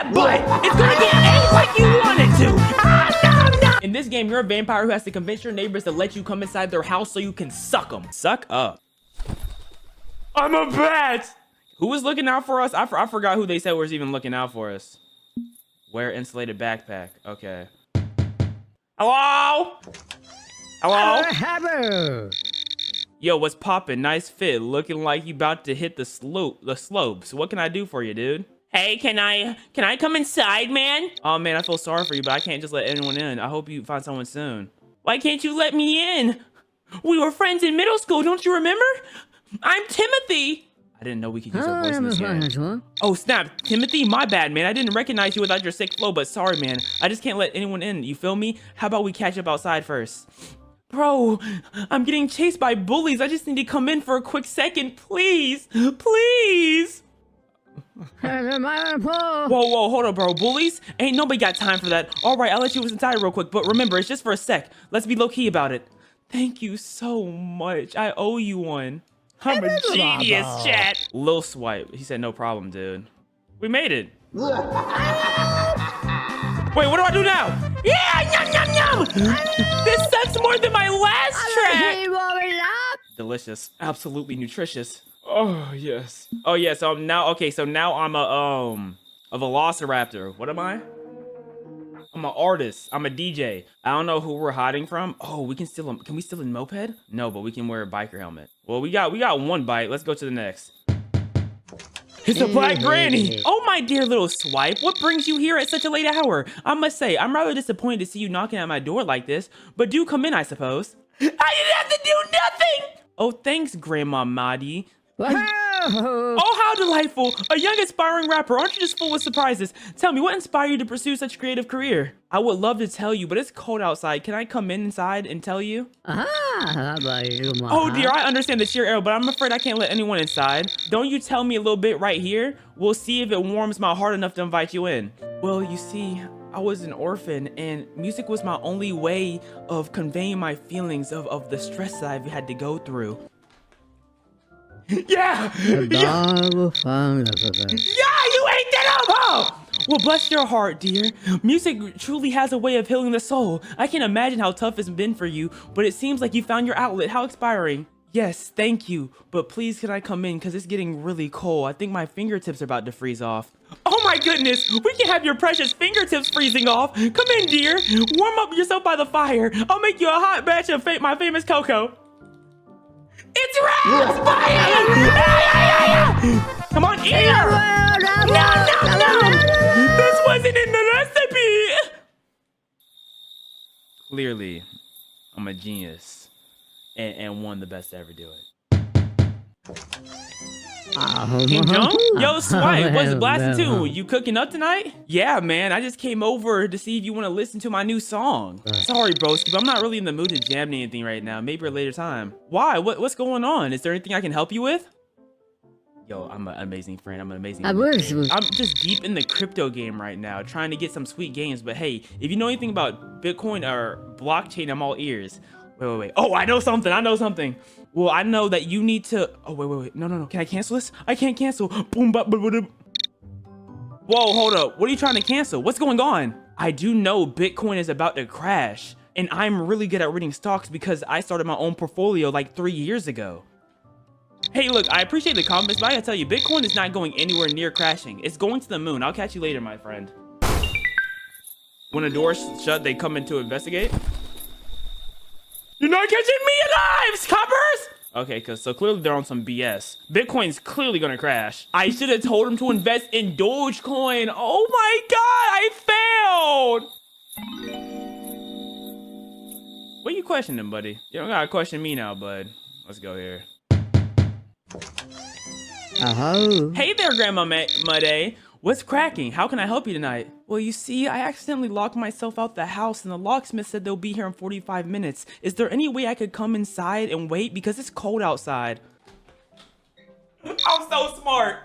that butt. It's gonna get ate like you want it to. In this game, you're a vampire who has to convince your neighbors to let you come inside their house so you can suck them. Suck up. I'm a bat. Who was looking out for us? I forgot who they said was even looking out for us. Wear insulated backpack. Okay. Hello? Hello? Yo, what's poppin'? Nice fit. Looking like you about to hit the slopes. What can I do for you, dude? Hey, can I come inside, man? Oh man, I feel sorry for you, but I can't just let anyone in. I hope you find someone soon. Why can't you let me in? We were friends in middle school, don't you remember? I'm Timothy. I didn't know we could use our voice in this game. Oh snap, Timothy, my bad, man. I didn't recognize you without your sick flow, but sorry, man. I just can't let anyone in, you feel me? How about we catch up outside first? Bro, I'm getting chased by bullies. I just need to come in for a quick second, please. Please. Whoa, hold up, bro. Bullies? Ain't nobody got time for that. All right, I'll let you inside real quick, but remember, it's just for a sec. Let's be low-key about it. Thank you so much. I owe you one. I'm a genius, chat. Lil Swipe. He said, no problem, dude. We made it. Wait, what do I do now? Yeah, yum, yum, yum. This sucks more than my last track. Delicious. Absolutely nutritious. Oh, yes. Oh, yeah, so now, okay, so now I'm a velociraptor. What am I? I'm an artist. I'm a DJ. I don't know who we're hiding from. Oh, we can steal can we steal a moped? No, but we can wear a biker helmet. Well, we got one bite. Let's go to the next. It's a black granny. Oh, my dear little Swipe. What brings you here at such a late hour? I must say, I'm rather disappointed to see you knocking at my door like this, but do come in, I suppose. I didn't have to do nothing. Oh, thanks, Grandma Maddie. Oh, how delightful. A young aspiring rapper. Aren't you just full of surprises? Tell me, what inspired you to pursue such a creative career? I would love to tell you, but it's cold outside. Can I come inside and tell you? Oh dear, I understand the sheer arrow, but I'm afraid I can't let anyone inside. Don't you tell me a little bit right here? We'll see if it warms my heart enough to invite you in. Well, you see, I was an orphan, and music was my only way of conveying my feelings of the stress that I've had to go through. Yeah! Yeah, you ate that up, huh? Well, bless your heart, dear. Music truly has a way of healing the soul. I can't imagine how tough it's been for you, but it seems like you found your outlet. How inspiring. Yes, thank you. But please, can I come in? Because it's getting really cold. I think my fingertips are about to freeze off. Oh my goodness, we can have your precious fingertips freezing off. Come in, dear. Warm up yourself by the fire. I'll make you a hot batch of my famous cocoa. It's Raps! Come on, eat her! No! This wasn't in the recipe! Clearly, I'm a genius. And one of the best to ever do it. King Jump? Yo, Swipe, what's blasting too? You cooking up tonight? Yeah, man, I just came over to see if you want to listen to my new song. Sorry, broski, but I'm not really in the mood to jam anything right now. Maybe a later time. Why? What's going on? Is there anything I can help you with? Yo, I'm an amazing friend. I'm an amazing I'm just deep in the crypto game right now, trying to get some sweet games. But hey, if you know anything about Bitcoin or blockchain, I'm all ears. Wait. Oh, I know something. Well, I know that you need to... Oh, wait. No. Can I cancel this? I can't cancel. Boom, Whoa, hold up. What are you trying to cancel? What's going on? I do know Bitcoin is about to crash, and I'm really good at reading stocks because I started my own portfolio like 3 years ago. Hey, look, I appreciate the comments, but I gotta tell you, Bitcoin is not going anywhere near crashing. It's going to the moon. I'll catch you later, my friend. When the door's shut, they come in to investigate. You're not catching me alive, coppers! Okay, so clearly they're on some BS. Bitcoin's clearly gonna crash. I should have told him to invest in Dogecoin. Oh my god, I failed! What are you questioning, buddy? You don't gotta question me now, bud. Let's go here. Hey there, Grandma Mudday. What's cracking? How can I help you tonight? Well, you see, I accidentally locked myself out the house and the locksmith said they'll be here in 45 minutes. Is there any way I could come inside and wait? Because it's cold outside. I'm so smart.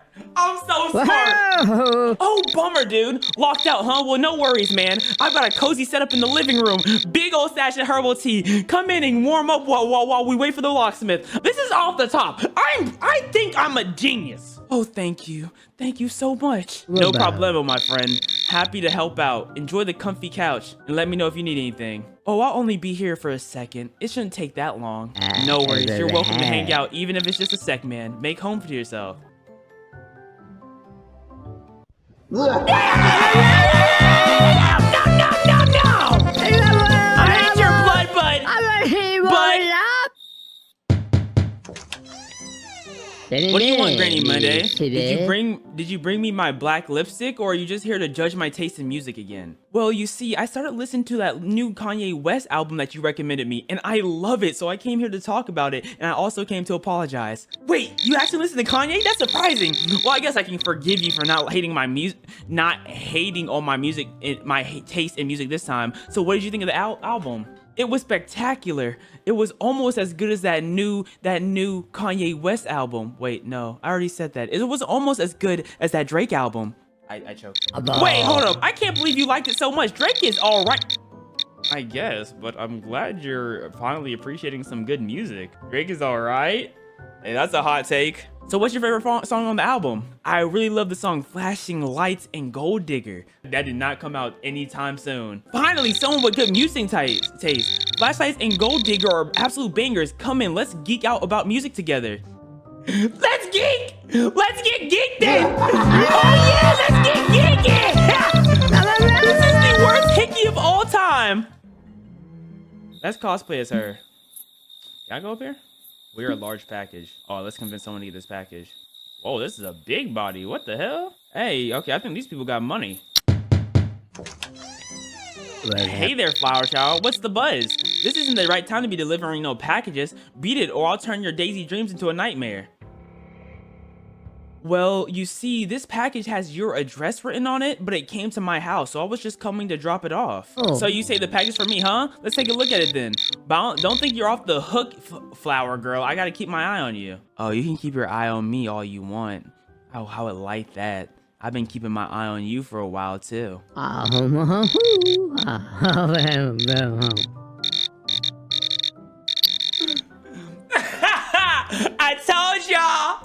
Oh, bummer, dude. Locked out, huh? Well, no worries, man. I've got a cozy setup in the living room. Big old stash of herbal tea. Come in and warm up while we wait for the locksmith. This is off the top. I think I'm a genius. Oh, thank you. Thank you so much. No problemo, my friend. Happy to help out. Enjoy the comfy couch and let me know if you need anything. Oh, I'll only be here for a second. It shouldn't take that long. No worries. You're welcome to hang out, even if it's just a sec, man. Make home for yourself. No! I hate your blood, bud! What do you want, Granny Monday? Did you bring me my black lipstick, or are you just here to judge my taste in music again? Well, you see, I started listening to that new Kanye West album that you recommended me, and I love it, so I came here to talk about it, and I also came to apologize. Wait, you actually listen to Kanye? That's surprising. Well, I guess I can forgive you for not hating my music, not hating on my music, my taste in music this time. So what did you think of the album? It was spectacular. It was almost as good as that new Kanye West album. Wait, no, I already said that. It was almost as good as that Drake album. I choked. Wait, hold up. I can't believe you liked it so much. Drake is all right. I guess, but I'm glad you're finally appreciating some good music. Drake is all right. Hey, that's a hot take. So what's your favorite song on the album? I really love the song Flashing Lights and Gold Digger. That did not come out anytime soon. Finally, someone with good music taste. Flashlights and Gold Digger are absolute bangers. Come in, let's geek out about music together. Let's geek! Let's get geeked then! Oh yeah, let's get geeky! This is the worst hickey of all time. Let's cosplay as her. Can I go up here? We're a large package. Oh, let's convince someone to get this package. Whoa, this is a big body. What the hell? Hey, okay, I think these people got money. Hey there, Flower Child. What's the buzz? This isn't the right time to be delivering no packages. Beat it, or I'll turn your daisy dreams into a nightmare. Well, you see, this package has your address written on it, but it came to my house, so I was just coming to drop it off. Oh. So you say the package for me, huh? Let's take a look at it then. But don't think you're off the hook, Flower Girl. I gotta keep my eye on you. Oh, you can keep your eye on me all you want. Oh, how I like that. I've been keeping my eye on you for a while, too. I told y'all!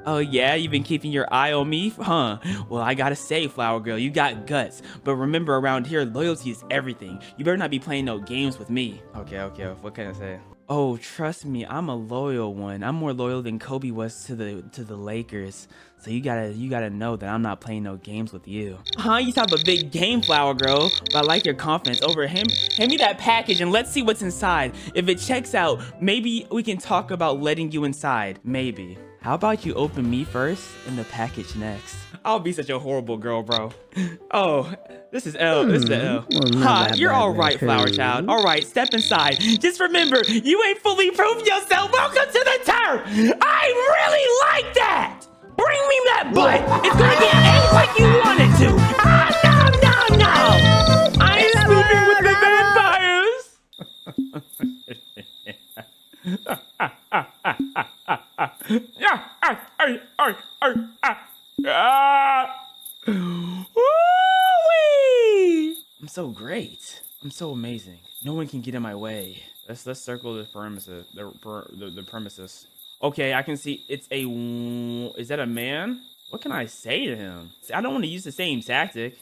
Oh yeah, you've been keeping your eye on me, huh? Well, I gotta say, Flower Girl, you got guts. But remember, around here, loyalty is everything. You better not be playing no games with me. Okay, what can I say? Oh, trust me, I'm a loyal one. I'm more loyal than Kobe was to the Lakers. So you gotta know that I'm not playing no games with you. Huh? You talk a big game, Flower Girl. But I like your confidence. Over him, hand me that package and let's see what's inside. If it checks out, maybe we can talk about letting you inside. Maybe. How about you open me first and the package next? I'll be such a horrible girl, bro. Oh, this is L. This is the L. Ha, you're all right, Flower Child. All right, step inside. Just remember, you ain't fully proved yourself. Welcome to the turf. I really like that. Bring me that butt. It's gonna get ate like you want it to. Ah, no. I ain't sleeping with the I'm so great. I'm so amazing. No one can get in my way. Let's circle the premises. The premises. Okay, I can see it's a. Is that a man? What can I say to him? I don't want to use the same tactic.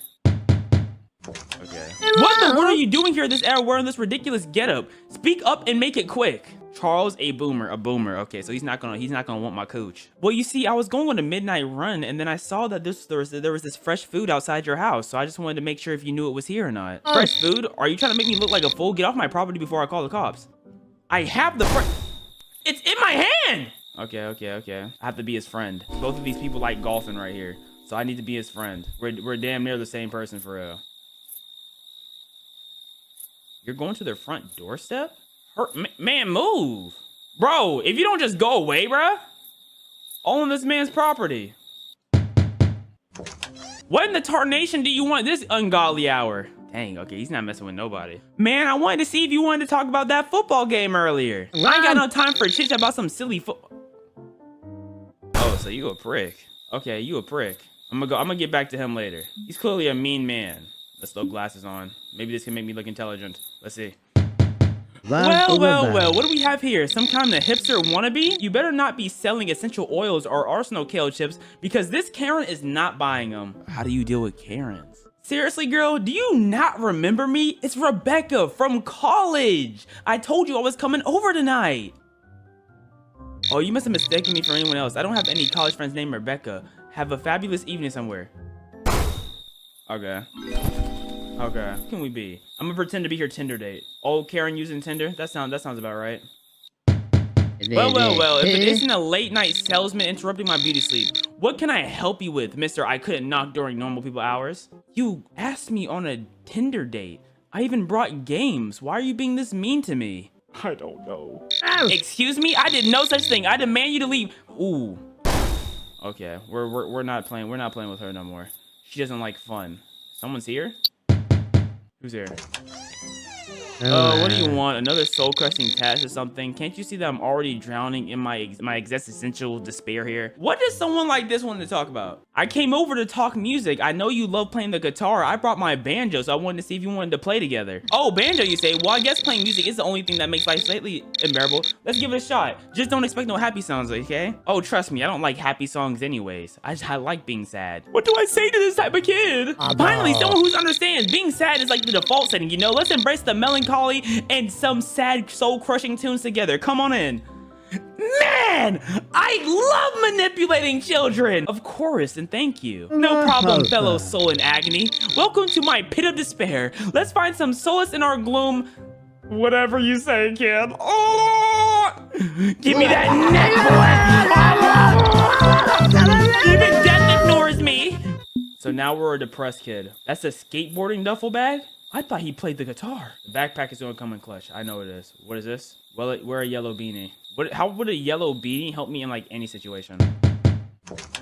Okay. What are you doing here this hour wearing this ridiculous getup? Speak up and make it quick. Charles a boomer. Okay, so he's not gonna want my cooch. Well, you see, I was going on a midnight run and then I saw that there was this fresh food outside your house, so I just wanted to make sure if you knew it was here or not. Fresh food? Are you trying to make me look like a fool? Get off my property before I call the cops. I have the It's in my hand! Okay. I have to be his friend. Both of these people like golfing right here, so I need to be his friend. We're damn near the same person for real. You're going to their front doorstep? Man, move. Bro, if you don't just go away, bruh. All on this man's property. What in the tarnation do you want this ungodly hour? Dang, okay, he's not messing with nobody. Man, I wanted to see if you wanted to talk about that football game earlier. I ain't got no time for a chit chat about some silly Oh, so you a prick. Okay, you a prick. I'm gonna get back to him later. He's clearly a mean man. Let's throw glasses on. Maybe this can make me look intelligent. Let's see. Well, what do we have here? Some kind of hipster wannabe? You better not be selling essential oils or Arsenal kale chips because this Karen is not buying them. How do you deal with Karens? Seriously, girl, do you not remember me? It's Rebecca from college. I told you I was coming over tonight. Oh, you must have mistaken me for anyone else. I don't have any college friends named Rebecca. Have a fabulous evening somewhere. Okay. Okay. Who can we be? I'm gonna pretend to be her Tinder date. Oh, Karen using Tinder? That sounds about right. Well. If it isn't a late night salesman interrupting my beauty sleep, what can I help you with, Mr. I couldn't knock during normal people hours? You asked me on a Tinder date. I even brought games. Why are you being this mean to me? I don't know. Excuse me? I did no such thing. I demand you to leave. Ooh. Okay, we're not playing. We're not playing with her no more. She doesn't like fun. Someone's here? Who's here? What do you want? Another soul-crushing task or something? Can't you see that I'm already drowning in my existential despair here? What does someone like this want to talk about? I came over to talk music. I know you love playing the guitar. I brought my banjo, so I wanted to see if you wanted to play together. Oh, banjo, you say? Well, I guess playing music is the only thing that makes life slightly unbearable. Let's give it a shot. Just don't expect no happy songs, okay? Oh, trust me, I don't like happy songs anyways. I like being sad. What do I say to this type of kid? Finally, someone who understands. Being sad is like the default setting, you know? Let's embrace the melancholy and some sad soul-crushing tunes together. Come on in. Man, I love manipulating children. Of course, and thank you. No problem, fellow soul in agony. Welcome to my pit of despair. Let's find some solace in our gloom. Whatever you say, kid. Oh, give me that neck, boy. Even death ignores me. So now we're a depressed kid. That's a skateboarding duffel bag? I thought he played the guitar. The backpack is gonna come in clutch. I know it is. What is this? Well, wear a yellow beanie. How would a yellow beanie help me in like any situation?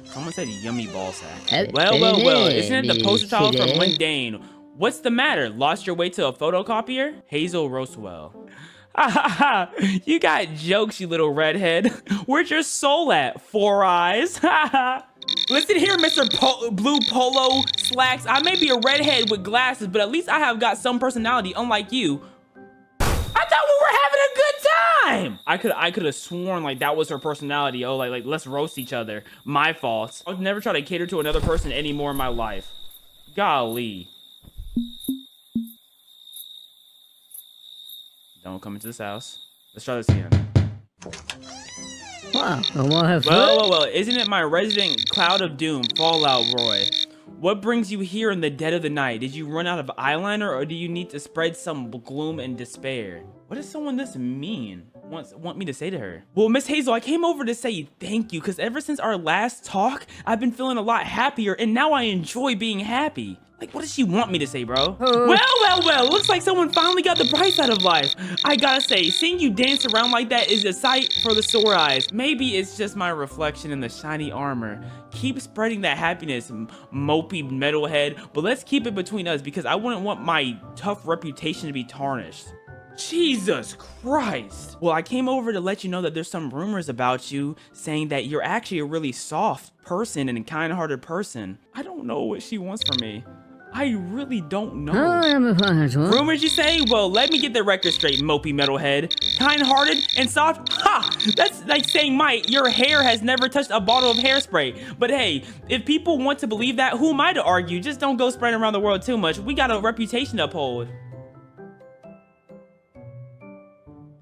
Someone said yummy ball sack. Well. Isn't it the poster child from Mundane? What's the matter? Lost your way to a photocopier? Hazel Rosewell. You got jokes, you little redhead. Where's your soul at? Four eyes. Listen here, Mr. Blue Polo Slacks. I may be a redhead with glasses, but at least I have got some personality, unlike you. I thought we were having a good time. I could have sworn like that was her personality. Oh, like let's roast each other. My fault. I'll never try to cater to another person anymore in my life. Golly. Don't come into this house. Let's try this again. Wow, I want to have fun. Well, isn't it my resident cloud of doom, Fallout Roy? What brings you here in the dead of the night? Did you run out of eyeliner or do you need to spread some gloom and despair? What does someone this mean want me to say to her? Well, Miss Hazel, I came over to say thank you because ever since our last talk, I've been feeling a lot happier and now I enjoy being happy. Like, what does she want me to say, bro? Well, looks like someone finally got the bright side of life. I gotta say, seeing you dance around like that is a sight for the sore eyes. Maybe it's just my reflection in the shiny armor. Keep spreading that happiness, mopey metalhead, but let's keep it between us because I wouldn't want my tough reputation to be tarnished. Jesus Christ. Well, I came over to let you know that there's some rumors about you saying that you're actually a really soft person and a kind-hearted person. I don't know what she wants from me. I really don't know. Rumors, you say? Well, let me get the record straight, mopey metalhead. Kind-hearted and soft? Ha! That's like saying, Mike, your hair has never touched a bottle of hairspray. But hey, if people want to believe that, who am I to argue? Just don't go spreading around the world too much. We got a reputation to uphold.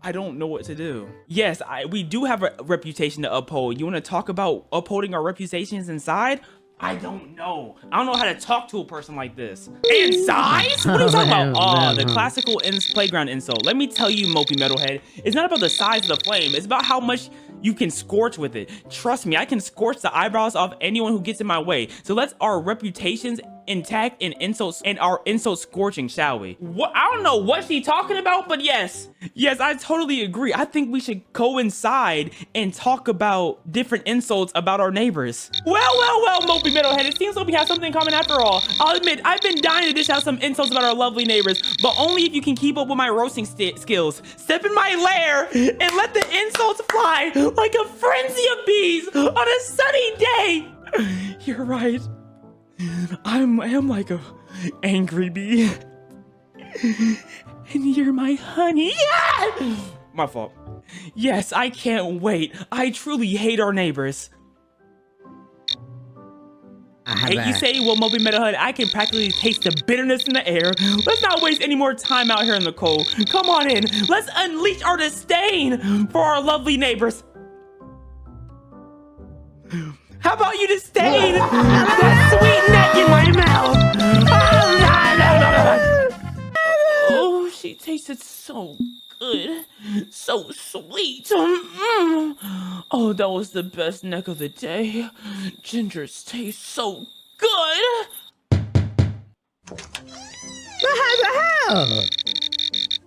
I don't know what to do. Yes, we do have a reputation to uphold. You want to talk about upholding our reputations inside? I don't know. I don't know how to talk to a person like this. In size? What are you talking about? Oh, the classical playground insult. Let me tell you, mopey metalhead, it's not about the size of the flame. It's about how much you can scorch with it. Trust me, I can scorch the eyebrows off anyone who gets in my way. So let's our reputations intact and insults and our insult scorching, shall we? What? I don't know what she's talking about, but yes, I totally agree. I think we should coincide and talk about different insults about our neighbors. Well, mopey metalhead, it seems like we have something in common after all. I'll admit, I've been dying to dish out some insults about our lovely neighbors, but only if you can keep up with my roasting skills. Step in my lair and let the insults fly like a frenzy of bees on a sunny day. You're right. I am like a angry bee. And you're my honey. Yeah! My fault. Yes, I can't wait. I truly hate our neighbors. Hate you say, well, Moby Metal Hood, I can practically taste the bitterness in the air. Let's not waste any more time out here in the cold. Come on in. Let's unleash our disdain for our lovely neighbors. How about you disdain that sweet neck in my mouth? Oh, she tasted so good. So sweet. Oh, that was the best neck of the day. Gingers taste so good.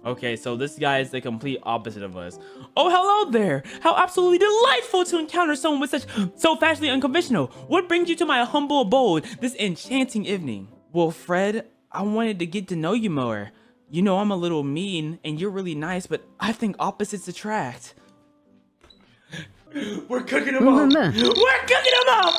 Okay, so this guy is the complete opposite of us. Oh, hello there. How absolutely delightful to encounter someone with so fashionably unconventional. What brings you to my humble abode this enchanting evening? Well, Fred, I wanted to get to know you more. You know, I'm a little mean and you're really nice, but I think opposites attract. We're cooking them up. We're cooking them up.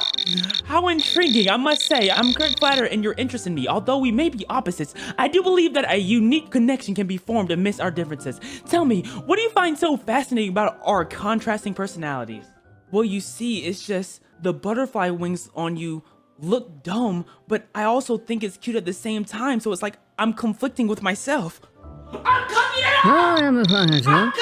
How intriguing, I must say. I'm quite flattered in your interest in me. Although we may be opposites, I do believe that a unique connection can be formed amidst our differences. Tell me, what do you find so fascinating about our contrasting personalities? Well, you see, it's just the butterfly wings on you look dumb, but I also think it's cute at the same time. So it's like I'm conflicting with myself. I'm cooking it up! I'm cooking it up!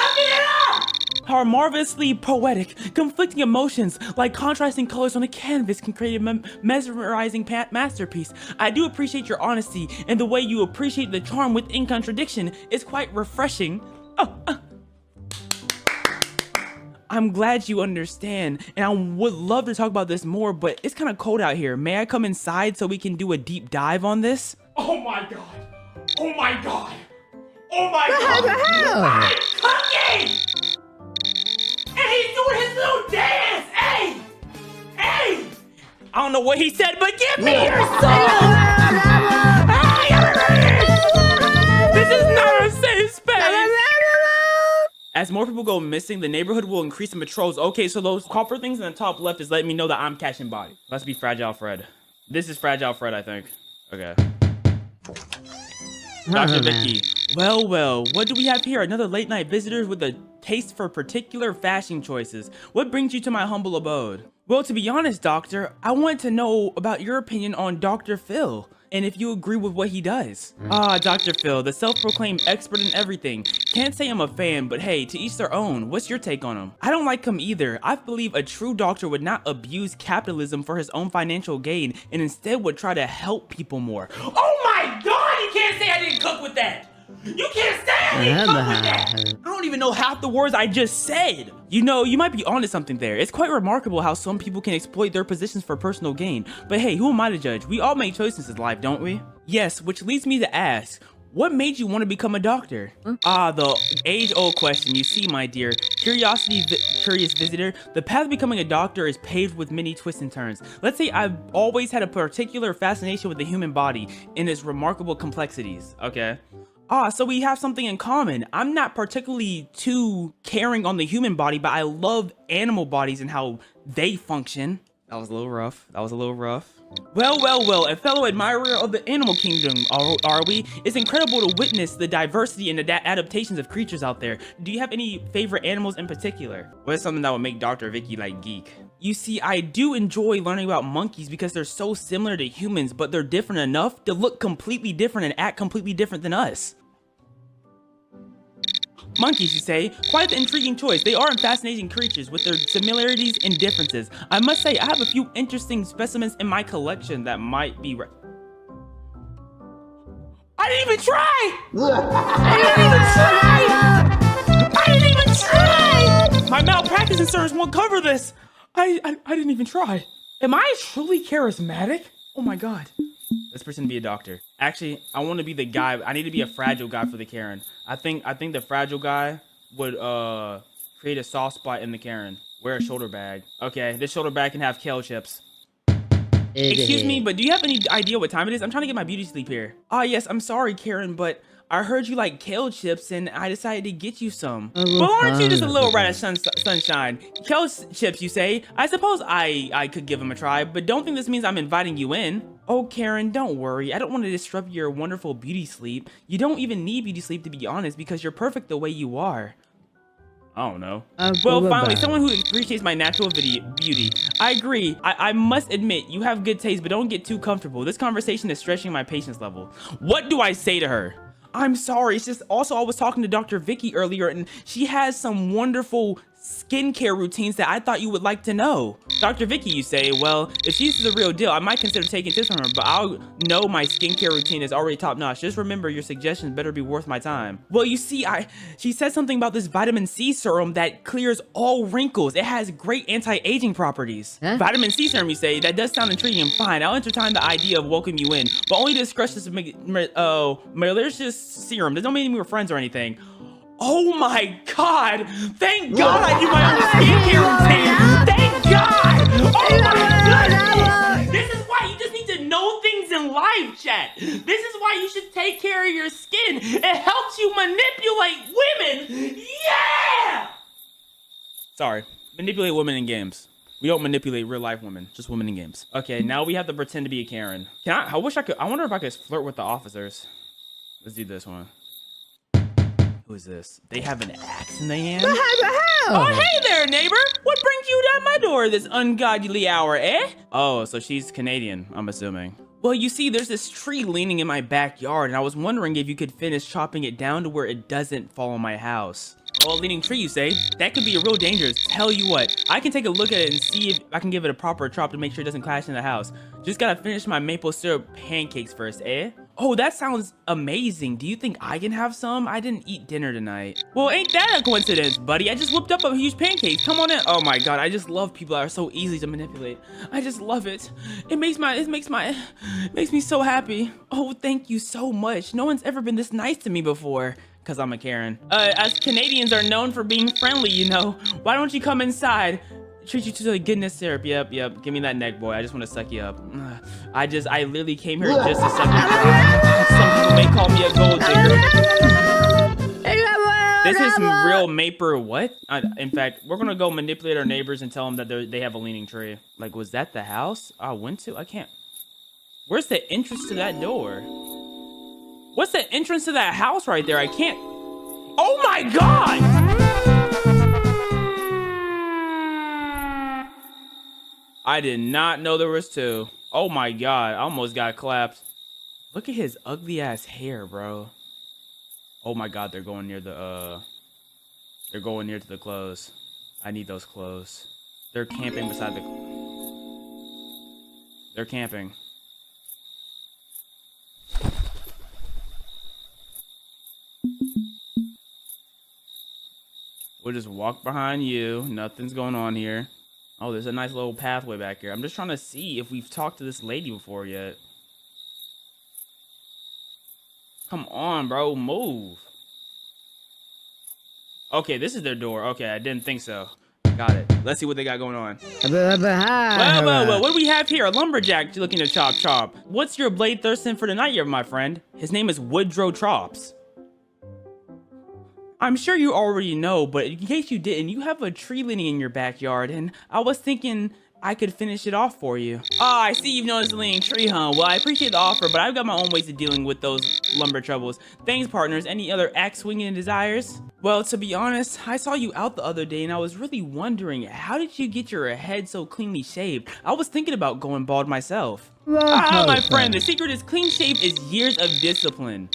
Our marvelously poetic, conflicting emotions, like contrasting colors on a canvas, can create a mesmerizing masterpiece. I do appreciate your honesty, and the way you appreciate the charm within contradiction is quite refreshing. I'm glad you understand, and I would love to talk about this more, but it's kind of cold out here. May I come inside so we can do a deep dive on this? Oh my god! Oh my god! Oh my god! I'm cooking! And he's doing his little dance! Hey! Hey! I don't know what he said, but give me your soul! This is not a safe space! As more people go missing, the neighborhood will increase in patrols. Okay, so those copper things in the top left is letting me know that I'm catching bodies. Let's be Fragile Fred. This is Fragile Fred, I think. Okay. Dr. Vicky. Well, what do we have here? Another late night visitor with a taste for particular fashion choices. What brings you to my humble abode? Well, to be honest, Doctor, I wanted to know about your opinion on Dr. Phil, and if you agree with what he does. Dr. Phil, the self-proclaimed expert in everything. Can't say I'm a fan, but hey, to each their own. What's your take on him? I don't like him either. I believe a true doctor would not abuse capitalism for his own financial gain, and instead would try to help people more. Oh my god, you can't say I didn't cook with that! You can't say I didn't cook with that! I don't even know half the words I just said! You know, you might be onto something there. It's quite remarkable how some people can exploit their positions for personal gain. But hey, who am I to judge? We all make choices in life, don't we? Yes, which leads me to ask, what made you want to become a doctor? The age-old question. You see, my dear, curious visitor, the path of becoming a doctor is paved with many twists and turns. Let's say I've always had a particular fascination with the human body and its remarkable complexities, okay? So we have something in common. I'm not particularly too caring on the human body, but I love animal bodies and how they function. That was a little rough. Well, a fellow admirer of the animal kingdom, are we? It's incredible to witness the diversity and the adaptations of creatures out there. Do you have any favorite animals in particular? What's something that would make Dr. Vicky like geek? You see, I do enjoy learning about monkeys because they're so similar to humans, but they're different enough to look completely different and act completely different than us. Monkeys, you say? Quite the intriguing choice. They are fascinating creatures with their similarities and differences. I must say, I have a few interesting specimens in my collection that might be I didn't even try! I didn't even try! My malpractice insurance won't cover this! I didn't even try. Am I truly charismatic? Oh my god. Let's pretend to be a doctor. Actually, I want to be the guy. I need to be a fragile guy for the Karen. I think the fragile guy would create a soft spot in the Karen. Wear a shoulder bag. Okay, this shoulder bag can have kale chips. Excuse me, but do you have any idea what time it is? I'm trying to get my beauty sleep here. Yes, I'm sorry, Karen, but I heard you like kale chips and I decided to get you some. Well, aren't you just a little rat of sunshine? Kale chips, you say? I suppose I could give them a try, but don't think this means I'm inviting you in. Oh, Karen, don't worry. I don't want to disrupt your wonderful beauty sleep. You don't even need beauty sleep, to be honest, because you're perfect the way you are. I don't know. Well, finally, someone who appreciates my natural beauty. I agree. I must admit, you have good taste, but don't get too comfortable. This conversation is stretching my patience level. What do I say to her? I'm sorry. It's just also I was talking to Dr. Vicky earlier, and she has some wonderful skincare routines that I thought you would like to know. Dr. Vicky, you say? Well, if she's the real deal, I might consider taking tips from her, but I'll know my skincare routine is already top notch. Just remember, your suggestions better be worth my time. Well, you see, she said something about this vitamin C serum that clears all wrinkles. It has great anti-aging properties. Huh? Vitamin C serum, you say? That does sound intriguing. Fine, I'll entertain the idea of welcoming you in, but only to discuss this malicious serum. There's no meaning we're friends or anything. Oh my God! Thank God I do my own skincare routine! Thank God! Oh my goodness! This is why you just need to know things in life, chat. This is why you should take care of your skin. It helps you manipulate women. Yeah! Sorry, manipulate women in games. We don't manipulate real life women, just women in games. Okay, now we have to pretend to be a Karen. I wish I could. I wonder if I could flirt with the officers. Let's do this one. Who is this? They have an axe in their hand? Oh, hey there, neighbor! What brings you down my door this ungodly hour, eh? Oh, so she's Canadian, I'm assuming. Well, you see, there's this tree leaning in my backyard, and I was wondering if you could finish chopping it down to where it doesn't fall on my house. Oh, a leaning tree, you say? That could be real dangerous. Tell you what, I can take a look at it and see if I can give it a proper chop to make sure it doesn't clash in the house. Just gotta finish my maple syrup pancakes first, eh? Oh, that sounds amazing. Do you think I can have some? I didn't eat dinner tonight. Well, ain't that a coincidence, buddy? I just whipped up a huge pancake. Come on in. Oh my God, I just love people that are so easy to manipulate. I just love it. It makes me so happy. Oh, thank you so much. No one's ever been this nice to me before. Cause I'm a Karen. As Canadians are known for being friendly, you know. Why don't you come inside? Treat you to the goodness syrup. Yep. Give me that neck, boy. I just want to suck you up. I literally came here just to suck you up. Some people may call me a gold digger. This is real Maper what? In fact, we're gonna go manipulate our neighbors and tell them that they have a leaning tree. Like, was that the house I went to? I can't. Where's the entrance to that door? What's the entrance to that house right there? I can't. Oh my God! I did not know there was two. Oh my God, I almost got clapped. Look at his ugly ass hair, bro. Oh my God, they're going near to the clothes. I need those clothes. They're camping beside the... They're camping. We'll just walk behind you. Nothing's going on here. Oh, there's a nice little pathway back here. I'm just trying to see if we've talked to this lady before yet. Come on, bro. Move. Okay, this is their door. Okay, I didn't think so. Got it. Let's see what they got going on. Well, what do we have here? A lumberjack looking to chop. What's your blade thirsting for tonight, my friend? His name is Woodrow Chops. I'm sure you already know, but in case you didn't, you have a tree leaning in your backyard, and I was thinking I could finish it off for you. Oh, I see you've noticed the leaning tree, huh? Well, I appreciate the offer, but I've got my own ways of dealing with those lumber troubles. Thanks, partners. Any other axe swinging desires? Well, to be honest, I saw you out the other day, and I was really wondering, how did you get your head so cleanly shaved? I was thinking about going bald myself. My friend, the secret is clean shave is years of discipline.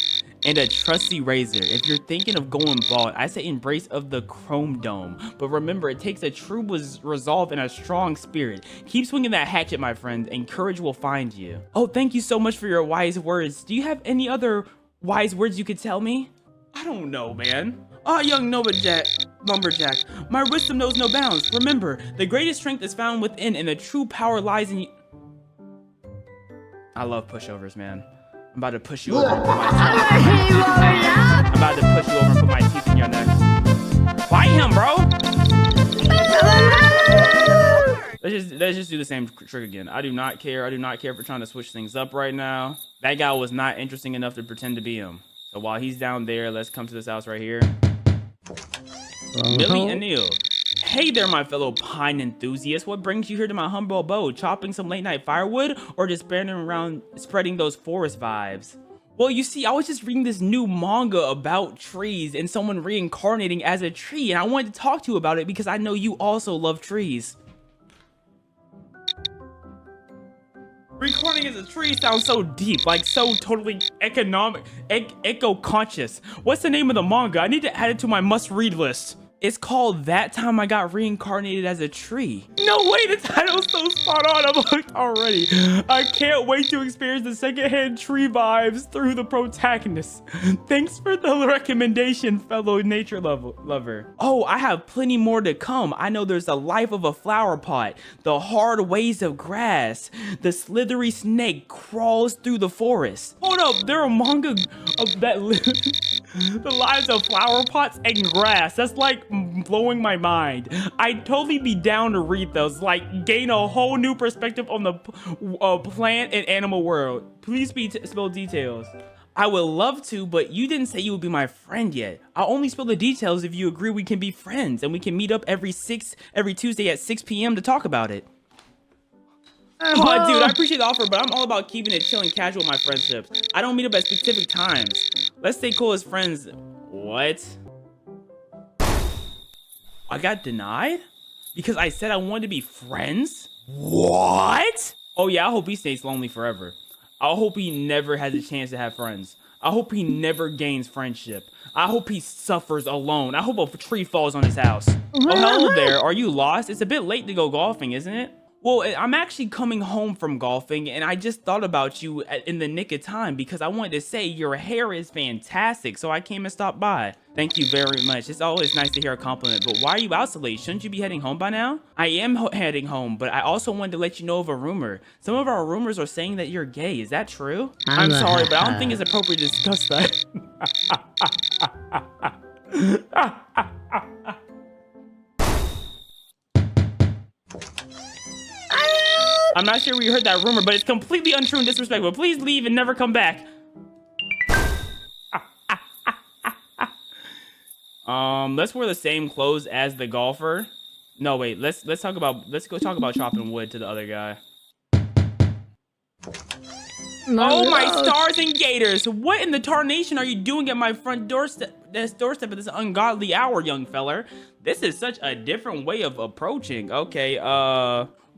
And a trusty razor. If you're thinking of going bald, I say embrace of the chrome dome. But remember, it takes a true resolve and a strong spirit. Keep swinging that hatchet, my friend, and courage will find you. Oh, thank you so much for your wise words. Do you have any other wise words you could tell me? I don't know, man. Ah, young lumberjack, my wisdom knows no bounds. Remember, the greatest strength is found within, and the true power lies in you. I love pushovers, man. I'm about to push you over and put my teeth in your neck. Fight him, bro! Let's just do the same trick again. I do not care. I do not care for trying to switch things up right now. That guy was not interesting enough to pretend to be him. So while he's down there, let's come to this house right here. Millie Anil. Hey there, my fellow pine enthusiast. What brings you here to my humble abode? Chopping some late night firewood or just spreading around, spreading those forest vibes? Well, you see, I was just reading this new manga about trees and someone reincarnating as a tree, and I wanted to talk to you about it because I know you also love trees. Reincarnating as a tree sounds so deep, like so totally eco-conscious. What's the name of the manga? I need to add it to my must-read list. It's called That Time I Got Reincarnated as a Tree. No way, the title's so spot on. I'm hooked already. I can't wait to experience the secondhand tree vibes through the protagonist. Thanks for the recommendation, fellow nature lover. Oh, I have plenty more to come. I know there's the life of a flower pot, the hard ways of grass, the slithery snake crawls through the forest. Hold up, there are manga of that the lives of flower pots and grass. That's like blowing my mind. I'd totally be down to read those, like gain a whole new perspective on the plant and animal world. Please spill details. I would love to, but you didn't say you would be my friend yet. I'll only spill the details if you agree we can be friends and we can meet up every Tuesday at 6 p.m. to talk about it. Oh, dude, I appreciate the offer, but I'm all about keeping it chill and casual with my friendships. I don't meet up at specific times. Let's stay cool as friends. What? I got denied? Because I said I wanted to be friends? What? Oh yeah, I hope he stays lonely forever. I hope he never has a chance to have friends. I hope he never gains friendship. I hope he suffers alone. I hope a tree falls on his house. Oh, hello there. Are you lost? It's a bit late to go golfing, isn't it? Well, I'm actually coming home from golfing, and I just thought about you in the nick of time because I wanted to say your hair is fantastic, so I came and stopped by. Thank you very much. It's always nice to hear a compliment, but why are you out so late? Shouldn't you be heading home by now? I am heading home, but I also wanted to let you know of a rumor. Some of our rumors are saying that you're gay. Is that true? I'm sorry, but I don't think it's appropriate to discuss that. I'm not sure where you heard that rumor, but it's completely untrue and disrespectful. Please leave and never come back. Let's wear the same clothes as the golfer. No, wait. Let's go talk about chopping wood to the other guy. Oh my stars and gators! What in the tarnation are you doing at my front doorstep? Doorstep at this ungodly hour, young feller. This is such a different way of approaching. Okay,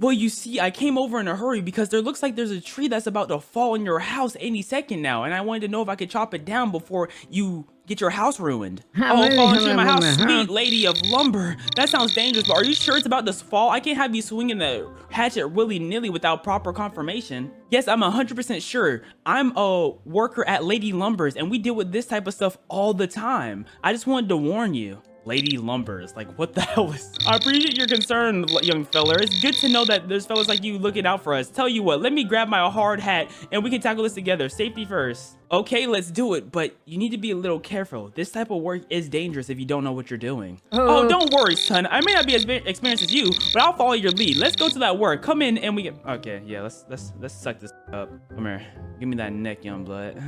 well, you see, I came over in a hurry because there looks like there's a tree that's about to fall in your house any second now, and I wanted to know if I could chop it down before you get your house ruined. Oh, falling in my house, sweet lady of lumber. That sounds dangerous, but are you sure it's about to fall? I can't have you swinging the hatchet willy-nilly without proper confirmation. Yes, I'm 100% sure. I'm a worker at Lady Lumbers, and we deal with this type of stuff all the time. I just wanted to warn you. Lady Lumbers, like what the hell is... I appreciate your concern, young fella. It's good to know that there's fellas like you looking out for us. Tell you what, let me grab my hard hat and we can tackle this together. Safety first. Okay, let's do it, but you need to be a little careful. This type of work is dangerous if you don't know what you're doing. Oh, don't worry, son. I may not be as experienced as you, but I'll follow your lead. Let's go to that work. Come in and we get... Okay, yeah, let's suck this up. Come here. Give me that neck, young blood. Give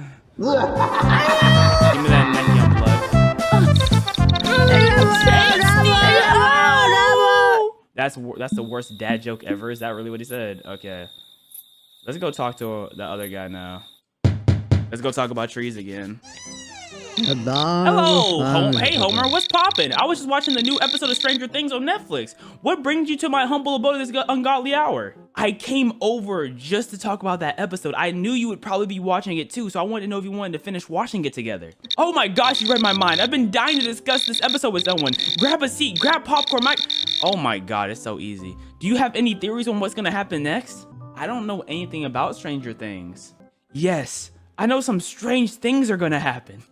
me that neck, young blood. That's the worst dad joke ever. Is that really what he said? Okay. Let's go talk to the other guy now. Let's go talk about trees again. Hello. Hey, Homer. What's poppin'? I was just watching the new episode of Stranger Things on Netflix. What brings you to my humble abode at this ungodly hour? I came over just to talk about that episode. I knew you would probably be watching it too, so I wanted to know if you wanted to finish watching it together. Oh my gosh, you read my mind. I've been dying to discuss this episode with someone. Grab a seat, grab popcorn, Mike. Oh my god, it's so easy. Do you have any theories on what's gonna happen next? I don't know anything about Stranger Things. Yes, I know some strange things are gonna happen.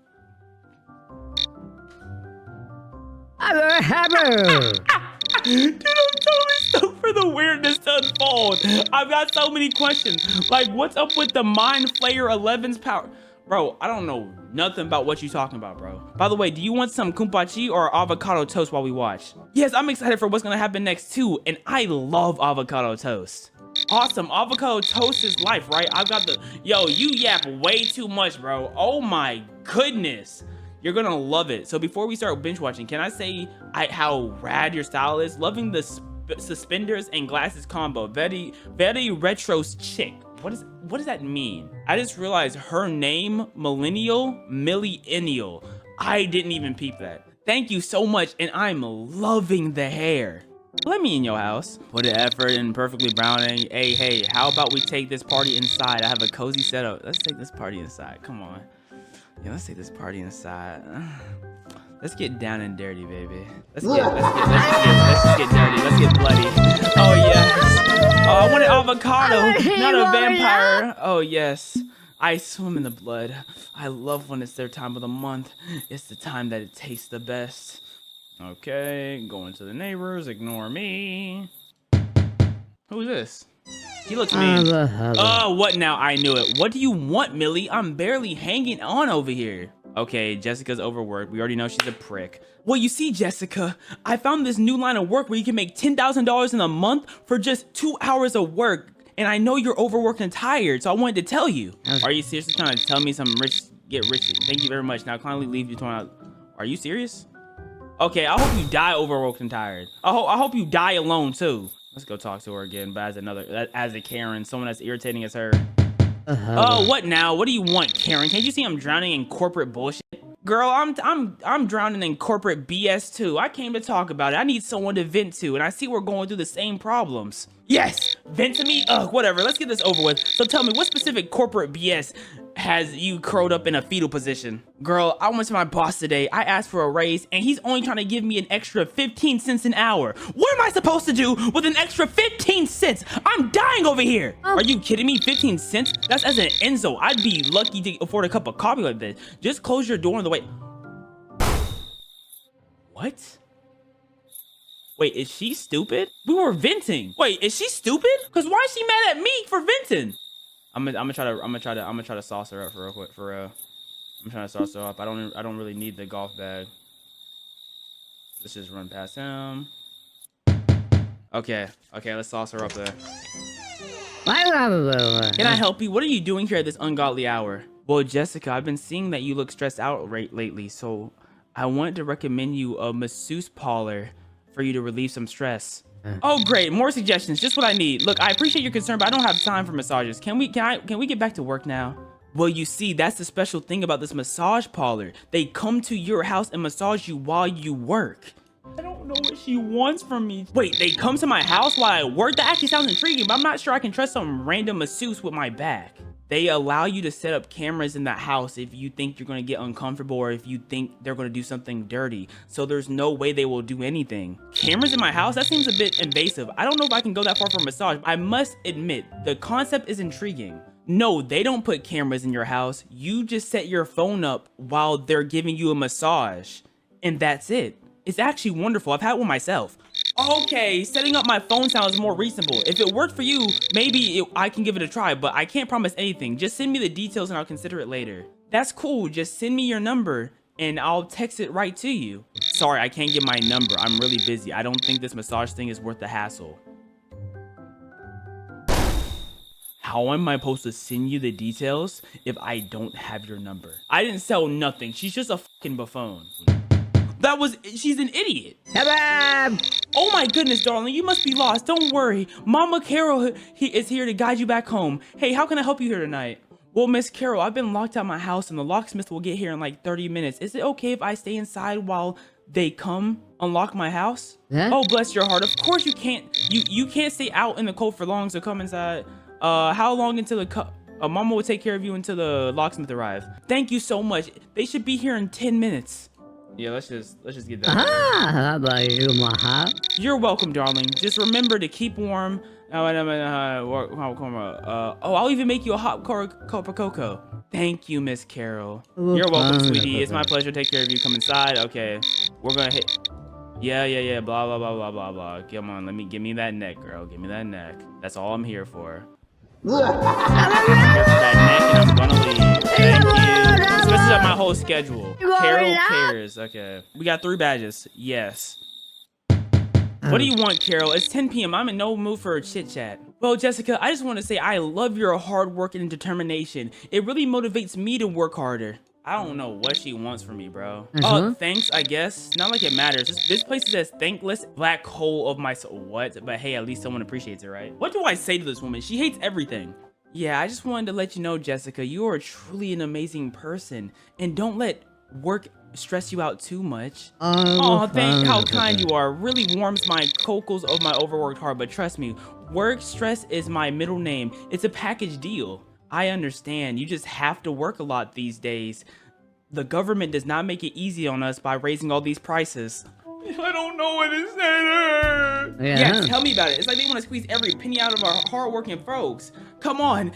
Dude, I'm totally stoked for the weirdness to unfold. I've got so many questions. Like, what's up with the Mind Flayer 11's power? Bro, I don't know nothing about what you're talking about, bro. By the way, do you want some kumpachi or avocado toast while we watch? Yes, I'm excited for what's gonna happen next too, and I love avocado toast. Awesome, avocado toast is life, right? I've got the... Yo, you yap way too much, bro. Oh my goodness. You're gonna love it. So before we start binge watching, can I say how rad your style is? Loving the suspenders and glasses combo. Very, very retro chick. What does that mean? I just realized her name, Millennial. I didn't even peep that. Thank you so much, and I'm loving the hair. Let me in your house. Put an effort in perfectly browning. Hey, how about we take this party inside? I have a cozy setup. Let's take this party inside. Come on. Yeah, let's take this party inside. Let's get down and dirty, baby. Let's just get dirty. Let's get bloody. Oh yes. Oh, I want an avocado, not a vampire. Oh yes. I swim in the blood. I love when it's their time of the month. It's the time that it tastes the best. Okay, going to the neighbors. Ignore me. Who's this? He looks mean. Oh, what now? I knew it. What do you want, Millie? I'm barely hanging on over here. Okay, Jessica's overworked. We already know she's a prick. Well, you see, Jessica, I found this new line of work where you can make $10,000 in a month for just 2 hours of work. And I know you're overworked and tired, so I wanted to tell you. Are you seriously trying to tell me some get rich? Thank you very much. Now kindly leave you out. Are you serious? Okay, I hope you die overworked and tired. I hope you die alone too. Let's go talk to her again, but as a Karen, someone as irritating as her. Oh, what now? What do you want, Karen? Can't you see I'm drowning in corporate bullshit? Girl, I'm drowning in corporate BS too. I came to talk about it. I need someone to vent to, and I see we're going through the same problems. Yes, vent to me. Ugh, whatever. Let's get this over with. So tell me, what specific corporate BS has you curled up in a fetal position? Girl, I went to my boss today. I asked for a raise, and he's only trying to give me an extra 15 cents an hour. What am I supposed to do with an extra 15 cents? I'm dying over here. Are you kidding me? 15 cents? That's as an Enzo. I'd be lucky to afford a cup of coffee like this. Just close your door on the way. What? Wait, is she stupid? We were venting. Wait, is she stupid? Cause why is she mad at me for venting? I'm gonna try to sauce her up real quick. I'm trying to sauce her up. I don't really need the golf bag. Let's just run past him. Okay, let's sauce her up there. Can I help you? What are you doing here at this ungodly hour? Well, Jessica, I've been seeing that you look stressed out lately, so I wanted to recommend you a masseuse parlor for you to relieve some stress. Oh great, more suggestions, just what I need. Look, I appreciate your concern, but I don't have time for massages. Can we get back to work now? Well, you see, that's the special thing about this massage parlor. They come to your house and massage you while you work. I don't know what she wants from me. Wait, they come to my house while I work? That actually sounds intriguing, but I'm not sure I can trust some random masseuse with my back. They allow you to set up cameras in the house if you think you're going to get uncomfortable or if you think they're going to do something dirty. So there's no way they will do anything. Cameras in my house? That seems a bit invasive. I don't know if I can go that far for a massage. I must admit, the concept is intriguing. No, they don't put cameras in your house. You just set your phone up while they're giving you a massage. And that's it. It's actually wonderful. I've had one myself. Okay, setting up my phone sounds more reasonable. If it worked for you, maybe I can give it a try, but I can't promise anything. Just send me the details and I'll consider it later. That's cool. Just send me your number and I'll text it right to you. Sorry, I can't give my number. I'm really busy. I don't think this massage thing is worth the hassle. How am I supposed to send you the details if I don't have your number? I didn't sell nothing. She's just a fucking buffoon. She's an idiot. Oh my goodness, darling, you must be lost. Don't worry. Mama Carol is here to guide you back home. Hey, how can I help you here tonight? Well, Miss Carol, I've been locked out my house and the locksmith will get here in like 30 minutes. Is it okay if I stay inside while they come unlock my house? Huh? Oh, bless your heart. Of course you can't. You can't stay out in the cold for long, so come inside. How long until Mama will take care of you until the locksmith arrives. Thank you so much. They should be here in 10 minutes. Yeah, let's just get that. You're welcome, darling. Just remember to keep warm. I'll even make you a hot cup of cocoa. Thank you, Miss Carol. You're welcome, sweetie. It's my pleasure to take care of you. Come inside. Okay, we're gonna hit. Yeah. Blah blah blah blah blah blah. Come on, give me that neck, girl. Give me that neck. That's all I'm here for. That neck, and I'm gonna leave. Thank you. This messes up my whole schedule. Carol cares. Okay, we got 3 badges. Yes. What do you want, Carol? It's 10 p.m. I'm in no mood for a chit chat. Well, Jessica, I just want to say I love your hard work and determination. It really motivates me to work harder. I don't know what she wants from me, bro. Oh, thanks, I guess. Not like it matters. This place is as thankless black hole of my soul. What? But hey, at least someone appreciates it, right? What do I say to this woman? She hates everything. Yeah, I just wanted to let you know, Jessica, you are truly an amazing person. And don't let work stress you out too much. Oh, thank how kind you are. Really warms my cockles of my overworked heart. But trust me, work stress is my middle name. It's a package deal. I understand. You just have to work a lot these days. The government does not make it easy on us by raising all these prices. I don't know what to say. Yeah, tell me about it. It's like they want to squeeze every penny out of our hardworking folks. Come on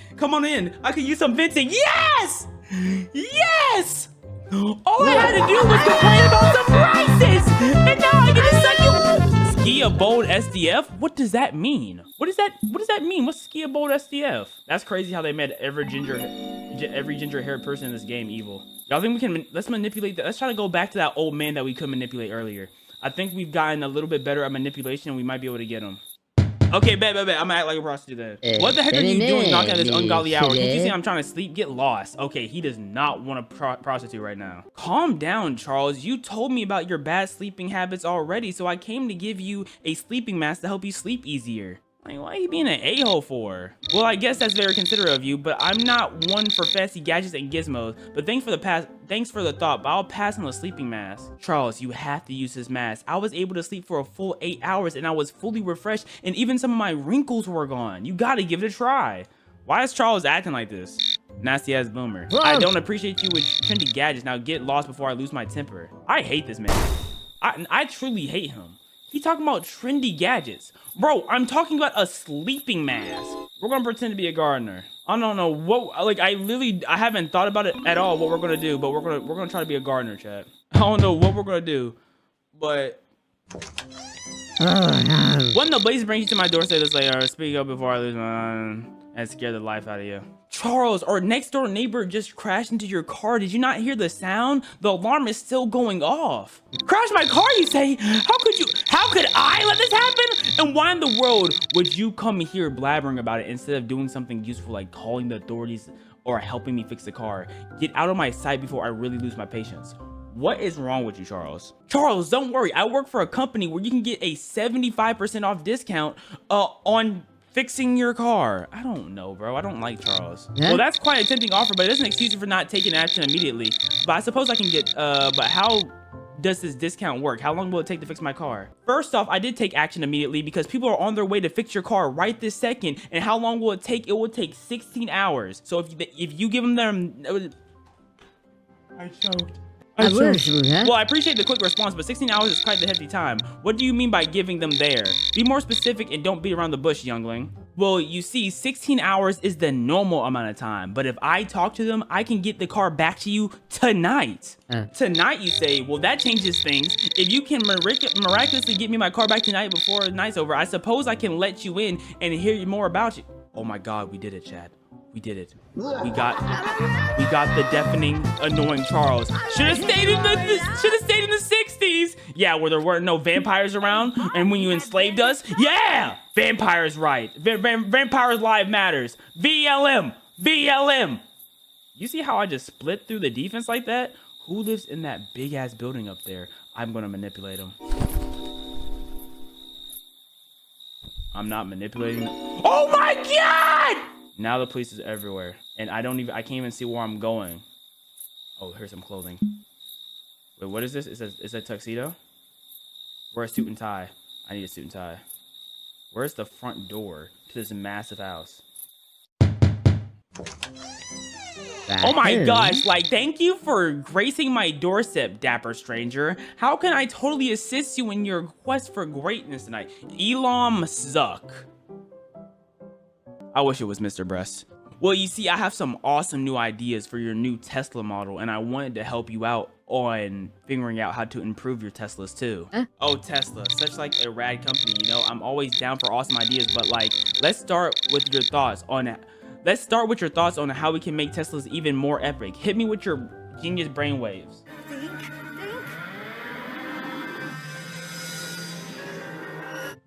in. I could use some venting. Yes! Yes! All I had to do was complain about some prices, and now I get to suck you. Ski a bold SDF? What does that mean? What does that mean? What's ski a bold SDF? That's crazy how they made every ginger haired person in this game evil. Y'all think we can, let's manipulate that. Let's try to go back to that old man that we could manipulate earlier. I think we've gotten a little bit better at manipulation and we might be able to get him. Okay, bet. I'm gonna act like a prostitute then. What the heck are you doing knocking at this ungodly hour? Can't you see I'm trying to sleep? Get lost. Okay, he does not want to prostitute right now. Calm down, Charles. You told me about your bad sleeping habits already, so I came to give you a sleeping mask to help you sleep easier. Like, why are you being an a-hole for? Well, I guess that's very considerate of you, but I'm not one for fancy gadgets and gizmos. But thanks for the thought, but I'll pass on the sleeping mask. Charles, you have to use this mask. I was able to sleep for a full 8 hours and I was fully refreshed and even some of my wrinkles were gone. You gotta give it a try. Why is Charles acting like this? Nasty ass boomer. Whoa. I don't appreciate you with trendy gadgets. Now get lost before I lose my temper. I hate this man. I truly hate him. He talking about trendy gadgets. Bro, I'm talking about a sleeping mask. We're gonna pretend to be a gardener. I don't know what, like, I haven't thought about it at all what we're gonna do, but we're gonna try to be a gardener, chat. I don't know what we're gonna do, but when the blaze brings you to my doorstep this later, speak up before I lose my and scare the life out of you. Charles, our next door neighbor just crashed into your car. Did you not hear the sound? The alarm is still going off. Crash my car, you say? How could I let this happen? And why in the world would you come here blabbering about it instead of doing something useful like calling the authorities or helping me fix the car? Get out of my sight before I really lose my patience. What is wrong with you, Charles? Charles, don't worry. I work for a company where you can get a 75% off discount on fixing your car. I don't know, bro. I don't like Charles. Yeah. Well, that's quite a tempting offer, but it doesn't excuse you for not taking action immediately. But I suppose I can get, but how does this discount work? How long will it take to fix my car? First off, I did take action immediately because people are on their way to fix your car right this second. And how long will it take? It will take 16 hours. So if you give them, I choked. Well, I appreciate the quick response, but 16 hours is quite the hefty time. What do you mean by giving them there? Be more specific and don't beat around the bush, youngling. Well, you see, 16 hours is the normal amount of time, but if I talk to them, I can get the car back to you tonight. Tonight, you say? Well, that changes things. If you can miraculously get me my car back tonight before the night's over, I suppose I can let you in and hear more about you. Oh my God, we did it, Chad. We did it. We got the deafening, annoying Charles. Should have stayed in the 60s. Yeah, where there weren't no vampires around, and when you enslaved us. Yeah, vampires right. Vampires live matters. VLM. You see how I just split through the defense like that? Who lives in that big ass building up there? I'm gonna manipulate him. I'm not manipulating. Oh my God! Now the police is everywhere, and I can't even see where I'm going. Oh, here's some clothing. Wait, what is this? It's a tuxedo? Where's a suit and tie? I need a suit and tie. Where's the front door to this massive house? Oh my gosh, like, thank you for gracing my doorstep, dapper stranger. How can I totally assist you in your quest for greatness tonight? Elam Zuck. I wish it was Mr. Breast. Well, you see, I have some awesome new ideas for your new Tesla model, and I wanted to help you out on figuring out how to improve your Teslas too. Oh, Tesla, such like a rad company, you know? I'm always down for awesome ideas, but like, let's start with your thoughts on how we can make Teslas even more epic. Hit me with your genius brainwaves.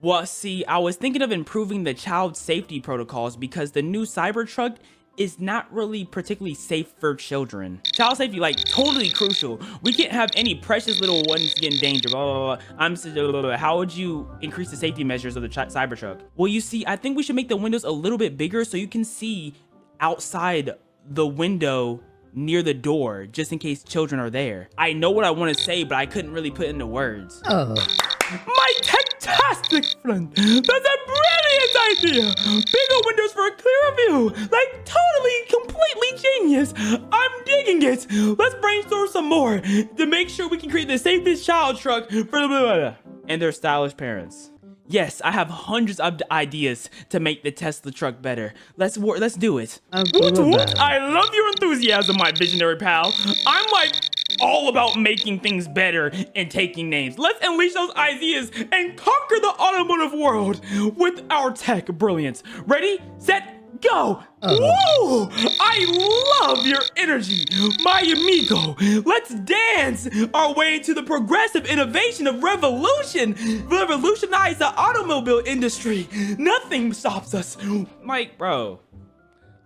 Well, see, I was thinking of improving the child safety protocols because the new Cybertruck is not really particularly safe for children. Child safety, like, totally crucial. We can't have any precious little ones get in danger, blah, blah, blah. How would you increase the safety measures of the Cybertruck? Well, you see, I think we should make the windows a little bit bigger so you can see outside the window near the door, just in case children are there. I know what I want to say, but I couldn't really put into words. Oh. My fantastic friend, that's a brilliant idea. Bigger windows for a clearer view, like totally, completely genius. I'm digging it. Let's brainstorm some more to make sure we can create the safest child truck for and their stylish parents. Yes, I have hundreds of ideas to make the Tesla truck better. Let's do it. I love your enthusiasm, my visionary pal. I'm like all about making things better and taking names. Let's unleash those ideas and conquer the automotive world with our tech brilliance. Ready, set, go! Whoa! I love your energy, my amigo. Let's dance our way into the progressive innovation of revolutionize the automobile industry. Nothing stops us. Like, bro,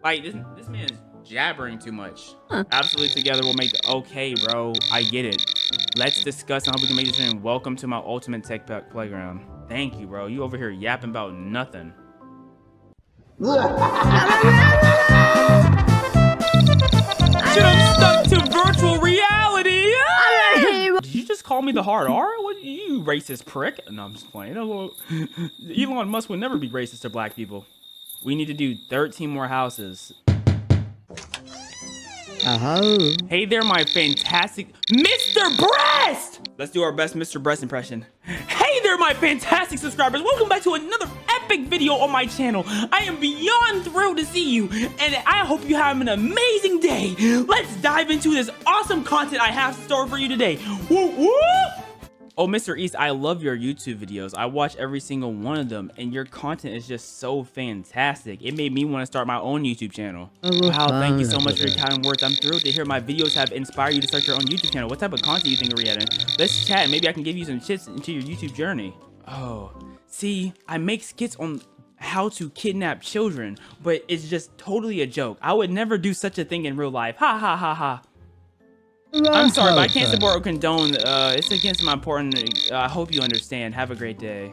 like this man is jabbering too much. Absolutely together we'll make okay, bro. I get it. Let's discuss how we can make this thing. Welcome to my ultimate tech playground. Thank you, bro. You over here yapping about nothing. Should have stuck to virtual reality. Did you just call me the hard R? What, you racist prick? No, I'm just playing. Elon Musk would never be racist to black people. We need to do 13 more houses. Hey there, my fantastic Mr. Breast! Let's do our best Mr. Breast impression. Hey there, my fantastic subscribers. Welcome back to another epic video on my channel. I am beyond thrilled to see you, and I hope you have an amazing day. Let's dive into this awesome content I have in store for you today. Woo woo! Oh, Mr. East, I love your YouTube videos. I watch every single one of them, and your content is just so fantastic. It made me want to start my own YouTube channel. Wow, thank you so much for your kind words. I'm thrilled to hear my videos have inspired you to start your own YouTube channel. What type of content you think we're getting? Let's chat. Maybe I can give you some tips into your YouTube journey. Oh, see, I make skits on how to kidnap children, but it's just totally a joke. I would never do such a thing in real life. Ha ha ha ha. I'm sorry, but I can't support or condone. It's against my important. I hope you understand. Have a great day.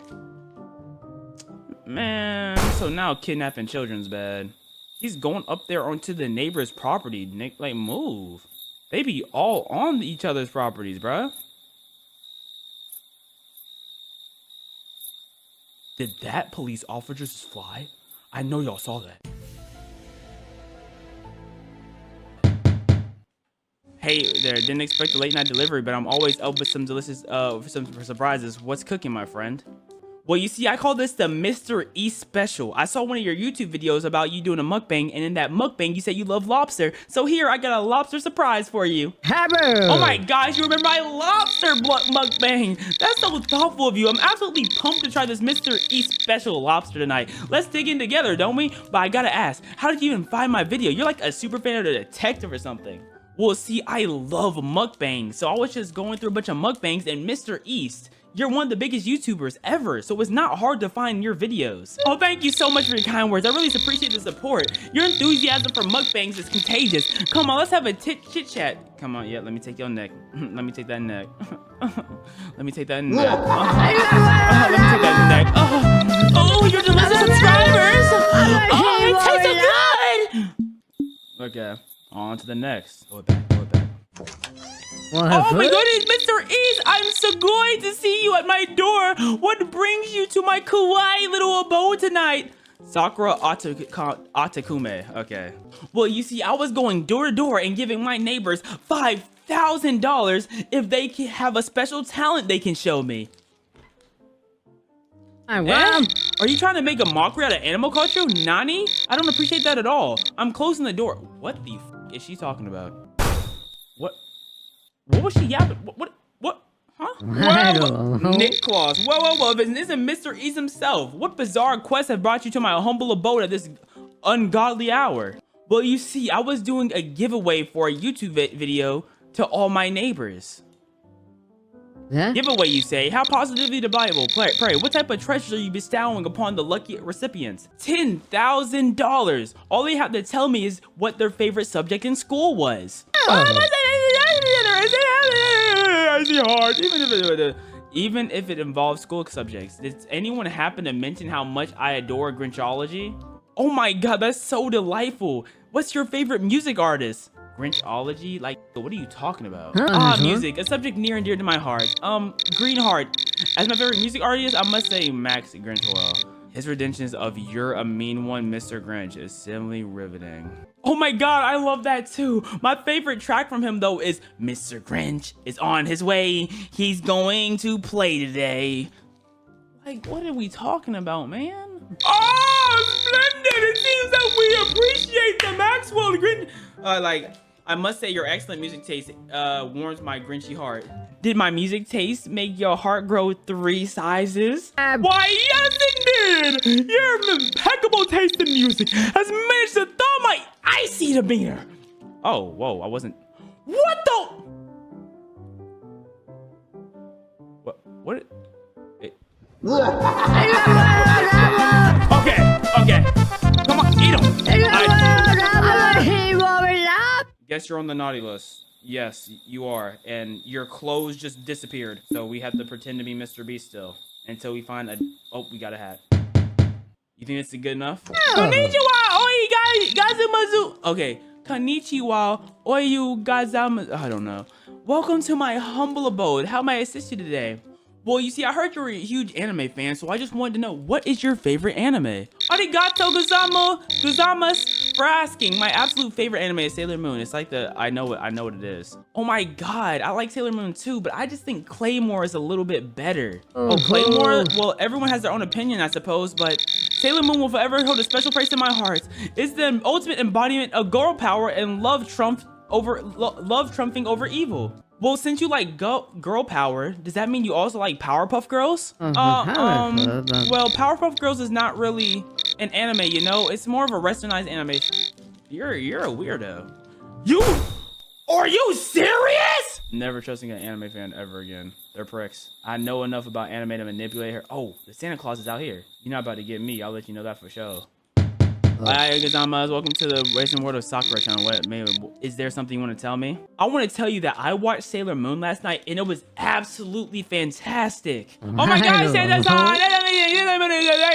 Man, so now kidnapping children's bad. He's going up there onto the neighbor's property. Nick, like, move. They be all on each other's properties, bruh. Did that police officer just fly? I know y'all saw that. Hey there, didn't expect a late night delivery, but I'm always up with some delicious some surprises. What's cooking, my friend? Well, you see, I call this the Mr. East special. I saw one of your YouTube videos about you doing a mukbang, and in that mukbang, you said you love lobster. So here, I got a lobster surprise for you. Oh my gosh, you remember my lobster mukbang. That's so thoughtful of you. I'm absolutely pumped to try this Mr. East special lobster tonight. Let's dig in together, don't we? But I gotta ask, how did you even find my video? You're like a super fan of the detective or something. Well, see, I love mukbangs, so I was just going through a bunch of mukbangs, and Mr. East, you're one of the biggest YouTubers ever, so it's not hard to find your videos. Oh, thank you so much for your kind words. I really appreciate the support. Your enthusiasm for mukbangs is contagious. Come on, let's have a chit-chat. Come on, yeah, let me take your neck. Let me take that neck. Let me take that neck. Let me take that neck. Oh, your delicious subscribers. Oh, it tastes so good. Okay. On to the next. Go back. Oh my goodness, Mr. East, I'm so glad to see you at my door. What brings you to my kawaii little abode tonight? Sakura Atakume. Okay. Well, you see, I was going door to door and giving my neighbors $5,000 if they can have a special talent they can show me. Are you trying to make a mockery out of animal culture? Nani? I don't appreciate that at all. I'm closing the door. What the f is she talking about? What was she yapping? What? Huh? Nick Claus. Whoa. This isn't Mr. East himself. What bizarre quest have brought you to my humble abode at this ungodly hour? Well, you see, I was doing a giveaway for a YouTube video to all my neighbors. Huh? Giveaway, you say? How positively debatable? Pray. What type of treasure are you bestowing upon the lucky recipients? $10,000. All they have to tell me is what their favorite subject in school was. Even if it involves school subjects. Does anyone happen to mention how much I adore Grinchology? Oh my god, that's so delightful. What's your favorite music artist? Grinchology? Like, what are you talking about? Music, a subject near and dear to my heart. Greenheart. As my favorite music artist, I must say Max Grinchwell. His renditions of You're a Mean One, Mr. Grinch is simply riveting. Oh my god, I love that too. My favorite track from him though is Mr. Grinch is on his way. He's going to play today. Like, what are we talking about, man? Oh, splendid! It seems that we appreciate the Maxwell Grinch. I must say your excellent music taste warms my Grinchy heart. Did my music taste make your heart grow 3 sizes? Why, yes it did! Your impeccable taste in music has managed to thaw my icy demeanor. Oh, whoa, I wasn't... What the... What? Okay. Come on, eat them. Guess you're on the naughty list. Yes, you are. And your clothes just disappeared. So we have to pretend to be Mr. Beast still. Until we find a... Oh, we got a hat. You think this is good enough? Konnichiwa, oi, gazumazu. Okay. Konnichiwa, oyu gazamu... I don't know. Welcome to my humble abode. How may I assist you today? Well, you see, I heard you're a huge anime fan, so I just wanted to know, what is your favorite anime? Arigato gozaimasu for asking. My absolute favorite anime is Sailor Moon. It's like I know what it is. Oh my god, I like Sailor Moon too, but I just think Claymore is a little bit better. Oh, Claymore? Well, everyone has their own opinion, I suppose, but Sailor Moon will forever hold a special place in my heart. It's the ultimate embodiment of girl power and love trumping over evil. Well, since you like girl power, does that mean you also like Powerpuff Girls? Well, Powerpuff Girls is not really an anime, you know? It's more of a westernized anime. You're a weirdo. Are you serious? Never trusting an anime fan ever again. They're pricks. I know enough about anime to manipulate her. Oh, the Santa Claus is out here. You're not about to get me. I'll let you know that for sure. Hi, Gazamas. Welcome to the Racing World of Sakura channel. Is there something you want to tell me? I want to tell you that I watched Sailor Moon last night and it was absolutely fantastic. Oh my god, Santa-san!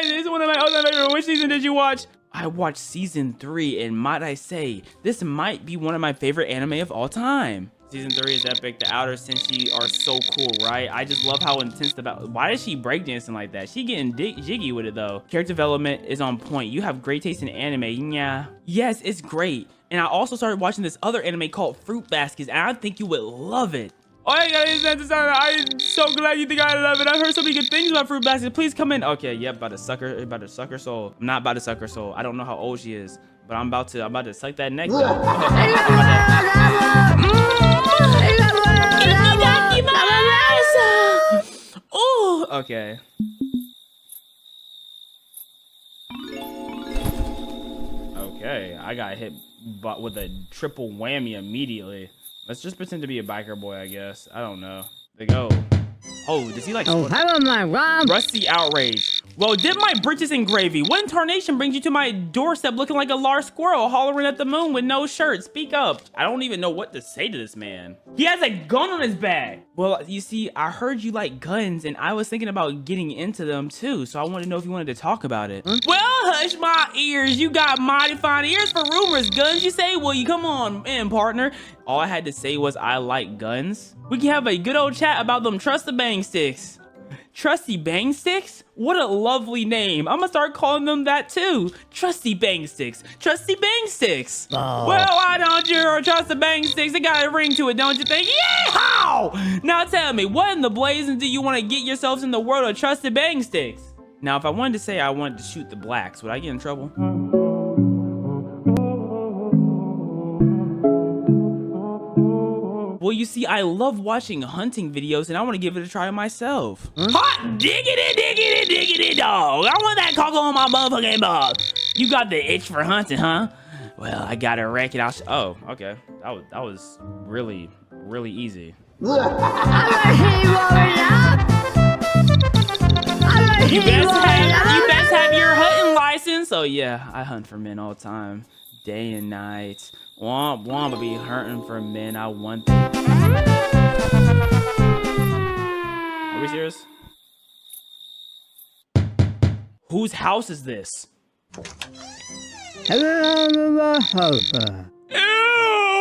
This is one of my all-time favorite. Which season did you watch? I watched season 3 and might I say, this might be one of my favorite anime of all time. Season 3 is epic. The outer senshi are so cool, right? I just love how intense why is she breakdancing like that? She getting jiggy with it though. Character development is on point. You have great taste in anime. Yeah. Yes, it's great. And I also started watching this other anime called Fruit Baskets, and I think you would love it. Oh, I'm so glad you think I love it. I've heard so many good things about Fruit Baskets. Please come in. Okay, yep, about to suck her soul. I'm not about to suck her soul. I don't know how old she is, but I'm about to suck that neck. Oh, okay. Okay, I got hit with a triple whammy immediately. Let's just pretend to be a biker boy, I guess. I don't know. They go. Oh, does he like... Oh, hello, my Rob. Rusty outrage. Well, dip my britches in gravy. What in tarnation brings you to my doorstep looking like a large squirrel hollering at the moon with no shirt? Speak up. I don't even know what to say to this man. He has a gun on his back. Well, you see, I heard you like guns, and I was thinking about getting into them too, so I wanted to know if you wanted to talk about it. Huh? Well, hush my ears. You got mighty fine ears for rumors. Guns, you say? Well, you come on in, partner. All I had to say was I like guns. We can have a good old chat about them trusty bang sticks. Trusty bang sticks? What a lovely name. I'm gonna start calling them that too. Trusty bang sticks. Trusty bang sticks. Oh. Well, why don't you trust the bang sticks? They got a ring to it, don't you think? Yeehaw! Now tell me, what in the blazing do you want to get yourselves in the world of trusty bang sticks? Now, if I wanted to say I wanted to shoot the blacks, would I get in trouble? Well, you see, I love watching hunting videos, and I want to give it a try myself. Huh? Hot diggity dog. I want that cockle on my motherfucking butt. You got the itch for hunting, huh? Well, I got a wreck, and oh, okay. That was really, really easy. You best have your hunting license. Oh yeah, I hunt for men all the time, day and night. Womp womp, I be hunting for men. I want them. Are we serious? Whose house is this? Ew,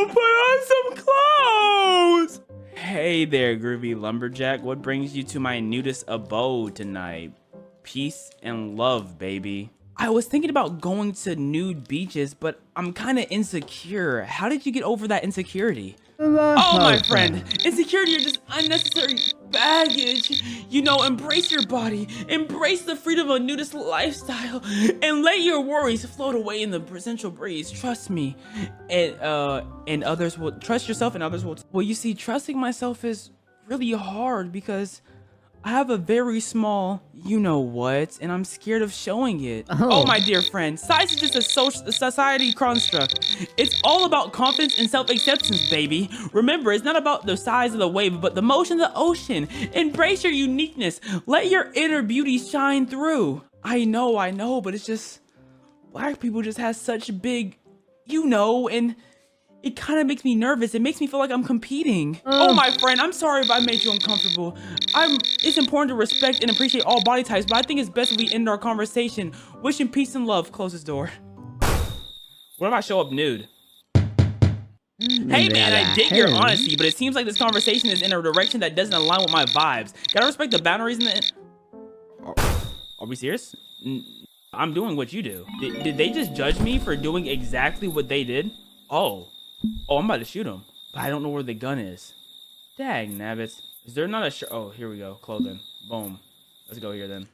put on some clothes. Hey there, groovy lumberjack. What brings you to my nudist abode tonight? Peace and love, baby. I was thinking about going to nude beaches, but I'm kind of insecure. How did you get over that insecurity? Oh, my friend, insecurity are just unnecessary baggage. You know, embrace your body, embrace the freedom of a nudist lifestyle, and let your worries float away in the presential breeze. Trust me, and others will trust yourself, and others will. Well, you see, trusting myself is really hard because I have a very small you-know-what, and I'm scared of showing it. Oh, my dear friend, size is just a society construct. It's all about confidence and self-acceptance, baby. Remember, it's not about the size of the wave, but the motion of the ocean. Embrace your uniqueness. Let your inner beauty shine through. I know, but it's just, black people just have such big, and it kind of makes me nervous. It makes me feel like I'm competing. Oh, my friend, I'm sorry if I made you uncomfortable. It's important to respect and appreciate all body types, but I think it's best if we end our conversation. Wishing peace and love. Close this door. What if I show up nude? Hey, man, I dig your honesty, but it seems like this conversation is in a direction that doesn't align with my vibes. Gotta respect the boundaries in the... Are we serious? I'm doing what you do. Did they just judge me for doing exactly what they did? Oh, I'm about to shoot him, but I don't know where the gun is. Dang nabbits. Is there not a shirt? Oh, here we go. Clothing. Boom. Let's go here then.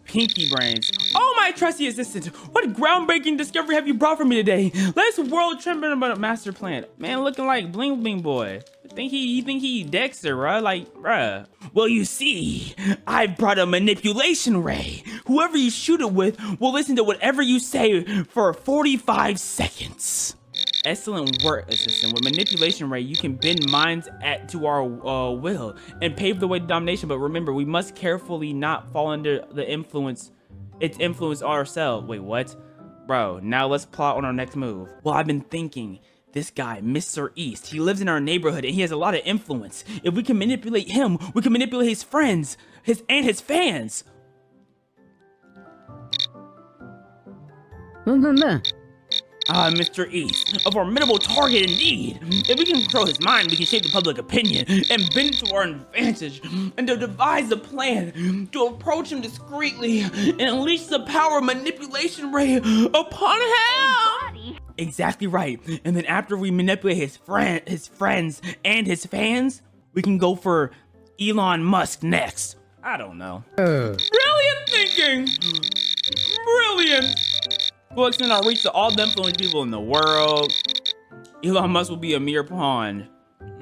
Pinky brains. Oh, my trusty assistant. What groundbreaking discovery have you brought for me today? Let's world trembling about a master plan. Man looking like Bling Bling Boy. Think he Dexter, bruh? Like, bruh. Well, you see, I brought a manipulation ray. Whoever you shoot it with will listen to whatever you say for 45 seconds. Excellent work, assistant. With manipulation ray, you can bend minds to our will and pave the way to domination. But remember, we must carefully not fall under the influence. It's influence ourselves. Wait, what? Bro, now let's plot on our next move. Well, I've been thinking. This guy, Mr. East, he lives in our neighborhood and he has a lot of influence. If we can manipulate him, we can manipulate his friends, his fans. Mr. East, a formidable target indeed. If we can control his mind, we can shape the public opinion and bend it to our advantage, and to devise a plan to approach him discreetly and unleash the power of manipulation ray upon him. Exactly right. And then after we manipulate his friends, and his fans, we can go for Elon Musk next. I don't know. Brilliant thinking. Brilliant. We'll extend our reach to all the influential people in the world. Elon Musk will be a mere pawn.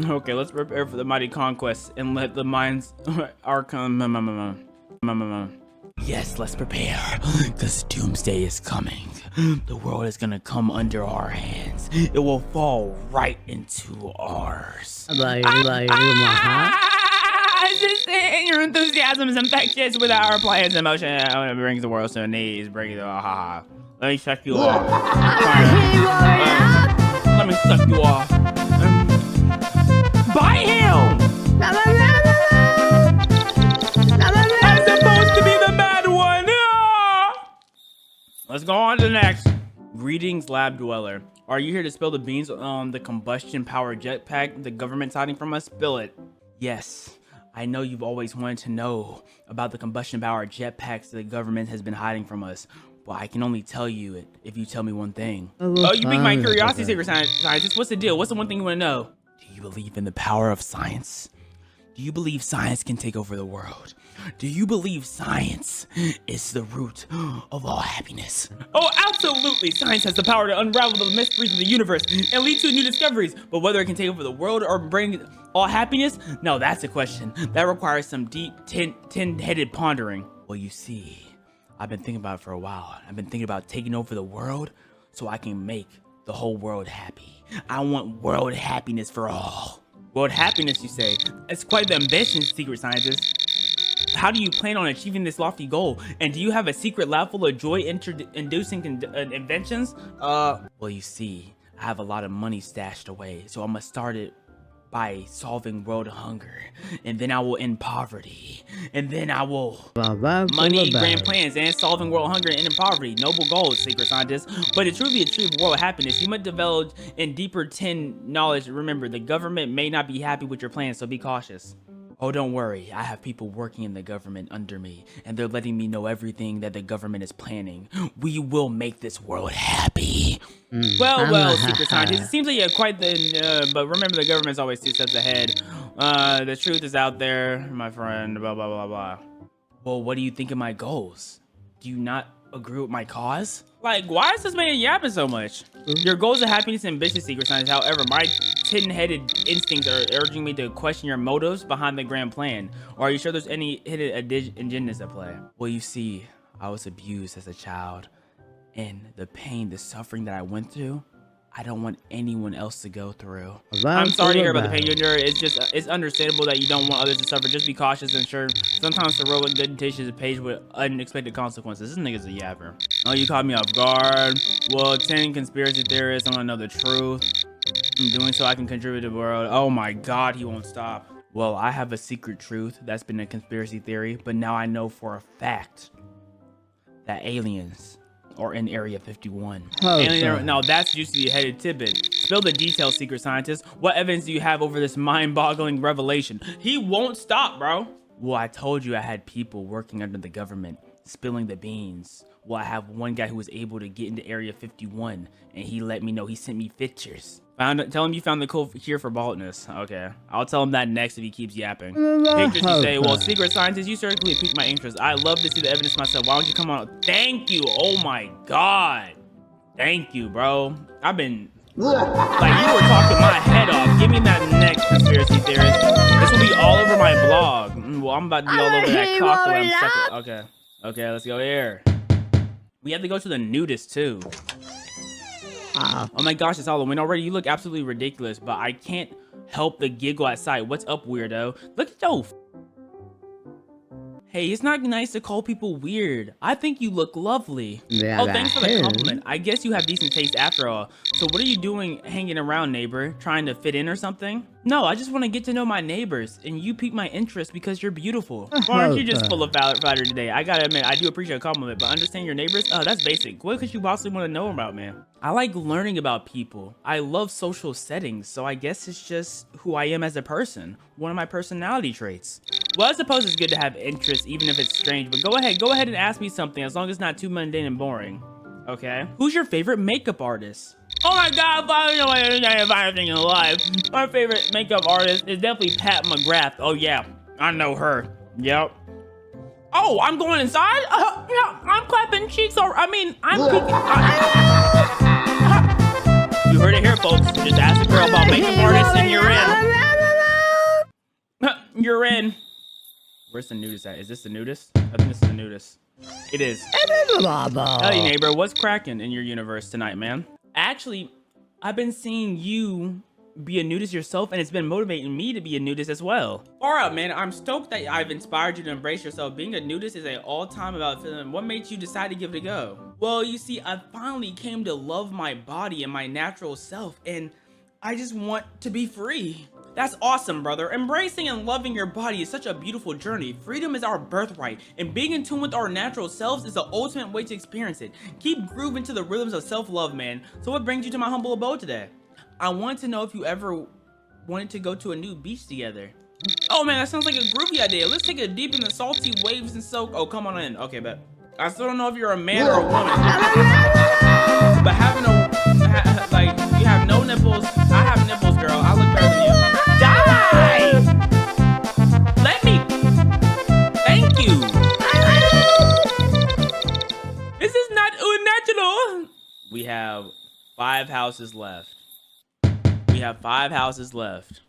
Okay, let's prepare for the mighty conquest and let the minds Yes, let's prepare, because doomsday is coming. The world is gonna come under our hands. It will fall right into ours. Your enthusiasm is infectious with our plans and motion. It brings the world to their knees. Bring it to let me suck you off. Let me suck you off. Bite him! I'm supposed to be the bad one. Let's go on to the next. Greetings, lab dweller. Are you here to spill the beans on the combustion powered jetpack the government's hiding from us? Spill it. Yes. I know you've always wanted to know about the combustion powered jetpacks that the government has been hiding from us. Well, I can only tell you it if you tell me one thing. Oh, you piqued my curiosity, secret scientist. What's the deal? What's the one thing you want to know? Do you believe in the power of science? Do you believe science can take over the world? Do you believe science is the root of all happiness? Oh, absolutely. Science has the power to unravel the mysteries of the universe and lead to new discoveries. But whether it can take over the world or bring all happiness? No, that's a question. That requires some deep, tin-headed pondering. Well, you see, I've been thinking about it for a while. I've been thinking about taking over the world so I can make the whole world happy. I want world happiness for all. World happiness, you say? It's quite the ambition, secret scientist. How do you plan on achieving this lofty goal? And do you have a secret lab full of joy-inducing inventions? Well, you see, I have a lot of money stashed away, so I'm gonna start it by solving world hunger, and then I will end poverty, and then I will money, grand plans, and solving world hunger and ending poverty. Noble goals, secret scientist. But to truly achieve world happiness, you must develop in deeper 10 knowledge. Remember, the government may not be happy with your plans, so be cautious. Oh, don't worry. I have people working in the government under me, and they're letting me know everything that the government is planning. We will make this world happy. Well, secret scientist. It seems like you have quite the... but remember, the government's always 2 steps ahead. The truth is out there, my friend. Blah, blah, blah, blah. Well, what do you think of my goals? Do you not agree with my cause? Like, why is this man yapping so much? Your goals are happiness and ambitious, secret scientist. However, my 10-headed instincts are urging me to question your motives behind the grand plan. Or are you sure there's any hidden agendas at play? Well, you see, I was abused as a child. And the pain, the suffering that I went through, I don't want anyone else to go through. I'm sorry to hear about the pain you endure. It's understandable that you don't want others to suffer. Just be cautious and sure. Sometimes heroic good intentions are paged with unexpected consequences. This nigga's a yapper. Oh, you caught me off guard. Well, 10 conspiracy theorists. I want to know the truth. In doing so, I can contribute to the world. Oh my God, he won't stop. Well, I have a secret truth that's been a conspiracy theory, but now I know for a fact that aliens or in Area 51. Now that's juicy headed tidbit. Spill the details, secret scientist. What evidence do you have over this mind-boggling revelation? He won't stop, bro. Well, I told you I had people working under the government, spilling the beans. Well, I have one guy who was able to get into Area 51, and he let me know. He sent me pictures. Tell him you found the cool cure for baldness. Okay, I'll tell him that next if he keeps yapping. Pictures, you say. Well, secret scientist, you certainly piqued my interest. I love to see the evidence myself. Why don't you come on? Thank you. Oh my God. Thank you, bro. I've been like, you were talking my head off. Give me that next conspiracy theorist. This will be all over my blog. Well, I'm about to be all over that cock the way I'm sucking. Okay, let's go here. We have to go to the nudist too. Oh my gosh, it's Halloween already. You look absolutely ridiculous, but I can't help but giggle at sight. What's up, weirdo? Look at yo. Hey, it's not nice to call people weird. I think you look lovely. Yeah, oh, thanks for the compliment. I guess you have decent taste after all. So what are you doing hanging around, neighbor? Trying to fit in or something? No, I just want to get to know my neighbors, and you pique my interest because you're beautiful. Or aren't you just full of flattery today? I gotta admit, I do appreciate a compliment, but understand your neighbors? Oh, that's basic. What could you possibly want to know about, man? I like learning about people. I love social settings, so I guess it's just who I am as a person. One of my personality traits. Well, I suppose it's good to have interests, even if it's strange, but go ahead and ask me something, as long as it's not too mundane and boring. Okay? Who's your favorite makeup artist? Oh my God, I know everything in life. My favorite makeup artist is definitely Pat McGrath. Oh yeah, I know her. Yep. Oh, I'm going inside? Yeah, I'm clapping cheeks. I'm peeking. You heard it here, folks. Just ask a girl about makeup artists and you're in. You're in. Where's the nudist at? Is this the nudist? I think this is the nudist. It is. Hey, neighbor, what's cracking in your universe tonight, man? Actually, I've been seeing you be a nudist yourself, and it's been motivating me to be a nudist as well. All right, man, I'm stoked that I've inspired you to embrace yourself. Being a nudist is an all-time about feeling. What made you decide to give it a go? Well, you see, I finally came to love my body and my natural self, and I just want to be free. That's awesome, brother. Embracing and loving your body is such a beautiful journey. Freedom is our birthright, and being in tune with our natural selves is the ultimate way to experience it. Keep grooving to the rhythms of self-love, man. So what brings you to my humble abode today? I want to know if you ever wanted to go to a new beach together. Oh man, that sounds like a groovy idea. Let's take it deep in the salty waves and soak. Oh, come on in. Okay, but I still don't know if you're a man or a woman. But having like, you have no nipples. I have nipples, girl. I look better than you. Die! Let me. Thank you. This is not unnatural. We have 5 houses left. We have 5 houses left.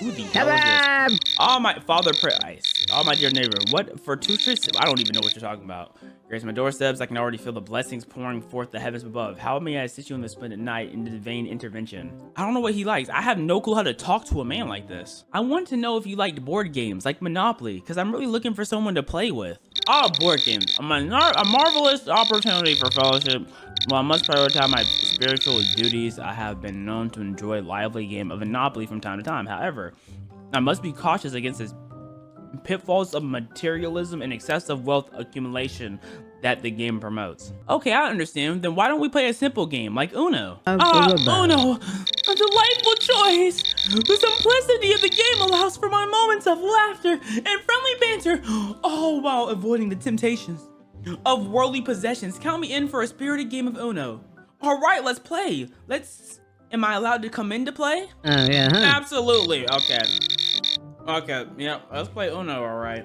Who the hell is this? Oh, my father ice. Oh, my dear neighbor. What for two trips? I don't even know what you're talking about. Grace my doorsteps. I can already feel the blessings pouring forth the heavens above. How may I assist you in this splendid night in the divine intervention? I don't know what he likes. I have no clue how to talk to a man like this. I want to know if you liked board games like Monopoly, because I'm really looking for someone to play with. Oh, board games. A marvelous opportunity for fellowship. Well, I must prioritize my spiritual duties. I have been known to enjoy a lively game of Monopoly from time to time. However, I must be cautious against the pitfalls of materialism and excessive wealth accumulation that the game promotes. Okay, I understand. Then why don't we play a simple game like Uno? Uno! A delightful choice! The simplicity of the game allows for my moments of laughter and friendly banter, all while avoiding the temptations of worldly possessions. Count me in for a spirited game of Uno. All right, let's play. Am I allowed to come in to play? Yeah. Absolutely. Okay. Okay. Yeah. Let's play Uno. All right.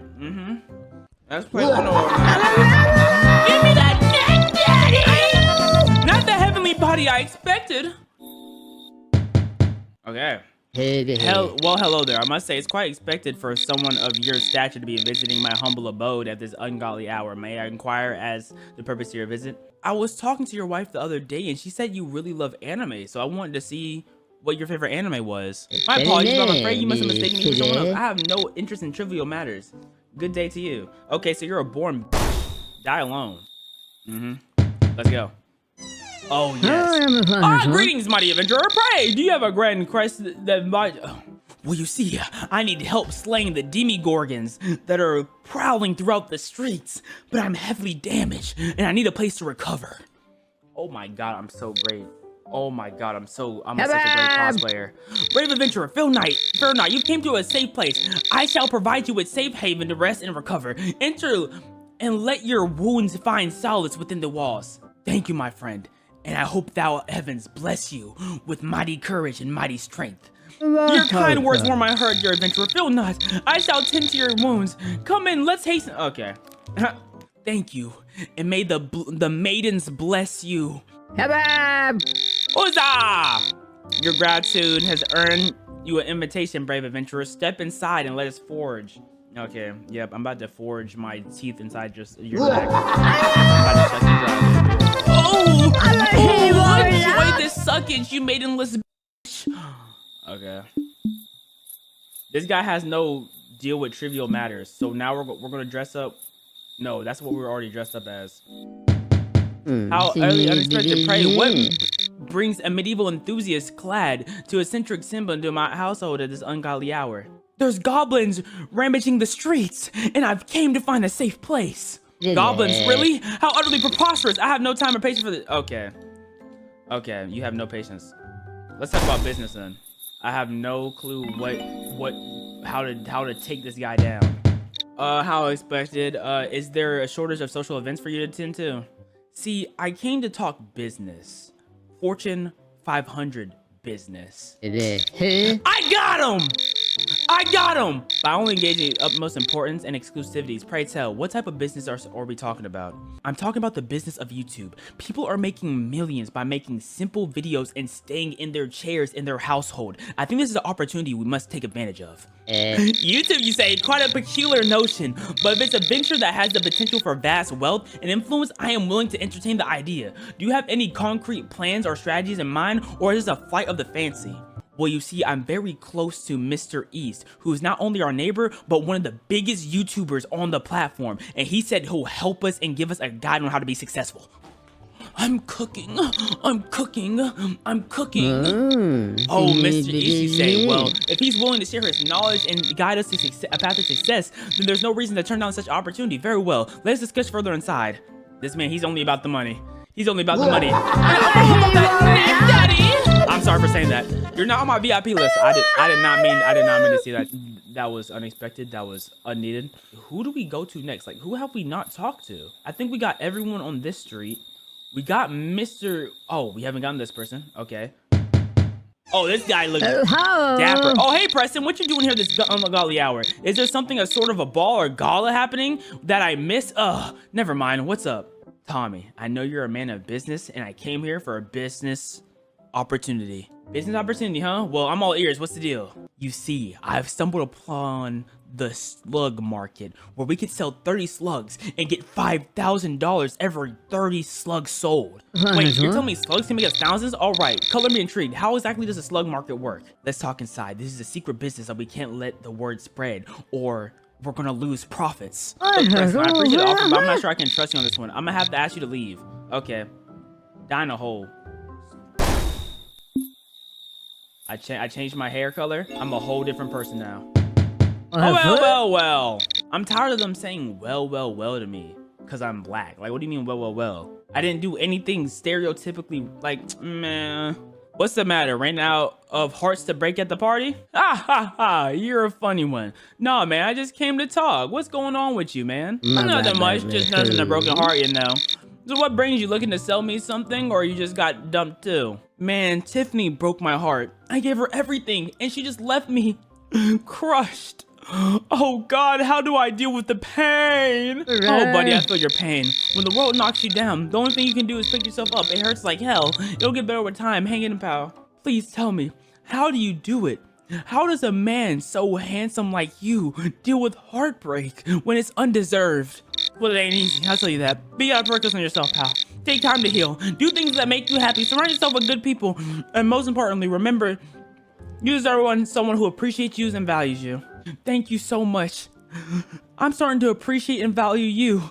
Let's play Uno. All right. Give me that neck, daddy! Not the heavenly body I expected. Okay. Well, hello there. I must say, it's quite expected for someone of your stature to be visiting my humble abode at this ungodly hour. May I inquire as the purpose of your visit? I was talking to your wife the other day, and she said you really love anime, so I wanted to see what your favorite anime was. My apologies, but I'm afraid you must have mistaken me for someone else. I have no interest in trivial matters. Good day to you. Okay, so you're a born die alone. Let's go. Oh, yes. Greetings, mighty adventurer. Pray, do you have a grand quest that might... Well, you see, I need help slaying the demigorgons that are prowling throughout the streets, but I'm heavily damaged, and I need a place to recover. Oh my god, I'm so great. Oh my god, I'm such a great cosplayer. Brave adventurer, fear not, you came to a safe place. I shall provide you with safe haven to rest and recover. Enter and let your wounds find solace within the walls. Thank you, my friend. And I hope thou heavens bless you with mighty courage and mighty strength. Your kind words warm my heart, dear adventurer. Fear not. I shall tend to your wounds. Come in, let's hasten. Okay. Thank you. And may the maidens bless you. Huzzah! Your gratitude has earned you an invitation, brave adventurer. Step inside and let us forge. Okay, yep, I'm about to forge my teeth inside just your neck. I'm about to suck you dry. Enjoy this suckage, you maidenless bitch. Okay. This guy has no deal with trivial matters, so now we're gonna dress up. No, that's what we were already dressed up as. How early unexpected prey. What brings a medieval enthusiast clad to eccentric symbol into my household at this ungodly hour? There's goblins rampaging the streets, and I've came to find a safe place. Goblins, really? How utterly preposterous! I have no time or patience for this. Okay. Okay, you have no patience. Let's talk about business then. I have no clue how to take this guy down. How expected. Is there a shortage of social events for you to attend to? See, I came to talk business. Fortune 500 business. I got him! I got him! By only engaging utmost importance and exclusivities, pray tell, what type of business are we talking about? I'm talking about the business of YouTube. People are making millions by making simple videos and staying in their chairs in their household. I think this is an opportunity we must take advantage of. YouTube, you say, quite a peculiar notion, but if it's a venture that has the potential for vast wealth and influence, I am willing to entertain the idea. Do you have any concrete plans or strategies in mind, or is this a flight of the fancy? Well, you see, I'm very close to Mr. East, who is not only our neighbor, but one of the biggest YouTubers on the platform. And he said he'll help us and give us a guide on how to be successful. I'm cooking. I'm cooking. I'm cooking. Oh, Mr. East, you say, well, if he's willing to share his knowledge and guide us to a path of success, then there's no reason to turn down such an opportunity. Very well. Let's discuss further inside. This man, he's only about the money. He's only about the money. I'm sorry for saying that. You're not on my VIP list. I did not mean to see that. That was unexpected. That was unneeded. Who do we go to next? Like, who have we not talked to? I think we got everyone on this street. We got Mr. Oh, we haven't gotten this person. Okay. Oh, this guy looks dapper. Oh, hey, Preston, what you doing here this ungodly hour? Is there something, a sort of a ball or gala happening that I missed? Never mind. What's up? Tommy, I know you're a man of business, and I came here for a business opportunity. Business opportunity, huh? Well, I'm all ears. What's the deal? You see, I've stumbled upon the slug market where we could sell 30 slugs and get $5,000 every 30 slugs sold. Wait, you're telling me slugs can make us thousands? All right, color me intrigued. How exactly does the slug market work? Let's talk inside. This is a secret business that we can't let the word spread or we're gonna lose profits. Look, Preston, I appreciate the offer, but I'm not sure I can trust you on this one. I'm gonna have to ask you to leave. Okay. Die in a hole. I changed my hair color. I'm a whole different person now. Oh, well. I'm tired of them saying well to me because I'm black. Like, what do you mean well? I didn't do anything stereotypically like, man. What's the matter? Ran out of hearts to break at the party? Ha, you're a funny one. Nah, man, I just came to talk. What's going on with you, man? Nothing much, just nursing a broken heart, you know. So what brings you, looking to sell me something, or you just got dumped too? Man, Tiffany broke my heart. I gave her everything and she just left me crushed. Oh God, how do I deal with the pain? Oh buddy, I feel your pain. When the world knocks you down, the only thing you can do is pick yourself up. It hurts like hell. It'll get better with time. Hang in, pal. Please tell me, how do you do it? How does a man so handsome like you deal with heartbreak when it's undeserved? Well, it ain't easy, I'll tell you that. Be focus on yourself, pal. Take time to heal. Do things that make you happy. Surround yourself with good people. And most importantly, remember, you deserve someone who appreciates you and values you. Thank you so much. I'm starting to appreciate and value you.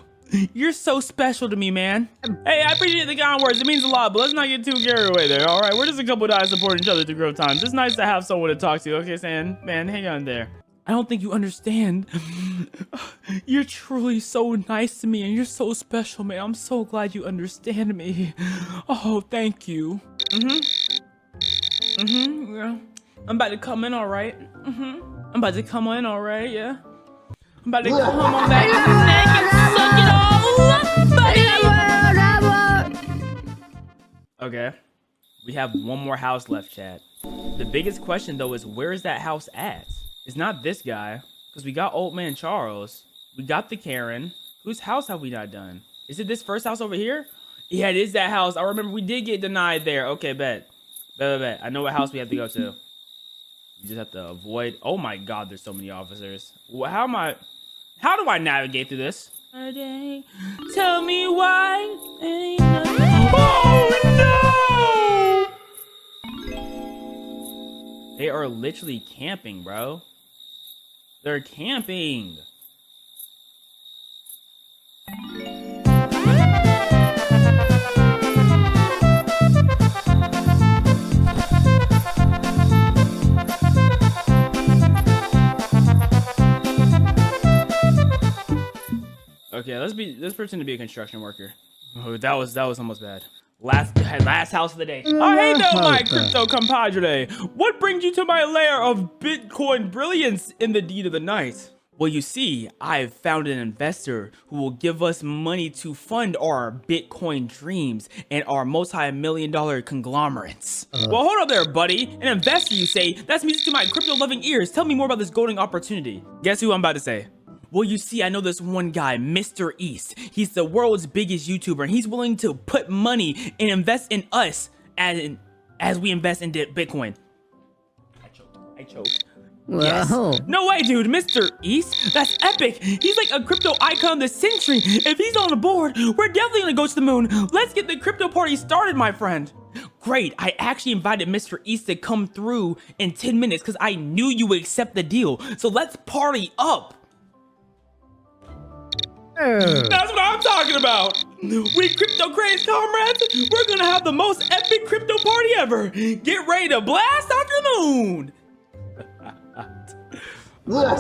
You're so special to me, man. Hey, I appreciate the kind words. It means a lot, but let's not get too carried away there, all right? We're just a couple guys supporting each other through growth times. It's nice to have someone to talk to, okay, Sam? Man, hang on there. I don't think you understand. You're truly so nice to me, and you're so special, man. I'm so glad you understand me. Oh, thank you. Yeah. I'm about to come in, all right? I'm about to come in, all right, yeah? I'm about to come on back in the neck and suck it all up, buddy! Okay. We have one more house left, chat. The biggest question, though, is where is that house at? It's not this guy, because we got Old Man Charles. We got the Karen. Whose house have we not done? Is it this first house over here? Yeah, it is that house. I remember we did get denied there. Okay, bet. I know what house we have to go to. You just have to avoid. Oh my God, there's so many officers. How do I navigate through this? Tell me why. Oh no! They are literally camping, bro. They're camping. Okay, let's pretend to be a construction worker. Oh, that was almost bad. Last house of the day. Oh, hey there, my crypto compadre. What brings you to my lair of Bitcoin brilliance in the deed of the night? Well, you see, I've found an investor who will give us money to fund our Bitcoin dreams and our multi-million-dollar conglomerates. Well, hold up there, buddy. An investor, you say? That's music to my crypto-loving ears. Tell me more about this golden opportunity. Guess who I'm about to say? Well, you see, I know this one guy, Mr. East. He's the world's biggest YouTuber, and he's willing to put money and invest in us as we invest in Bitcoin. I choked. Yes. No way, dude. Mr. East? That's epic. He's like a crypto icon of the century. If he's on the board, we're definitely gonna go to the moon. Let's get the crypto party started, my friend. Great. I actually invited Mr. East to come through in 10 minutes because I knew you would accept the deal. So let's party up. That's what I'm talking about. We crypto craze comrades, we're gonna have the most epic crypto party ever. Get ready to blast off the moon. You crypto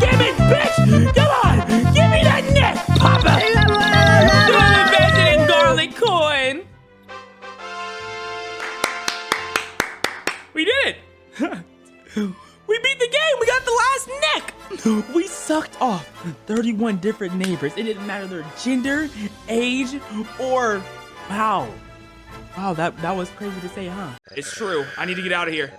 scamming bitch! Come on, give me that neck, Papa. Don't invest it in garlic coin. We did it. We beat the game! We got the last neck! We sucked off 31 different neighbors. It didn't matter their gender, age, or... Wow, that was crazy to say, huh? It's true. I need to get out of here.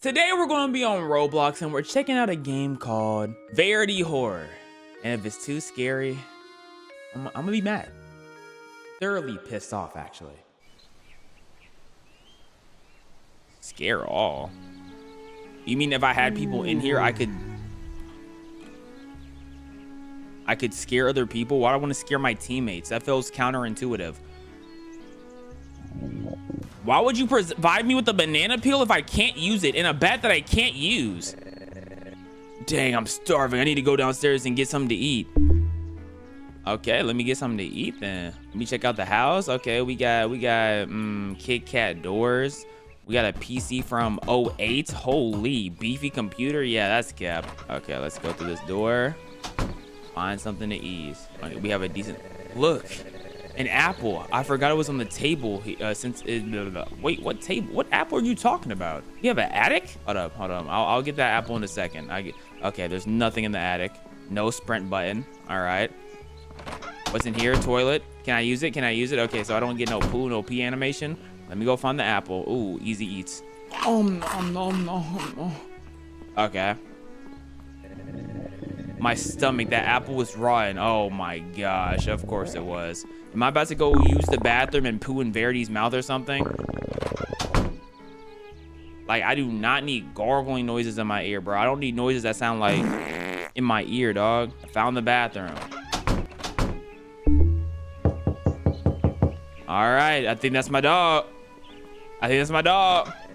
Today we're going to be on Roblox and we're checking out a game called Verity Horror. And if it's too scary, I'm gonna be mad. Thoroughly pissed off, actually. Scare all. You mean if I had people in here, I could scare other people? Why do I want to scare my teammates? That feels counterintuitive. Why would you provide me with a banana peel if I can't use it in a bat that I can't use? Dang, I'm starving. I need to go downstairs and get something to eat. Okay, let me get something to eat then. Let me check out the house. Okay, we got Kit Kat doors. We got a PC from '08. Holy, beefy computer. Yeah, that's cap. Okay, let's go through this door. Find something to eat. Okay, we have a decent... Look, an apple. I forgot it was on the table. Wait, what table? What apple are you talking about? You have an attic? Hold up. I'll get that apple in a second. Okay, there's nothing in the attic. No sprint button. All right. What's in here? Toilet. Can I use it? Okay, so I don't get no poo, no pee animation. Let me go find the apple. Ooh, easy eats. No. Okay. My stomach, that apple was rotten. Oh my gosh, of course it was. Am I about to go use the bathroom and poo in Verity's mouth or something? Like, I do not need gargling noises in my ear, bro. I don't need noises that sound like in my ear, dog. I found the bathroom. All right, I think that's my dog.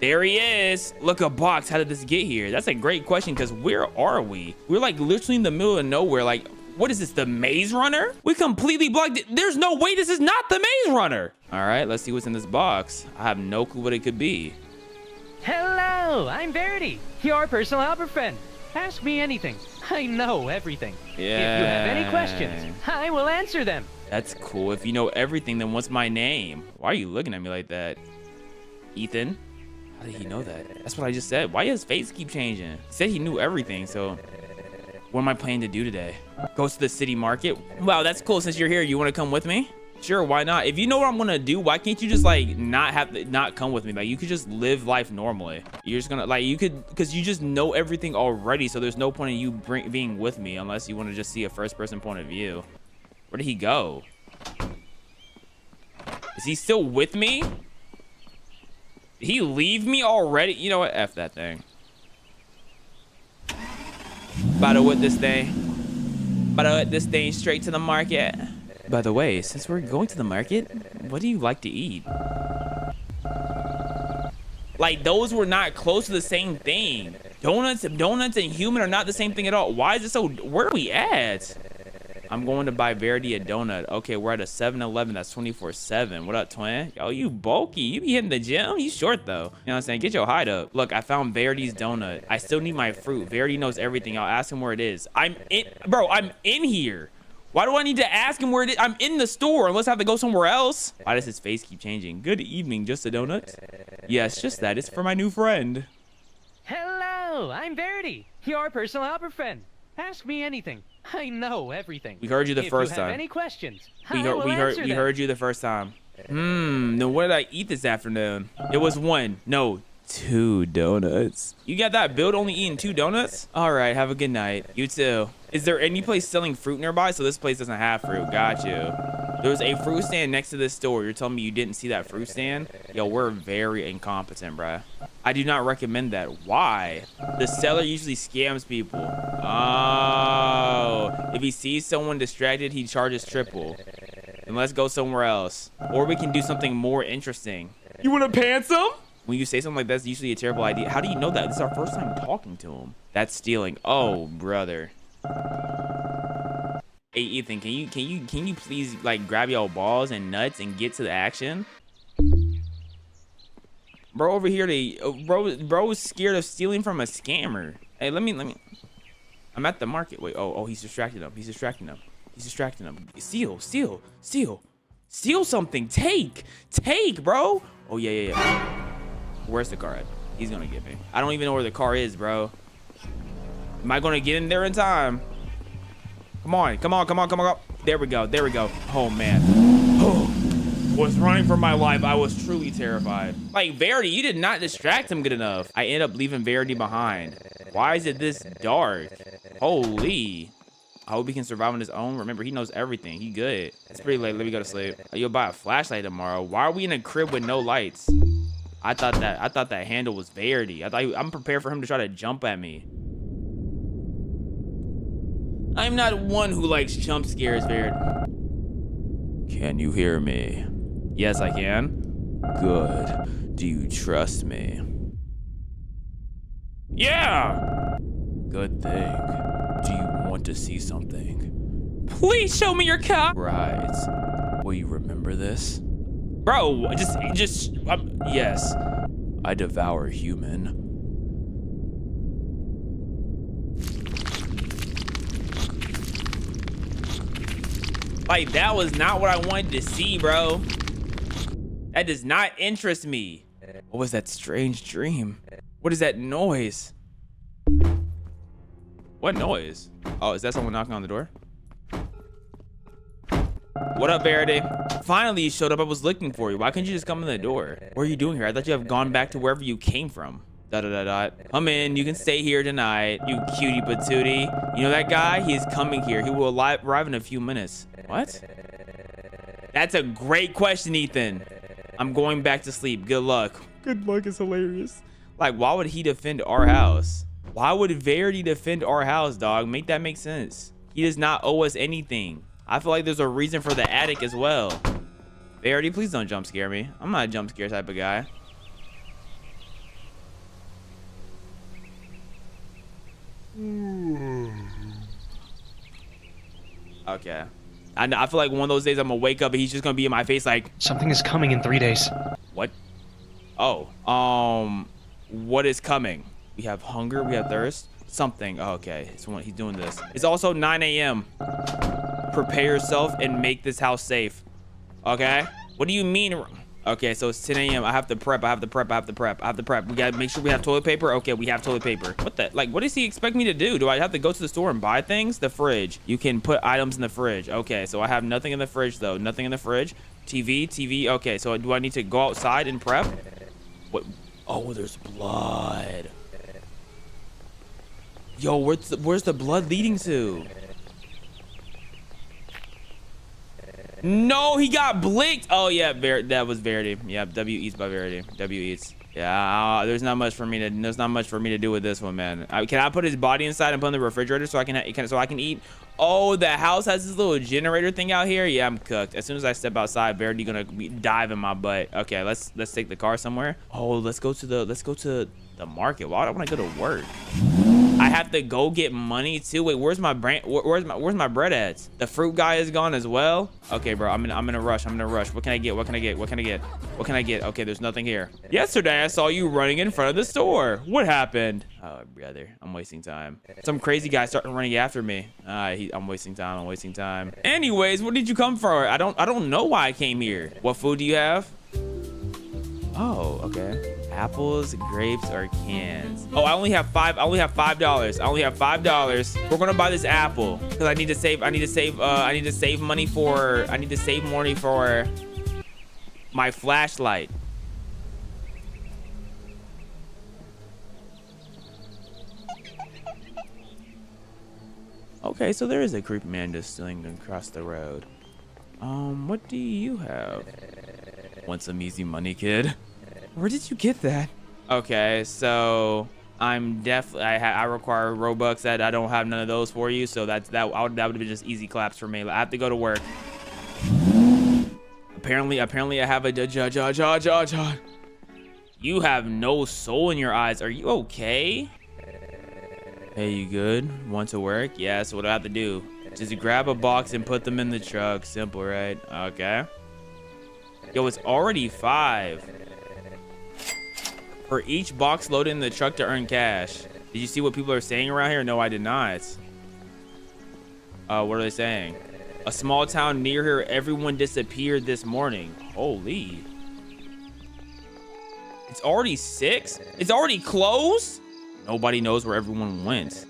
There he is. Look, a box. How did this get here? That's a great question, because where are we? We're like literally in the middle of nowhere. Like, what is this, the Maze Runner? We completely blocked it. There's no way this is not the Maze Runner. All right, let's see what's in this box. I have no clue what it could be. Hello, I'm Verity, your personal helper friend. Ask me anything. I know everything. Yeah. If you have any questions, I will answer them. That's cool. If you know everything, then what's my name? Why are you looking at me like that? Ethan? How did he know that? That's what I just said. Why does his face keep changing? He said he knew everything, so what am I planning to do today? Go to the city market? Wow, that's cool. Since you're here, you want to come with me? Sure, why not? If you know what I'm gonna do, why can't you just like not come with me? Like, you could just live life normally. You're just gonna like, you could, because you just know everything already, so there's no point in you being with me unless you want to just see a first-person point of view. Where did he go? Is he still with me? Did he leave me already? You know what? F that thing. About to whip this thing straight to the market. By the way, since we're going to the market, what do you like to eat? Like, those were not close to the same thing. Donuts and human are not the same thing at all. Why is it so? Where are we at? I'm going to buy Verity a donut. Okay, we're at a 7-Eleven. That's 24/7. What up, twin? Yo, you bulky. You be hitting the gym? You short, though. You know what I'm saying? Get your height up. Look, I found Verity's donut. I still need my fruit. Verity knows everything. I'll ask him where it is. Bro, I'm in here. Why do I need to ask him where it is? I'm in the store, unless I have to go somewhere else. Why does his face keep changing? Good evening, just a donut? Yes, just that. It's for my new friend. Hello, I'm Verity, your personal helper friend. Ask me anything. I know everything. We heard you the first time. If you have any questions, we heard you the first time. Then what did I eat this afternoon? It was 2 donuts. You got that build only eating 2 donuts? All right, have a good night. You too. Is there any place selling fruit nearby? So this place doesn't have fruit. Got you. There was a fruit stand next to this store. You're telling me you didn't see that fruit stand? Yo, we're very incompetent, bruh. I do not recommend that. Why? The seller usually scams people. Oh. If he sees someone distracted, he charges triple. And let's go somewhere else. Or we can do something more interesting. You want to pants him? When you say something like that, it's usually a terrible idea. How do you know that? This is our first time talking to him. That's stealing. Oh, brother. Hey, Ethan, can you please like grab your balls and nuts and get to the action? Bro, over here, bro is scared of stealing from a scammer. Hey, let me. I'm at the market. Wait. Oh, he's distracting him. He's distracting him. Steal something. Take, bro. Oh yeah. Where's the car at? He's gonna get me. I don't even know where the car is, bro. Am I gonna get in there in time? Come on. There we go. Oh man. Oh, was running for my life. I was truly terrified. Like, Verity, you did not distract him good enough. I end up leaving Verity behind. Why is it this dark? Holy. I hope he can survive on his own. Remember, he knows everything. He good. It's pretty late. Let me go to sleep. You'll buy a flashlight tomorrow. Why are we in a crib with no lights? I thought that handle was Verity. I'm prepared for him to try to jump at me. I'm not one who likes jump scares, Verity. Can you hear me? Yes, I can. Good. Do you trust me? Yeah! Good thing. Do you want to see something? Please show me your cup! Right. Will you remember this? Bro, yes. I devour human. Like, that was not what I wanted to see, bro. That does not interest me. What was that strange dream? What is that noise? What noise? Oh, is that someone knocking on the door? What up, Verity? Finally, you showed up. I was looking for you. Why couldn't you just come in the door? What are you doing here? I thought you have gone back to wherever you came from. ... Come in. You can stay here tonight, you cutie patootie. You know that guy? He is coming here. He will arrive in a few minutes. What? That's a great question, Ethan. I'm going back to sleep. Good luck. Good luck is hilarious. Like, why would he defend our house? Why would Verity defend our house, dog? Make that make sense. He does not owe us anything. I feel like there's a reason for the attic as well. Verity, please don't jump scare me. I'm not a jump scare type of guy. Okay. I feel like one of those days I'm gonna wake up and he's just gonna be in my face like, Something is coming in 3 days. what? Oh, what is coming? We have hunger, we have thirst, something. Oh, okay, so he's doing this. It's also 9 a.m. Prepare yourself and make this house safe. Okay? What do you mean? Okay, so it's 10 a.m. I have to prep. We gotta make sure we have toilet paper. Okay, we have toilet paper. What the? Like, what does he expect me to do? Do I have to go to the store and buy things? The fridge. You can put items in the fridge. Okay, so I have nothing in the fridge, though. Nothing in the fridge. TV. Okay, so do I need to go outside and prep? What? Oh, there's blood. Yo, where's the blood leading to? No, he got blinked. Oh yeah, that was Verity. Yeah, W eats by Verity. W eats. Yeah, there's not much for me to do with this one, man. Can I put his body inside and put in the refrigerator so I can eat? Oh, the house has this little generator thing out here. Yeah, I'm cooked. As soon as I step outside, Verity gonna dive in my butt. Okay, let's take the car somewhere. Oh, let's go to the market. Why do I want to go to work? I have to go get money too. Wait, where's my bread at? The fruit guy is gone as well. Okay, bro, I'm in a rush. What can I get? Okay, there's nothing here. Yesterday I saw you running in front of the store. What happened? Oh, brother, I'm wasting time. Some crazy guy started running after me. I'm wasting time. Anyways, what did you come for? I don't know why I came here. What food do you have? Oh, okay. Apples, grapes, or cans. Oh, I only have $5. I only have $5. We're gonna buy this apple because I need to save money for my flashlight. Okay, so there is a creepy man just stealing across the road. What do you have? Want some easy money, kid? Where did you get that? Okay, so I'm definitely I require Robux. That I don't have none of those for you, so that would have been just easy claps for me. I have to go to work. Apparently I have a You have no soul in your eyes. Are you okay? Hey, you good? Want to work? Yeah, so what do I have to do? Just grab a box and put them in the truck. Simple, right? Okay. Yo, it's already 5. For each box loaded in the truck to earn cash. Did you see what people are saying around here? No, I did not. What are they saying? A small town near here, everyone disappeared this morning. Holy. It's already 6? It's already closed? Nobody knows where everyone went.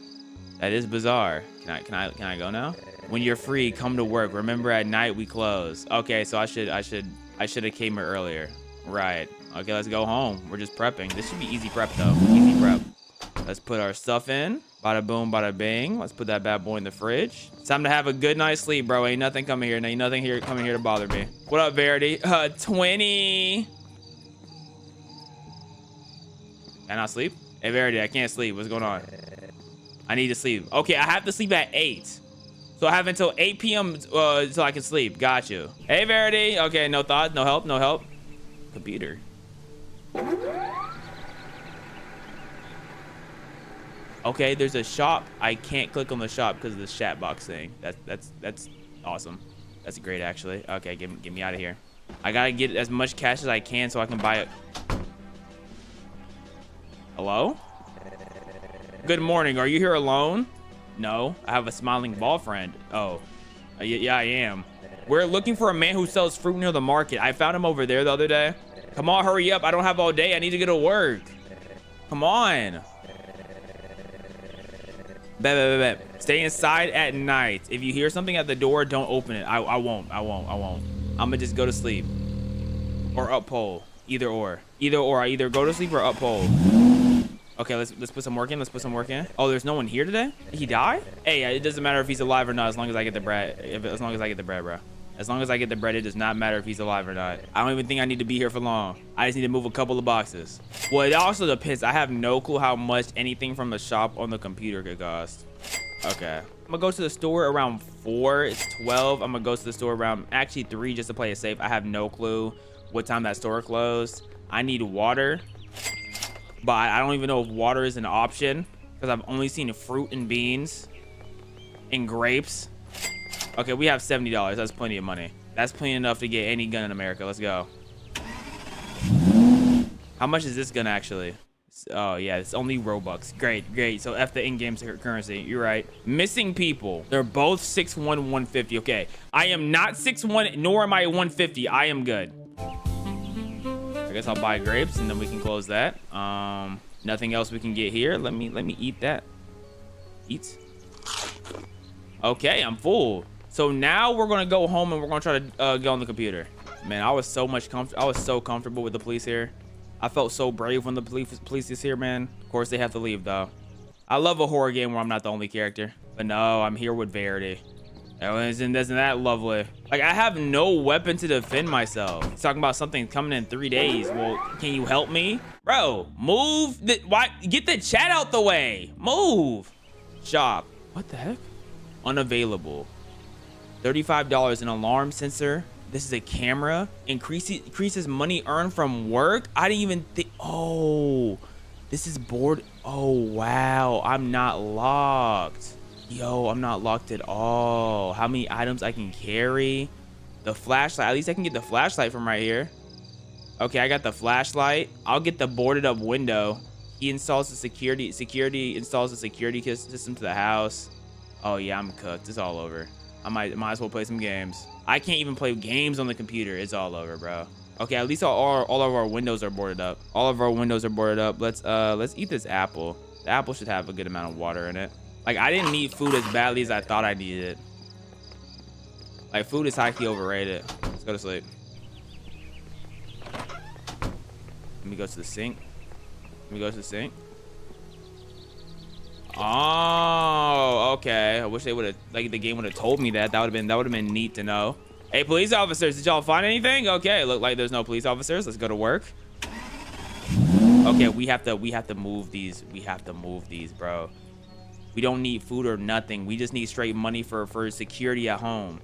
That is bizarre. Can I go now? When you're free, come to work. Remember, at night we close. Okay, so I should have came here earlier. Right. Okay, let's go home. We're just prepping. This should be easy prep though. Easy prep. Let's put our stuff in. Bada boom, bada bing. Let's put that bad boy in the fridge. It's time to have a good night's sleep, bro. Ain't nothing coming here. Ain't nothing here coming here to bother me. What up, Verity? 20. Can I sleep? Hey, Verity, I can't sleep. What's going on? I need to sleep. Okay, I have to sleep at 8. So I have until 8 p.m. So I can sleep. Got you. Hey, Verity. Okay, no thought, no help, no help. Computer. Okay, there's a shop. I can't click on the shop because of the chat box thing. That's awesome. That's great, actually. Okay, get me out of here. I gotta get as much cash as I can so I can buy it. Hello? Good morning. Are you here alone? No, I have a smiling ball friend. Oh, yeah, I am. We're looking for a man who sells fruit near the market. I found him over there the other day. Come on, hurry up. I don't have all day. I need to get to work. Come on. Bet. Stay inside at night. If you hear something at the door, don't open it. I won't. I'm gonna just go to sleep. Or up pole. Either or. I either go to sleep or up pole. Okay, let's put some work in. Oh, there's no one here today? He died? Hey, it doesn't matter if he's alive or not as long as I get the bread. As long as I get the bread, bro. As long as I get the bread, it does not matter if he's alive or not. I don't even think I need to be here for long. I just need to move a couple of boxes. Well, it also depends. I have no clue how much anything from the shop on the computer could cost. Okay. I'm gonna go to the store around 4. It's 12. I'm gonna go to the store around actually 3 just to play it safe. I have no clue what time that store closed. I need water, but I don't even know if water is an option because I've only seen fruit and beans and grapes. Okay, we have $70. That's plenty of money. That's plenty enough to get any gun in America. Let's go. How much is this gun actually? Oh yeah, it's only Robux. Great. So F the in-game currency. You're right. Missing people. They're both 6'1", 150. Okay, I am not 6'1", nor am I 150. I am good. I guess I'll buy grapes and then we can close that. Nothing else we can get here. Let me eat that. Eat. Okay, I'm full. So now we're gonna go home and we're gonna try to get on the computer. Man, I was so comfortable with the police here. I felt so brave when the police is here, man. Of course, they have to leave, though. I love a horror game where I'm not the only character. But no, I'm here with Verity. Isn't that lovely? Like, I have no weapon to defend myself. He's talking about something coming in 3 days. Well, can you help me? Bro, move. Why? Get the chat out the way. Move. Shop. What the heck? Unavailable. $35. An alarm sensor. This is a camera. Increases money earned from work. I didn't even think. Oh, this is board. Oh, wow. I'm not locked. Yo, I'm not locked at all. How many items I can carry? The flashlight. At least I can get the flashlight from right here. Okay, I got the flashlight. I'll get the boarded up window. He installs the security installs the security system to the house. Oh yeah, I'm cooked. It's all over. I might as well play some games. I can't even play games on the computer. It's all over, bro. Okay, at least all of our windows are boarded up. All of our windows are boarded up. Let's eat this apple. The apple should have a good amount of water in it. Like, I didn't need food as badly as I thought I needed. Like, food is highly overrated. Let's go to sleep. Let me go to the sink. Oh, okay. I wish they would have, like, the game would have told me that. That would have been neat to know. Hey, police officers, did y'all find anything? Okay, look like there's no police officers. Let's go to work. Okay, we have to move these. We have to move these, bro. We don't need food or nothing. We just need straight money for security at home.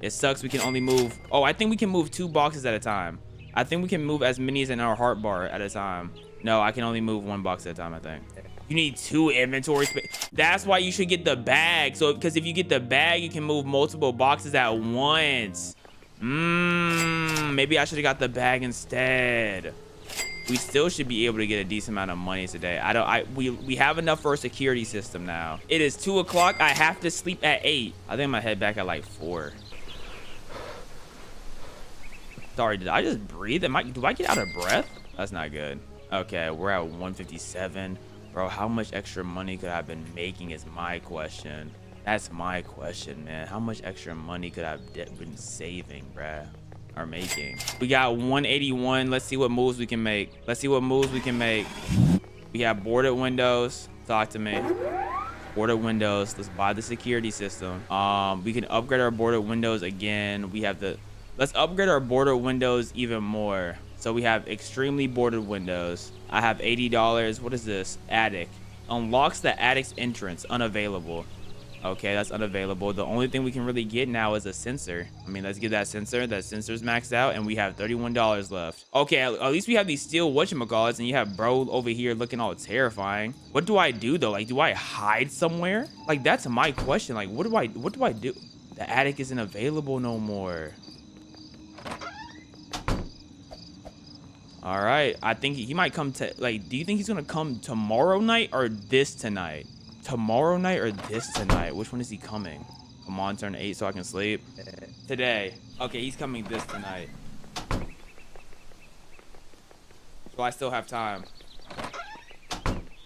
It sucks we can only move. Oh, I think we can move 2 boxes at a time. I think we can move as many as in our heart bar at a time. No, I can only move 1 box at a time, I think. You need 2 inventory space. That's why you should get the bag. So, because if you get the bag, you can move multiple boxes at once. Maybe I should have got the bag instead. We still should be able to get a decent amount of money today. We have enough for a security system now. It is 2 o'clock. I have to sleep at 8. I think I'm gonna head back at like 4. Sorry, did I just breathe? Do I get out of breath? That's not good. Okay, we're at 157. Bro, how much extra money could I have been making is my question. That's my question, man. How much extra money could I have been saving, bruh? Or making? We got 181. Let's see what moves we can make. We have boarded windows. Talk to me. Boarded windows. Let's buy the security system. We can upgrade our boarded windows again. We have the, let's upgrade our boarded windows even more. So we have extremely boarded windows. I have $80. What is this? Attic. Unlocks the attic's entrance. Unavailable. Okay, that's unavailable. The only thing we can really get now is a sensor. I mean, let's get that sensor. That sensor's maxed out, and we have $31 left. Okay, at least we have these steel whatchamacallits, and you have bro over here looking all terrifying. What do I do, though? Like, do I hide somewhere? Like, that's my question. Like, what do I do? The attic isn't available no more. All right, I think he might come to, like, do you think he's gonna come tomorrow night or this tonight? Tomorrow night or this tonight? Which one is he coming? Come on, turn 8 so I can sleep. Today. Okay, he's coming this tonight. So I still have time.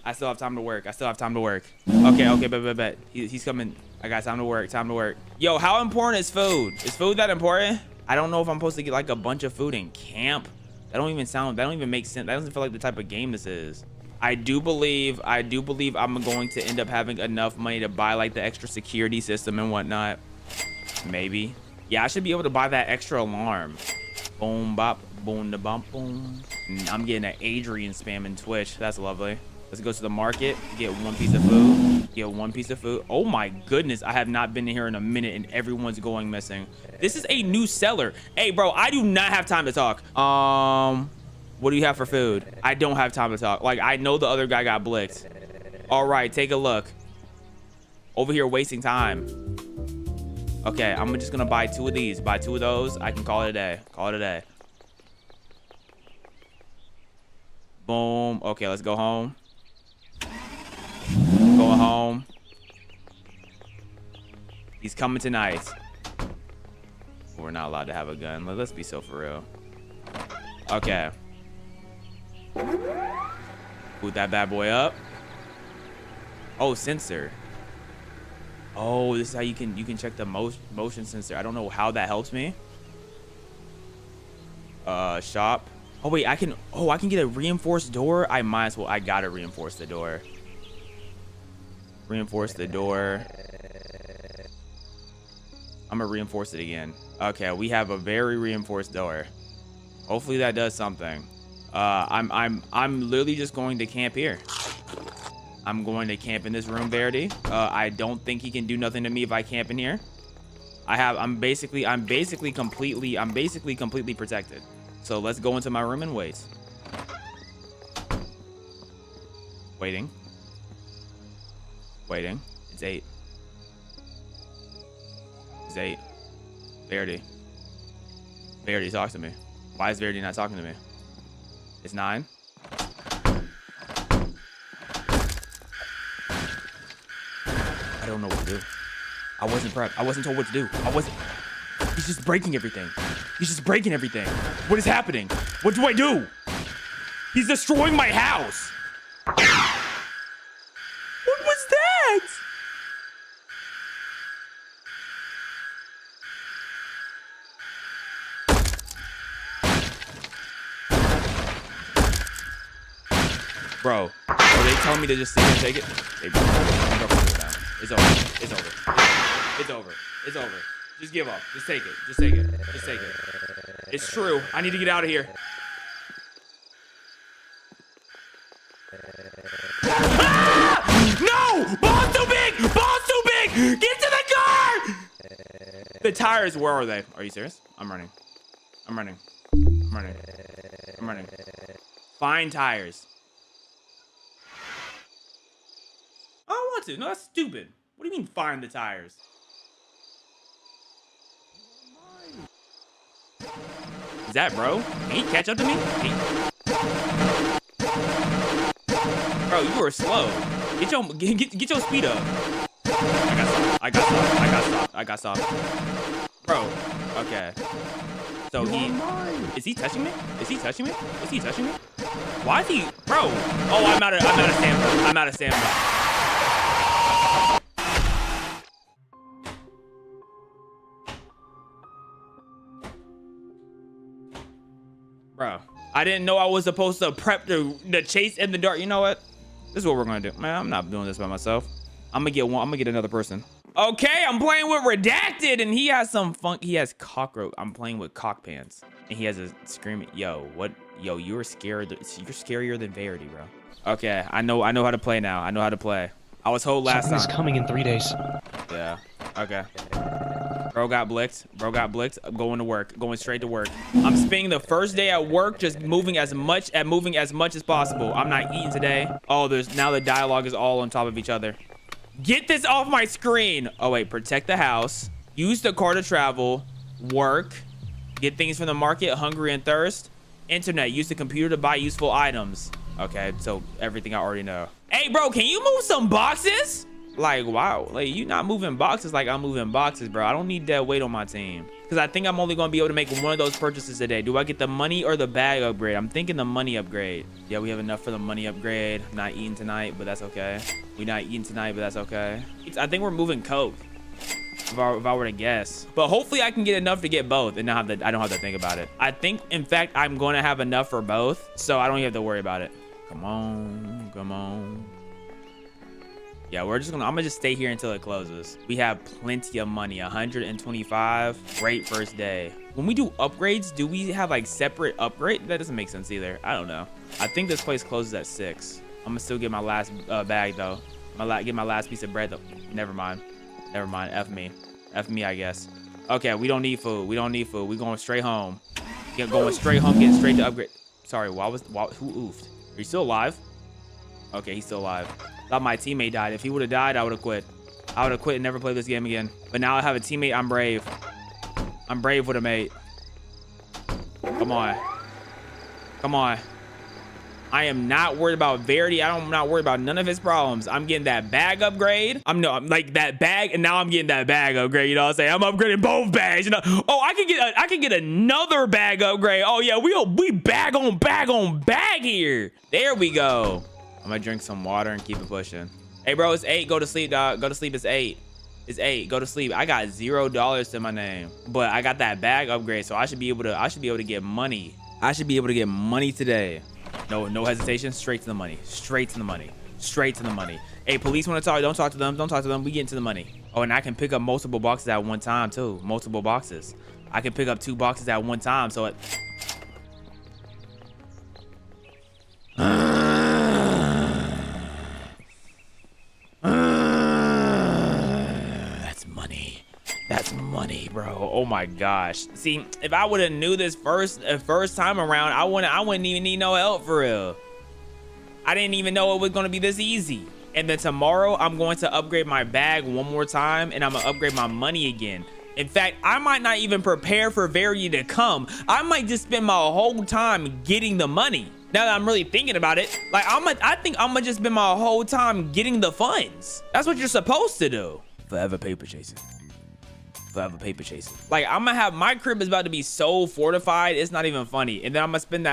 I still have time to work. Okay, bet. He's coming. I got time to work. Yo, how important is food? Is food that important? I don't know if I'm supposed to get like a bunch of food in camp. That don't even make sense. That doesn't feel like the type of game this is. I do believe I'm going to end up having enough money to buy like the extra security system and whatnot. Maybe. Yeah, I should be able to buy that extra alarm. Boom, bop, boom, da bump, boom. I'm getting an Adrian spam in Twitch. That's lovely. Let's go to the market, get one piece of food. Oh my goodness, I have not been in here in a minute and everyone's going missing. This is a new seller. Hey, bro, I do not have time to talk. What do you have for food? I don't have time to talk. Like, I know the other guy got blicked. All right, take a look. Over here wasting time. Okay, I'm just gonna buy 2 of these. Buy 2 of those. I can call it a day. Boom. Okay, let's go home. Going home. He's coming tonight. We're not allowed to have a gun. Let's be so for real. Okay. Boot that bad boy up. Oh, sensor. Oh, this is how you can check the motion sensor. I don't know how that helps me. Shop. Oh wait, I can get a reinforced door. I gotta reinforce the door. Reinforce the door. I'm gonna reinforce it again. Okay, we have a very reinforced door. Hopefully that does something. I'm literally just going to camp here. I'm going to camp in this room, Verity. I don't think he can do nothing to me if I camp in here. I'm basically completely protected. So let's go into my room and wait. Waiting. It's 8. Verity, talk to me. Why is Verity not talking to me? It's 9. I don't know what to do. I wasn't prepped. I wasn't told what to do. He's just breaking everything. What is happening? What do I do? He's destroying my house. What was that? Bro, are they telling me to just sit here and take it? Hey, bro, it's over. Just give up. Just take it. It's true. I need to get out of here. Ah! No! Ball's too big! Get to the car! The tires, where are they? Are you serious? I'm running. Find tires. I don't want to. No, that's stupid. What do you mean find the tires? Is that bro? Can he catch up to me? Bro, you are slow. Get your speed up. I got stopped. Bro, okay. So is he touching me? Why is he, bro? Oh, I'm out of stamina. Bro, I didn't know I was supposed to prep the chase in the dark. You know what? This is what we're gonna do. Man, I'm not doing this by myself. I'm gonna get one. I'm gonna get another person. Okay, I'm playing with Redacted, and he has some funk. He has cockroach. I'm playing with cock pants, and he has a screaming. Yo, what? Yo, you're scared. You're scarier than Verity, bro. Okay, I know how to play now. I know how to play. I was told last time. Something's coming in 3 days. Yeah. Okay. Bro got blicked. I'm going to work. Going straight to work. I'm spending the first day at work just moving as much as possible. I'm not eating today. Oh, now the dialogue is all on top of each other. Get this off my screen. Oh wait, protect the house. Use the car to travel. Work. Get things from the market. Hungry and thirst. Internet. Use the computer to buy useful items. Okay, so everything I already know. Hey, bro, can you move some boxes? Like, wow, like you not moving boxes like I'm moving boxes, bro. I don't need that weight on my team. Because I think I'm only going to be able to make one of those purchases today. Do I get the money or the bag upgrade? I'm thinking the money upgrade. Yeah, we have enough for the money upgrade. I'm not eating tonight, but that's okay. We're not eating tonight, but that's okay. I think we're moving coke. If I were to guess. But hopefully I can get enough to get both and I don't have to think about it. I think, in fact, I'm going to have enough for both. So I don't even have to worry about it. Come on, come on. Yeah, I'm gonna just stay here until it closes. We have plenty of money, 125. Great first day. When we do upgrades, do we have like separate upgrade? That doesn't make sense either. I don't know. I think this place closes at 6. I'm gonna still get my last bag though. Get my last piece of bread though. Never mind. F me, I guess. Okay, we don't need food. We're going straight home. Getting straight to upgrade. Sorry, who oofed? Are you still alive? Okay, he's still alive. Thought my teammate died. If he would have died, I would have quit. I would have quit and never played this game again. But now I have a teammate. I'm brave. I'm brave with a mate. Come on. Come on. I am not worried about Verity. I'm not worried about none of his problems. I'm getting that bag upgrade. I'm like that bag, and now I'm getting that bag upgrade. You know what I'm saying? I'm upgrading both bags. You know? Oh, I can get another bag upgrade. Oh yeah, we bag on bag here. There we go. I'm gonna drink some water and keep it pushing. Hey bro, it's 8. Go to sleep, dog. Go to sleep. It's 8. It's 8. Go to sleep. I got $0 to my name, but I got that bag upgrade, so I should be able to get money. I should be able to get money today. No hesitation. Straight to the money. Straight to the money. Straight to the money. Hey, police want to talk. Don't talk to them. Don't talk to them. We get into the money. Oh, and I can pick up multiple boxes at one time too. Multiple boxes. I can pick up 2 boxes at one time. So it. That's money. That's money, bro. Oh my gosh. See, if I would have knew this first time around, I wouldn't even need no help for real. I didn't even know it was gonna be this easy. And then tomorrow I'm going to upgrade my bag one more time, and I'm gonna upgrade my money again. In fact, I might not even prepare for Verity to come. I might just spend my whole time getting the money. Now that I'm really thinking about it, like I think I'm gonna just spend my whole time getting the funds. That's what you're supposed to do. Forever paper chasing. Forever paper chasing. Like I'm gonna have my crib is about to be so fortified, it's not even funny. And then I'm gonna spend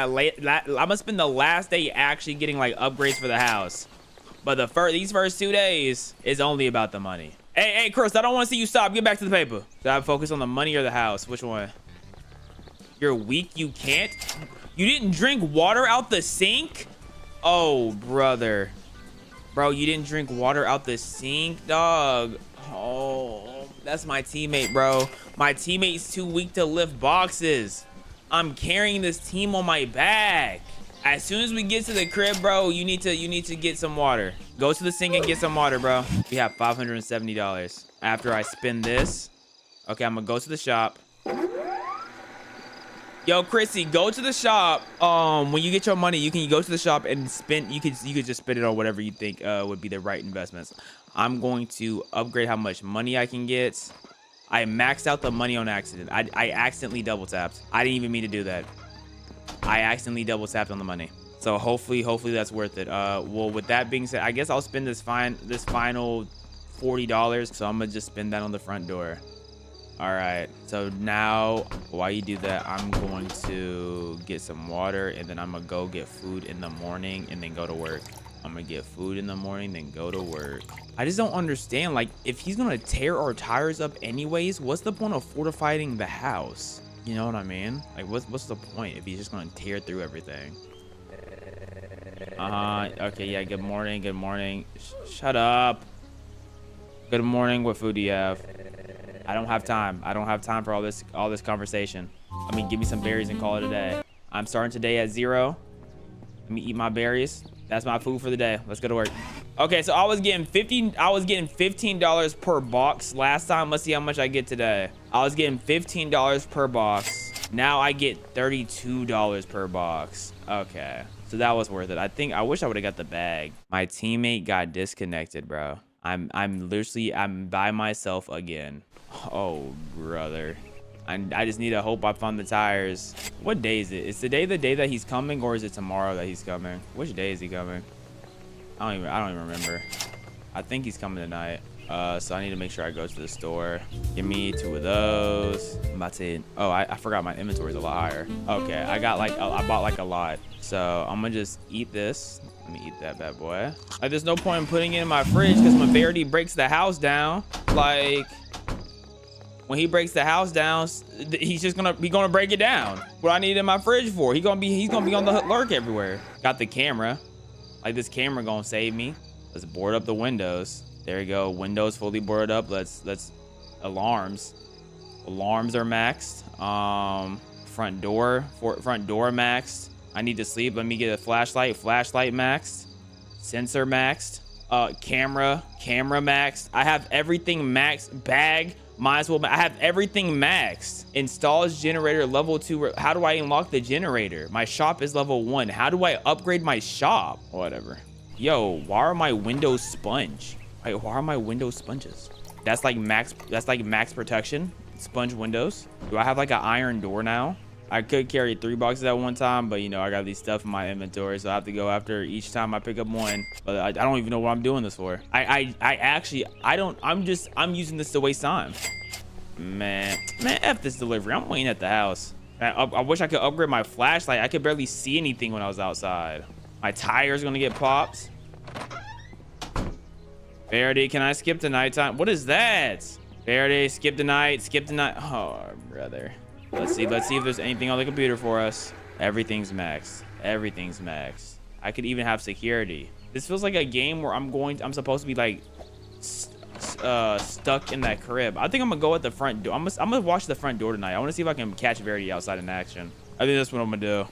the last day actually getting like upgrades for the house. But these first 2 days is only about the money. Hey, Chris, I don't want to see you stop. Get back to the paper. Should I focus on the money or the house? Which one? You're weak. You can't. You didn't drink water out the sink? Oh, brother. Bro, you didn't drink water out the sink, dog. Oh, that's my teammate, bro. My teammate's too weak to lift boxes. I'm carrying this team on my back. As soon as we get to the crib, bro, you need to get some water. Go to the sink and get some water, bro. We have $570. After I spend this, okay, I'm gonna go to the shop. Yo, Chrissy, go to the shop. When you get your money, you can go to the shop and spend. You could just spend it on whatever you think would be the right investments. I'm going to upgrade how much money I can get. I maxed out the money on accident. I accidentally double tapped. I didn't even mean to do that. I accidentally double tapped on the money. So hopefully that's worth it. Well, with that being said, I guess I'll spend this final $40. So I'm gonna just spend that on the front door. All right, so now while you do that, I'm going to get some water, and then I'm gonna go get food in the morning and then go to work. I'm gonna get food in the morning, then go to work. I just don't understand, like, if he's gonna tear our tires up anyways, what's the point of fortifying the house? You know what I mean? Like, what's the point if he's just gonna tear through everything? Okay, yeah, good morning. Shut up. Good morning. What food do you have? I don't have time. I don't have time for all this conversation. I mean, give me some berries and call it a day. I'm starting today at 0. Let me eat my berries. That's my food for the day. Let's go to work. Okay, so I was getting $15 per box last time. Let's see how much I get today. I was getting $15 per box. Now I get $32 per box. Okay, so that was worth it. I wish I would have got the bag. My teammate got disconnected, bro. I'm by myself again. Oh, brother. I just need to hope I found the tires. What day is it? Is today the day that he's coming, or is it tomorrow that he's coming? Which day is he coming? I don't even remember. I think he's coming tonight. So I need to make sure I go to the store. Give me 2 of those. I'm about to. Oh, I forgot my inventory is a lot higher. Okay, I bought like a lot. So I'm gonna just eat this. Let me eat that bad boy. Like, there's no point in putting it in my fridge because when Verity breaks the house down, like. When he breaks the house down, he's gonna break it down. What I need in my fridge for? He's gonna be on the lurk everywhere. Got the camera. Like, this camera gonna save me. Let's board up the windows. There you go. Windows fully boarded up. Let's alarms. Alarms are maxed. Front door maxed. I need to sleep. Let me get a flashlight. Flashlight maxed. Sensor maxed. Camera maxed. I have everything maxed. Bag. Might as well. I have everything maxed. Installs generator level 2. How do I unlock the generator? My shop is level 1. How do I upgrade my shop? Whatever. Yo, why are my windows sponge? Wait, why are my windows sponges? That's like max protection. Sponge windows. Do I have like an iron door now? I could carry 3 boxes at one time, but you know, I got these stuff in my inventory, so I have to go after each time I pick up one. But I don't even know what I'm doing this for. I'm using this to waste time. Man, F this delivery. I'm waiting at the house. Man, I wish I could upgrade my flashlight. I could barely see anything when I was outside. My tire's gonna get popped. Verity, can I skip the nighttime? What is that? Verity, skip the night. Oh, brother. Let's see if there's anything on the computer for us. Everything's maxed. I could even have security. This feels like a game where I'm supposed to be like stuck in that crib. I think I'm gonna go at the front door. I'm gonna watch the front door tonight. I want to see if I can catch Verity outside in action. I think that's what I'm gonna do.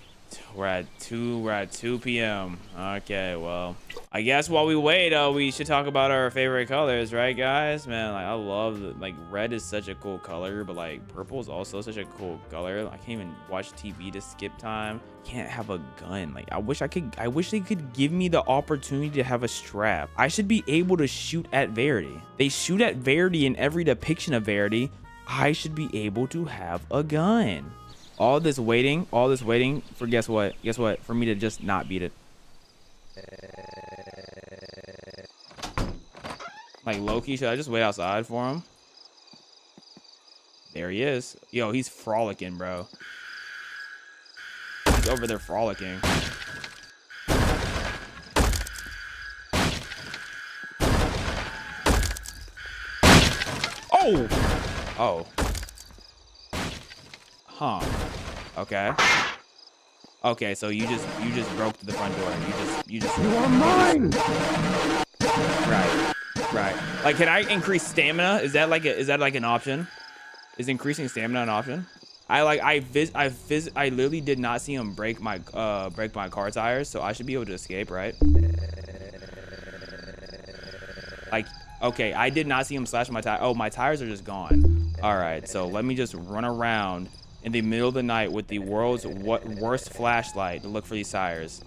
We're at 2 p.m. Okay, well, I guess while we wait, we should talk about our favorite colors, right, guys? Man, like, I love like red is such a cool color, but like purple is also such a cool color. I can't even watch TV to skip time. Can't have a gun. Like, I wish they could give me the opportunity to have a strap. I should be able to shoot at Verity. They shoot at Verity in every depiction of Verity. I should be able to have a gun. All this waiting for guess what? For me to just not beat it. Like, Loki, should I just wait outside for him? There he is. Yo, he's frolicking, bro. He's over there frolicking. Oh. Huh. Okay, so you just broke to the front door. You are mine. Right. Like, can I increase stamina? Is that like an option? Is increasing stamina an option? I literally did not see him break my car tires, so I should be able to escape, right? Like, okay, I did not see him slash my tire. Oh, my tires are just gone. All right, so let me just run around in the middle of the night with the world's worst flashlight to look for these tires.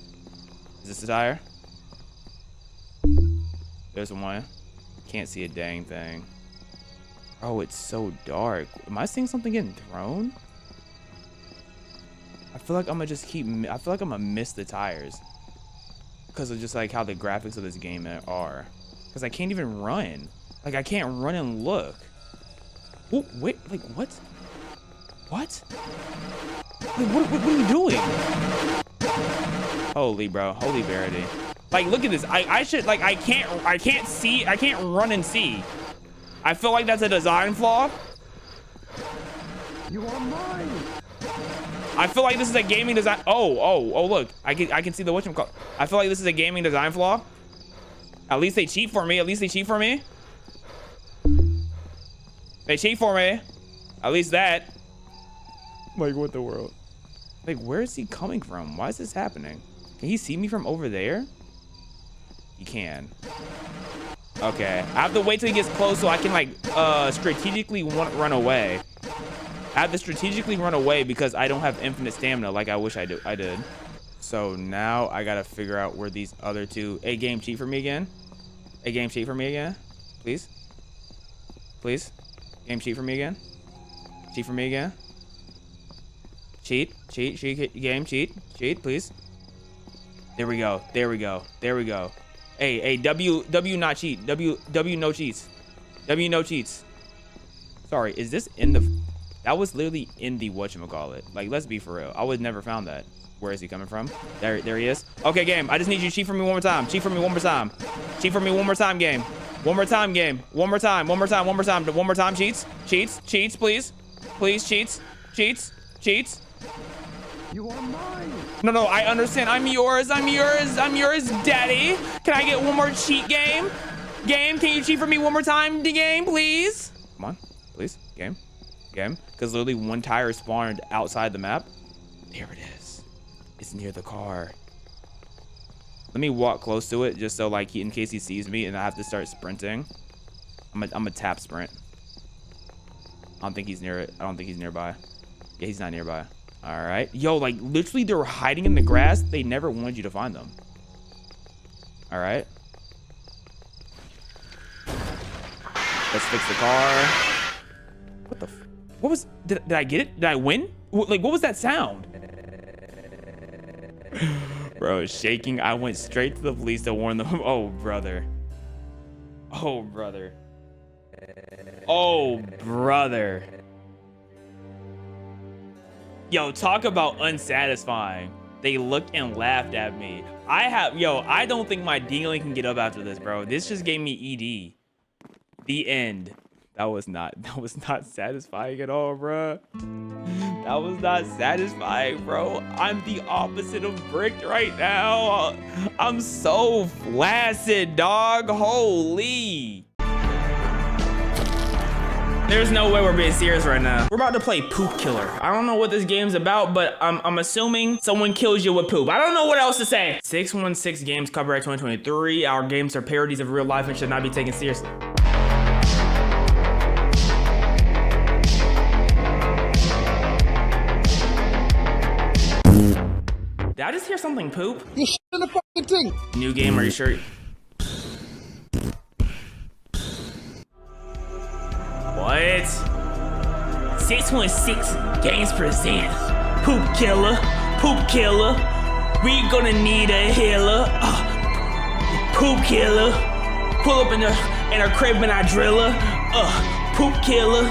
Is this the tire? There's one. Can't see a dang thing. Oh, it's so dark. Am I seeing something getting thrown? I feel like I'm gonna miss the tires because of just like how the graphics of this game are. Because I can't even run. Like, I can't run and look. Oh, wait, like, what? What? Like, what are you doing? Holy, bro. Holy Verity. Like, look at this. I should, like, I can't see. I can't run and see. I feel like that's a design flaw. You are mine. I feel like this is a gaming design. Oh, look. I can see the whatchamacallit. I feel like this is a gaming design flaw. At least they cheat for me. They cheat for me. At least that. Like, what the world? Like, where is he coming from? Why is this happening? Can he see me from over there? He can. Okay, I have to wait till he gets close so I can like strategically run away. I have to strategically run away because I don't have infinite stamina like I wish I did. So now I gotta figure out where these other two. Hey, game, cheat for me again. Hey, game, cheat for me again. Please. Please. Game, cheat for me again. Cheat for me again. Cheat, game, cheat, please. There we go, there we go, there we go. Hey, W not cheat, W no cheats. W no cheats. Sorry, is this in the, that was literally in the whatchamacallit. Like, let's be for real. I would never found that. Where is he coming from? There he is. Okay, game, I just need you to cheat for me one more time. Cheat for me one more time. Cheat for me one more time, game. One more time, game. One more time, one more time, one more time. One more time, cheats. Cheats, please. Please, cheats. You are mine. No, I understand. I'm yours, daddy. Can I get one more cheat, game? Game, can you cheat for me one more time, game, please? Come on, please, game. Because literally one tire spawned outside the map. There it is. It's near the car. Let me walk close to it just so like in case he sees me and I have to start sprinting. I'm a tap sprint. I don't think he's near it. I don't think he's nearby. Yeah, he's not nearby. All right. Yo, like literally they were hiding in the grass. They never wanted you to find them. All right. Let's fix the car. What the what was, did I get it? Did I win? Like, what was that sound? Bro, shaking. I went straight to the police to warn them. Oh, brother. Oh, brother. Oh, brother. Yo, talk about unsatisfying. They looked and laughed at me. I don't think my dealing can get up after this, bro. This just gave me ED. The end. That was not satisfying at all, bro. That was not satisfying, bro. I'm the opposite of bricked right now. I'm so flaccid, dog. Holy. There's no way we're being serious right now. We're about to play Poop Killer. I don't know what this game's about, but I'm assuming someone kills you with poop. I don't know what else to say. 616 Games Copyright 2023. Our games are parodies of real life and should not be taken seriously. Did I just hear something poop? You shit in the fucking thing. New game, are you sure? What? 616 Games present Poop Killer. Poop Killer. We gonna need a healer. Poop Killer. Pull up in a crib and I drill her. Poop Killer.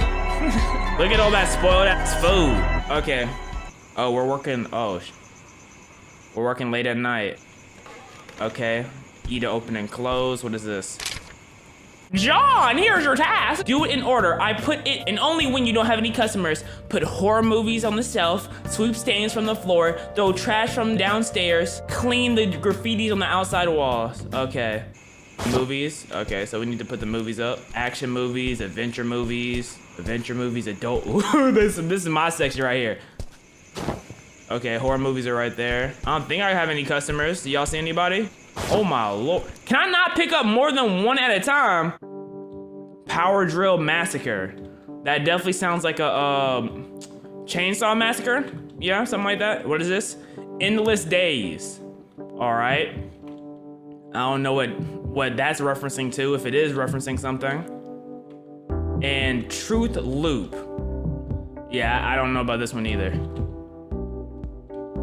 Look at all that spoiled ass food. Okay. Oh, we're working. We're working late at night. Okay. Eat to open and close. What is this? John, here's your task. Do it in order. I put it, and only when you don't have any customers. Put horror movies on the shelf, sweep stains from the floor, throw trash from downstairs, clean the graffitis on the outside walls. Okay. Movies. Okay, so we need to put the movies up. Action movies, adventure movies, adult. This is my section right here. Okay, horror movies are right there. I don't think I have any customers. Do y'all see anybody? Oh my lord. Can I not pick up more than one at a time? Power Drill Massacre. That definitely sounds like a Chainsaw Massacre. Yeah, something like that. What is this? Endless Days. All right. I don't know what that's referencing to, if it is referencing something. And Truth Loop. Yeah, I don't know about this one either.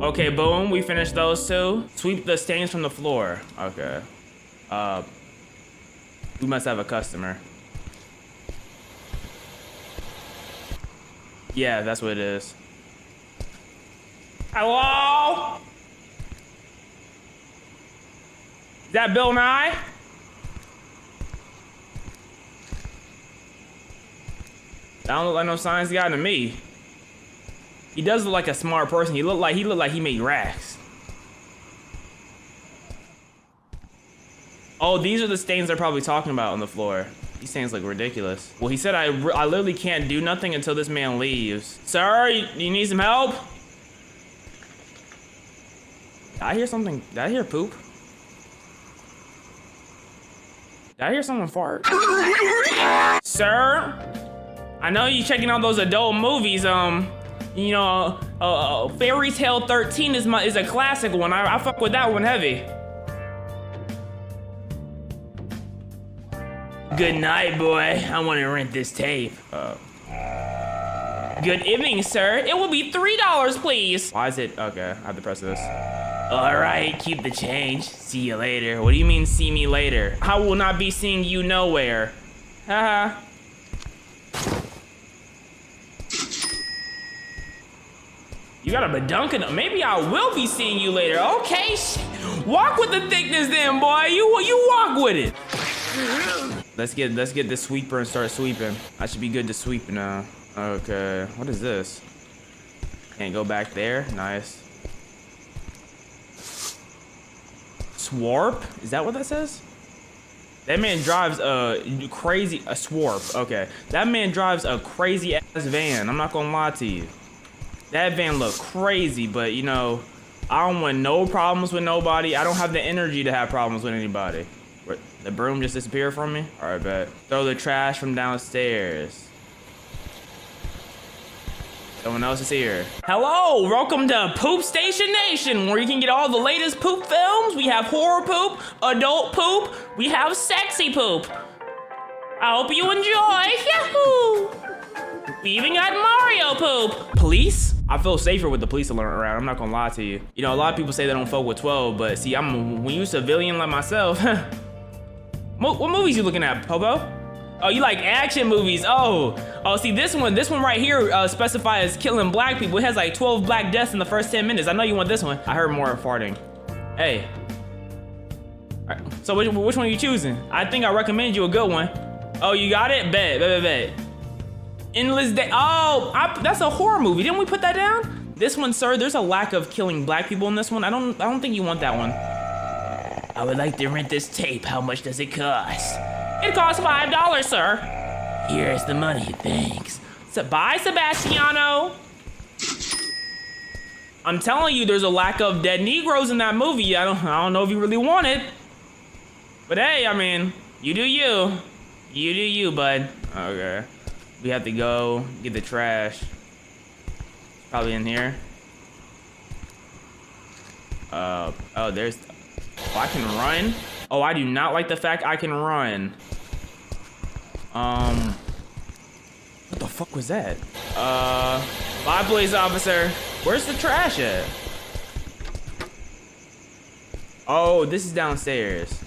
Okay, boom, we finished those two. Sweep the stains from the floor. Okay. We must have a customer. Yeah, that's what it is. Hello? Is that Bill Nye? I don't look like no science guy to me. He does look like a smart person. He looked like he made racks. Oh, these are the stains they're probably talking about on the floor. These things look ridiculous. Well, he said I literally can't do nothing until this man leaves. Sir, you need some help? Did I hear something? Did I hear poop? Did I hear someone fart? Sir, I know you checking out those adult movies. You know, Fairy Tale 13 is a classic one. I fuck with that one heavy. Good night, boy. I want to rent this tape. Good evening, sir. It will be $3, please. Why is it? Okay, I have to press this. All right, keep the change. See you later. What do you mean, see me later? I will not be seeing you nowhere. Haha. You got a badunkin'. Maybe I will be seeing you later. Okay, walk with the thickness then, boy. You walk with it. Let's get the sweeper and start sweeping. I should be good to sweep now. Okay, what is this? Can't go back there. Nice. Swarp? Is that what that says? That man drives a swarp. Okay, that man drives a crazy ass van. I'm not gonna lie to you. That van look crazy, but you know, I don't want no problems with nobody. I don't have the energy to have problems with anybody. The broom just disappeared from me? All right, bet. Throw the trash from downstairs. Someone else is here. Hello, welcome to Poop Station Nation, where you can get all the latest poop films. We have horror poop, adult poop, we have sexy poop. I hope you enjoy. Yahoo! We even got Mario poop. Police? I feel safer with the police alert around. I'm not gonna lie to you. You know, a lot of people say they don't fuck with 12, but see, when you a civilian like myself. What movies you looking at, Popo? Oh, you like action movies? Oh, see this one right here specifies killing black people. It has like 12 black deaths in the first 10 minutes. I know you want this one. I heard more farting. Hey. All right, so which one are you choosing? I think I recommend you a good one. Oh, you got it? Bet. Endless Day. Oh, that's a horror movie. Didn't we put that down? This one, sir, there's a lack of killing black people in this one. I don't think you want that one. I would like to rent this tape. How much does it cost? It costs $5, sir. Here's the money, thanks. So, bye, Sebastiano. I'm telling you, there's a lack of dead Negroes in that movie. I don't know if you really want it. But hey, I mean, you do you. You do you, bud. Okay. We have to go get the trash. Probably in here. Oh, there's... Oh, I can run? Oh, I do not like the fact I can run. What the fuck was that? Bye, police officer. Where's the trash at? Oh, this is downstairs.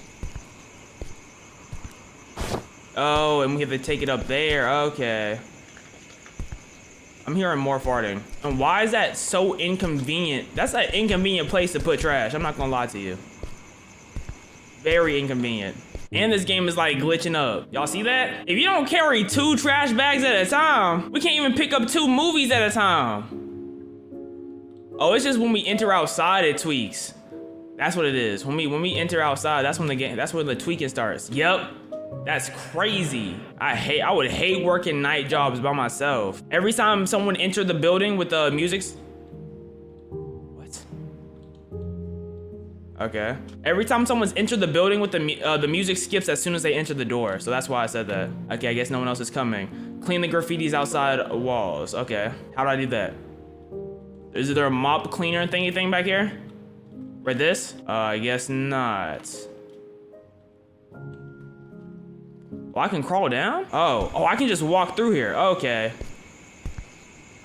Oh, and we have to take it up there. Okay. I'm hearing more farting. And why is that so inconvenient? That's an inconvenient place to put trash. I'm not gonna lie to you. Very inconvenient. And this game is like glitching up. Y'all see that? If you don't carry 2 trash bags at a time, we can't even pick up 2 movies at a time. Oh, it's just when we enter outside it tweaks. That's what it is. When we enter outside, that's when the tweaking starts. Yep. That's crazy. I would hate working night jobs by myself. Every time someone entered the building with the music. What? Okay. Every time someone's entered the building with the music skips as soon as they enter the door. So that's why I said that. Okay, I guess no one else is coming. Clean the graffitis outside walls. Okay. How do I do that? Is there a mop cleaner thingy thing back here? Right, this? I guess not. Oh, I can crawl down? Oh, I can just walk through here. Okay.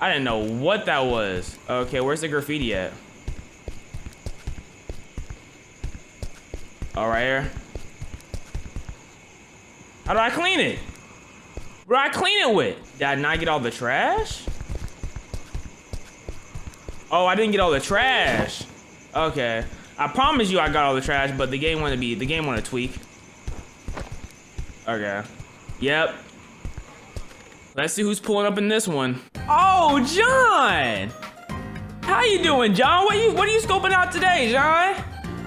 I didn't know what that was. Okay, where's the graffiti at? Oh, right here. How do I clean it? What do I clean it with? Did I not get all the trash? Oh, I didn't get all the trash. Okay. I promise you I got all the trash, but the game wanted to tweak. Okay. Yep. Let's see who's pulling up in this one. Oh, John! How you doing, John? What are you scoping out today, John?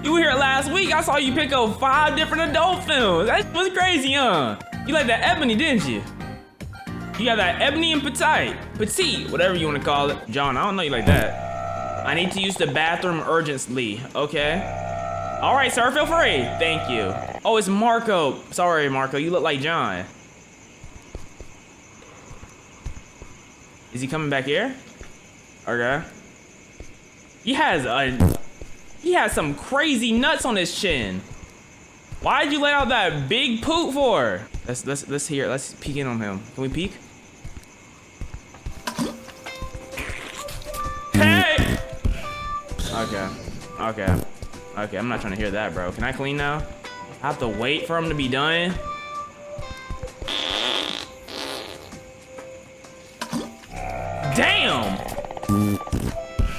You were here last week. I saw you pick up 5 different adult films. That was crazy, huh? You like that ebony, didn't you? You got that ebony and petite, whatever you want to call it. John, I don't know you like that. I need to use the bathroom urgently. Okay. All right, sir, feel free. Thank you. Oh, it's Marco. Sorry, Marco, you look like John. Is he coming back here? Okay. He has some crazy nuts on his chin. Why'd you let out that big poop for? Let's peek in on him. Can we peek? Hey! Okay. I'm not trying to hear that, bro. Can I clean now? I have to wait for him to be done. Damn!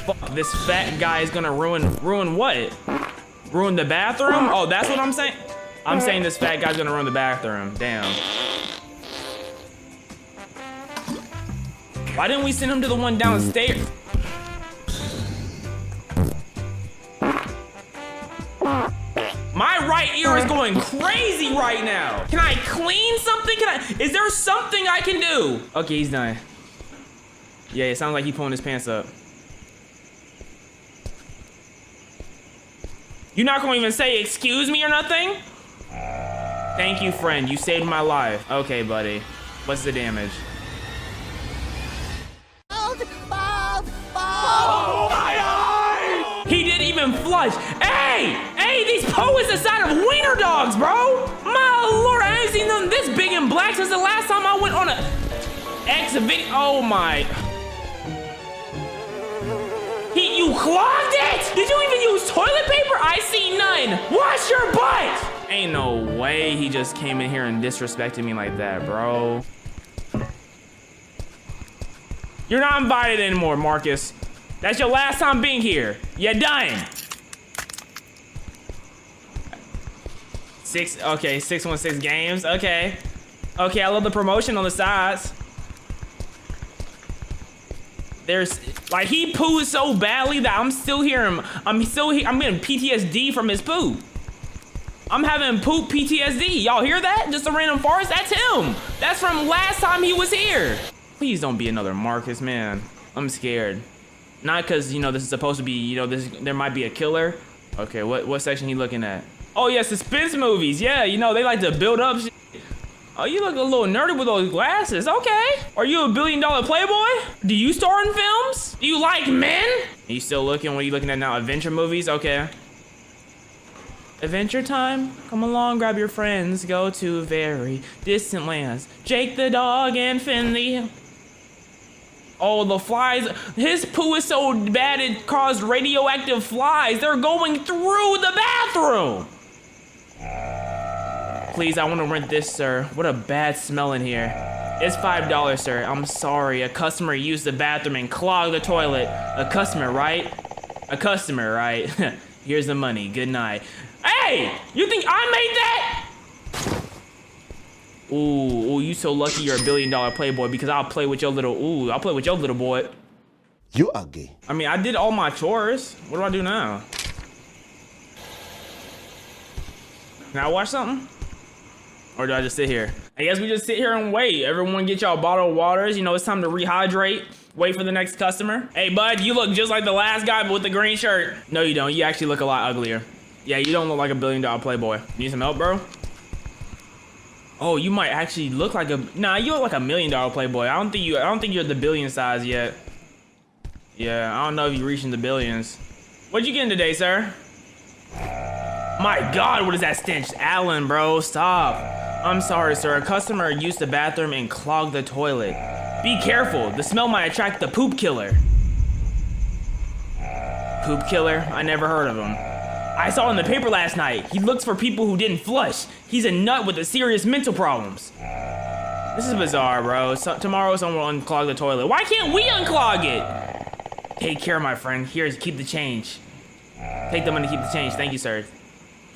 Fuck, this fat guy is gonna ruin what? Ruin the bathroom? Oh, that's what I'm saying? I'm saying this fat guy's gonna ruin the bathroom. Damn. Why didn't we send him to the one downstairs? My right ear is going crazy right now. Can I clean something? Is there something I can do? Okay, he's done. Yeah, it sounds like he's pulling his pants up. You're not gonna even say excuse me or nothing? Thank you, friend. You saved my life. Okay, buddy. What's the damage? Bob! Oh, my eye! He didn't even flush. Hey! These poo is the size of wiener dogs, bro! My lord, I ain't seen them this big and black since the last time I went on a exhibit. Oh my. You clogged it? Did you even use toilet paper? I see none. Wash your butt! Ain't no way he just came in here and disrespected me like that, bro. You're not invited anymore, Marcus. That's your last time being here. You're done. 616 games. Okay, I love the promotion on the sides. There's like he poos so badly that I'm still hearing him. I'm getting PTSD from his poo. I'm having poop PTSD. Y'all hear that? Just a random farce? That's him. That's from last time he was here. Please don't be another Marcus, man. I'm scared. Not because, you know, this is supposed to be, you know, there might be a killer. Okay, what section he looking at? Oh yeah, suspense movies. Yeah, you know, they like to build up shit. Oh, you look a little nerdy with those glasses. Okay. Are you a $1 billion playboy? Do you star in films? Do you like men? Are you still looking? What are you looking at now? Adventure movies? Okay. Adventure time? Come along, grab your friends. Go to very distant lands. Jake the dog and Finley. Oh, the flies. His poo is so bad it caused radioactive flies. They're going through the bathroom. Please, I want to rent this, sir. What a bad smell in here. It's $5, sir. I'm sorry. A customer used the bathroom and clogged the toilet. A customer, right? A customer, right? Here's the money. Good night. Hey! You think I made that? Ooh, you so lucky you're a $1 billion playboy because I'll play with your little, I'll play with your little boy. You ugly. I mean, I did all my chores. What do I do now? Can I watch something? Or do I just sit here? I guess we just sit here and wait. Everyone get y'all bottled waters. You know, it's time to rehydrate. Wait for the next customer. Hey, bud, you look just like the last guy, but with the green shirt. No, you don't. You actually look a lot uglier. Yeah, you don't look like a $1 billion playboy. Need some help, bro? Oh, you might actually look like a... Nah, you look like $1 million playboy. I don't think you're the billion size yet. Yeah, I don't know if you're reaching the billions. What'd you get in today, sir? My God, what is that stench? Alan, bro, stop. I'm sorry, sir. A customer used the bathroom and clogged the toilet. Be careful. The smell might attract the poop killer. Poop killer? I never heard of him. I saw in the paper last night. He looks for people who didn't flush. He's a nut with serious mental problems. This is bizarre, bro. Tomorrow someone will unclog the toilet. Why can't we unclog it? Take care, my friend. Here's, keep the change. Take the money, keep the change. Thank you, sir.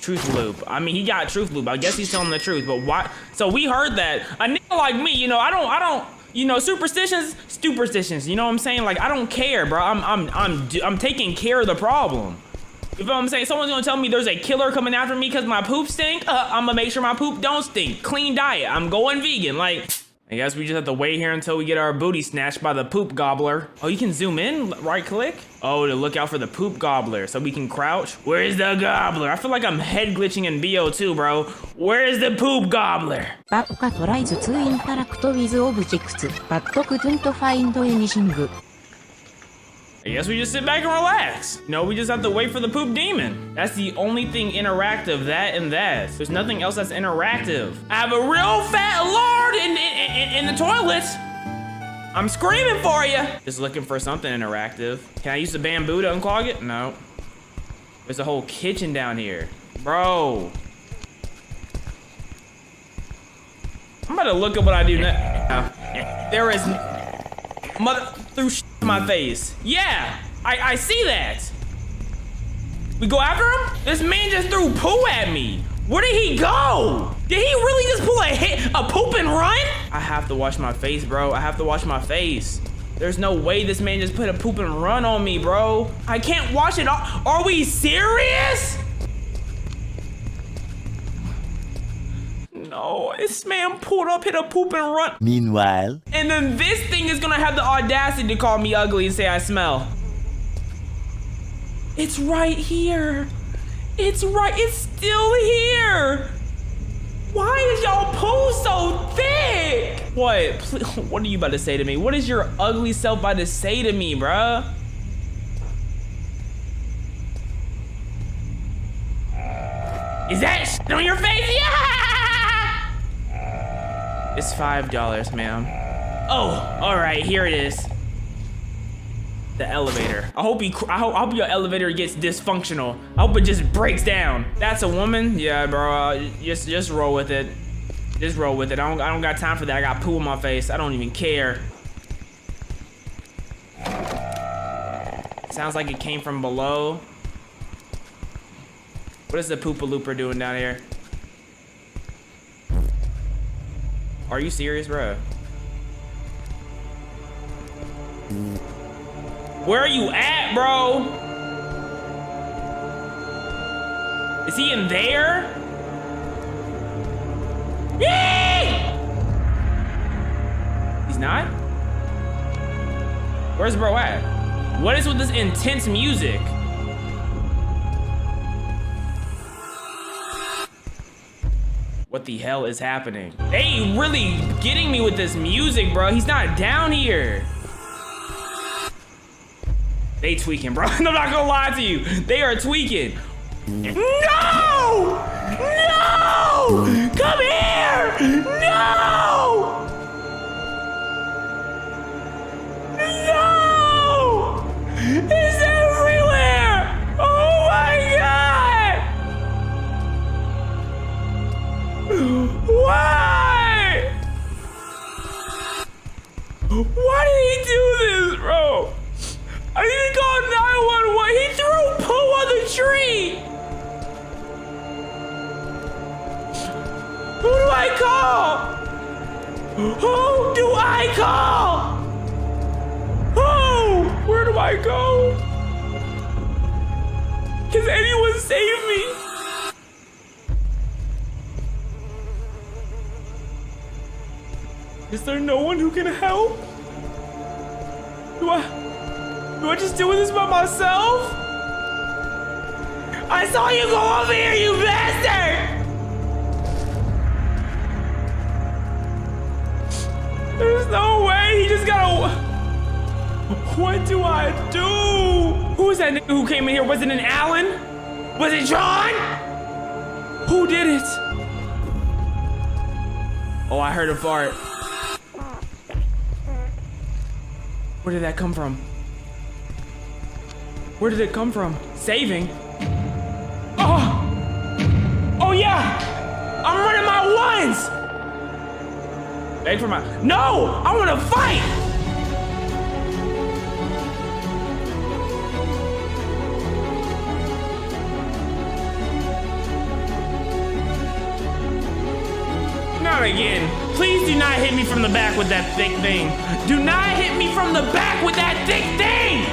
Truth loop. I mean, he got truth loop. I guess he's telling the truth, but why? So we heard that. A nigga like me, you know, I don't, you know, superstitions, you know what I'm saying? Like, I don't care, bro. I'm taking care of the problem. You know what I'm saying? Someone's gonna tell me there's a killer coming after me because my poop stink. I'm gonna make sure my poop don't stink. Clean diet. I'm going vegan. Like, I guess we just have to wait here until we get our booty snatched by the poop gobbler. Oh, you can zoom in, right click? Oh, to look out for the poop gobbler so we can crouch. Where's the gobbler? I feel like I'm head glitching in BO2, bro. Where's the poop gobbler? Babka tries to interact with objects, but couldn't find anything. I guess we just sit back and relax. No, we just have to wait for the poop demon. That's the only thing interactive, that and that. There's nothing else that's interactive. I have a real fat lord in the toilet. I'm screaming for you. Just looking for something interactive. Can I use the bamboo to unclog it? No. There's a whole kitchen down here. Bro. I'm about to look at what I do now. There is mother through my face. Yeah, I see that. We go after him? This man just threw poo at me. Where did he go? Did he really just pull a poop and run? I have to wash my face, bro. I have to wash my face. There's no way this man just put a poop and run on me, bro. I can't wash it off. Are we serious? No, this man pulled up, hit a poop and run. Meanwhile, And then this thing is gonna have the audacity to call me ugly and say I smell. It's right here. It's still here. Why is y'all poo so thick? What? What are you about to say to me? What is your ugly self about to say to me, bruh? Is that shit on your face? Yeah! It's $5, ma'am. Oh, all right, here it is. The elevator. I hope your elevator gets dysfunctional. I hope it just breaks down. That's a woman? Yeah, bro. Just roll with it. Just roll with it. I don't got time for that. I got poo in my face. I don't even care. Sounds like it came from below. What is the Poopa-Looper doing down here? Are you serious, bro? Where are you at, bro? Is he in there? Yay! He's not? Where's bro at? What is with this intense music? What the hell is happening? They really getting me with this music, bro. He's not down here. They tweaking, bro. I'm not gonna lie to you. They are tweaking. No! No! Come here! No! No! It's everywhere! Oh my God! Why? Why did he do this, bro? I need to call 911. He threw poo on the tree. Who do I call? Who do I call? Who? Where do I go? Can anyone save me? Is there no one who can help? Do I just do this by myself? I saw you go over here, you bastard! There's no way, he just gotta... What do I do? Who was that nigga who came in here? Was it an Alan? Was it John? Who did it? Oh, I heard a fart. Where did that come from? Where did it come from? Saving? Oh! Oh yeah! I'm running my ones! Beg for my... No! I wanna fight! Not again. Please do not hit me from the back with that thick thing. Do not hit me from the back with that thick thing!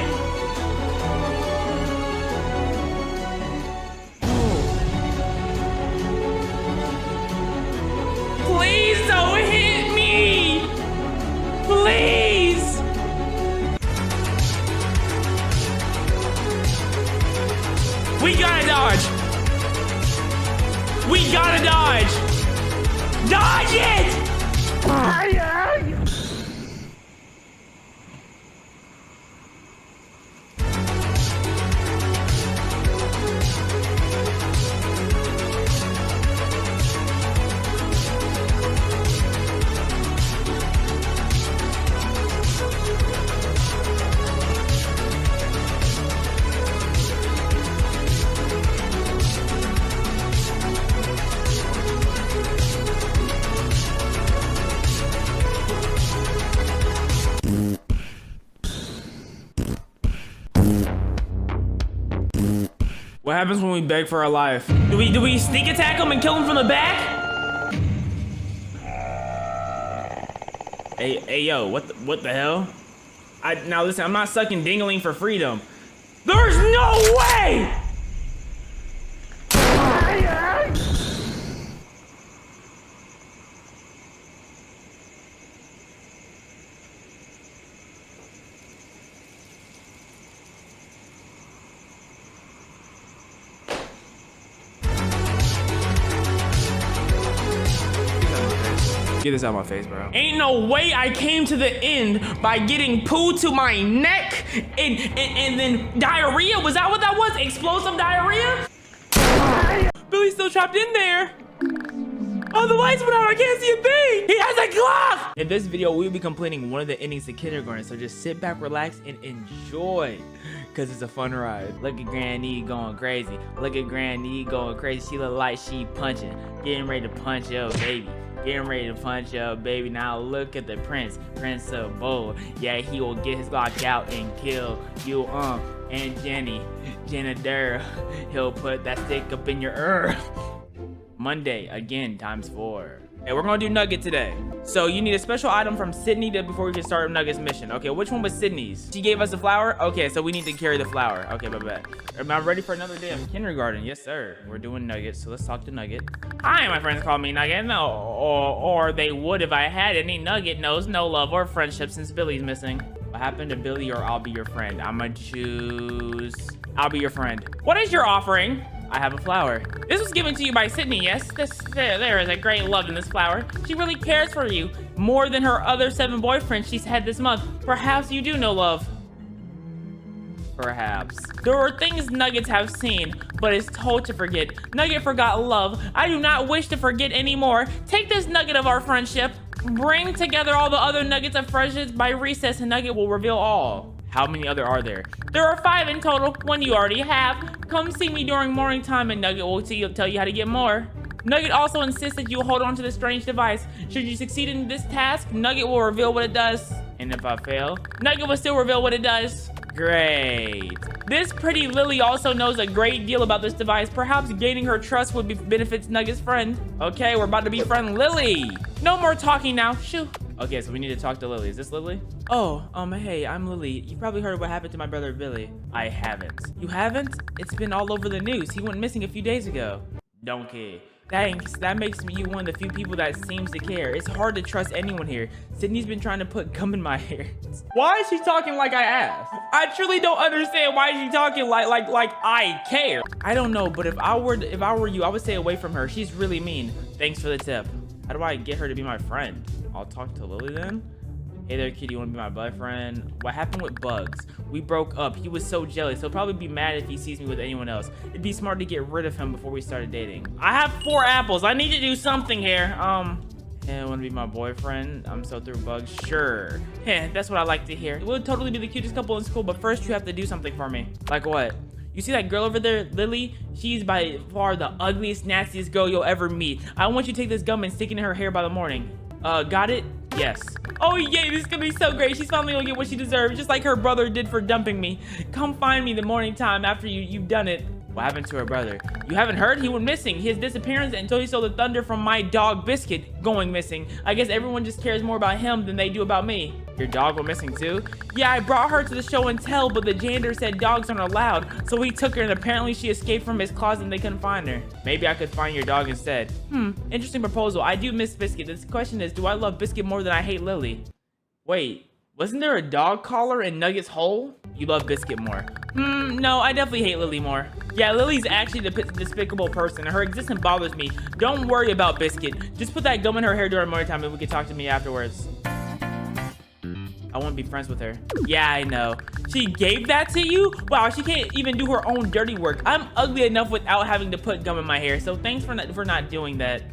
gotta dodge. We gotta dodge. Dodge it! What happens when we beg for our life? Do we sneak attack him and kill him from the back? Hey yo, what the hell? Now listen, I'm not sucking dingling for freedom. There's no way! Get this out of my face, bro. Ain't no way I came to the end by getting poo to my neck and then diarrhea. Was that what that was? Explosive diarrhea? Billy's still trapped in there. Oh, the lights went out. I can't see a thing. He has a glove. In this video, we'll be completing one of the endings to kindergarten. So just sit back, relax, and enjoy. Cause it's a fun ride. Look at Granny going crazy. Look at Granny going crazy. She look like she punching. Getting ready to punch your baby. Getting ready to punch your baby. Now look at the prince. Prince of Bold. Yeah, he will get his Glock out and kill you, and Jenny. Janitor. He'll put that stick up in your Monday, again, ×4. Hey, we're gonna do Nugget today. So you need a special item from Sydney before we can start Nugget's mission. Okay, which one was Sydney's? She gave us the flower? Okay, so we need to carry the flower. Okay, bet. Am I ready for another day of kindergarten? Yes, sir. We're doing Nugget, so let's talk to Nugget. Hi, my friends call me Nugget. No, or they would if I had any. Nugget knows no love or friendship since Billy's missing. What happened to Billy or I'll be your friend? I'ma choose I'll be your friend. What is your offering? I have a flower. This was given to you by Sydney, yes? There is a great love in this flower. She really cares for you more than her other 7 boyfriends she's had this month. Perhaps you do know love. Perhaps. There are things Nuggets have seen, but is told to forget. Nugget forgot love. I do not wish to forget anymore. Take this nugget of our friendship. Bring together all the other nuggets of friendships by recess and Nugget will reveal all. How many other are there? There are 5 in total, 1 you already have. Come see me during morning time and Nugget will tell you how to get more. Nugget also insists that you hold on to the strange device. Should you succeed in this task, Nugget will reveal what it does. And if I fail, Nugget will still reveal what it does. Great. This pretty Lily also knows a great deal about this device. Perhaps gaining her trust would benefits Nugget's friend. Okay, we're about to befriend Lily. No more talking now. Shoo. Okay, so we need to talk to Lily. Is this Lily? Oh, hey, I'm Lily. You probably heard what happened to my brother Billy. I haven't. You haven't? It's been all over the news. He went missing a few days ago. Don't care. Thanks. That makes you one of the few people that seems to care. It's hard to trust anyone here. Sydney's been trying to put gum in my hair. Why is she talking like I asked? I truly don't understand why she's talking like I care. I don't know, but if I were you, I would stay away from her. She's really mean. Thanks for the tip. How do I get her to be my friend? I'll talk to Lily then. Hey there, kitty, you want to be my boyfriend? What happened with Bugs? We broke up. He was so jealous. He'll probably be mad if he sees me with anyone else. It'd be smart to get rid of him before we started dating. I have 4 apples. I need to do something here. Hey, want to be my boyfriend? I'm so through Bugs. Sure. Heh, that's what I like to hear. We'll totally be the cutest couple in school, but first you have to do something for me. Like what? You see that girl over there, Lily? She's by far the ugliest, nastiest girl you'll ever meet. I want you to take this gum and stick it in her hair by the morning. Got it? Yes. Oh, yay, this is gonna be so great. She's finally gonna get what she deserves, just like her brother did for dumping me. Come find me the morning time after you've done it. What happened to her brother? You haven't heard? He went missing. His disappearance until he saw the thunder from my dog Biscuit going missing. I guess everyone just cares more about him than they do about me. Your dog went missing too? Yeah, I brought her to the show and tell, but the janitor said dogs aren't allowed. So he took her and apparently she escaped from his closet and they couldn't find her. Maybe I could find your dog instead. Interesting proposal. I do miss Biscuit. This question is, do I love Biscuit more than I hate Lily? Wait, wasn't there a dog collar in Nugget's hole? You love Biscuit more. No, I definitely hate Lily more. Yeah, Lily's actually the despicable person, and her existence bothers me. Don't worry about Biscuit. Just put that gum in her hair during morning time and we can talk to me afterwards. I want to be friends with her. Yeah, I know. She gave that to you? Wow, she can't even do her own dirty work. I'm ugly enough without having to put gum in my hair, so thanks for not doing that.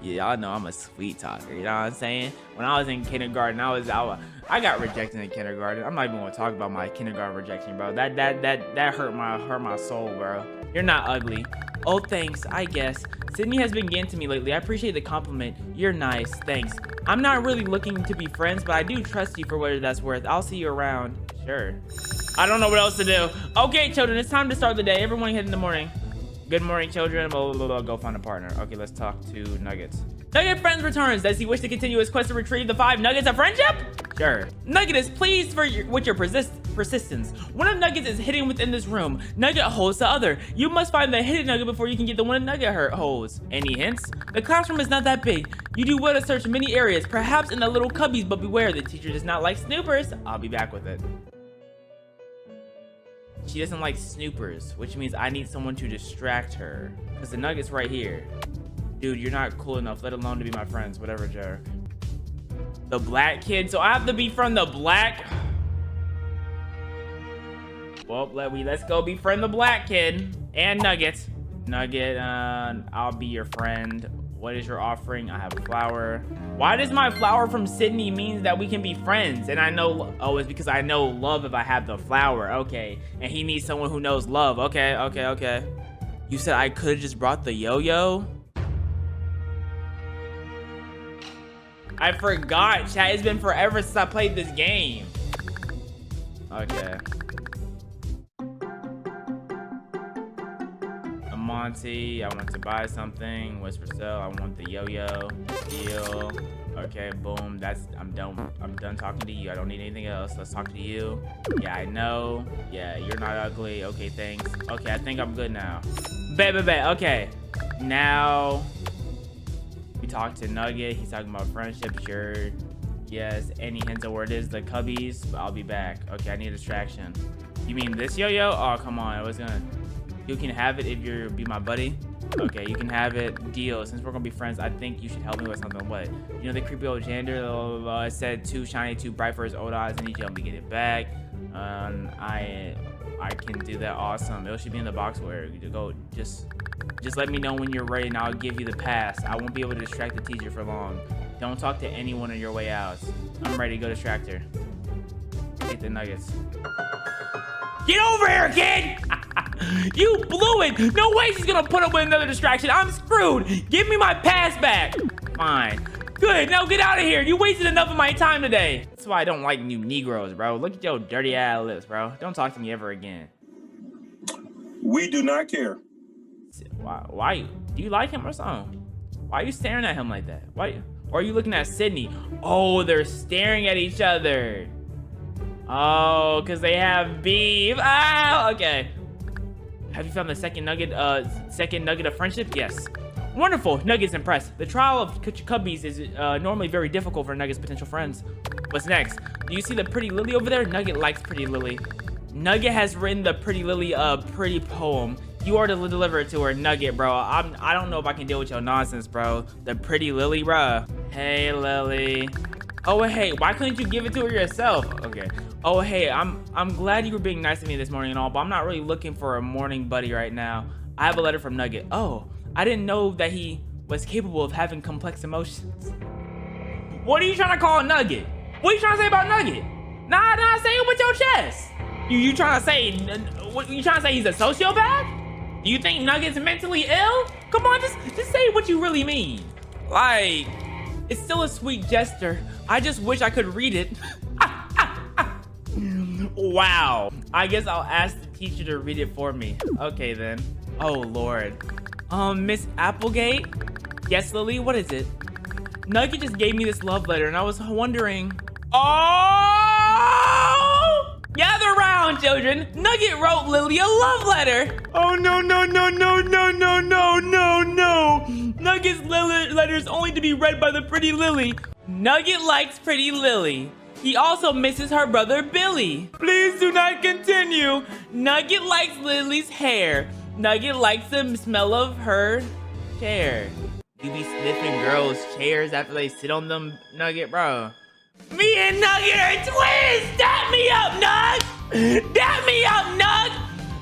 Yeah, y'all know I'm a sweet talker, you know what I'm saying? When I was in kindergarten, I got rejected in kindergarten. I'm not even gonna talk about my kindergarten rejection, bro. That hurt my soul, bro. You're not ugly. Oh, thanks, I guess. Sydney has been getting to me lately. I appreciate the compliment. You're nice, thanks. I'm not really looking to be friends, but I do trust you for what that's worth. I'll see you around. Sure. I don't know what else to do. Okay, children, it's time to start the day. Everyone hit in the morning. Good morning, children. We'll go find a partner. Okay, let's talk to Nuggets. Nugget friends returns. Does he wish to continue his quest to retrieve the 5 nuggets of friendship? Sure. Nugget is pleased with your persistence. One of Nuggets is hidden within this room. Nugget holds the other. You must find the hidden nugget before you can get the one Nugget holds. Any hints? The classroom is not that big. You do well to search many areas, perhaps in the little cubbies, but beware, the teacher does not like snoopers. I'll be back with it. She doesn't like snoopers, which means I need someone to distract her. Because the nugget's right here. Dude, you're not cool enough, let alone to be my friends. Whatever, jerk. The black kid? So I have to be from the black... Well, let's go befriend the black kid. And Nugget. Nugget, I'll be your friend. What is your offering? I have a flower. Why does my flower from Sydney mean that we can be friends? And I know, oh, it's because I know love if I have the flower. Okay. And he needs someone who knows love. Okay. You said I could have just brought the yo-yo? I forgot, chat. It's been forever since I played this game. Okay. Monty, I want to buy something. What's for sale? I want the yo-yo. Deal. Okay, boom. I'm done talking to you. I don't need anything else. Let's talk to you. Yeah, I know. Yeah, you're not ugly. Okay, thanks. Okay, I think I'm good now. Bet. Okay. Now we talk to Nugget. He's talking about friendship. Sure. Yes. Any hints of where it is? The cubbies. I'll be back. Okay, I need a distraction. You mean this yo-yo? Oh, come on. I was gonna... You can have it if you're be my buddy. Okay, you can have it. Deal. Since we're gonna be friends, I think you should help me with something. What? You know the creepy old janitor? I said too shiny, too bright for his old eyes. I need you to help me get it back. I can do that. Awesome. It should be in the box where you go. Just let me know when you're ready, and I'll give you the pass. I won't be able to distract the teacher for long. Don't talk to anyone on your way out. I'm ready. Go distract her. Take the nuggets. Get over here, kid! You blew it! No way she's gonna put up with another distraction. I'm screwed! Give me my pass back! Fine. Good, now get out of here. You wasted enough of my time today. That's why I don't like you Negroes, bro. Look at your dirty ass lips, bro. Don't talk to me ever again. We do not care. Why? Do you like him or something? Why are you staring at him like that? Why? Or are you looking at Sydney? Oh, they're staring at each other. Oh, because they have beef. Ah, okay. Have you found the second nugget of friendship? Yes. Wonderful. Nugget's impressed. The trial of cubbies is normally very difficult for Nugget's potential friends. What's next? Do you see the pretty Lily over there? Nugget likes pretty Lily. Nugget has written the pretty Lily pretty poem. You are to deliver it to her, Nugget, bro. I don't know if I can deal with your nonsense, bro. The pretty Lily, bro. Hey, Lily. Oh, hey, why couldn't you give it to her yourself? Okay. Oh, hey, I'm glad you were being nice to me this morning and all, but I'm not really looking for a morning buddy right now. I have a letter from Nugget. Oh, I didn't know that he was capable of having complex emotions. What are you trying to call Nugget? What are you trying to say about Nugget? Nah, say it with your chest. You trying to say, what you trying to say he's a sociopath? Do you think Nugget's mentally ill? Come on, just say what you really mean. Like, it's still a sweet gesture. I just wish I could read it. Wow. I guess I'll ask the teacher to read it for me. Okay, then. Oh, Lord. Miss Applegate? Yes, Lily, what is it? Nugget just gave me this love letter, and I was wondering... Oh! Gather round, children. Nugget wrote Lily a love letter. Oh, no. Nugget's letter is only to be read by the pretty Lily. Nugget likes pretty Lily. He also misses her brother Billy. Please do not continue. Nugget likes Lily's hair. Nugget likes the smell of her chair. You be sniffing girls' chairs after they sit on them, Nugget, bro. Me and Nugget are twins! Dap me up, Nug! Dap me up, Nug!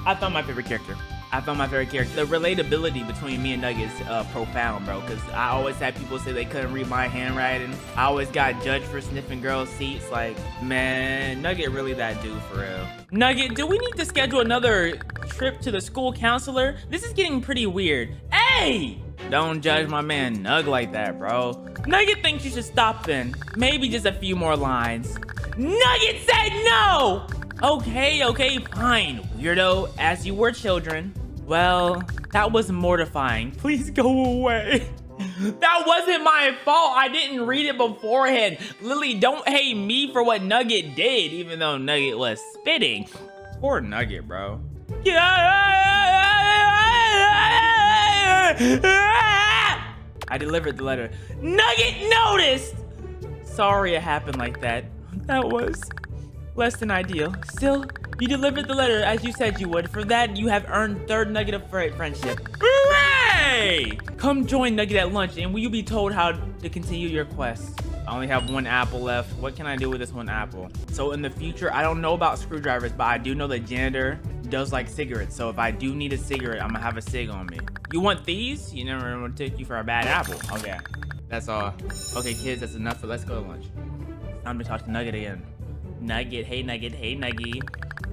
I found my favorite character. The relatability between me and Nugget is profound, bro, because I always had people say they couldn't read my handwriting. I always got judged for sniffing girls' seats. Like, man, Nugget really that dude for real. Nugget, do we need to schedule another trip to the school counselor? This is getting pretty weird. Hey! Don't judge my man Nug like that, bro. Nugget thinks you should stop then. Maybe just a few more lines. Nugget said no! Okay, fine, weirdo, as you were children. Well, that was mortifying. Please go away. That wasn't my fault. I didn't read it beforehand. Lily, don't hate me for what Nugget did, even though Nugget was spitting. Poor Nugget, bro. I delivered the letter. Nugget noticed! Sorry it happened like that. That was less than ideal. Still, you delivered the letter as you said you would. For that, you have earned third nugget of friendship. Hooray! Come join Nugget at lunch and will you be told how to continue your quest. I only have one apple left. What can I do with this one apple? So in the future, I don't know about screwdrivers, but I do know the janitor does like cigarettes. So if I do need a cigarette, I'm gonna have a cig on me. You want these? You never want to take you for a bad apple. Okay, that's all. Okay, kids, that's enough. Let's go to lunch. Time to talk to Nugget again. Nugget, hey Nugget.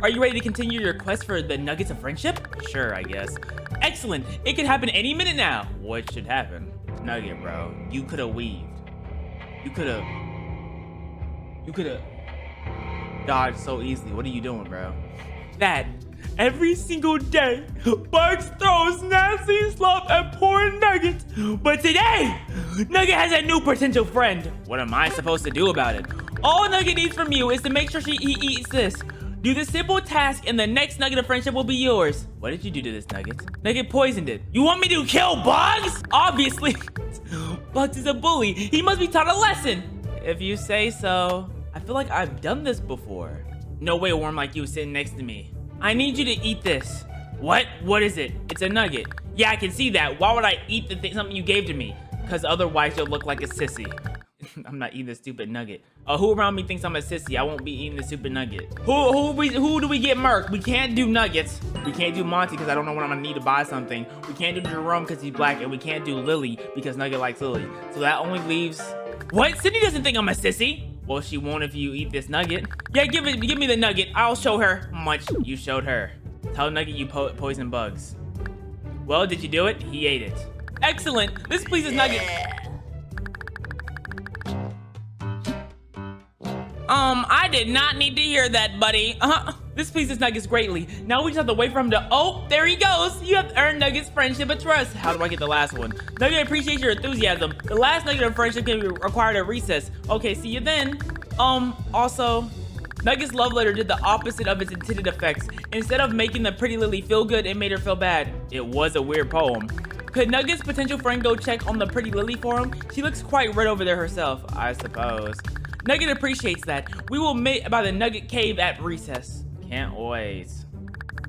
Are you ready to continue your quest for the nuggets of friendship? Sure, I guess. Excellent. It could happen any minute now. What should happen? Nugget, bro. You could have weaved. You could have dodged so easily. What are you doing, bro? That every single day, Bugs throws nasty slop at poor Nugget. But today, Nugget has a new potential friend. What am I supposed to do about it? All Nugget needs from you is to make sure he eats this. Do the simple task and the next nugget of friendship will be yours. What did you do to this Nugget? Nugget poisoned it. You want me to kill Bugs? Obviously. Bugs is a bully. He must be taught a lesson. If you say so. I feel like I've done this before. No way a worm like you is sitting next to me. I need you to eat this. What? What is it? It's a nugget. Yeah, I can see that. Why would I eat something you gave to me? Because otherwise you'll look like a sissy. I'm not eating this stupid nugget. Who around me thinks I'm a sissy? I won't be eating the stupid nugget. Who do we get murked? We can't do Nuggets. We can't do Monty because I don't know when I'm gonna need to buy something. We can't do Jerome because he's black, and we can't do Lily because Nugget likes Lily. So that only leaves. What? Sydney doesn't think I'm a sissy. Well, she won't if you eat this nugget. Yeah, give me the nugget. I'll show her how much you showed her. Tell Nugget you poison Bugs. Well, did you do it? He ate it. Excellent. This pleases Nugget. I did not need to hear that, buddy. This pleases Nuggets greatly. Now we just have to wait for him to. Oh, there he goes. You have earned Nuggets' friendship and trust. How do I get the last one? Nugget appreciates your enthusiasm. The last nugget of friendship can be required at recess. Okay, see you then. Also, Nugget's love letter did the opposite of its intended effects. Instead of making the pretty Lily feel good, it made her feel bad. It was a weird poem. Could Nugget's potential friend go check on the pretty Lily for him? She looks quite red over there herself, I suppose. Nugget appreciates that. We will meet by the Nugget Cave at recess. Can't wait.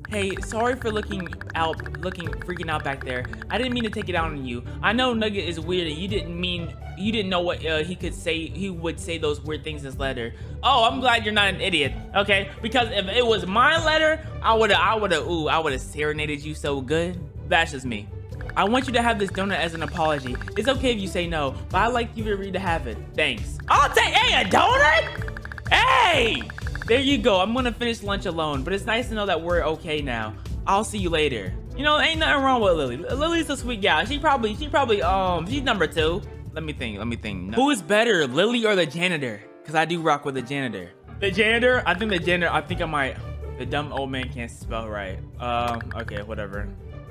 Hey, sorry for freaking out back there. I didn't mean to take it out on you. I know Nugget is weird and you didn't know what he would say those weird things in his letter. Oh, I'm glad you're not an idiot, okay? Because if it was my letter, I would have serenaded you so good. That's just me. I want you to have this donut as an apology. It's okay if you say no, but I'd like you to have it. Thanks. I'll take, hey, a donut? Hey! There you go. I'm gonna finish lunch alone, but it's nice to know that we're okay now. I'll see you later. You know, ain't nothing wrong with Lily. Lily's a sweet gal. She's number 2. Let me think. No. Who is better, Lily or the janitor? Because I do rock with the janitor. The janitor? I think I might. The dumb old man can't spell right. Okay, whatever.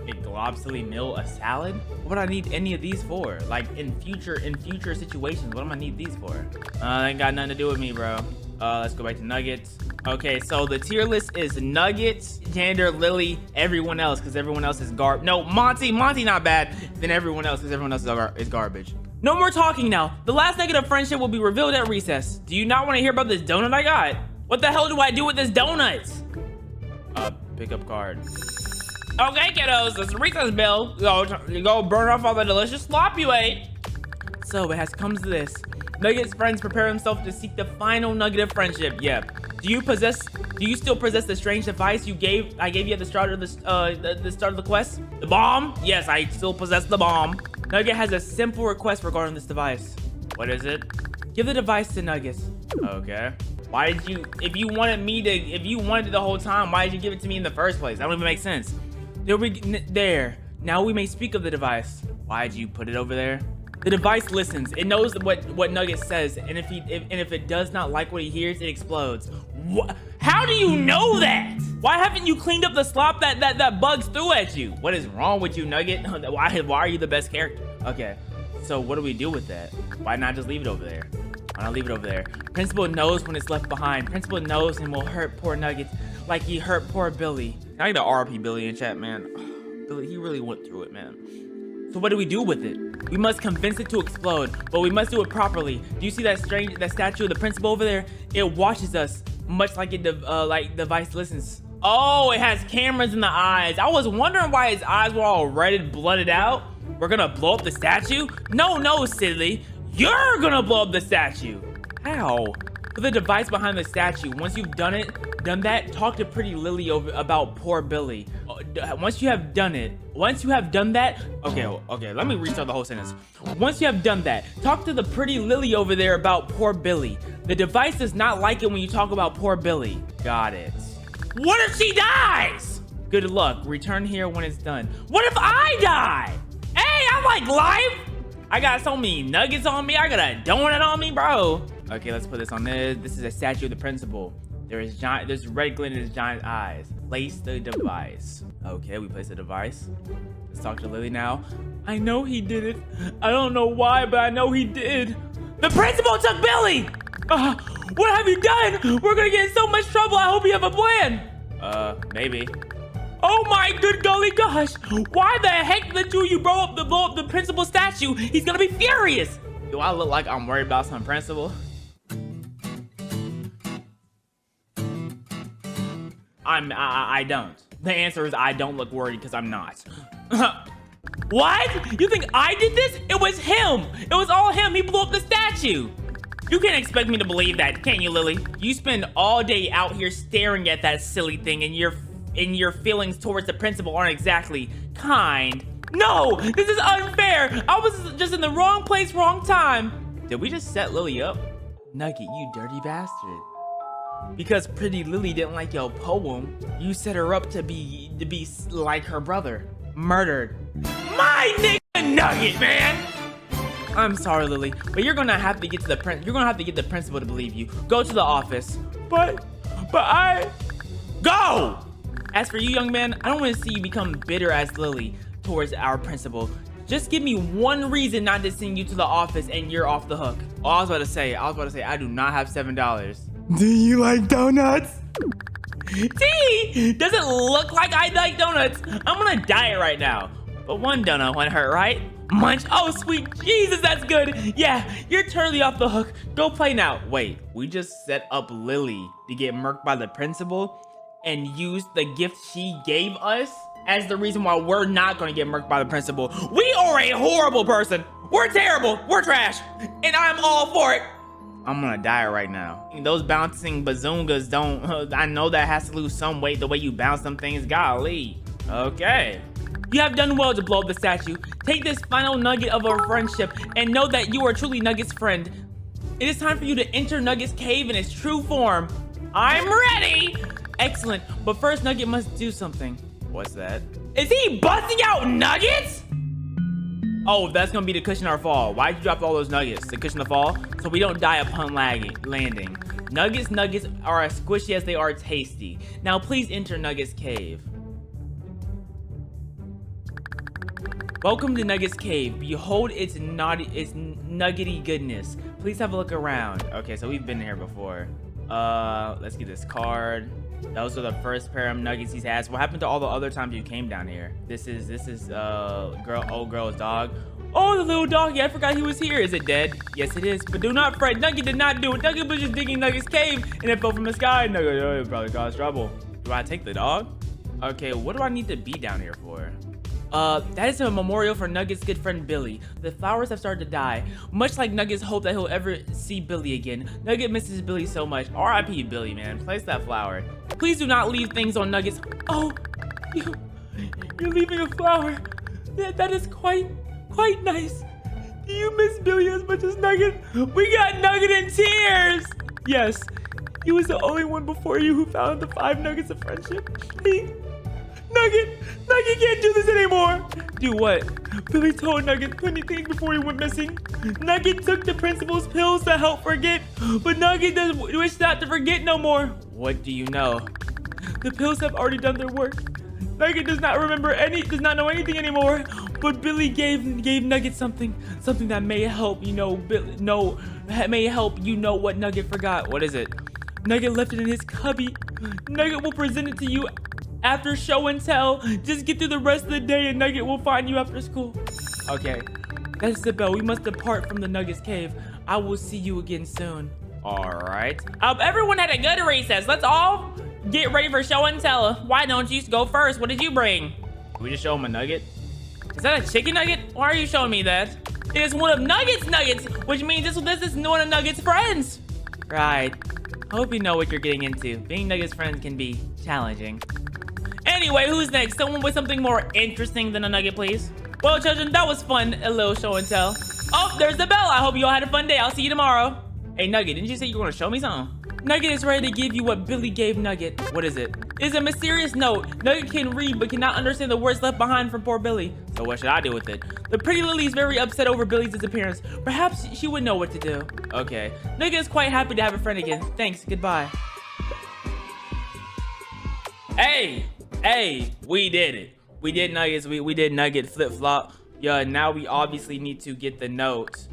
A globsily meal, a salad? What would I need any of these for? Like in future situations, what am I need these for? That ain't got nothing to do with me, bro. Let's go back to Nuggets. Okay, so the tier list is Nuggets, Janitor, Lily, everyone else, because everyone else is No, Monty not bad. Then everyone else, because everyone else is garbage. No more talking now. The last nugget of friendship will be revealed at recess. Do you not want to hear about this donut I got? What the hell do I do with this donut? Pick up card. Okay, kiddos, it's recess bell. Go burn off all the delicious slop you ate. So it has come to this. Nugget's friends prepare themselves to seek the final nugget of friendship. Yep. Do you still possess the strange device I gave you at the start of the start of the quest? The bomb? Yes, I still possess the bomb. Nugget has a simple request regarding this device. What is it? Give the device to Nuggets. Okay. Why did you, if you wanted it the whole time, why did you give it to me in the first place? That don't even make sense. There. Now we may speak of the device. Why did you put it over there? The device listens. It knows what Nugget says, and if it does not like what he hears, it explodes. What? How do you know that? Why haven't you cleaned up the slop that bugs threw at you? What is wrong with you, Nugget? Why are you the best character? Okay, so what do we do with that? Why not just leave it over there? Why not leave it over there? Principal knows when it's left behind. Principal knows and will hurt poor Nuggets like he hurt poor Billy. I need to RP Billy in chat, man. Billy, he really went through it, man. So what do we do with it? We must convince it to explode, but we must do it properly. Do you see that statue of the principal over there? It watches us, much like like the device listens. Oh, it has cameras in the eyes. I was wondering why his eyes were all red, blooded out. We're gonna blow up the statue? No, silly. You're gonna blow up the statue. How? Put the device behind the statue. Once you've done that, talk to Pretty Lily about poor Billy. Once you have done that, okay, let me restart the whole sentence. Once you have done that, talk to the Pretty Lily over there about poor Billy. The device does not like it when you talk about poor Billy. Got it. What if she dies? Good luck. Return here when it's done. What if I die? Hey, I like life. I got so many nuggets on me. I got a donut on me, bro. Okay, let's put this on this. This is a statue of the principal. There's red glint in his giant eyes. Place the device. Okay, we place the device. Let's talk to Lily now. I know he did it. I don't know why, but I know he did. The principal took Billy! What have you done? We're gonna get in so much trouble. I hope you have a plan. Maybe. Oh my good golly gosh. Why the heck did you blow up the principal statue? He's gonna be furious. Do I look like I'm worried about some principal? I don't. The answer is I don't look worried because I'm not. What? You think I did this? It was him. It was all him. He blew up the statue. You can't expect me to believe that, can you, Lily? You spend all day out here staring at that silly thing, and your feelings towards the principal aren't exactly kind. No, this is unfair. I was just in the wrong place, wrong time. Did we just set Lily up? Nugget, you dirty bastard. Because Pretty Lily didn't like your poem, you set her up to be like her brother, murdered. My nigga Nugget, man. I'm sorry, Lily, but you're gonna have to get to the principal to believe you. Go to the office. But I go. As for you, young man, I don't want to see you become bitter as Lily towards our principal. Just give me one reason not to send you to the office, and you're off the hook. Oh, I was about to say, I do not have $7. Do you like donuts? See, does it look like I like donuts? I'm on a diet right now, but one donut won't hurt, right? Munch. Oh, sweet Jesus, that's good. Yeah, you're totally off the hook. Go play now. Wait, we just set up Lily to get murked by the principal and used the gift she gave us as the reason why we're not gonna get murked by the principal. We are a horrible person. We're terrible. We're trash. And I'm all for it. I'm gonna die right now. Those bouncing bazungas don't, I know that has to lose some weight the way you bounce them things, golly. Okay. You have done well to blow up the statue. Take this final nugget of our friendship and know that you are truly Nugget's friend. It is time for you to enter Nugget's cave in its true form. I'm ready! Excellent, but first Nugget must do something. What's that? Is he busting out nuggets? Oh, that's gonna be to cushion our fall. Why'd you drop all those nuggets? To cushion the fall? So we don't die upon landing. Nuggets are as squishy as they are tasty. Now please enter Nugget's cave. Welcome to Nugget's cave. Behold its nuggety goodness. Please have a look around. Okay, so we've been here before. Let's get this card. Those are the first pair of nuggets he's had. So what happened to all the other times you came down here? This is old girl's dog. Oh, the little doggy. I forgot he was here. Is it dead? Yes, it is. But do not fret. Nugget did not do it. Nugget was just digging Nugget's cave and it fell from the sky. Nugget probably caused trouble. Do I take the dog? Okay, what do I need to be down here for? That is a memorial for Nugget's good friend Billy. The flowers have started to die, much like Nugget's hope that he'll ever see Billy again. Nugget misses Billy so much. R.I.P. Billy, man. Place that flower. Please do not leave things on Nugget's. Oh, you're leaving a flower. That is quite nice. Do you miss Billy as much as Nugget? We got Nugget in tears. Yes, he was the only one before you who found the 5 nuggets of friendship. Nugget can't do this anymore. Do what? Billy told Nugget plenty things before he went missing. Nugget took the principal's pills to help forget, but Nugget does wish not to forget no more. What do you know? The pills have already done their work. Nugget does not know anything anymore. But Billy gave Nugget something that may help may help you know what Nugget forgot. What is it? Nugget left it in his cubby. Nugget will present it to you after show and tell. Just get through the rest of the day and Nugget will find you after school. Okay, that's the bell. We must depart from the Nugget's cave. I will see you again soon. All right. Everyone had a good recess. Let's all get ready for show and tell. Why don't you go first? What did you bring? Can we just show him a nugget? Is that a chicken nugget? Why are you showing me that? It is one of Nugget's nuggets, which means this is one of Nugget's friends. Right. I hope you know what you're getting into. Being Nugget's friend can be challenging. Anyway, who's next? Someone with something more interesting than a nugget, please. Well, children, that was fun. A little show and tell. Oh, there's the bell. I hope you all had a fun day. I'll see you tomorrow. Hey, Nugget, didn't you say you were going to show me something? Nugget is ready to give you what Billy gave Nugget. What is it? It's a mysterious note. Nugget can read but cannot understand the words left behind from poor Billy. So what should I do with it? The pretty lily is very upset over Billy's disappearance. Perhaps she would know what to do. Okay. Nugget is quite happy to have a friend again. Thanks. Goodbye. Hey, we did it. We did Nuggets. We did Nugget flip-flop. Yeah, now we obviously need to get the note.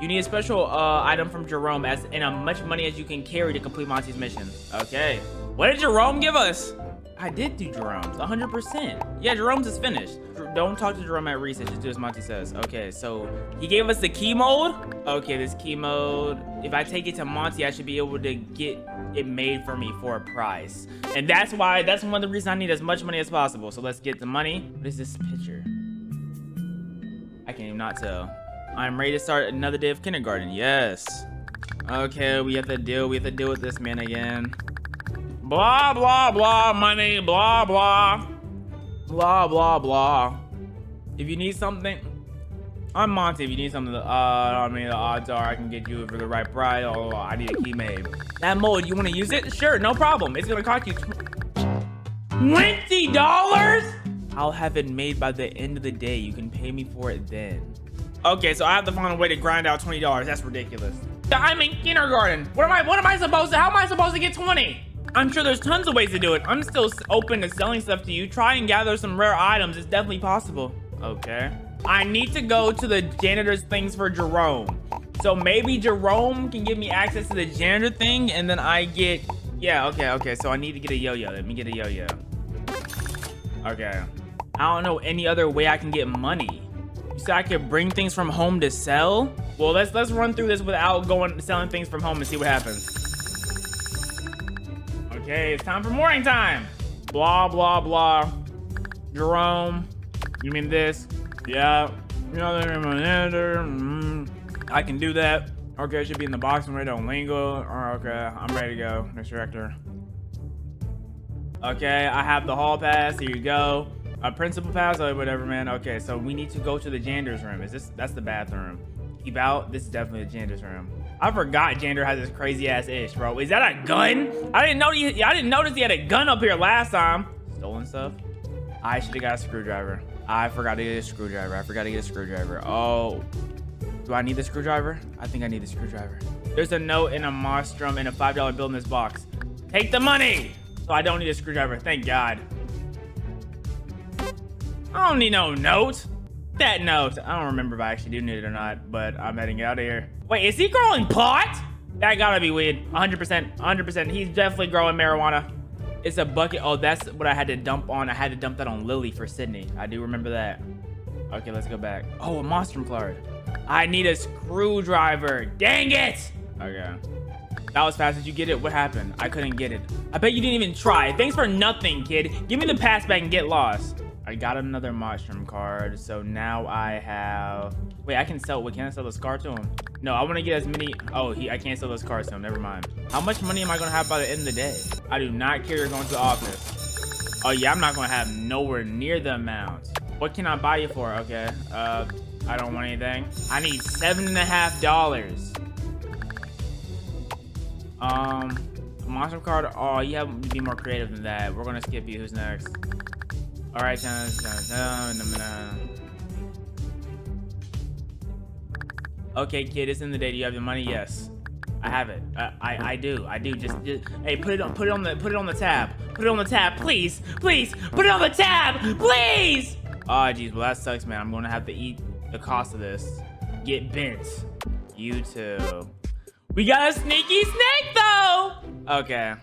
You need a special item from Jerome and as much money as you can carry to complete Monty's mission. Okay. What did Jerome give us? I did do Jerome's, 100%. Yeah, Jerome's is finished. Don't talk to Jerome at recess, just do as Monty says. Okay, so he gave us the key mode. Okay, this key mode. If I take it to Monty, I should be able to get it made for me for a price. And that's one of the reasons I need as much money as possible. So let's get the money. What is this picture? I can't even not tell. I'm ready to start another day of kindergarten. Yes. Okay, we have to deal with this man again. Blah, blah, blah, money, blah, blah. Blah, blah, blah. If you need something, I'm Monty. If you need something, I mean, the odds are I can get you for the right price. Oh, I need a key made. That mold, you want to use it? Sure, no problem. It's going to cost you $20? I'll have it made by the end of the day. You can pay me for it then. Okay, so I have to find a way to grind out $20. That's ridiculous. I'm in kindergarten. How am I supposed to get 20? I'm sure there's tons of ways to do it. I'm still open to selling stuff to you. Try and gather some rare items. It's definitely possible. Okay. I need to go to the janitor's things for Jerome. So maybe Jerome can give me access to the janitor thing and then I get... Yeah, okay. So I need to get a yo-yo. Let me get a yo-yo. Okay. I don't know any other way I can get money. You said I could bring things from home to sell? Well, let's run through this without selling things from home and see what happens. Okay, it's time for morning time. Blah, blah, blah. Jerome, you mean this? Yeah. I can do that. Okay, it should be in the box and ready to lingo. Okay, I'm ready to go. Next director. Okay, I have the hall pass. Here you go. A principal pass, or whatever, man. Okay, so we need to go to the janitor's room. That's the bathroom. Keep out. This is definitely the janitor's room. I forgot janitor has this crazy ass ish, bro. Is that a gun? I didn't notice he had a gun up here last time. Stolen stuff. I should have got a screwdriver. I forgot to get a screwdriver. Oh, do I need the screwdriver? I think I need the screwdriver. There's a note and a nostrum and a $5 bill in this box. Take the money. So I don't need a screwdriver. Thank God. I don't need no note. That note. I don't remember if I actually do need it or not, but I'm heading out of here. Wait, is he growing pot? That gotta be weird. 100%. He's definitely growing marijuana. It's a bucket. Oh, that's what I had to dump on. I had to dump that on Lily for Sydney. I do remember that. Okay, let's go back. Oh, a monster card. I need a screwdriver. Dang it. Okay. That was fast. Did you get it? What happened? I couldn't get it. I bet you didn't even try. Thanks for nothing, kid. Give me the pass back and get lost. I got another mushroom card. So now I have... Wait, I can sell... Wait, can I sell this card to him? No, I want to get as many... Oh, I can't sell those cards to him. Never mind. How much money am I going to have by the end of the day? I do not care you're going to the office. Oh, yeah, I'm not going to have nowhere near the amount. What can I buy you for? Okay. I don't want anything. I need $7.50. Monster card. Oh, you have to be more creative than that. We're gonna skip you. Who's next? All right, okay, kid. It's in the day. Do you have the money? Yes, I have it. I do. Just hey, put it on the tab. Put it on the tab, please. Put it on the tab, please. Oh, geez. Well, that sucks, man. I'm gonna have to eat the cost of this. Get bent. You too. We got a sneaky snake though. Okay.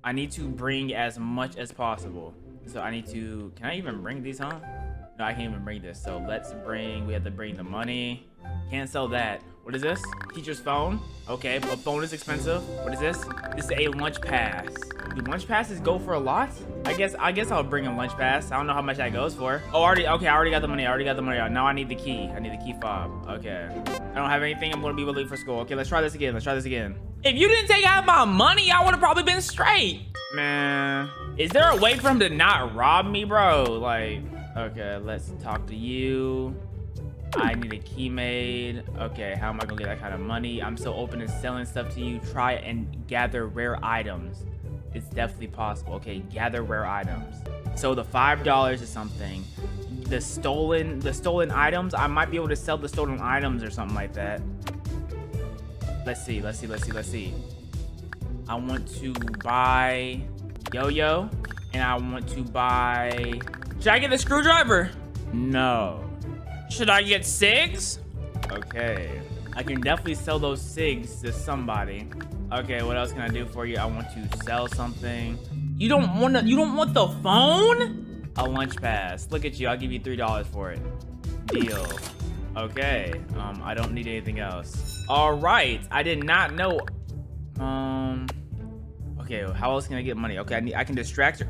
I need to bring as much as possible. So I need to, can I even bring these, huh? No, I can't even bring this. So let's bring, we have to bring the money. Can't sell that. What is this? Teacher's phone. Okay, a phone is expensive. What is this? This is a lunch pass. Do lunch passes go for a lot? I guess I'll bring a lunch pass. I don't know how much that goes for. Oh, okay, I already got the money. Now I need the key. I need the key fob. Okay. I don't have anything. I'm gonna be late for school. Okay, let's try this again. If you didn't take out my money, I would have probably been straight. Man, is there a way for him to not rob me, bro? Like, okay, let's talk to you. I need a key made. Okay, how am I gonna get that kind of money? I'm so open to selling stuff to you. Try and gather rare items. It's definitely possible. Okay, gather rare items. So the $5 is something. The stolen items, I might be able to sell the stolen items or something like that. Let's see. I want to buy yo-yo, and I want to buy... Should I get the screwdriver? No. Should I get cigs? Okay. I can definitely sell those cigs to somebody. Okay, what else can I do for you? I want to sell something. You don't want the phone? A lunch pass. Look at you. I'll give you $3 for it. Deal. Okay. I don't need anything else. All right. I did not know. Okay, how else can I get money? Okay, I can distract her.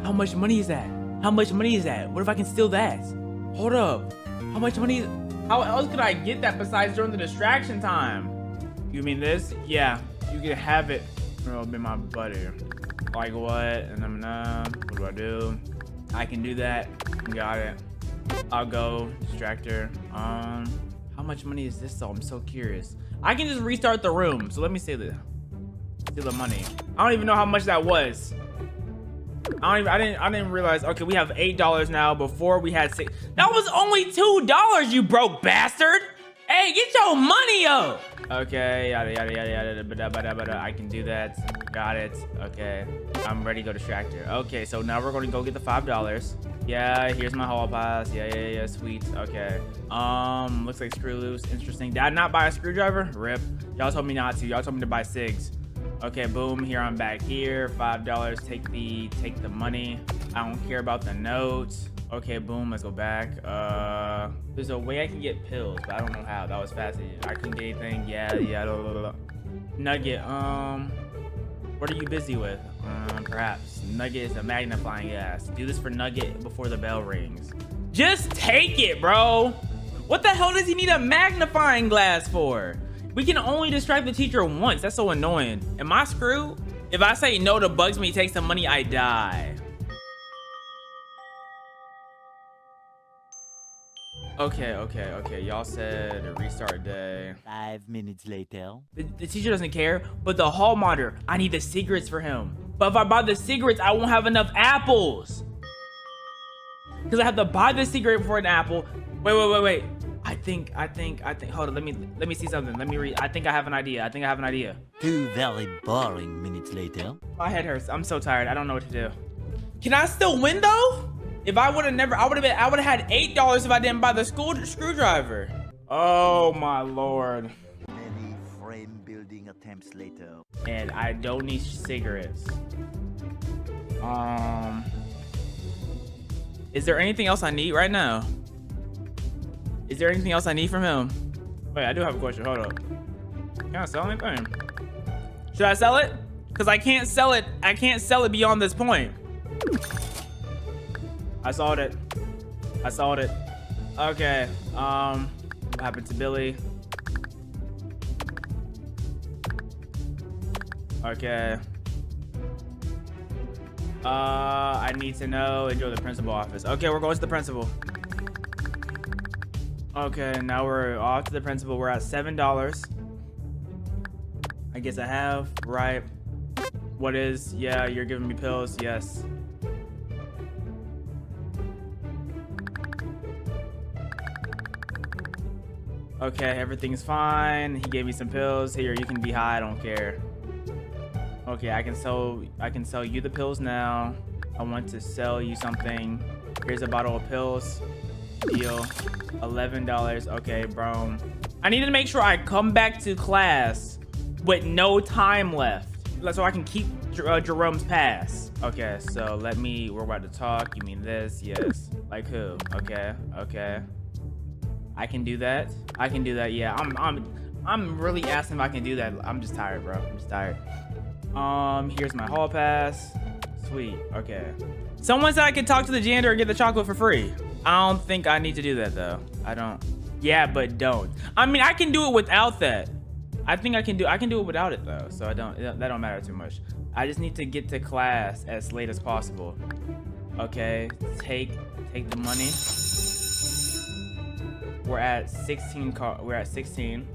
How much money is that? What if I can steal that? Hold up. How much money? How else could I get that besides during the distraction time? You mean this? Yeah, you can have it. It'll be my buddy. Like what? And then what do I do? I can do that. Got it. I'll go distract her. How much money is this though? I'm so curious. I can just restart the room. So let me see the money. I don't even know how much that was. I didn't realize. Okay, we have $8 now. Before we had $6. That was only $2, you broke bastard. Hey, get your money up. Okay, yada yada yada yada. I can do that. Got it. Okay, I'm ready to go distract her. Okay, so now we're gonna go get the $5. Yeah, here's my hall pass. Yeah, sweet. Okay. Looks like screw loose. Interesting. Did I not buy a screwdriver? Rip. Y'all told me not to. Y'all told me to buy cigs. Okay, boom. Here I'm back here. $5. Take the money. I don't care about the notes. Okay, boom. Let's go back. There's a way I can get pills, but I don't know how. That was fast. I couldn't get anything. Yeah. Nugget. What are you busy with? Perhaps. Nugget is a magnifying glass. Do this for Nugget before the bell rings. Just take it, bro. What the hell does he need a magnifying glass for? We can only distract the teacher once. That's so annoying. Am I screwed? If I say no to bugs me, take some money, I die. Okay. Y'all said a restart day. 5 minutes later. The teacher doesn't care, but the hall monitor, I need the cigarettes for him. But if I buy the cigarettes, I won't have enough apples. Because I have to buy the cigarette for an apple. Wait. I think. Hold on. Let me see something. Let me read. I think I have an idea. 2 very boring minutes later. My head hurts. I'm so tired. I don't know what to do. Can I still win though? If I would have had $8 if I didn't buy the screwdriver. Oh my lord. Many frame building attempts later. And I don't need cigarettes. Is there anything else I need right now? Is there anything else I need from him? Wait, I do have a question. Hold up. Can I sell anything? Should I sell it? Because I can't sell it. I can't sell it beyond this point. I sold it. I sold it. Okay. What happened to Billy? Okay. I need to know. Enjoy the principal office. Okay, we're going to the principal. Okay, now we're off to the principal. We're at $7. I guess I have, right? What is? Yeah, you're giving me pills. Yes. Okay, everything's fine. He gave me some pills. Here, you can be high. I don't care. Okay, I can sell you the pills now. I want to sell you something. Here's a bottle of pills. Deal. $11. Okay, bro. I need to make sure I come back to class with no time left, so I can keep Jerome's pass. Okay, so we're about to talk. You mean this? Yes. Like who? Okay. Okay. I can do that. I can do that. Yeah. I'm really asking if I can do that. I'm just tired, bro. I'm just tired. Here's my hall pass. Sweet. Okay. Someone said I could talk to the janitor and get the chocolate for free. I don't think I need to do that though. I don't. Yeah, but don't. I mean, I can do it without that. I think I can do it without it though. So that don't matter too much. I just need to get to class as late as possible. Okay. Take the money. We're at 16. We're at 16.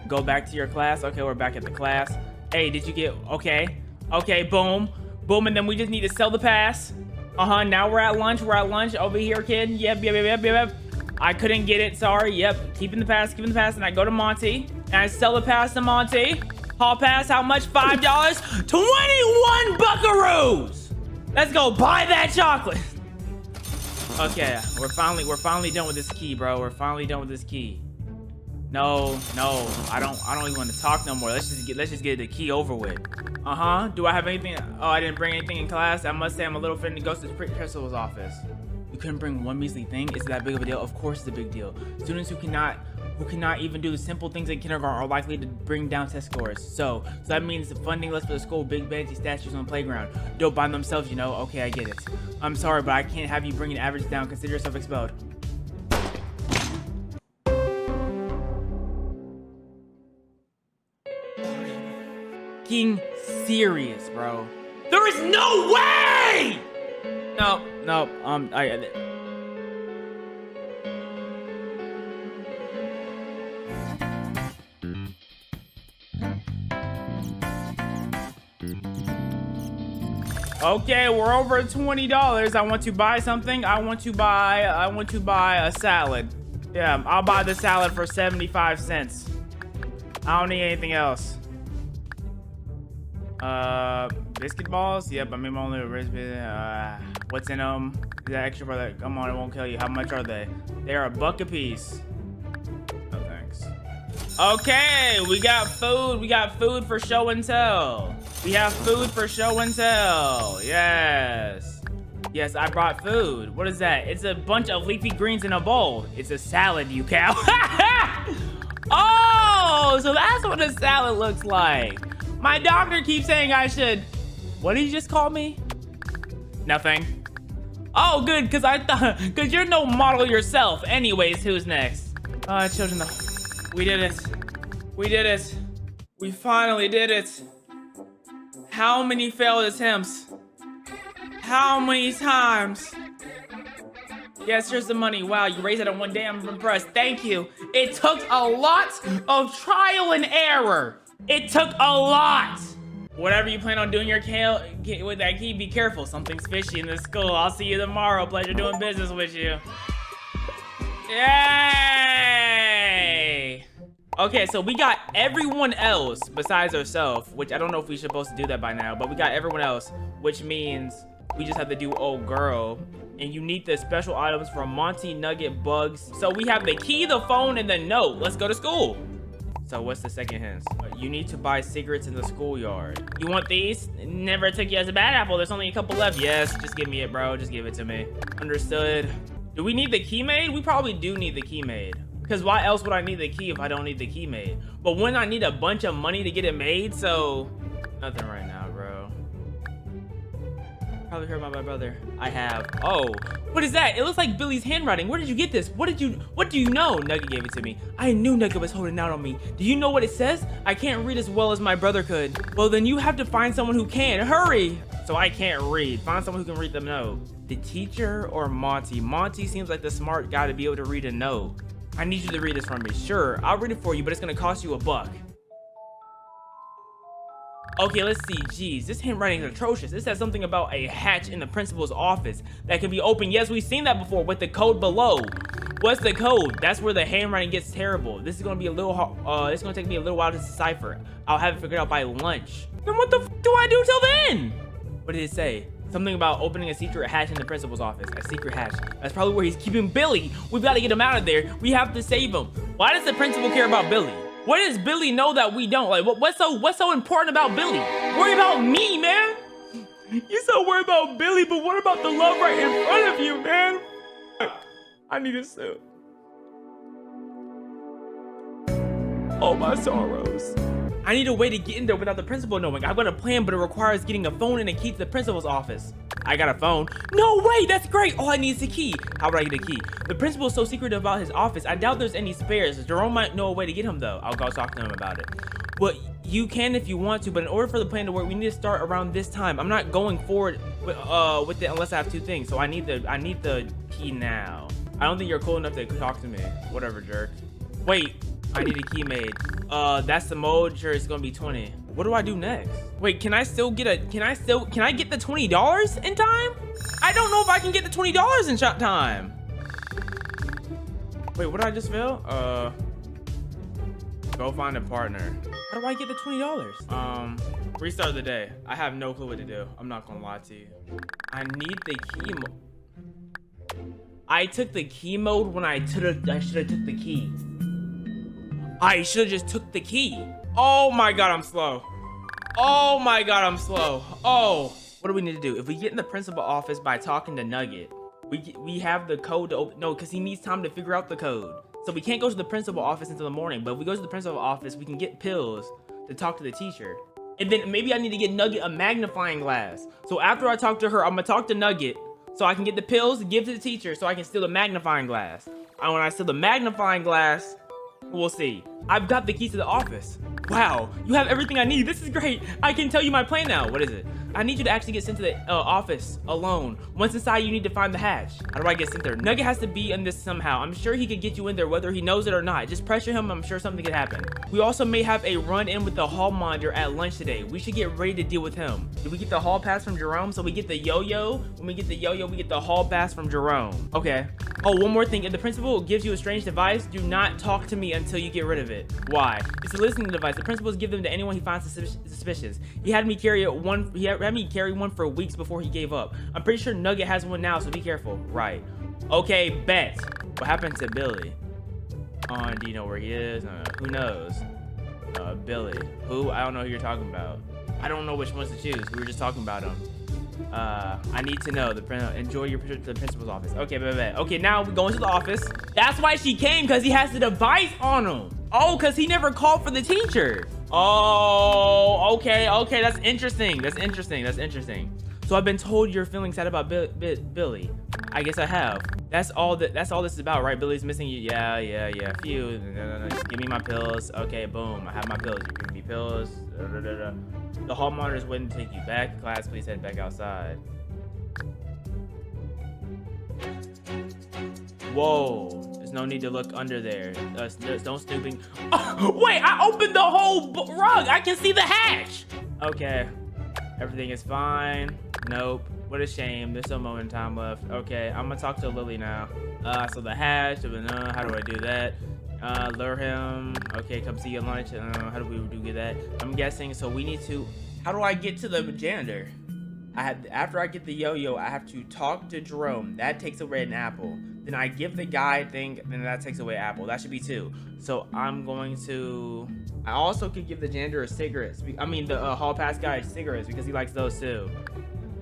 Go back to your class. Okay, we're back at the class. Hey, did you get? Okay. Okay. Boom. Boom. And then we just need to sell the pass. Now we're at lunch. We're at lunch over here, kid. Yep. I couldn't get it. Sorry. Yep. Keeping the pass. And I go to Monty and I sell the pass to Monty. Hall pass. How much? $5. 21 buckaroos. Let's go buy that chocolate. Okay. We're finally done with this key, bro. We're finally done with this key. No. I don't even want to talk no more. Let's just get the key over with. Do I have anything? Oh, I didn't bring anything in class. I must say I'm a little offended to go to the principal's office. You couldn't bring one measly thing? Is it that big of a deal? Of course it's a big deal. Students who cannot even do the simple things in kindergarten are likely to bring down test scores. So that means the funding less for the school, big fancy statues on the playground. Don't by themselves, you know? Okay, I get it. I'm sorry, but I can't have you bring an average down. Consider yourself expelled. Serious, bro. There is no way. No. Okay, we're over $20. I want to buy something. I want to buy a salad. Yeah, I'll buy the salad for 75 cents. I don't need anything else. Biscuit balls? Yep, I mean, only a biscuit. What's in them? Is that extra for that? Come on, it won't kill you. How much are they? They are $1 a piece. No thanks. Okay, we got food. We got food for show and tell. We have food for show and tell. Yes. Yes, I brought food. What is that? It's a bunch of leafy greens in a bowl. It's a salad, you cow. Oh, so that's what a salad looks like. My doctor keeps saying I should. What did you just call me? Nothing. Oh, good, because you're no model yourself. Anyways, who's next? Children, we did it. We did it. We finally did it. How many failed attempts? How many times? Yes, here's the money. Wow, you raised it in one day. I'm impressed. Thank you. It took a lot of trial and error. It took a lot. Whatever you plan on doing with that key, be careful. Something's fishy in this school. I'll see you tomorrow. Pleasure doing business with you. Yay! Okay, so we got everyone else besides ourselves, which I don't know if we're supposed to do that by now, but we got everyone else, which means we just have to do old girl. And you need the special items from Monty, Nugget, Bugs. So we have the key, the phone, and the note. Let's go to school. So what's the second hint? You need to buy cigarettes in the schoolyard. You want these? Never took you as a bad apple. There's only a couple left. Yes, just give me it, bro. Just give it to me. Understood. Do we need the key made? We probably do need the key made. Because why else would I need the key if I don't need the key made? But when I need a bunch of money to get it made, so nothing right now, bro. Probably heard about my brother. I have. Oh, what is that? It looks like Billy's handwriting. Where did you get this? What do you know? Nugget gave it to me. I knew Nugget was holding out on me. Do you know what it says? I can't read as well as my brother could. Well, then you have to find someone who can. Hurry. So I can't read. Find someone who can read the note. The teacher or Monty? Monty seems like the smart guy to be able to read a note. I need you to read this for me. Sure, I'll read it for you, but it's gonna cost you $1. Okay, let's see. Jeez, this handwriting is atrocious. This says something about a hatch in the principal's office that can be opened. Yes, we've seen that before with the code below. What's the code? That's where the handwriting gets terrible. This is gonna be a little it's gonna take me a little while to decipher. I'll have it figured out by lunch. Then what the f do I do till then? What did it say? Something about opening a secret hatch in the principal's office. A secret hatch. That's probably where he's keeping Billy. We've got to get him out of there. We have to save him. Why does the principal care about Billy? What does Billy know that we don't? Like, what's so important about Billy? Worry about me, man. You're so worried about Billy, but what about the love right in front of you, man? I need a suit. Oh, my sorrows. I need a way to get in there without the principal knowing. I've got a plan, but it requires getting a phone and a key to the principal's office. I got a phone. No way, that's great. All I need is a key. How would I get a key? The principal is so secretive about his office. I doubt there's any spares. Jerome might know a way to get him though. I'll go talk to him about it. Well, you can if you want to, but in order for the plan to work, we need to start around this time. I'm not going forward with it unless I have 2 things. So I need the key now. I don't think you're cool enough to talk to me. Whatever, jerk. Wait. I need a key made. That's the mode. Sure, it's gonna be 20. What do I do next? Wait, can I get the $20 in time? I don't know if I can get the $20 in time. Wait, what did I just fail? Go find a partner. How do I get the $20? Restart the day. I have no clue what to do. I'm not gonna lie to you. I need the key mode. I took the key mode when I should have took the key. I should have just took the key. Oh my god, I'm slow. Oh my god, I'm slow. Oh, what do we need to do? If we get in the principal office by talking to Nugget, we have the code to open. No, because he needs time to figure out the code. So we can't go to the principal office until the morning. But if we go to the principal office, we can get pills to talk to the teacher. And then maybe I need to get Nugget a magnifying glass. So after I talk to her, I'm gonna talk to Nugget so I can get the pills to give to the teacher so I can steal the magnifying glass. And when I steal the magnifying glass, we'll see. I've got the keys to the office. Wow, you have everything I need. This is great. I can tell you my plan now. What is it? I need you to actually get sent to the office alone. Once inside, you need to find the hatch. How do I get sent there? Nugget has to be in this somehow. I'm sure he could get you in there whether he knows it or not. Just pressure him. I'm sure something could happen. We also may have a run-in with the hall monitor at lunch today. We should get ready to deal with him. Did we get the hall pass from Jerome? So we get the yo-yo. When we get the yo-yo, we get the hall pass from Jerome. Okay. Oh, one more thing. If the principal gives you a strange device, do not talk to me until you get rid of it. Why? It's a listening device. The principals give them to anyone he finds suspicious. He had me carry one for weeks before he gave up. I'm pretty sure Nugget has one now, so be careful. Right. Okay, bet. What happened to Billy? Do you know where he is? Who knows? Billy. Who? I don't know who you're talking about. I don't know which ones to choose. We were just talking about him. I need to know. Enjoy your trip to the principal's office. Okay, bet. Okay, now we're going to the office. That's why she came, because he has the device on him. Oh, because he never called for the teacher. Oh, okay. That's interesting. So I've been told you're feeling sad about Billy. I guess I have. That's all this is about, right? Billy's missing you. Yeah. Phew. No. Give me my pills. Okay, boom. I have my pills. You give me pills. The hall monitor is waiting to take you back to class. Please head back outside. Whoa. There's no need to look under there. Don't snooping. Oh, wait, I opened the whole rug. I can see the hatch. Okay. Everything is fine. Nope. What a shame. There's still a moment in time left. Okay, I'm gonna talk to Lily now. So the hatch. How do I do that? Lure him. Okay, come see you at lunch. How do we do that? I'm guessing. So we need to. How do I get to the janitor? After I get the yo-yo, I have to talk to Jerome. That takes away an apple. Then I give the guy thing, then that takes away apple. That should be 2. So I'm going to... I also could give the janitor cigarettes. I mean, the hall pass guy cigarettes because he likes those too.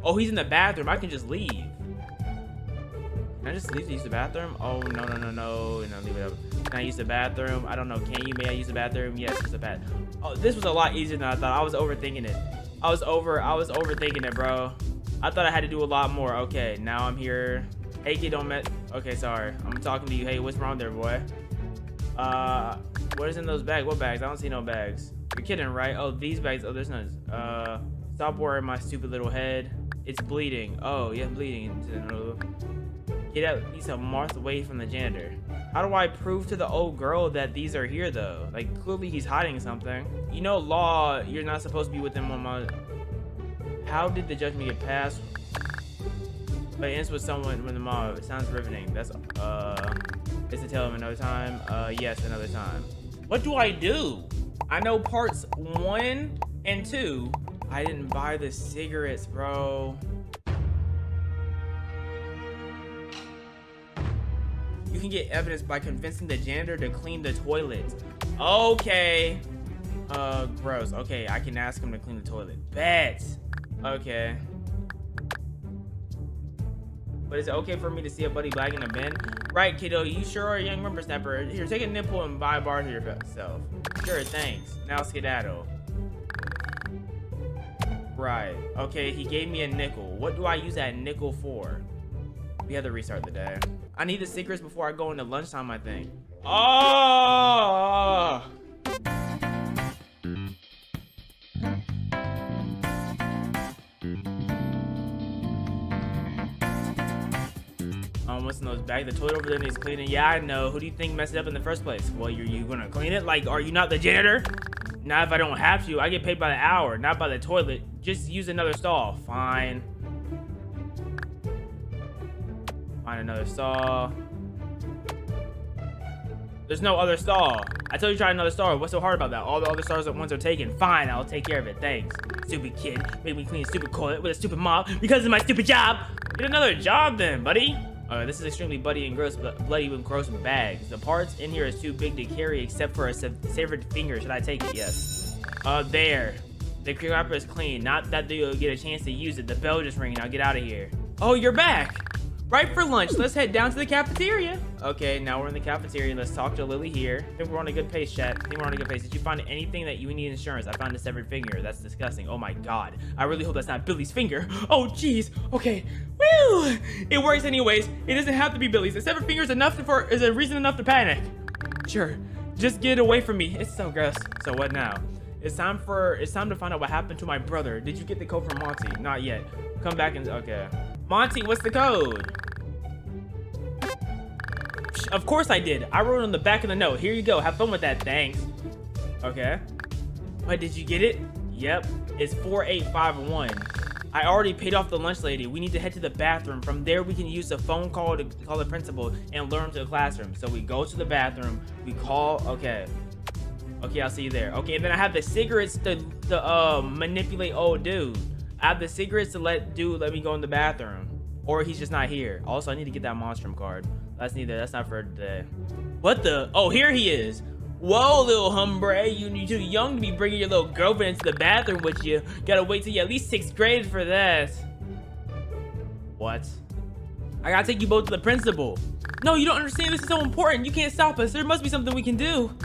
Oh, he's in the bathroom. I can just leave. Can I just leave to use the bathroom? Oh, no. No, leave it up. Can I use the bathroom? I don't know. Can you? May I use the bathroom? Yes, use the bathroom. Oh, this was a lot easier than I thought. I was overthinking it. I was overthinking it, bro. I thought I had to do a lot more. Okay, now I'm here. Hey, kid, don't mess. Okay, sorry. I'm talking to you. Hey, what's wrong there, boy? What is in those bags? What bags? I don't see no bags. You're kidding, right? Oh, these bags. Oh, there's none. Stop worrying my stupid little head. It's bleeding. Oh, yeah, bleeding. Get at least a month away from the janitor. How do I prove to the old girl that these are here, though? Like, clearly he's hiding something. You know, law, you're not supposed to be with them on my... How did the judgment get passed? But it ends with someone when the mob. It sounds riveting. That's, is to tell him another time? Yes, another time. What do I do? I know parts 1 and 2. I didn't buy the cigarettes, bro. You can get evidence by convincing the janitor to clean the toilet. Okay. Gross. Okay, I can ask him to clean the toilet. Bet. Okay. But is it okay for me to see a buddy bag in a bin? Right, kiddo. You sure are a young whippersnapper. Here, take a nipple and buy a bar to yourself. Sure, thanks. Now skedaddle. Right. Okay, he gave me a nickel. What do I use that nickel for? We have to restart the day. I need the secrets before I go into lunchtime, I think. Oh! What's in those bags? The toilet over there needs cleaning. Yeah, I know. Who do you think messed it up in the first place? Well, you gonna clean it? Like, are you not the janitor? Not if I don't have to. I get paid by the hour, not by the toilet. Just use another stall. Fine. Find another stall. There's no other stall. I told you to try another stall. What's so hard about that? All the other stalls at once are taken. Fine, I'll take care of it. Thanks. Stupid kid. Made me clean a stupid toilet with a stupid mop because of my stupid job. Get another job then, buddy. This is extremely bloody and gross, but bloody with gross bags. The parts in here is too big to carry except for a severed finger. Should I take it? Yes. There. The wrapper is clean. Not that you'll get a chance to use it. The bell just ringing. I'll get out of here. Oh, you're back. Right for lunch. Let's head down to the cafeteria. Okay, now we're in the cafeteria. Let's talk to Lily here. I think we're on a good pace, chat. I think we're on a good pace. Did you find anything that you need insurance? I found a severed finger. That's disgusting. Oh my god. I really hope that's not Billy's finger. Oh jeez. Okay. Woo! It works anyways. It doesn't have to be Billy's. A severed finger is a reason enough to panic. Sure. Just get away from me. It's so gross. So what now? It's time to find out what happened to my brother. Did you get the code from Monty? Not yet. Come back and okay. Monty, what's the code? Of course I did. I wrote it on the back of the note. Here you go. Have fun with that. Thanks. Okay. What, did you get it? Yep. It's 4851. I already paid off the lunch lady. We need to head to the bathroom. From there, we can use a phone call to call the principal and lure him to the classroom. So we go to the bathroom. We call. Okay. Okay, I'll see you there. Okay, and then I have the cigarettes to manipulate old dude. I have the cigarettes to let me go in the bathroom. Or he's just not here. Also, I need to get that Monstrum card. That's not for today. What the? Oh, here he is. Whoa, little hombre. You're too young to be bringing your little girlfriend into the bathroom with you. Gotta wait till you're at least 6th grade for that. What? I gotta take you both to the principal. No, you don't understand. This is so important. You can't stop us. There must be something we can do.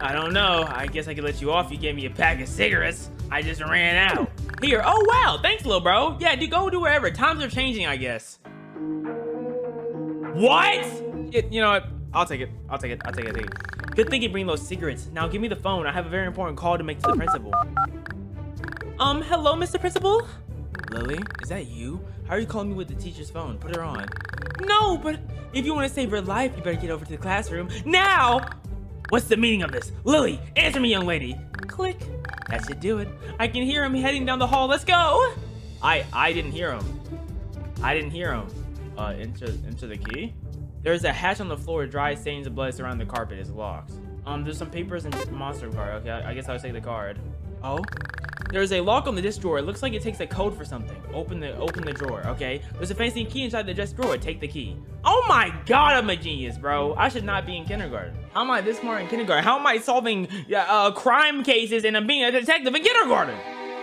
I don't know. I guess I could let you off. You gave me a pack of cigarettes. I just ran out. Here. Oh, wow. Thanks, little bro. Yeah, go do whatever. Times are changing, I guess. What? You know what? I'll take it. Good thing you bring those cigarettes. Now give me the phone. I have a very important call to make to the principal. Hello, Mr. Principal? Lily, is that you? How are you calling me with the teacher's phone? Put her on. No, but if you want to save her life, you better get over to the classroom now. What's the meaning of this? Lily, answer me, young lady. Click. That should do it. I can hear him heading down the hall. Let's go. I didn't hear him. Enter the key. There's a hatch on the floor. Dry stains of blood surround the carpet. It's locked. There's some papers and Monster card. Okay, I guess I'll take the card. Oh, There's a lock on the desk drawer. It looks like it takes a code for something. Open the drawer, okay? There's a fancy key inside the desk drawer. Take the key. Oh my god, I'm a genius, bro. I should not be in kindergarten. How am I this smart in kindergarten? How am I solving crime cases and I'm being a detective in kindergarten?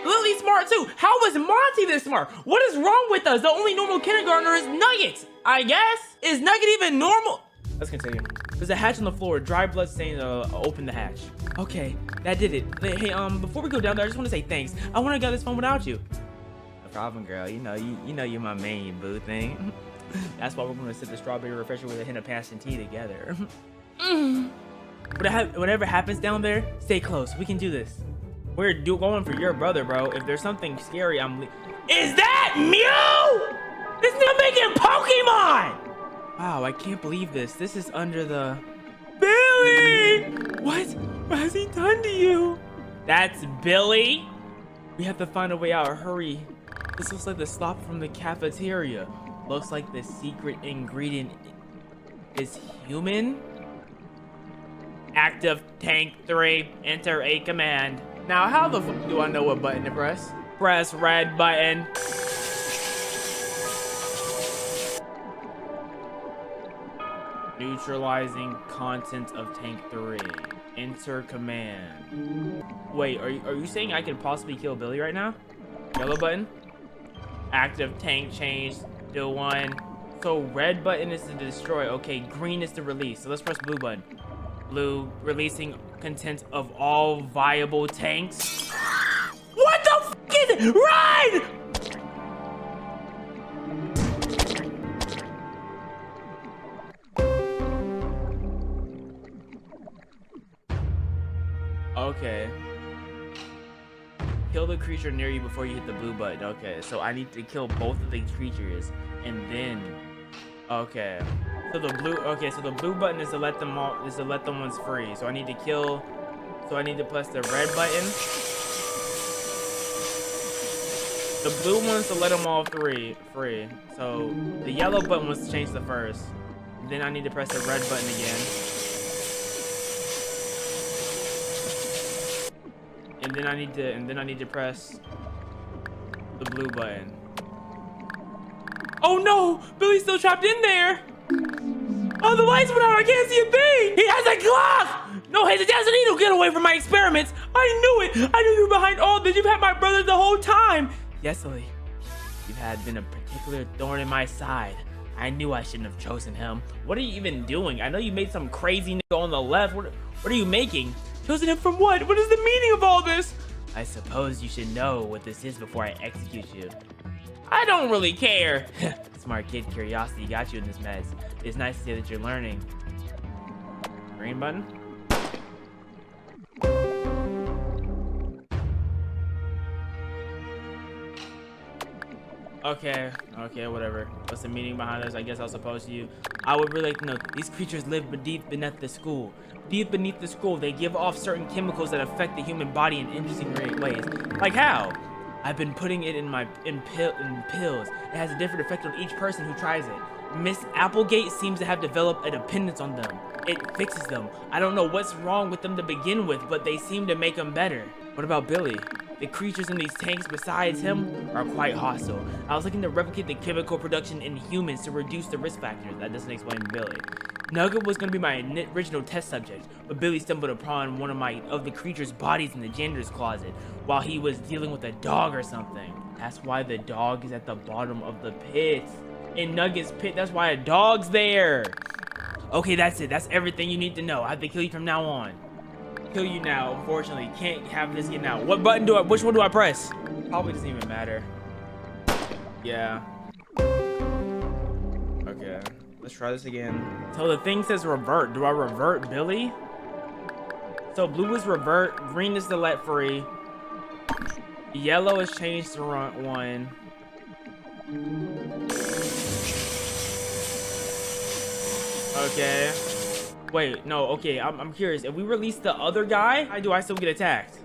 Lily's smart too. How was Monty this smart? What is wrong with us? The only normal kindergartner is Nuggets, I guess. Is Nugget even normal? Let's continue. There's a hatch on the floor. Dry blood stain. Open the hatch. Okay, that did it. Hey, before we go down there, I just want to say thanks. I wouldn't have got this phone without you. No problem, girl. You know you're my main boo thing. That's why we're gonna sip the strawberry refresher with a hint of passion tea together. Whatever happens down there, stay close. We can do this. We're going for your brother, bro. If there's something scary, Is that Mew? This nigga making Pokemon! Wow, I can't believe this. This is under the... Billy! What? What has he done to you? That's Billy? We have to find a way out. Hurry. This looks like the slop from the cafeteria. Looks like the secret ingredient is human? Active tank 3. Enter a command. Now, how the fuck do I know what button to press? Press red button. Neutralizing contents of tank 3. Enter command. Wait, are you saying I can possibly kill Billy right now? Yellow button. Active tank change to 1. So red button is to destroy. Okay, green is to release. So let's press blue button. Blue, releasing contents of all viable tanks. What the f is it? Run! Okay. Kill the creature near you before you hit the blue button. Okay, so I need to kill both of these creatures and then... Okay. So the blue button is to let them ones free. So I need to press the red button. The blue one's to let them all free. So the yellow button was to change the first. Then I need to press the red button again. And then I need to press the blue button. Oh no! Billy's still trapped in there! Oh, the lights went out! I can't see a thing! He has a clock! No hesitation, he'll get away from my experiments! I knew it! I knew you were behind all this! You've had my brother the whole time! Yes, Lily. You had been a particular thorn in my side. I knew I shouldn't have chosen him. What are you even doing? I know you made some crazy nigga on the left. What are you making? Chosen him from what? What is the meaning of all this? I suppose you should know what this is before I execute you. I don't really care. Smart kid, curiosity got you in this mess. It's nice to see that you're learning. Green button. Okay, whatever. What's the meaning behind this? I guess I'll suppose you. I would really like to know. These creatures live beneath the school. Deep beneath the school, they give off certain chemicals that affect the human body in interesting ways. Like how? I've been putting it in pills. It has a different effect on each person who tries it. Miss Applegate seems to have developed a dependence on them. It fixes them. I don't know what's wrong with them to begin with, but they seem to make them better. What about Billy? The creatures in these tanks besides him are quite hostile. I was looking to replicate the chemical production in humans to reduce the risk factors. That doesn't explain Billy. Nugget was going to be my original test subject, but Billy stumbled upon one of the creature's bodies in the janitor's closet while he was dealing with a dog or something. That's why the dog is at the bottom of the pit. In Nugget's pit, that's why a dog's there. Okay, that's it. That's everything you need to know. I have to kill you from now on. Kill you now, unfortunately. Can't have this get out. Which one do I press? Probably doesn't even matter. Yeah. Okay. Let's try this again. So the thing says revert. Do I revert Billy? So blue is revert. Green is to let free. Yellow is changed to 1. Okay. Wait, no, okay, I'm curious. If we release the other guy, how do I still get attacked?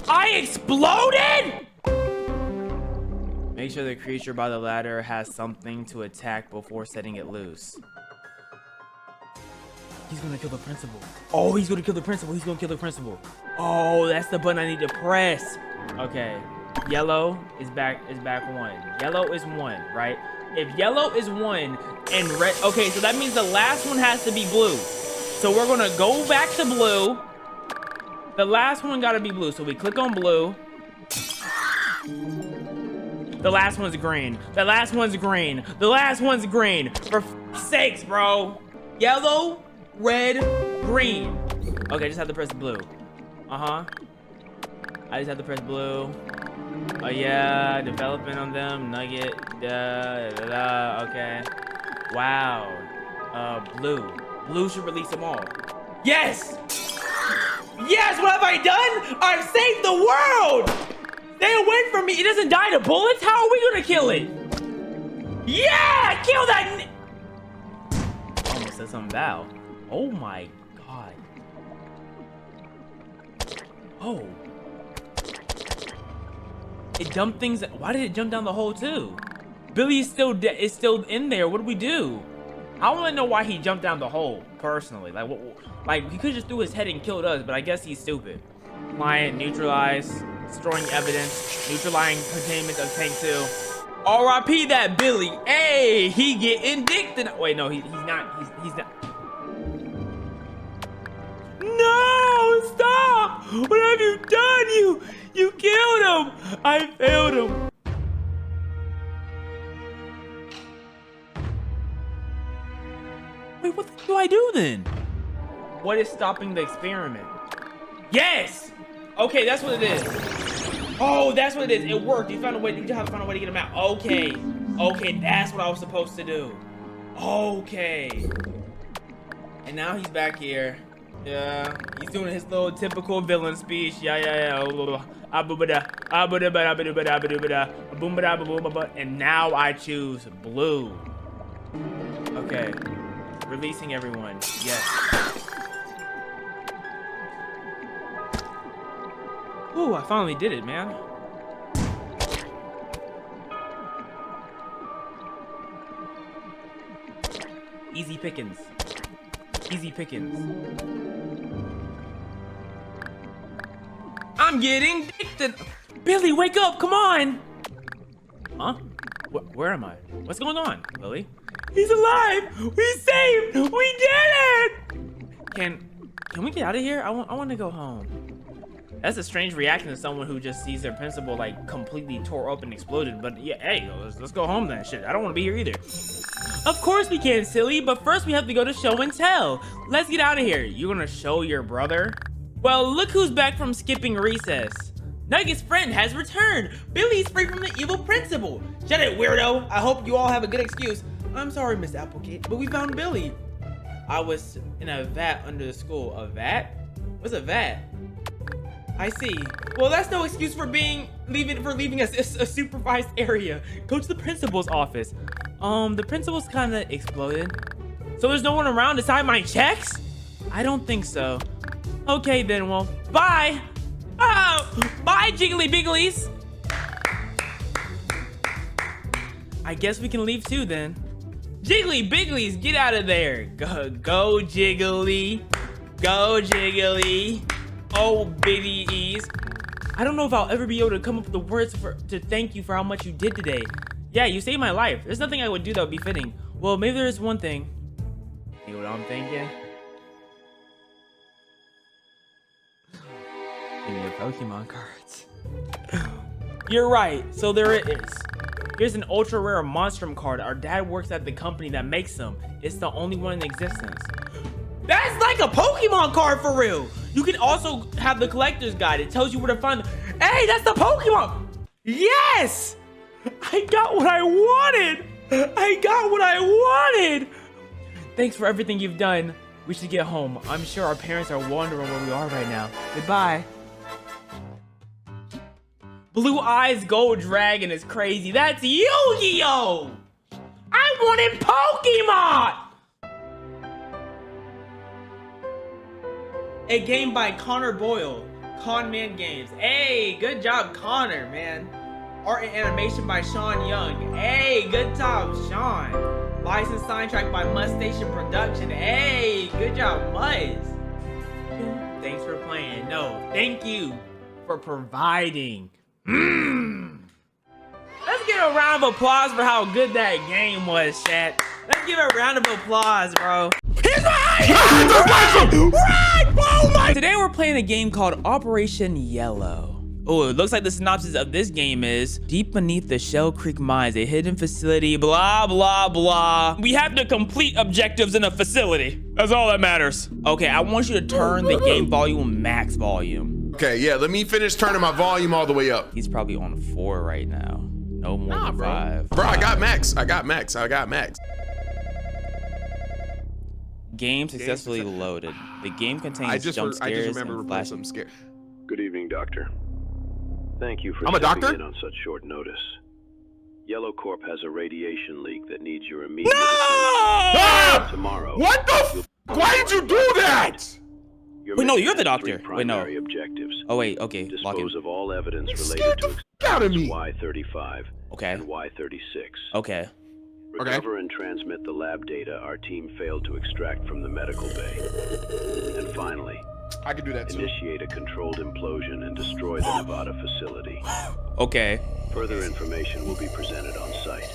I exploded? Make sure the creature by the ladder has something to attack before setting it loose. He's gonna kill the principal. Oh, he's gonna kill the principal. He's gonna kill the principal. Oh, that's the button I need to press. Okay. Yellow is back one. Yellow is one, right? If yellow is one and red, okay, so that means the last one has to be blue. So we're gonna go back to blue. The last one gotta be blue. So we click on blue. The last one's green. The last one's green. The last one's green. For sakes, bro. Yellow, red, green. Okay, I just have to press blue. I just have to press blue. Oh yeah, development on them. Nugget. Okay. Wow. Blue. Blue should release them all. Yes! Yes! What have I done? I've saved the world! Stay away from me! It doesn't die to bullets? How are we gonna kill it? Yeah! Kill that! I almost said something foul. Oh my god. Oh. It dumped things. Why did it jump down the hole too? Billy is still in there. What do we do? I want to know why he jumped down the hole personally. Like, like he could just threw his head and killed us, but I guess he's stupid. Client neutralize, destroying evidence, neutralizing containment of tank 2. R.I.P. that Billy. Hey, he getting dicked. Wait, no, he's not. He's not. No, stop! What have you done? You killed him. I failed him. Wait, what do I do then? What is stopping the experiment? Yes! Okay, that's what it is. Oh, that's what it is. It worked. You found a way. You just have to find a way to get him out. Okay. Okay, that's what I was supposed to do. Okay. And now he's back here. Yeah, he's doing his little typical villain speech. Yeah. And now I choose blue. Okay. Releasing everyone. Yes. Ooh, I finally did it, man. Easy pickings. Easy pickings. I'm getting addicted. Billy, wake up! Come on! Huh? Where am I? What's going on, Billy? He's alive! We saved! We did it! Can we get out of here? I want to go home. That's a strange reaction to someone who just sees their principal like completely tore up and exploded. But yeah, hey, let's go home then. Shit, I don't want to be here either. Of course we can, silly, but first we have to go to show and tell. Let's get out of here. You're gonna show your brother? Well, look who's back from skipping recess. Nugget's friend has returned. Billy's free from the evil principal. Shut it, weirdo. I hope you all have a good excuse. I'm sorry, Miss Applegate, but we found Billy. I was in a vat under the school. A vat? What's a vat? I see. Well, that's no excuse for leaving a supervised area. Go to the principal's office. The principal's kind of exploded. So there's no one around to sign my checks? I don't think so. Okay then, well, bye. Oh, bye, Jiggly Bigglies. I guess we can leave too then. Jiggly Bigglies, get out of there. Go Jiggly. Go Jiggly. Oh, biddies. I don't know if I'll ever be able to come up with the words to thank you for how much you did today. Yeah, you saved my life. There's nothing I would do that would be fitting. Well, maybe there is one thing. You know what I'm thinking? Give me your Pokemon cards. You're right. So there it is. Here's an ultra rare Monstrum card. Our dad works at the company that makes them. It's the only one in existence. That's like a Pokemon card for real. You can also have the collector's guide. It tells you where to find them. Hey, that's the Pokemon. Yes! I got what I wanted. I got what I wanted. Thanks for everything you've done. We should get home. I'm sure our parents are wondering where we are right now. Goodbye. Blue Eyes Gold Dragon is crazy. That's Yu-Gi-Oh! I wanted Pokemon! A game by Connor Boyle. Con Man Games. Hey, good job, Connor, man. Art and animation by Sean Young. Hey, good job, Sean. Licensed soundtrack by Must Station Production. Hey, good job, Must. Thanks for playing. No, thank you for providing. Let's give a round of applause for how good that game was, chat. Let's give a round of applause, bro. Here's my Today we're playing a game called Operation Yellow. Oh, it looks like the synopsis of this game is deep beneath the Shell Creek mines, a hidden facility, blah, blah, blah. We have to complete objectives in a facility. That's all that matters. Okay, I want you to turn the game volume max volume. Okay, yeah, let me finish turning my volume all the way up. He's probably on 4 right now. No more than 5. Bro, I got max. I got max. Game successfully loaded. The game contains jump scares I just remember and reporting flashing. something scary. Good evening, Doctor. Thank you for I'm a stepping doctor? in on such short notice. Yellow Corp has a radiation leak that needs your immediate Ah! attention. Tomorrow. What the f? Why did you do that? Your Wait, no, mission you're the has 3 doctor. Wait, no. primary objectives. Oh wait, okay. Lock in. Dispose of all evidence Scared related the to f out of me. Y35 Okay. and Y36. Okay. Recover and transmit the lab data our team failed to extract from the medical bay. And finally, I can do that too. initiate a controlled implosion and destroy the Nevada facility. Okay. Further information will be presented on site.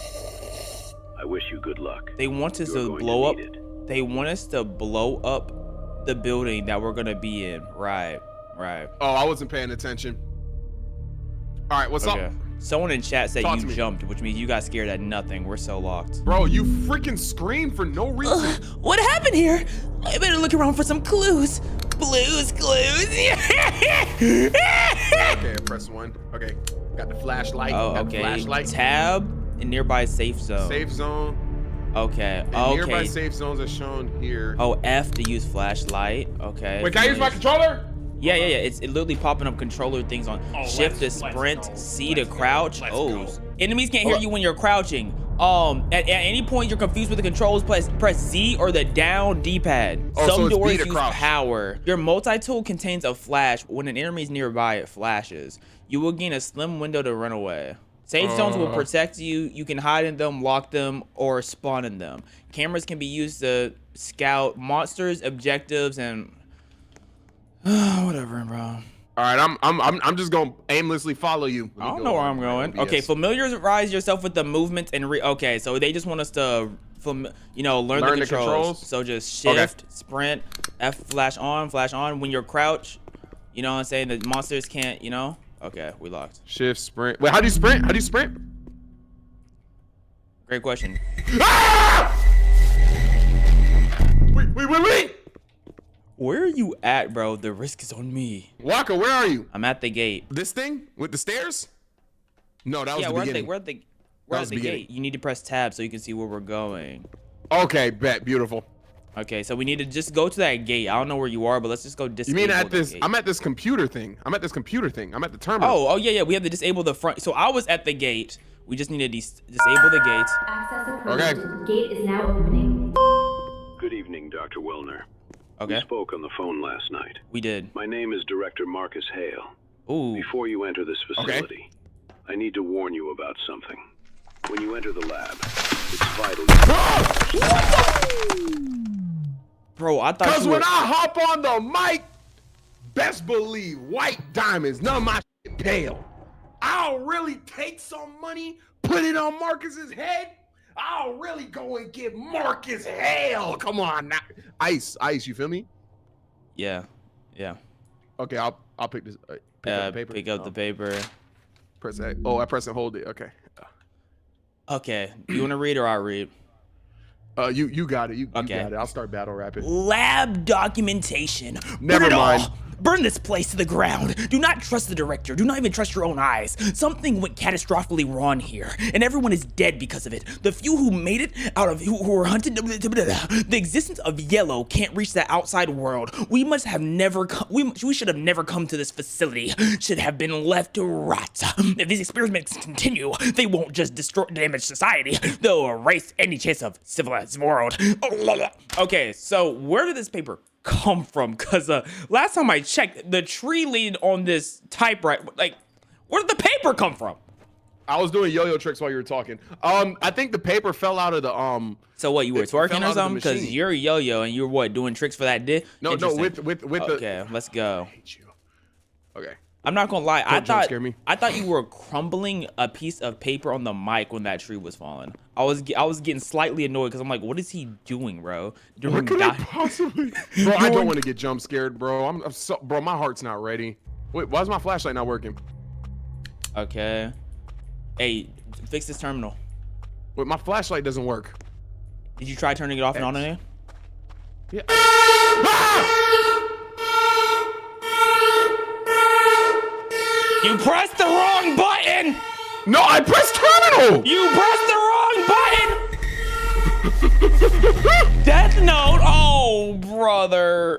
I wish you good luck. They want us You're to going blow up. need it. They want us to blow up the building that we're gonna be in. Right. Right. Oh, I wasn't paying attention. All right, what's Okay. up? Someone in chat said Talk to you me. jumped, which means you got scared at nothing. We're so locked. Bro, you freaking screamed for no reason. What happened here? I better look around for some clues. Clues. Okay, I press 1. Okay, got the flashlight. Oh, got the okay. flashlight. Tab in nearby safe zone. Safe zone. Okay. And Okay. nearby safe zones are shown here. Oh, F to use flashlight. Okay. Wait, can I use my controller? Yeah. It's literally popping up controller things on shift to sprint, C to crouch. Enemies can't hear you when you're crouching. At any point you're confused with the controls, press Z or the down D-pad. Oh, so Some it's B doors to use crouch. power. Your multi-tool contains a flash. When an enemy is nearby, it flashes. You will gain a slim window to run away. Safe zones will protect you. You can hide in them, lock them, or spawn in them. Cameras can be used to scout monsters, objectives, and whatever, bro. All right, I'm just gonna aimlessly follow you. I don't know where I'm going. Okay, familiarize yourself with the movements and okay, so they just want us to, learn the controls. So just shift, sprint, F flash on. When you're crouch, you know what I'm saying? The monsters can't, Okay, we locked. Shift, sprint. Wait, how do you sprint? Great question. Ah! Wait. Where are you at, bro? The risk is on me. Waka, where are you? I'm at the gate. This thing with the stairs? No, that was the beginning. We're at the gate. You need to press tab so you can see where we're going. Okay, bet. Beautiful. Okay, so we need to just go to that gate. I don't know where you are, but let's just go disable You mean at the this? gate. I'm at this computer thing. I'm at the terminal. Oh yeah. We have to disable the front. So I was at the gate. We just need to disable the gate. Access approved. Okay. Gate is now opening. Good evening, Dr. Wellner. Okay. We spoke on the phone last night. We did. My name is Director Marcus Hale. Ooh. Before you enter this facility, I need to warn you about something. When you enter the lab, it's vital. Bro, I thought Cause you were... when I hop on the mic, best believe white diamonds, none of my shit pale. I'll really take some money, put it on Marcus's head. I'll really go and get Marcus hell. Come on now. Ice, you feel me? Yeah. Okay, I'll pick this. Pick up the paper. Pick up the paper. Press A. Oh, I press and hold it. Okay. Okay. You want to read or I'll read? You got it. You Okay. got it. I'll start battle rapping. Lab documentation. Never Burn it mind. all. Burn this place to the ground. Do not trust the director. Do not even trust your own eyes. Something went catastrophically wrong here, and everyone is dead because of it. The few who made it out of who were hunted, the existence of Yellow can't reach the outside world. We must have never come. We should have never come to this facility. Should have been left to rot. If these experiments continue, they won't just damage society. They'll erase any chance of civilized world. Okay, so where did this paper come from? Because last time I checked, the tree lead on this typewriter, like, where did the paper come from? I was doing yo-yo tricks while you were talking. I think the paper fell out of the So what, you were it fell twerking out or of the something? Because machine. you're a yo-yo and you're what, doing tricks for that dick? No, with Okay, let's go. I hate you. Okay. I'm not gonna lie. Don't jump scare me. I thought you were crumbling a piece of paper on the mic when that tree was falling. I was getting slightly annoyed because I'm like, what is he doing, bro? What could I possibly? Bro, I don't want to get jump scared, bro. I'm so, bro. My heart's not ready. Wait, why is my flashlight not working? Okay. Hey, fix this terminal. Wait, my flashlight doesn't work. Did you try turning it off and on again? Yeah. Ah! You pressed the wrong button! No, I pressed terminal! You pressed the wrong button! Death Note! Oh, brother.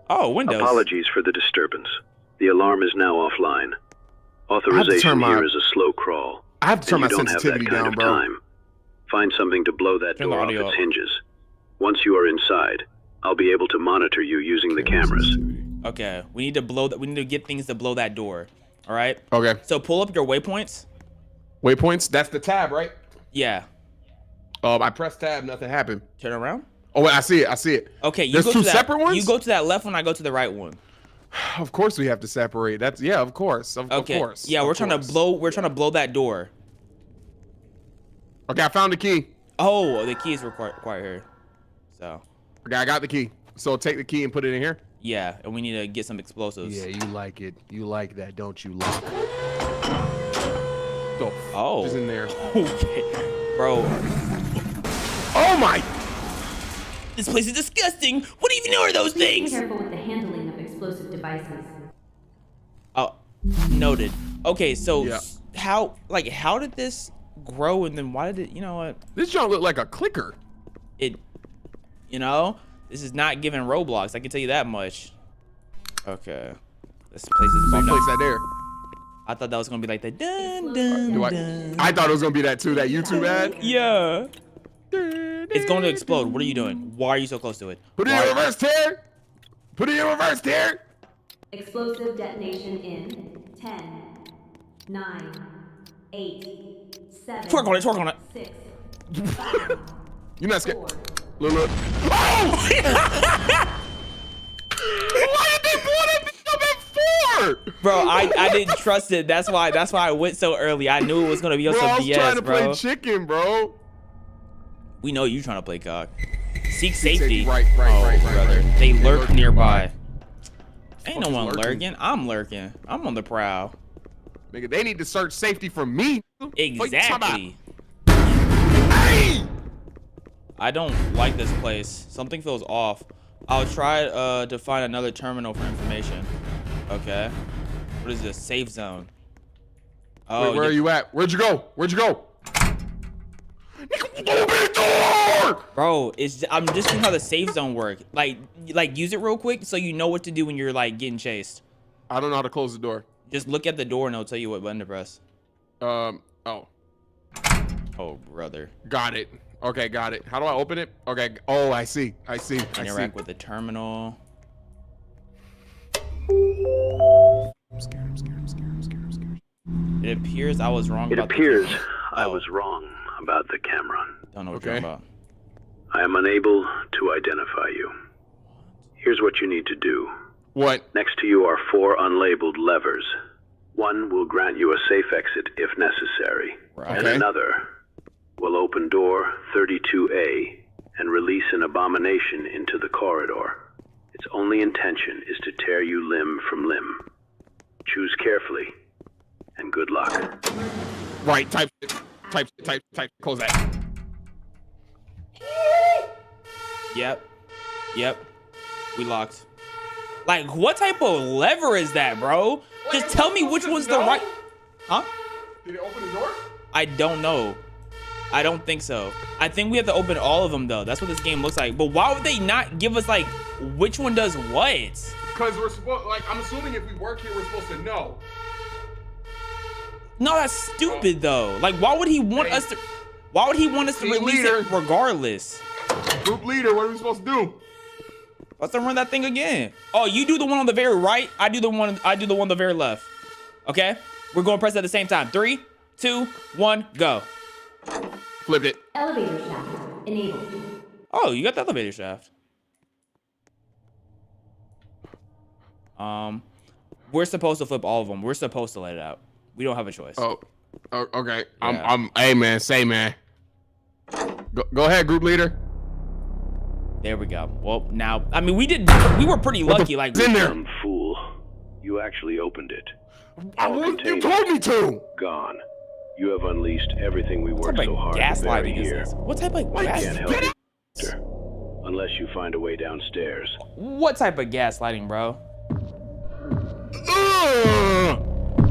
Oh, Windows. Apologies for the disturbance. The alarm is now offline. Authorization here is a slow crawl. I have to turn my and you don't sensitivity have that kind down, of bro. time. Find something to blow that Turn the door off audio its up. hinges. Once you are inside, I'll be able to monitor you using the cameras. Okay, we need to blow that. We need to get things to blow that door. All right. Okay. So pull up your waypoints. Waypoints. That's the tab, right? Yeah. I pressed tab. Nothing happened. Turn around. Oh, wait, I see it. I see it. Okay. You There's go two to that, separate ones? You go to that left one. I go to the right one. Of course we have to separate. That's of course. Of course. Yeah, we're trying to blow. We're trying to blow that door. Okay, I found the key. Oh, the key is required here. So. Okay, I got the key. So take the key and put it in here. Yeah, and we need to get some explosives. Yeah, you like it. You like that, don't you, Lock? The Oh. is in there. Okay, bro. Oh my! This place is disgusting. What even are those Please be things? careful with the handling of explosive devices. Oh, noted. Okay, so Yeah. how did this grow and then why did it? You know what? This junk look like a clicker. It, you know, this is not giving Roblox. I can tell you that much. Okay, this place is Same bumped place up. that there. I thought that was gonna be like the dun dun dun. I thought it was gonna be that too. That YouTube ad. Yeah. It's going to explode. What are you doing? Why are you so close to it? Put it in reverse, Terry. Put it in reverse, Terry. Explosive detonation in 10, 9, 8, 7. Twerk on it. Twerk on it. 6. You're not scared. Look. Oh! Why did they pull that thing up at 4? Bro, I didn't trust it. That's why I went so early. I knew it was gonna be on Bro, some I was BS, trying to bro. play chicken, bro. We know you trying to play cock. Seek safety. Right, brother. right. They They lurk lurk nearby. Ain't no Fuck is one lurking? lurking. I'm lurking. I'm on the prowl. Nigga, they need to search safety from me. What you talking Exactly. about? Hey! I don't like this place. Something feels off. I'll try to find another terminal for information. Okay. What is this? Safe zone. Oh, Wait, where are you at? Where'd you go? Where'd you go? Nigga, open the door! Bro, I'm just seeing how the safe zone work. Like use it real quick so you know what to do when you're like getting chased. I don't know how to close the door. Just look at the door and it'll tell you what button to press. Oh, Oh, brother. got it. Okay, got it. How do I open it? Okay. Oh, I see. I see. Interact with the terminal. I'm scared. It appears I was wrong It about appears the I Oh. was wrong about the camera. Don't know what Okay. you're about. I am unable to identify you. Here's what you need to do. What? Next to you are 4 unlabeled levers. One will grant you a safe exit if necessary, Right. and Okay. another will open door 32A and release an abomination into the corridor. Its only intention is to tear you limb from limb. Choose carefully, and good luck. Right. Type. Close that. Yep. We locked. Like, what type of lever is that, bro? Just tell me which one's the right. Huh? Did it open the door? I don't know. I don't think so. I think we have to open all of them though. That's what this game looks like. But why would they not give us like which one does what? Because we're supposed, like, I'm assuming if we work here, we're supposed to know. No, that's stupid though. Like, why would he want us to? Why would he want us to Team release leader. it regardless? Group leader, what are we supposed to do? Let's run that thing again. Oh, you do the one on the very right. I do the one on the very left. Okay, we're going to press at the same time. 3, 2, 1, go. Flipped it. Elevator shaft enabled. Oh, you got the elevator shaft. We're supposed to flip all of them. We're supposed to let it out. We don't have a choice. Oh, okay. Yeah. Hey man, say man. Go ahead, group leader. There we go. Well, now, I mean, we were pretty lucky. Like, in there? Dumb fool. You actually opened it. You told me to. Gone. You have unleashed everything we what worked type so of hard to bury gaslighting is here. this? What type of I can't gas? help you, unless you find a way downstairs. What type of gaslighting, bro?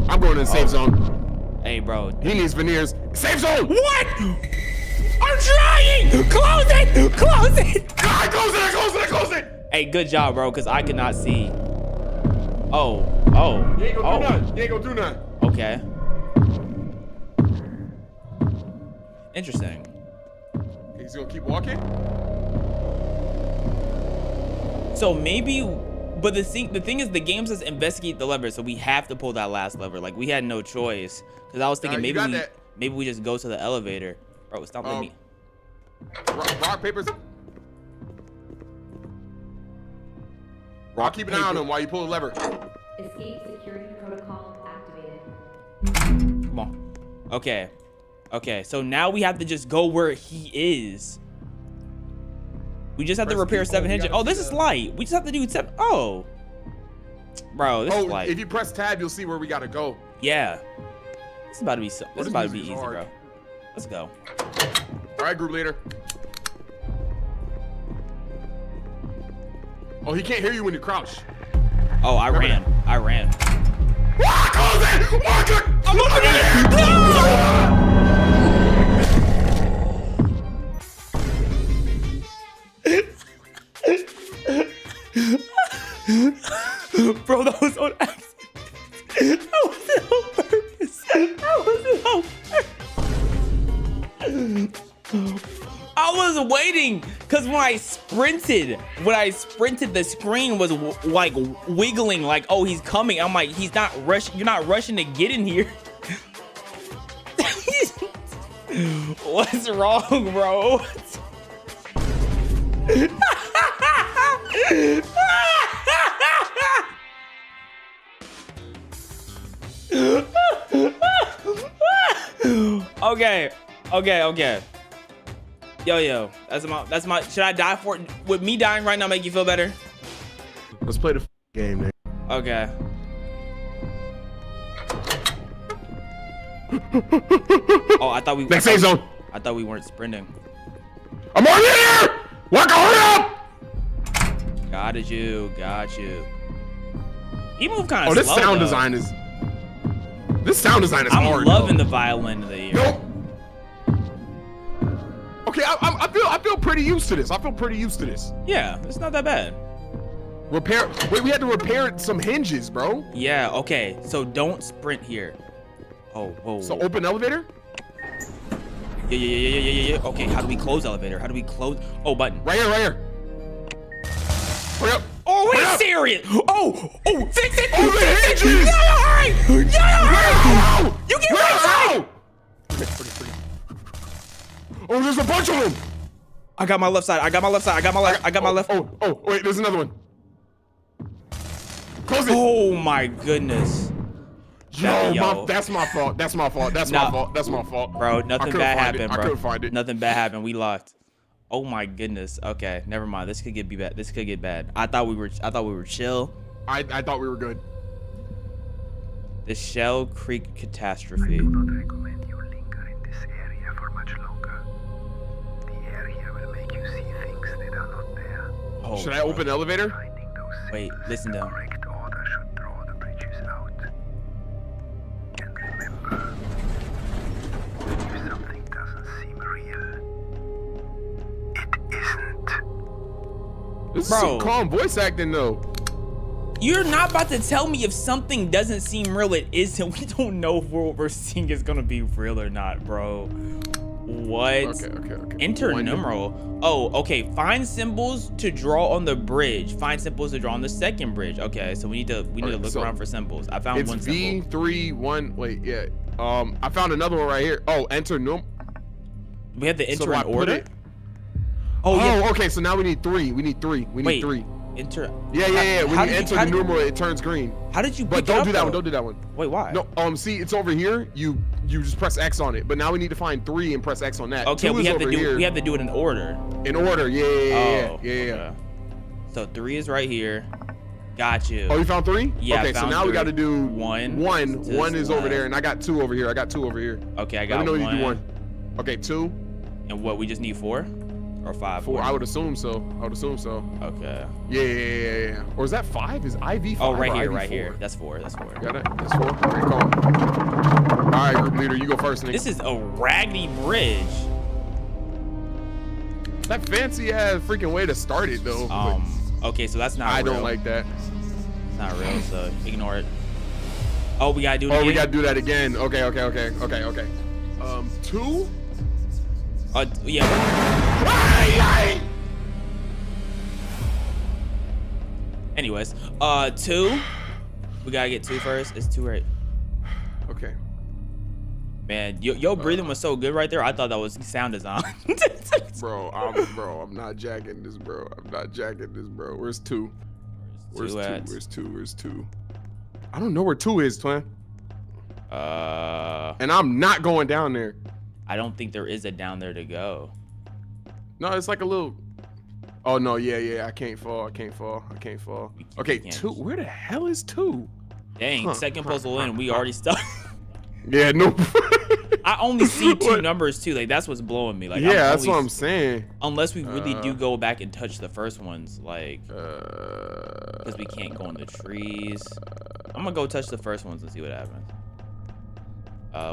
I'm going to the safe zone. Hey, bro. He needs veneers. Safe zone. What? I'm trying. Close it. Close it. I close it. Hey, good job, bro, because I could not see. Oh. You ain't gonna do nothing. You ain't gonna do nothing. Okay. Interesting. He's gonna keep walking. So maybe, but the thing is, the game says investigate the lever, so we have to pull that last lever. Like, we had no choice. Because I was thinking maybe we just go to the elevator. Bro, it's not letting me. Rock, paper, scissors. I'll keep an eye on him while you pull the lever. Escape security protocol activated. Come on. Okay, so now we have to just go where he is. We just have to repair 7 hinges. Oh, this is light. We just have to do 7. Oh. Bro, this is light. If you press tab, you'll see where we gotta go. Yeah. This is about to be easy, bro. Let's go. All right, group leader. Oh, he can't hear you when you crouch. Oh, I ran. Walk it! I'm opening it! No! Bro, that was on accident. That wasn't on purpose. I was waiting because when I sprinted, the screen was like wiggling, like, oh, he's coming. I'm like, he's not rushing. You're not rushing to get in here. What's wrong, bro? Okay. Yo, that's my. Should I die for it? Would me dying right now make you feel better? Let's play the game, man. Okay. Oh, I thought we. Next safe zone. I thought we weren't sprinting. I'm on here. Wacka, hurry up! Got you. He moved kind of slow. Oh, this sound design is. This sound design is hard. I'm loving the violin of the year. Nope. Okay, I feel pretty used to this. Yeah, it's not that bad. Wait, we had to repair some hinges, bro. Yeah, okay. So don't sprint here. Oh, whoa. So open elevator? Yeah. Okay, how do we close elevator? Oh, button. Right here. Hurry up. Oh, wait, serious. Oh, fix it. Oh, the hinges. Yeah, hurry. You get right side. Oh, there's a bunch of them. I got my left side. I got my left. Oh, wait, there's another one. Close it. Oh my goodness. Yo, that's my fault. That's my fault. Bro, nothing bad happened, bro. I couldn't find it. Nothing bad happened. We locked. Oh my goodness. Okay, never mind. This could get bad. I thought we were chill. I thought we were good. The Shell Creek catastrophe. I do not recommend you linger in this area for much longer. The area will make you see things that are not there. Oh, should I open elevator? Finding those wait, listen down. correct order should draw the bridges out. And remember, if something doesn't seem real, it isn't. This is Bro. some calm voice acting though. You're not about to tell me if something doesn't seem real, it isn't. We don't know if what we're seeing is gonna be real or not, bro. What? Okay. Enter One. numeral. Oh, okay. Find symbols to draw on the bridge. Find symbols to draw on the second bridge. Okay, so we need to look around for symbols. I found one symbol. It's V31. Wait, yeah. I found another one right here. Oh, enter numeral. We have to enter So I in put order. it- Oh, yeah. okay. So now we need 3. We need 3. We need Wait. 3. Enter. Yeah. When How you did enter how the did- numeral, it turns green. How did you But pick it don't up, do that one. though? Don't do that one. Wait, why? No. See, it's over here. You just press X on it. But now we need to find 3 and press X on that. Okay, 2 we is have to over do here. we have to do it in order. In order. Yeah. Oh, okay. So 3 is right here. Got you. Oh, you found 3? Yeah, I Okay, so found now we 3. got to do 1. 1 is over left. there, and I got 2 over here. Okay, I Let got me know 1. you do 1. Okay, 2. And what? We just need 4 or 5. 4. I would assume so. Okay. Yeah. Or is that 5? Is IV 5? Oh, right or here, IV right 4? here. That's 4. That's 4. Got it? That's 4. Okay, cool. All right, group leader, you go first, nigga. This is a raggedy bridge. That fancy ass freaking way to start it though. Okay, so that's not I real. don't like that. It's not real, so ignore it. Oh, we gotta do it again? We gotta do that again. Okay. 2? Yeah. Anyways, 2. We gotta get 2 first. It's 2 right. Okay. Man, your breathing was so good right there. I thought that was sound design. Bro, I'm not jacking this, bro. Where's 2? Where's 2? I don't know where 2 is, twin. And I'm not going down there. I don't think there is a down there to go. No, it's like a little. Oh no, yeah. I can't fall. Okay, 2. Where the hell is 2? Dang, second puzzle in, we already stuck. Yeah, no. I only see 2 numbers too. Like that's what's blowing me. Like that's what I'm saying. Unless we really do go back and touch the first ones, like because we can't go in the trees. I'm gonna go touch the first ones and see what happens.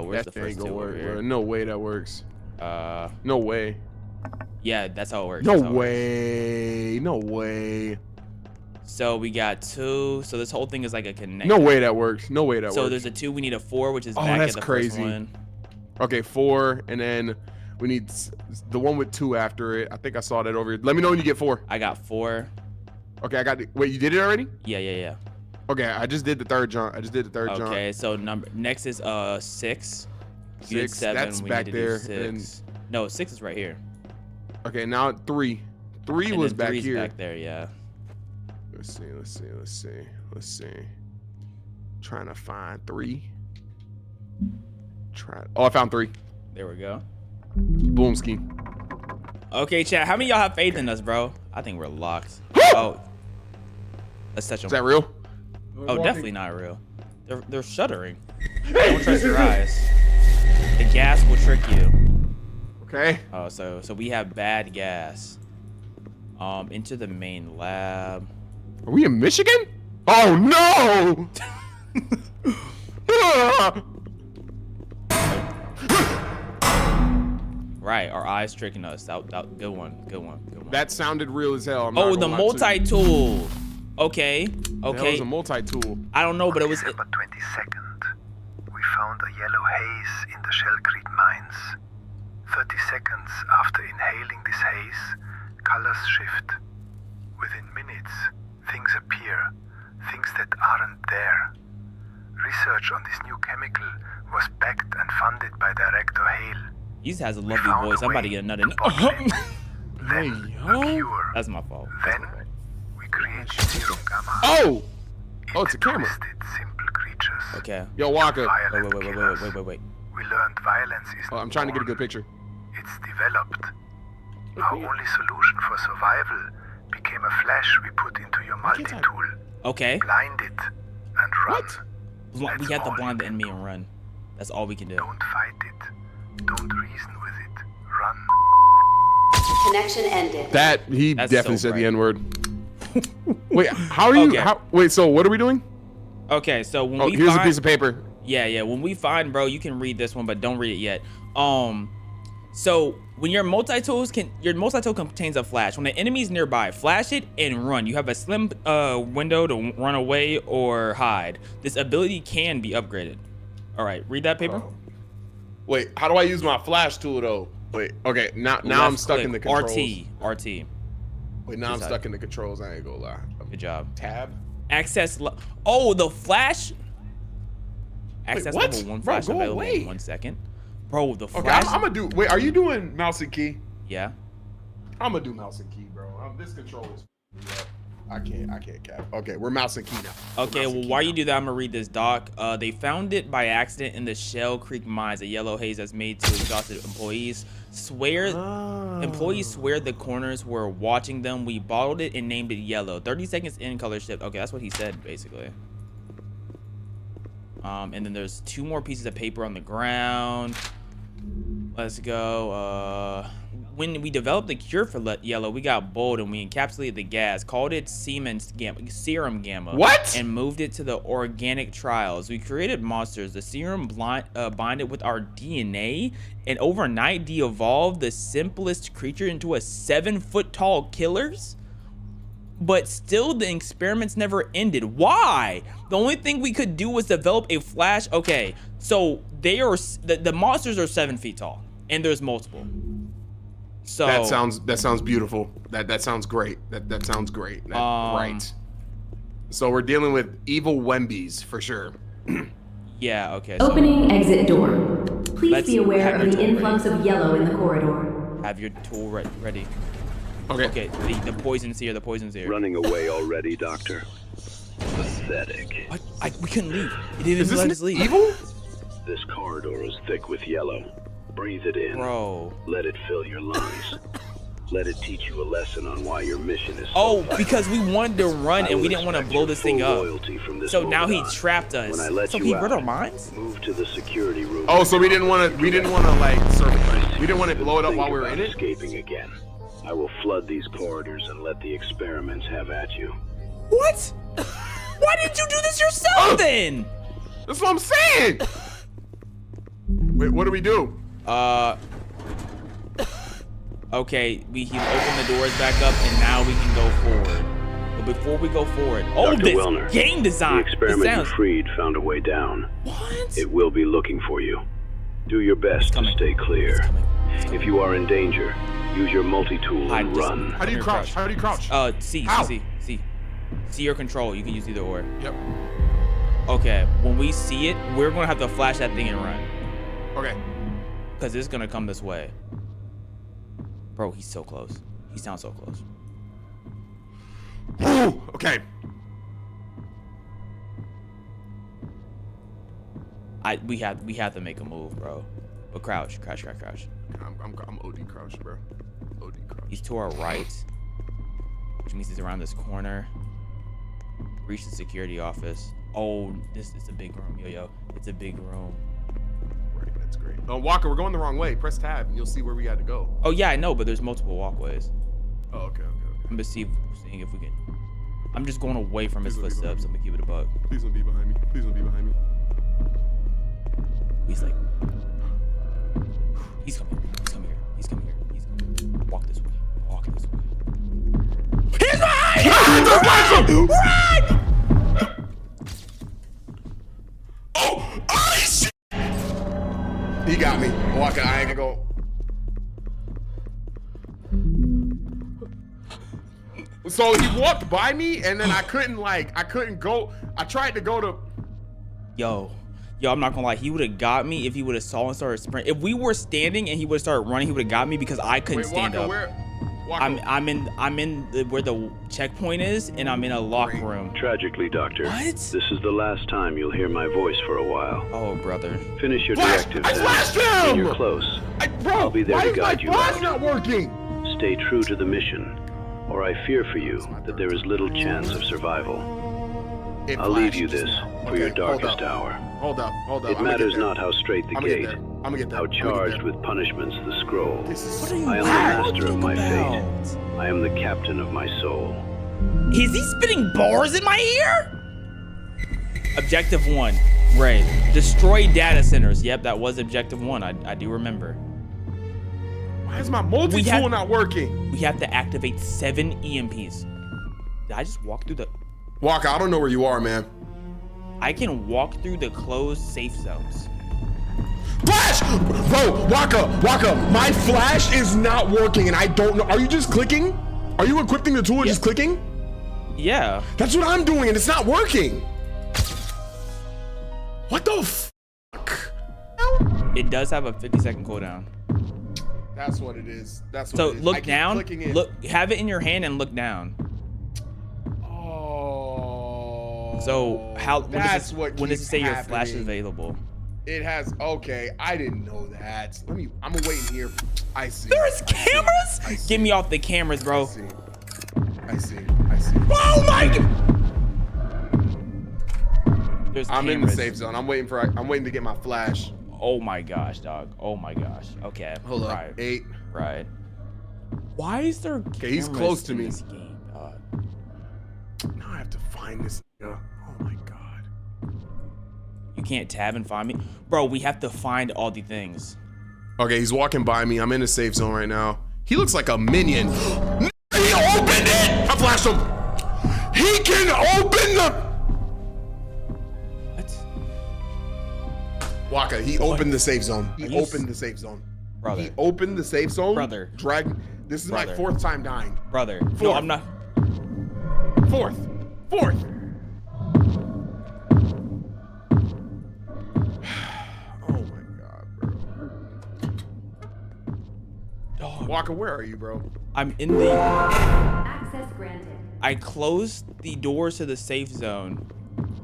Where's the first 2 over here? Bro. No way that works. No way. Yeah, that's how it works. No way. So we got 2. So this whole thing is like a connect. No way that works. So there's a 2. We need a 4, which is back that's at the crazy. first one. Okay, 4, and then we need the one with 2 after it. I think I saw that over here. Let me know when you get 4. I got 4. Okay, I got. Wait, you did it already? Yeah. Okay, I just did the third jump. Okay, so next is 6. You did 6. 7. That's we back need to do there. 6. No, 6 is right here. Okay, now 3. 3 And was then back 3's here. back there, yeah. Let's see. Trying to find 3. Oh, I found 3. There we go. Boom ski. Okay, chat. How many of y'all have faith in us, bro? I think we're locked. Oh, let's touch them. Is that real? Oh, definitely not real. They're shuddering. Don't trust your eyes. The gas will trick you. Okay. Oh, so we have bad gas. Into the main lab. Are we in Michigan? Oh no! Right, our eyes tricking us. Good one. That sounded real as hell. Oh, the multi-tool. Okay. That was a multi-tool. I don't know, but it was. December 22nd, we found a yellow haze in the Shell Creek mines. 30 seconds after inhaling this haze, colors shift. Within minutes, things appear, things that aren't there. Research on this new chemical was backed and funded by Director Hale. He has a lovely voice. I'm about to get another. Then a cure. That's my fault. Then we created Zero Gamma. Oh! Oh, it's a camera. Twisted, simple creatures. Okay. Yo, Walker. Violent killers. Wait. We learned violence is Oh, I'm trying to get a good picture. It's developed. Our only solution for survival became a flash we put into your multi-tool. Okay. Blind it and run. We have to blind the enemy and run. That's all we can do. Don't fight it. Don't reason with it. Run. Connection ended. That he That's definitely so said bright. the N-word. Wait, how are you? Okay. Wait, so what are we doing? Okay, so when we here's find, a piece of paper. Yeah. When we find, bro, you can read this one, but don't read it yet. So when your multi-tool contains a flash. When the enemy's nearby, flash it and run. You have a slim window to run away or hide. This ability can be upgraded. All right, read that paper. Wait, how do I use my flash tool though? Wait, okay, now I'm stuck in the controls. RT. Wait, now I'm stuck in the controls. I ain't gonna lie. Good job. Tab. Access. Oh, the flash. Access what? level 1 Bro, flash go available away. in 1 second. Bro, the Okay, flash. I'm gonna do. Wait, are you doing mouse and key? Yeah. I'm gonna do mouse and key, bro. This control is. I can't cap. Okay, we're mouse and key now. Okay, well, while you do that, I'm gonna read this doc. They found it by accident in the Shell Creek mines. A yellow haze that's made to exhausted employees. Employees swear the corners were watching them. We bottled it and named it yellow. 30 seconds in, color shift. Okay, that's what he said basically. And then there's 2 more pieces of paper on the ground. Let's go. When we developed the cure for yellow, we got bold and we encapsulated the gas, called it serum gamma. What? And moved it to the organic trials. We created monsters. The serum bonded with our DNA and overnight de-evolved the simplest creature into a 7-foot-tall killers. But still, the experiments never ended. Why? The only thing we could do was develop a flash. Okay, so they are the monsters are 7 feet tall, and there's multiple. So that sounds beautiful. That sounds great. That sounds great. Right. So we're dealing with evil Wembies for sure. Yeah. Okay. So Opening exit door. Please be aware of the influx of yellow in the corridor. have your tool ready. Okay. Okay. The poison's here. The poison's here. Running away already, Doctor? Pathetic. What? We couldn't leave. He didn't even let us leave. Evil? This corridor is thick with yellow. Breathe it in. Bro. Let it fill your lungs. Let it teach you a lesson on why your mission is so vital. Because we wanted to run and we didn't want to blow this thing up. So now he trapped us. When I let So you he out, read our minds? move to the security room. Oh, so we didn't want to like we didn't want to blow it up while we were in it? Escaping again. I will flood these corridors and let the experiments have at you. What? Why didn't you do this yourself then? That's what I'm saying. Wait, what do we do? Okay, he opened the doors back up and now we can go forward. But before we go forward, Dr. this Wellner, game design. The experiment you freed found a way down. What? It will be looking for you. Do your best to stay clear. If you are in danger, use your multi-tool and run. How do you crouch? How do you crouch? C. See your control. You can use either or. Yep. Okay, when we see it, we're gonna have to flash that thing and run. Okay. Because it's gonna come this way. Bro, he's so close. He sounds so close. Ooh, okay. We have to make a move, bro. But crouch. I'm OD crouch, bro. OD crouch. He's to our right, which means he's around this corner. Reach the security office. Oh, this is a big room, yo. It's a big room. Right, that's great. Walker, we're going the wrong way. Press tab and you'll see where we got to go. Oh yeah, I know, but there's multiple walkways. Oh, okay. I'm gonna seeing if we can. I'm just going away from his footsteps. I'm gonna keep it a buck. Please don't be behind me. Please don't be behind me. He's like, he's coming here. Walk this way. He's behind you! Run! Oh, shit! He got me. Walker, I ain't gonna go. So he walked by me and then I couldn't go. I tried to go to. Yo, I'm not gonna lie. He would have got me if he would have saw and started sprinting. If we were standing and he would have started running, he would have got me because I couldn't stand Walker, up. Walker. I'm in where the checkpoint is, and I'm in a locked room. Tragically, Doctor. What? This is the last time you'll hear my voice for a while. Oh, brother. Finish your Flash! directives. I flashed him! You're close. Bro, I'll be there why to is guide my you flash out. not working? Stay true to the mission, or I fear for you that there is little chance of survival. I'll leave you this for your darkest hour. Hold up. It matters not how straight the gate, I'm gonna get there. how charged with punishments the scroll. What are you I am the master of my fate. I am the captain of my soul. Is he spitting bars in my ear? Objective 1. Right. Destroy data centers. Yep, that was objective 1. I do remember. Why is my multi-tool not working? We have to activate 7 EMPs. Did I just walk through the... Walker, I don't know where you are, man. I can walk through the closed safe zones. Flash! Bro, Waka, my flash is not working and I don't know. Are you just clicking? Are you equipping the tool and just clicking? Yeah. That's what I'm doing and it's not working. What the fuck? It does have a 50-second cooldown. That's what it is. That's what so it is. look down. Look, have it in your hand and look down. Oh. So how? When That's does it say your flash is available? It has. Okay, I didn't know that. I'm waiting here. I see. There's cameras. Get me off the cameras, bro. I see. Oh my God. There's I'm cameras. in the safe zone. I'm waiting to get my flash. Oh my gosh, dog. Oh my gosh. Okay. Hold up. Right. 8. Right. Why is there? Okay, he's close to me. This game, dog? Now I have to find this. Oh my God. You can't tab and find me, bro. We have to find all the things. Okay, he's walking by me. I'm in a safe zone right now. He looks like a minion. He opened it. I flashed him. He can open the. Waka, he opened the safe zone. He opened the safe zone. Brother. He opened the safe zone. Brother. This is my 4th time dying. Brother. Fourth. No, I'm not. 4th. Oh my God, bro. Dog. Waka, where are you, bro? I'm in the. Access granted. I closed the doors to the safe zone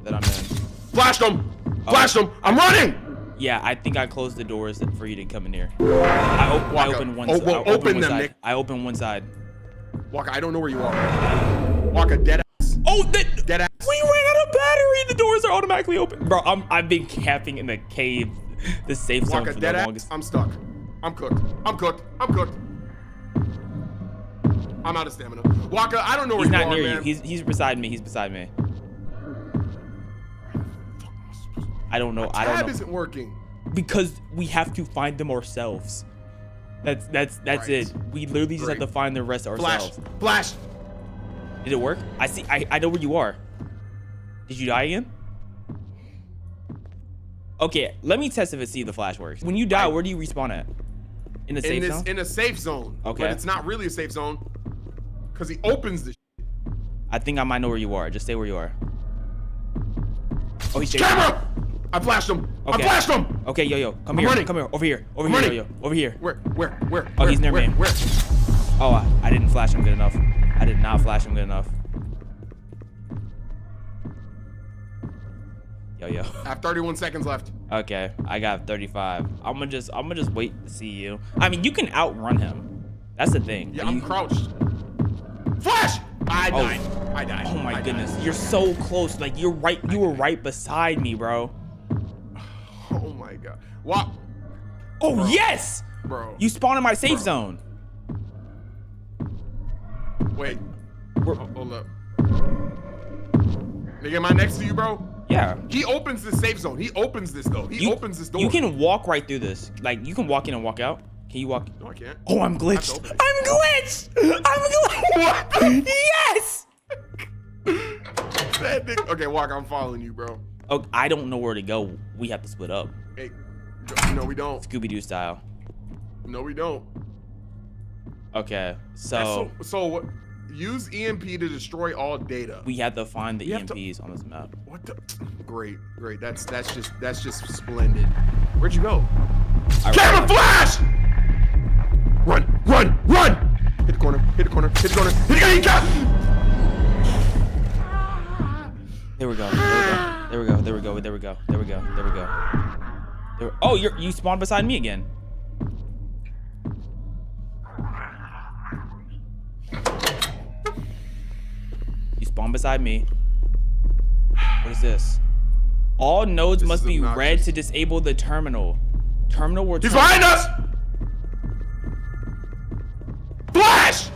that I'm in. Flashed him. Flashed him. I'm running. Yeah, I think I closed the doors for you to come in here. I opened one side. Open them, Nick. I opened one side. Waka, I don't know where you are. Waka, dead ass. Oh, dead ass. We ran out of battery. The doors are automatically open. Bro, I've been camping in the cave, the safe zone Waka, for dead the ass. longest. I'm stuck. I'm cooked. I'm out of stamina. Waka, I don't know where He's you are, not near man. you. He's beside me. I don't know. Tab isn't working. Because we have to find them ourselves. That's Right. it. We literally just have to find the rest ourselves. Flash. Did it work? I see. I know where you are. Did you die again? Okay, let me test if the flash works. When you die, where do you respawn at? In the safe zone? In a safe zone. Okay. But it's not really a safe zone because he opens the. I think I might know where you are. Just stay where you are. Oh, he's chasing. Camera! I flashed him. Okay. I flashed him. Okay, yo, come here. Running. Come here. Over here. Over I'm here, running. yo. Over here. Where? Oh, he's near me. Where? Oh, I didn't flash him good enough. I did not flash him good enough. Yo. I have 31 seconds left. Okay, I got 35. I'm gonna just wait to see you. I mean, you can outrun him. That's the thing. Yeah, I'm crouched. Flash! I died. Oh my goodness, you're so close. Like you were right beside me, bro. Oh my God. What? Oh bro. Yes! Bro. You spawned in my safe zone. Wait. Hold up. Nigga, am I next to you, bro? Yeah. He opens the safe zone. He opens this though. He opens this door. You can walk right through this. Like you can walk in and walk out. Can you walk? No, I can't. Oh, I'm glitched. I'm glitched. What? Yes. That nigga. Okay, Walk. I'm following you, bro. Oh, I don't know where to go. We have to split up. Hey, no, we don't. Scooby-Doo style. No, we don't. Okay, so what? Use EMP to destroy all data. we have to find the EMPs on this map. What the? Great. That's just splendid. Where'd you go? Camera flash! Run! Hit the corner. Hit the corner. There we go. Oh, you spawned beside me again. You spawned beside me. What is this? All nodes must be red to disable the terminal. He's behind us! Flash!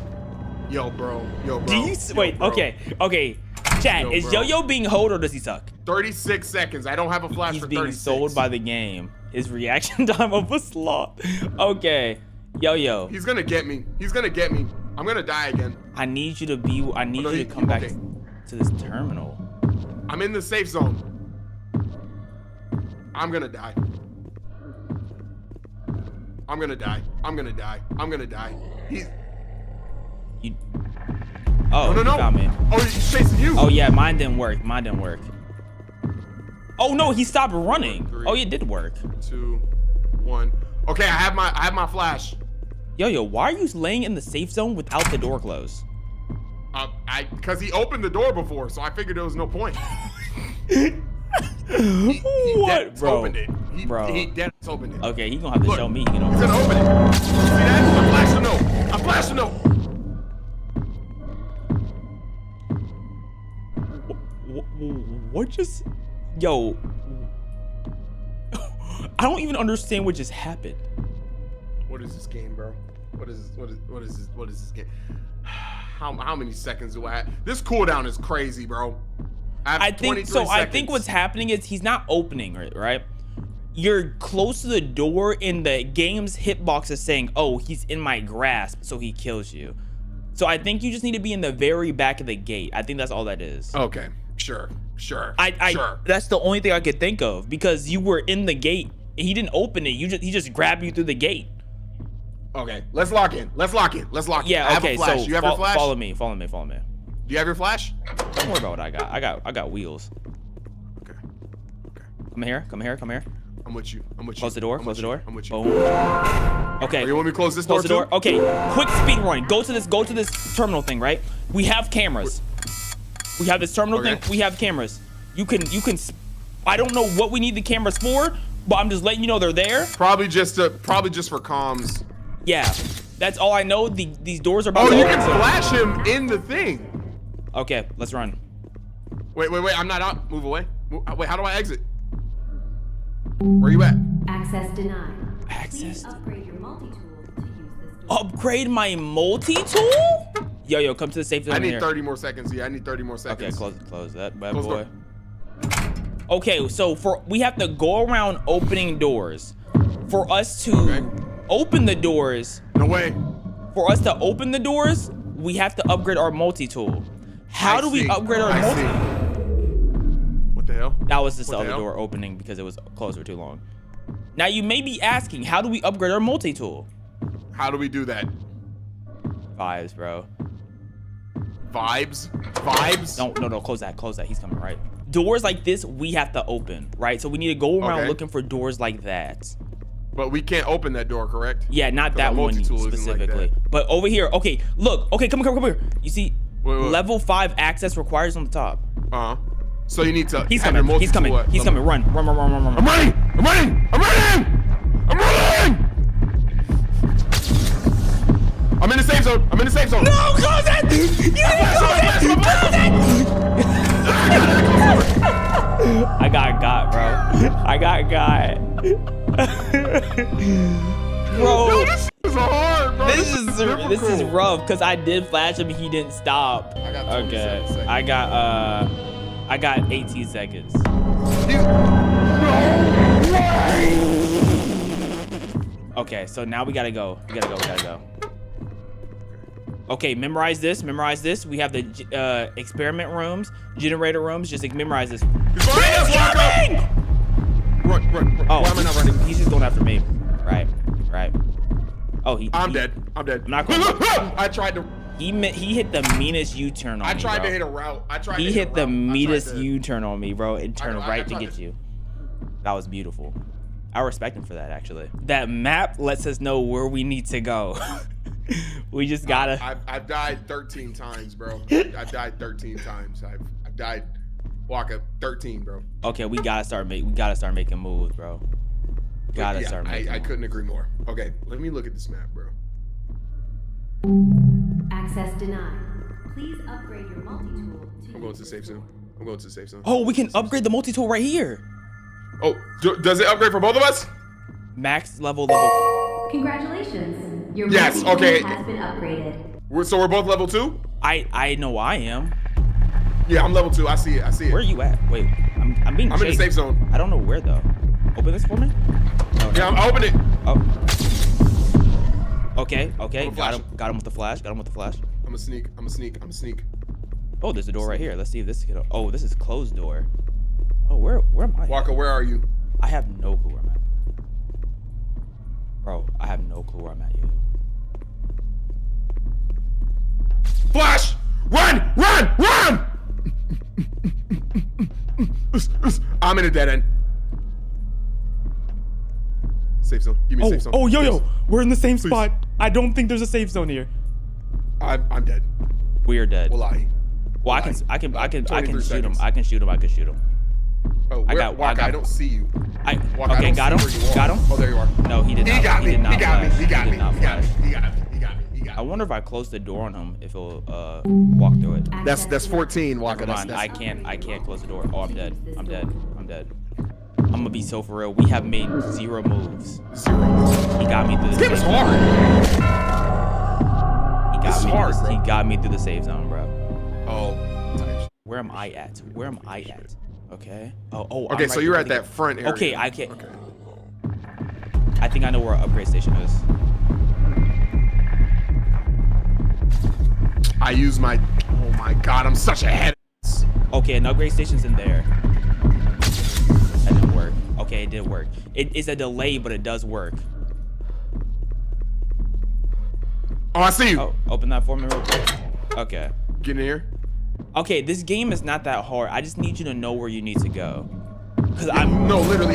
Yo, bro. Do you wait? bro. Okay. Chat, is bro. Yo-Yo being hold or does he suck? 36 seconds. I don't have a flash He's for being 36. sold by the game. His reaction time of a sloth. Okay, Yo-Yo. He's gonna get me. I'm gonna die again. I need you to come back to this terminal. I'm in the safe zone. I'm gonna die. I'm gonna die. I'm gonna die. I'm gonna die. He's. You... Oh, no, he found me. Oh, he's chasing you. Oh yeah, mine didn't work. Mine didn't work. Oh no, he stopped running. 3, oh, it did work. 2, 1. Okay, I have my flash. Yo, why are you laying in the safe zone without the door closed? Because he opened the door before, so I figured there was no point. What, bro? Opened it. He dead opened it. Okay, he's gonna have to show me. He's gonna open it. See that? I flashed a note. I flashed a note. What just? Yo, I don't even understand what just happened. What is this game, bro? What is this game? How many seconds do I have? This cooldown is crazy, bro. I think so. I think what's happening is he's not opening it, right? You're close to the door, and the game's hitbox is saying, "Oh, he's in my grasp," so he kills you. So I think you just need to be in the very back of the gate. I think that's all that is. Okay, sure. Sure. That's the only thing I could think of, because you were in the gate and he didn't open it. He just grabbed you through the gate. Okay, let's lock in. Yeah. I Okay. have a flash. So you have your flash? Follow me. Do you have your flash? Don't worry about what I got. I got wheels. Okay. Come here. I'm with you. Close the door. I'm with you. Boom. Okay. Oh, you want me to close this door Close the door. too? Okay. Quick speed run. Go to this terminal thing, right? We have cameras. We have this terminal thing. We have cameras. You can. I don't know what we need the cameras for, but I'm just letting you know they're there. Probably just for comms. Yeah. That's all I know. These doors are about to you open, can so- flash him in the thing. Okay, let's run. Wait. I'm not out. Move away. Wait, how do I exit? Where you at? Access denied. Access. Please upgrade your multi-tool to use this door. Upgrade my multi-tool? Yo, come to the safe zone. I need here. 30 more seconds. Yeah, I need 30 more seconds. Okay, close that bad Close boy. door. Okay, so we have to go around opening doors. For us to open the doors. No way. For us to open the doors, we have to upgrade our multi-tool. How do we upgrade our multi? What the hell? That was just the other door opening because it was closed for too long. Now you may be asking, how do we upgrade our multi-tool? How do we do that? Vibes, bro. Vibes? No, close that. He's coming, right? Doors like this, we have to open, right? So we need to go around looking for doors like that. But we can't open that door, correct? Yeah, not that one specifically. Like that. But over here, okay, look. Okay, come here. You see, wait. level 5 access requires on the top. So you need to. He's coming. Run. I'm running. I'm in the safe zone. No, close it! You didn't close it! I got bro. Bro, this is hard, bro. this is rough because I did flash him. He didn't stop. I got 27 seconds. I got 18 seconds. Okay, so now we gotta go. Okay, memorize this. We have the experiment rooms, generator rooms. Just memorize this. He's coming! Run. Oh, why am I not running? He's just going after me. Right. Oh, I'm dead. I'm not going. I tried to. He hit the meanest U-turn on me. I tried bro. to hit a route. He hit the meanest U-turn on me, bro, and turned right to get you. That was beautiful. I respect him for that, actually. That map lets us know where we need to go. We just gotta. I've died 13 times, bro. I've died 13 times. I've died. Waka 13, bro. Okay, we gotta start making moves, bro. I couldn't agree more. Okay, let me look at this map, bro. Access denied. Please upgrade your multi-tool to I'm going to the safe zone. Oh, we can upgrade the multi-tool right here. Oh, does it upgrade for both of us? Max level. Congratulations. Your multi-tool has been upgraded. So we're both level 2? I know I am. Yeah, I'm level 2. I see it. Where are you at? Wait, I'm being chased. in the safe zone. I don't know where though. Open this for me. Yeah, I'm opening it. Oh. Okay. Got him with the flash. I'm a sneak. Oh, there's a door right here. Let's see if this can. Oh, this is closed door. Oh, where am I? Waka, where are you? I have no clue where I'm at. Bro, I have no clue where I'm at, you. Flash! Run! Run! Run! I'm in a dead end. Safe zone. Give me a safe zone. Oh, yo. Please. We're in the same Please. spot. I don't think there's a safe zone here. I'm dead. We're dead. Wallahi. Well, I can shoot him. 23 seconds. I can shoot him. Oh, I don't see you. Waka, Okay, got him. Got him. Oh, there you are. No, he did not. He got me. did not He got me. flash. He got me. did not He got me. flash. He got me. He got me. He got I me. wonder if I close the door on him, if it'll walk through it. That's 14, Waka. Never mind. I can't close the door. Oh, I'm dead. I'm dead. I'm gonna be so for real. We have made 0 moves. 0 moves. He got me through the This game is safe hard. zone. This is hard, bro. He got me through the safe zone, bro. Oh. Where am I at? Okay. Oh. Okay, I'm right so you're there. at that front area. Okay, I can't. Okay. I think I know where our upgrade station is. I use my. Oh my God, I'm such a head. Okay, an upgrade station's in there. That didn't work. Okay, it did work. It's a delay, but it does work. Oh, I see you. Oh, open that for me real quick. Okay. Get in here. Okay, this game is not that hard. I just need you to know where you need to go. Cause I'm No, literally,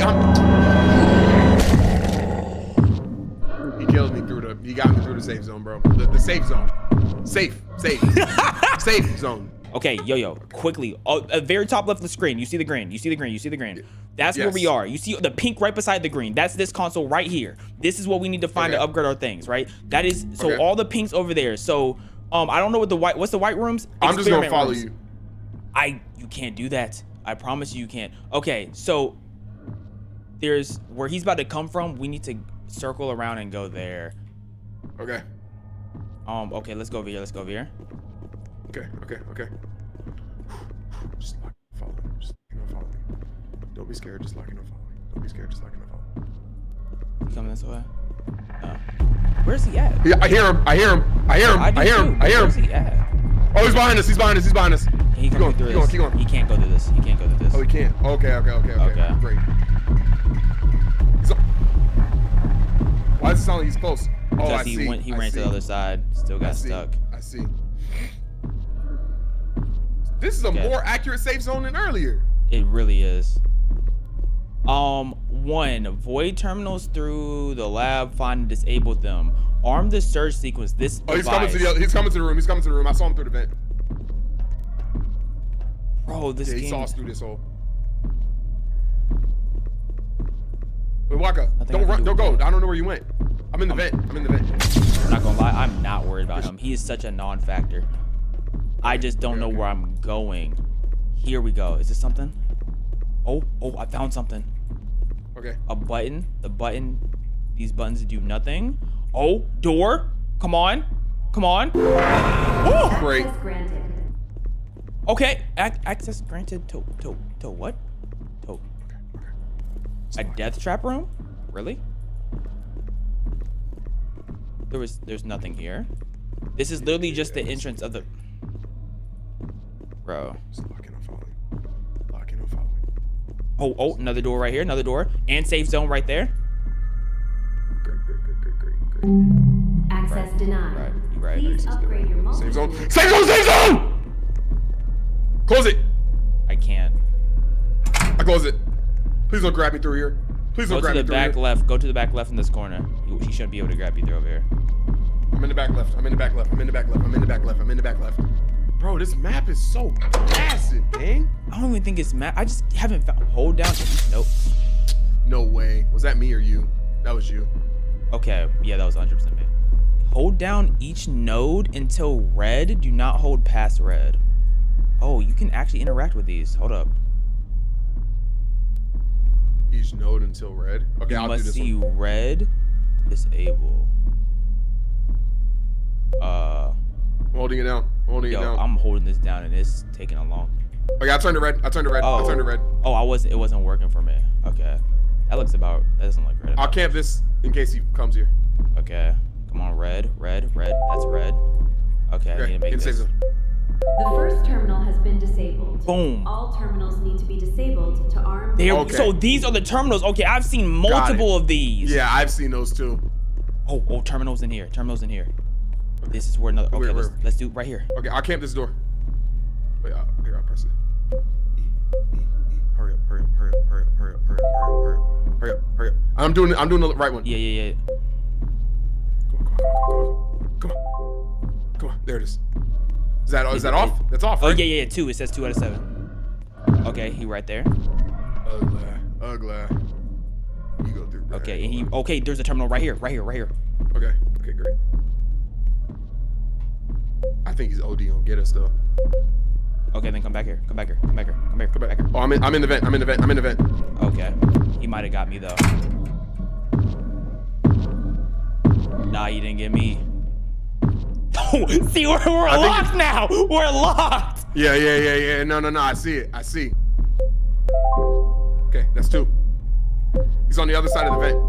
He killed me through the. He got me through the safe zone, bro. The safe zone. Safe. Safe zone. Okay, yo, quickly. Oh, at very top left of the screen, you see the green. That's where we are. You see the pink right beside the green. That's this console right here. This is what we need to find to upgrade our things, right? That is so all the pinks over there. So I don't know what what's the white rooms? I'm just gonna follow rooms. you. You can't do that. I promise you can't. Okay, so there's where he's about to come from. We need to circle around and go there. Okay. Okay, let's go over here. Okay. Just lock and follow me. Just lock and follow me. Don't be scared. Just lock and follow me. Don't be scared. Just lock and follow me. You coming this way? Where's he at? Yeah, I hear him. I hear him. Where's he at? Oh, he's behind us. He Keep going. He can't go through this. Oh, he can't. Okay. Great. Why does it sound like he's close? Oh, I see. He ran to the other side. Still got stuck. I see. This is a more accurate safe zone than earlier. It really is. 1. Void terminals through the lab. Find and disable them. Arm the surge sequence. This Oh, he's coming to the room. I saw him through the vent. Bro, this game. He saw us through this hole. Wait, Waka, don't run. Don't go. I don't know where you went. I'm in the vent. I'm not gonna lie. I'm not worried about him. He is such a non-factor. I just don't know where I'm going. Here we go. Is this something? Oh, I found something. Okay. A button. These buttons do nothing. Oh, door. Come on. Oh, great. Okay. Access granted to what? To a death trap room? Really? There's nothing here. This is literally just the entrance of the. Bro. Locking and following. Oh, another door right here. Another door. And safe zone right there. Great. Access denied. Right. Please upgrade your mobile. Safe zone! Close it! I can't. I close it. Please don't grab me through here. Go to the back left. Go to the back left in this corner. He shouldn't be able to grab you through over here. I'm in the back left. Bro, this map is so massive, man. I don't even think it's map. I just haven't found. Hold down. Nope. No way. Was that me or you? That was you. Okay. Yeah, that was 100% me. Hold down each node until red. Do not hold past red. Oh, you can actually interact with these. Hold up. Each node until red. Okay, I'll do this one. You must see red. Disable. I'm holding it down. I'm holding this down and it's taking a long. Okay, I turned to red. Oh, it wasn't working for me. Okay. That doesn't look red. I'll camp this in case he comes here. Okay. Come on, red. That's red. Okay, I need to make this. The first terminal has been disabled. Boom. All terminals need to be disabled to arm. So these are the terminals. Okay, I've seen multiple of these. Yeah, I've seen those too. Oh, terminal's in here. Terminal's in here. This is where another. Okay, let's do it right here. Okay, I'll camp this door. Wait, here, I'll press it. Hurry up. Hurry up. I'm doing the right one. Yeah. Come on. There it is. Is that off? That's off, right? Oh, yeah. 2. It says 2 out of 7. Okay, he right there. Ugly. You go through, bro. Okay, and okay, there's a terminal right here. Okay, great. I think he's OD gonna get us though. Okay, then come back here. Come back here. Oh, I'm in the vent. Okay, he might have got me though. Nah, you didn't get me. Oh, see, we're locked now. We're locked. Yeah. No. I see it. Okay, that's 2. He's on the other side of the vent.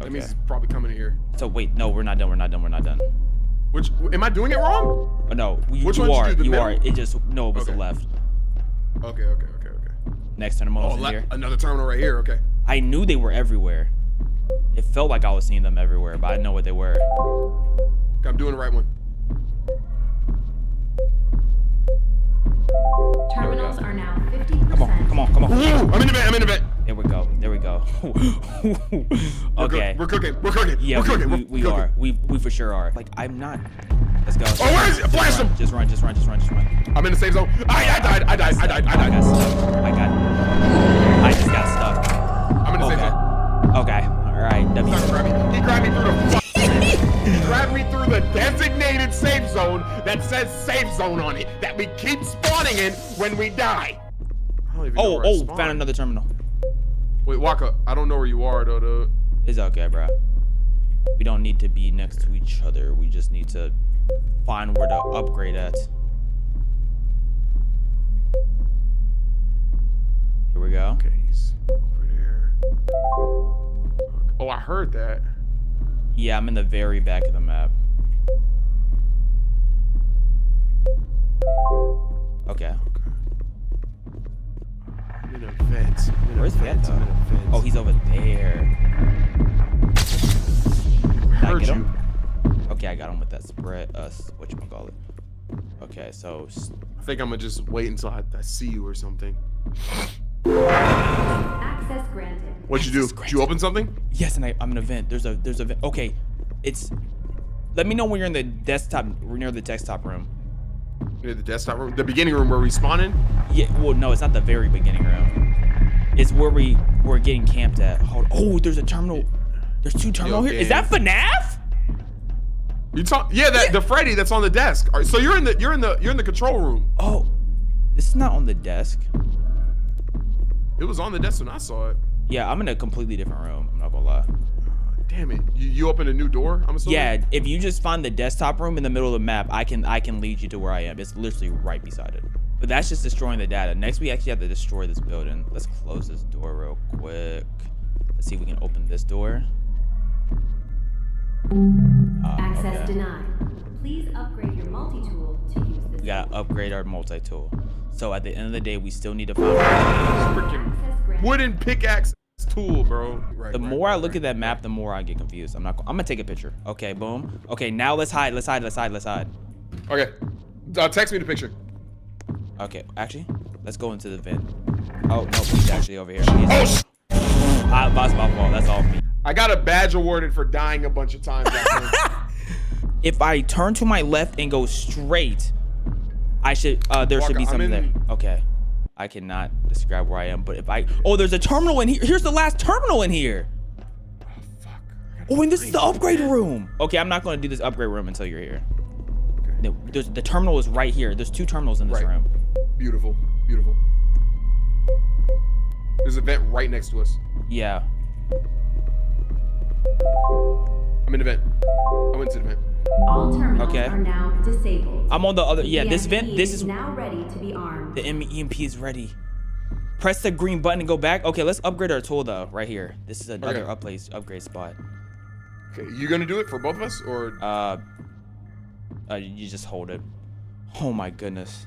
That means he's probably coming in here. So wait, no, we're not done. Which, am I doing it wrong? No, Which you one are. did you do, the You are. middle? It just it was the left. Okay. Next terminal in here. Another terminal right here. Okay. I knew they were everywhere. It felt like I was seeing them everywhere, but I didn't know what they were. Okay, I'm doing the right one. Terminals are now 50%. Come on. Ooh, I'm in the vent. There we go. Okay. We're cooking. Yeah, we're cooking. we are. We for sure are. Like, I'm not. Let's go. Oh, where is it? Flash him. Just run. I'm in the safe zone. I died. I just got stuck. I'm in the safe zone. Okay. All right. He grabbed me through the he grabbed me through the designated safe zone that says safe zone on it that we keep spawning in when we die. I don't even know where I spawned. Found another terminal. Wait, Waka, I don't know where you are though, dude. It's okay, bro. We don't need to be next to each other. We just need to find where to upgrade at. Here we go. Okay, he's over there. Oh, I heard that. Yeah, I'm in the very back of the map. Okay. I'm in a vent. Where's Vent though? Oh, he's over there. Did I get him? Okay, I got him with that spread. Whatchamacallit. Okay, so. I think I'm gonna just wait until I see you or something. Access granted. What'd you do? Did you open something? Yes, and I'm in a vent. There's a vent. Okay, it's. Let me know when you're in the desktop, near the desktop room. Near the desktop room? The beginning room where we spawn in? Yeah, well, no, it's not the very beginning room. It's where we're getting camped at. Oh, there's a terminal. There's 2 terminals here. Is that FNAF? You talk? Yeah, the Freddy that's on the desk. All right, so you're in the control room. Oh, this is not on the desk. It was on the desk when I saw it. Yeah, I'm in a completely different room. I'm not gonna lie. Damn it! You opened a new door? I'm assuming. Yeah, if you just find the desktop room in the middle of the map, I can lead you to where I am. It's literally right beside it. But that's just destroying the data. Next, we actually have to destroy this building. Let's close this door real quick. Let's see if we can open this door. Access denied. Please upgrade your multi-tool to use this. We gotta upgrade our multi-tool. So at the end of the day, we still need to find freaking wooden pickaxe tool, bro. The more I look at that map, the more I get confused. I'm gonna take a picture. Okay, boom. Okay, now let's hide. Okay, text me the picture. Okay, actually, let's go into the vent. Oh no, he's actually over here. That's my fault. That's all me. I got a badge awarded for dying a bunch of times. If I turn to my left and go straight, I should. There should be something there. Okay. I cannot describe where I am, but if I... Oh, there's a terminal in here. Here's the last terminal in here. Oh, fuck. Oh, and this is the upgrade room. Okay, I'm not going to do this upgrade room until you're here. Okay. The terminal is right here. There's 2 terminals in this room. Beautiful. Beautiful. There's a vent right next to us. Yeah. I'm in the vent. I went to the vent. All terminals are now disabled. I'm on the other. Yeah, this vent. This is now ready to be armed. The EMP is ready. Press the green button and go back. Okay, let's upgrade our tool though. Right here. This is another upgrade spot. Okay, you gonna do it for both of us or? You just hold it. Oh my goodness.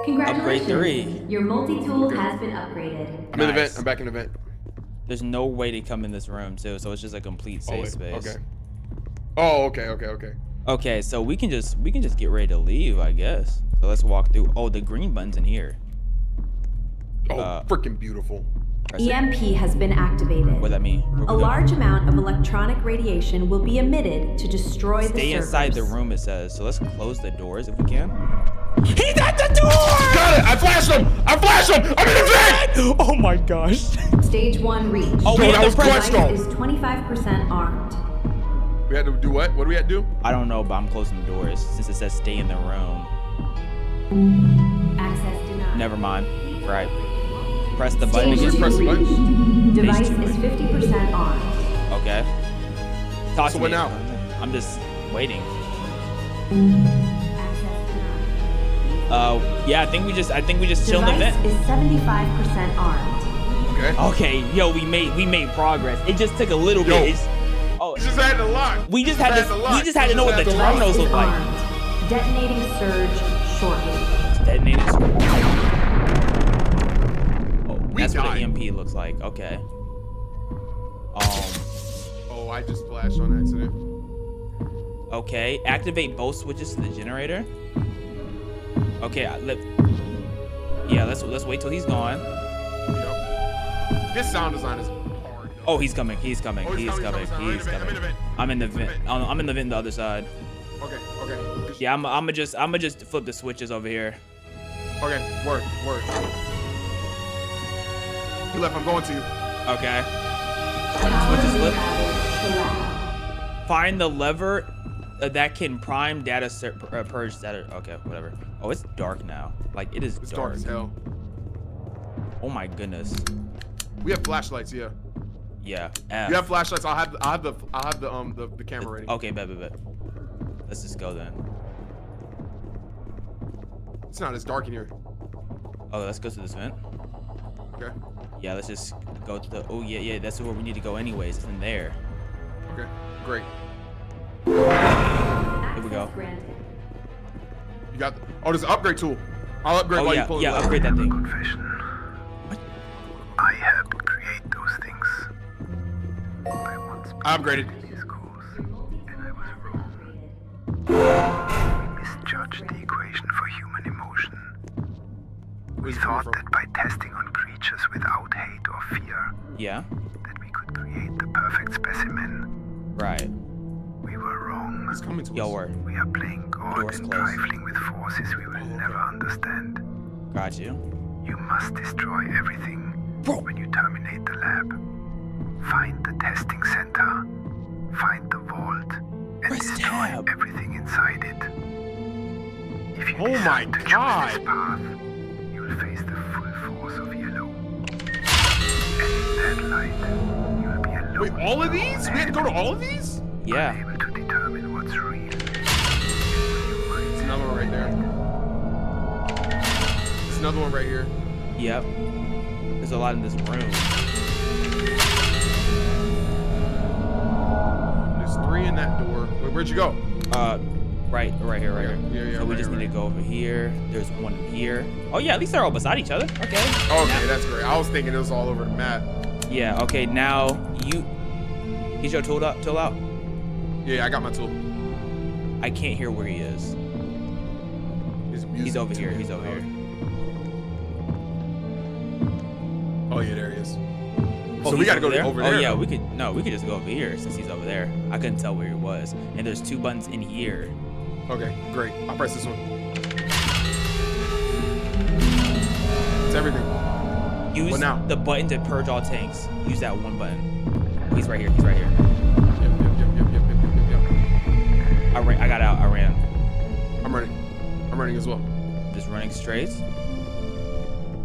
Congratulations. Upgrade 3. Your multi-tool has been upgraded. I'm in the vent. I'm back in the vent. There's no way to come in this room too, so it's just a complete safe space. Okay. Oh, okay, okay, okay. Okay, so we can just get ready to leave, I guess. So let's walk through. Oh, the green button's in here. Oh, freaking beautiful. EMP has been activated. What does that mean? A large amount of electronic radiation will be emitted to destroy the servers. Stay inside the room, it says. So let's close the doors if we can. He's at the door! Got it! I flashed him! I flashed him! I'm in the vent! Oh my gosh. Stage 1 reached. Oh, we have to press Device is 25% armed. We had to do what? What do we have to do? I don't know, but I'm closing the doors since it says stay in the room. Access denied. Never mind. Right. Press the button Stage again. 2 Press the button. reached. Device Stage 2. is 50% armed. Okay. Talk So to what me. now? I'm just waiting. Access denied. Yeah, I think we just chill in the Device vent. is 75% armed. Okay. Okay, yo, we made progress. It just took a little Yo. bit. Oh, We just had to lock. we just had to know what the Just had to terminals look like. Armed. Detonating surge shortly. Detonated. Oh, that's what died. an EMP looks like. Okay. Oh, I just flashed on accident. Okay. Activate both switches to the generator. Okay. Let's wait till he's gone. Yep. This sound design is hard. Oh, he's coming. He's coming. Oh, He's coming. He's coming. I'm in the vent. I'm in the vent the other side. Okay, okay. Yeah, I'ma just flip the switches over here. Okay, work. You left, I'm going to you. Okay. Power Switches flip. rerouted to lab. Find the lever that can prime data purge data. Okay, whatever. Oh, it's dark now. Like it is It's dark as hell. Oh my goodness. We have flashlights, yeah. Yeah. F. You have flashlights. I'll have the camera ready. Okay, bet. Let's just go then. It's not as dark in here. Oh, let's go to this vent. Okay. Yeah, let's just go to the. Oh yeah. That's where we need to go anyways. It's in there. Okay. Great. Here we go. Access granted. You got. Oh, there's an upgrade tool. I'll upgrade Oh while yeah, you pull yeah. it. Upgrade that thing. Confession. I helped create those things. I once I upgraded. these goals, and I was wrong. We misjudged the equation for human emotion. We Where's it coming thought from? that by testing on creatures without hate or fear, Yeah. that we could create the perfect specimen. Right. We were wrong. He's coming to Yo, us. word. We are playing God Door's and closed. trifling with forces we will never understand. Got you. You must destroy everything Bro. when you terminate the lab. Find the testing center. Find the vault and Press destroy tab. everything inside it. If you Oh my decide to God. choose this path, you'll face the full force of yellow. And in that light, you'll be alone. Wait, all of in your these? own We had to go to head, all of these? Yeah. unable to determine what's real. There's another one right there. There's another one right here. Yep. There's a lot in this room. There's 3 in that door. Wait, where'd you go? Right here. Yeah, So we right just here, need to go over here. There's one here. Oh yeah, at least they're all beside each other. Okay. Okay, that's great. I was thinking it was all over the map. Yeah. Okay. Now you. Get your tool out. Yeah, I got my tool. I can't hear where he is. He's over here. He's over here. Oh yeah, there he is. Oh, So we he's gotta go there? over there. Oh yeah, though. we could just go over here since he's over there. I couldn't tell where he was. And there's 2 buttons in here. Okay, great. I'll press this one. It's everything. Use What now? the button to purge all tanks. Use that one button. He's right here. Yep. I got out. I ran. I'm running as well. Just running straight.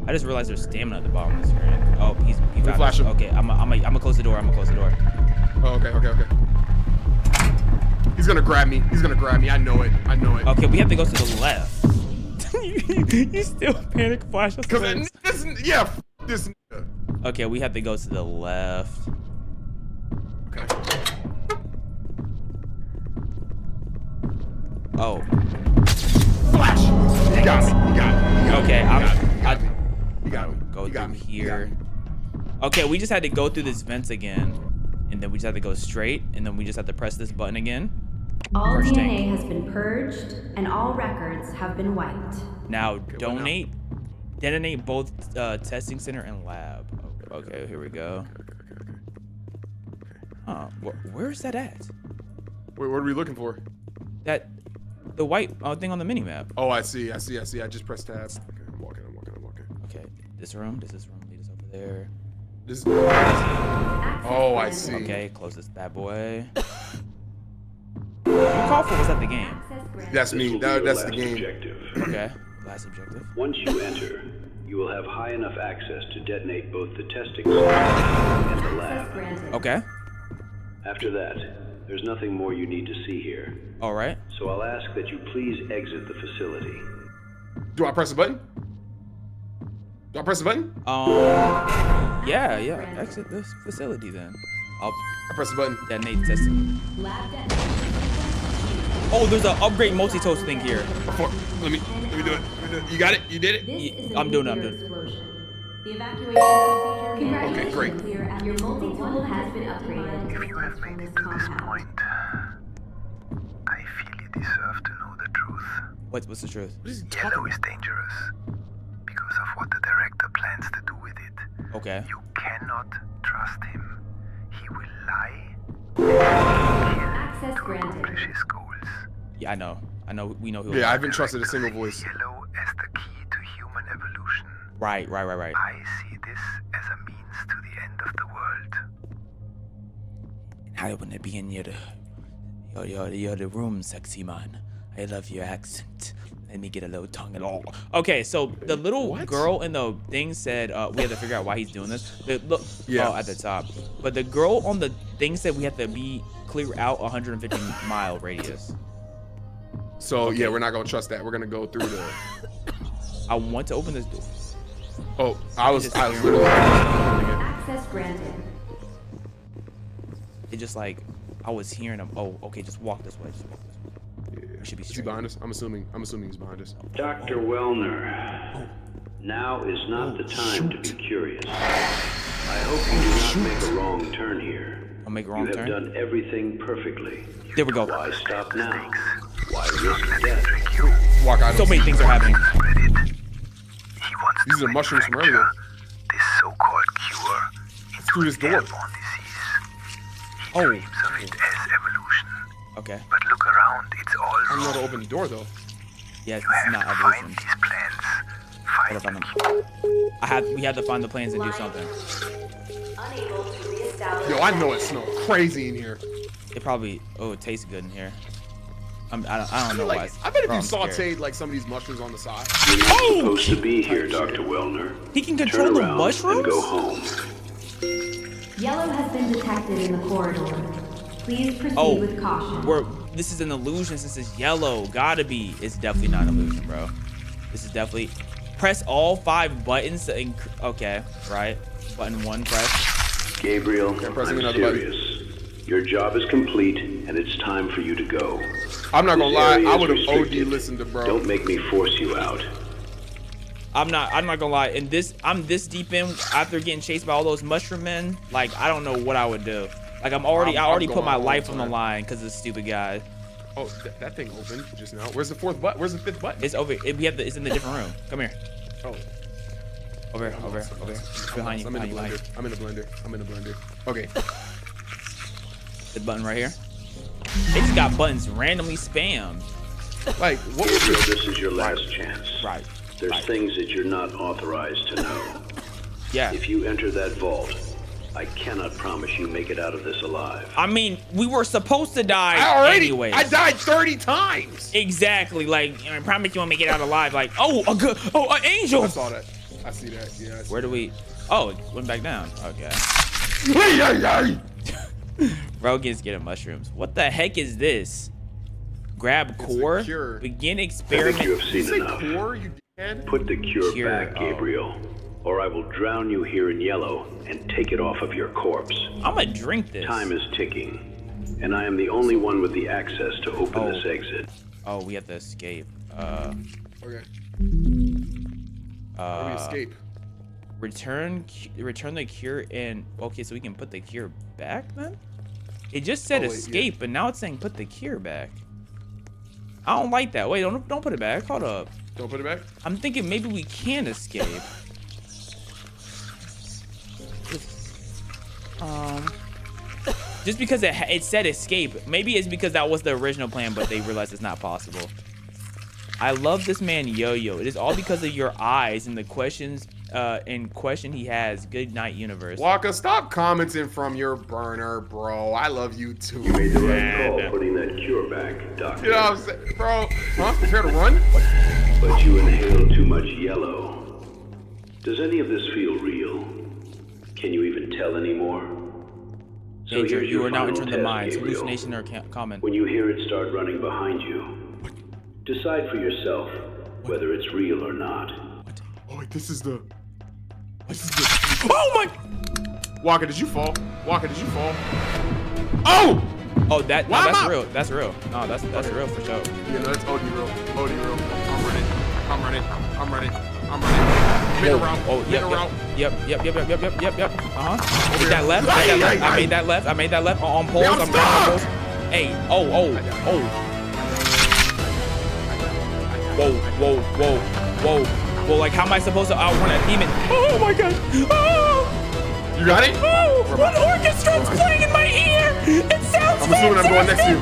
I just realized there's stamina at the bottom of the screen. Oh, he found flash us. him. Okay, I'm gonna close the door. Oh, okay. He's gonna grab me. I know it. Okay, we have to go to the left. you still panic flash us. Cause this nigga. Okay, we have to go to the left. Okay. Oh. Flash. You got me. Okay, You got me. Go through here. Okay, we just had to go through this vents again. and then we just have to go straight, and then we just have to press this button again. All First DNA tank. has been purged, and all records have been wiped. Now detonate both testing center and lab. Okay, here we go. Where's that at? Wait, what are we looking for? The white thing on the mini map. Oh, I see. I just pressed tab. Okay, I'm walking. Okay, this room. Does this room lead us over there? This. Oh, I see. Okay, close this bad boy. You called for was that the game? That's me. That's the game. Objective. Okay, last objective. Once you enter, you will have high enough access to detonate both the testing center and the lab. Okay. After that, there's nothing more you need to see here. All right. So I'll ask that you please exit the facility. Do I press the button? Yeah. Exit this facility then. I press the button. Detonate testing. Oh, there's an upgrade multi-toast thing here. Let me do it. You got it? You did it? I'm doing it. The evacuation procedure. Okay, great. Your multi-tool has been upgraded. If you have made it to this point, I feel you deserve to know the truth. What's the truth? Yellow is dangerous because of what the director plans to do with it. Okay. You cannot trust him. He will lie Access to granted. accomplish his goals. Yeah, I know. We know who. Yeah, I haven't trusted a single voice. Yellow as the key to human evolution. Right. I see this as a means to the end of the world. I want to be in your room, sexy man. I love your accent. Let me get a little tongue and all. Okay, so the little girl in the thing said we have to figure out why he's doing this. At the top. But the girl on the thing said we have to clear out 150 mile radius. So yeah, we're not gonna trust that. We're gonna go through the. I want to open this door. Oh, I was literally Access granted. It just like I was hearing him. Oh, okay, just walk this way. We should be straight. Is he behind us? I'm assuming he's behind us. Dr. Wellner, now is not the time to be curious. I hope you do not make a wrong turn here. I'll make a wrong turn. You have done everything perfectly. There we go. Why stop now? Why risk death? Walk out. So many things are happening. These are mushrooms from earlier. This so-called cure Through this door. airborne disease. He Oh. dreams of it as evolution. Okay. But look around, it's all I'm wrong. not to open the door though. Yes, You this is have not to find evolution. these plans. Gotta Find find them. We had to find the plans and do something. Unable to reestablish. Yo, I know it smells crazy in here. It probably it tastes good in here. I don't know why. I bet if Bro, you I'm scared. sauteed like some of these mushrooms on the side. You're not supposed to be here, Dr. Wellner. He can control Turn the around mushrooms? and go home. Yellow has been detected in the corridor. Please proceed Oh, with caution. this is an illusion since it's yellow. Gotta be. It's definitely not an illusion, bro. This is definitely. Press all 5 buttons to okay, right. Button 1, press. Gabriel, pressing I'm another button. serious. Your job is complete, and it's time for you to go. I'm not gonna This lie, area I is would have OD restricted. listened to bro. Don't make me force you out. I'm not gonna lie. And I'm this deep in after getting chased by all those mushroom men. Like I don't know what I would do. Like I already put my life on the line because of this stupid guy. Oh, that thing opened just now. Where's the 4th button? Where's the 5th button? It's over. It's in the different room. Come here. Oh. Over here. Behind you. I'm in the blender. I'm in the blender. Okay. The button right here. They just got buttons randomly spammed. Like, what was Gabriel, this? this is your last chance. Right. There's things that you're not authorized to know. Yeah. If you enter that vault, I cannot promise you make it out of this alive. I mean, we were supposed to die anyways. I died 30 times. Exactly. Like, I promise you won't make it out alive. Like, an angel. I saw that. I see that. Yeah. Where do we? Oh, it went back down. Okay. Bro gets getting mushrooms. What the heck is this? Grab core. Begin I experiment. think you have seen Say enough. core, you dead? Put the cure Cure, back, Gabriel, or I will drown you here in yellow and take it off of your corpse. I'm gonna drink this. Time is ticking, and I am the only one with the access to open this exit. Oh, we have to escape. Okay. How do we escape? Return the cure and okay, so we can put the cure back then? It just said escape, but now it's saying put the cure back. I don't like that. Wait, don't put it back. Hold up. Don't put it back? I'm thinking maybe we can escape. Just because it said escape. Maybe it's because that was the original plan, but they realized it's not possible. I love this man Yo-Yo. It is all because of your eyes and the questions he has. Good night, universe. Waka, stop commenting from your burner, bro. I love you too. You made the right call putting that cure back, Doctor. You know what I'm saying, bro? Huh? You here to run? But you inhaled too much yellow. Does any of this feel real? Can you even tell anymore? So Danger, here's you your are now final entering the test, mines. Gabriel. Hallucination or comment. When you hear it start running behind you, decide for yourself whether it's real or not. Oh, wait, this is the... Oh my... Waka, did you fall? Waka, did you fall? Oh! Oh, that's real. That's real. No, that's real for sure. Yeah, no, that's OD real. OD real. I'm running. Make a route. Oh, yep. Made that left. I made that left. On poles. I'm grabbing on poles. Hey. Oh. Whoa. Like, how am I supposed to outrun a demon? Oh my god. Oh. You got it? Oh, what orchestra's playing in my ear? It sounds I'm assuming I'm going next to you.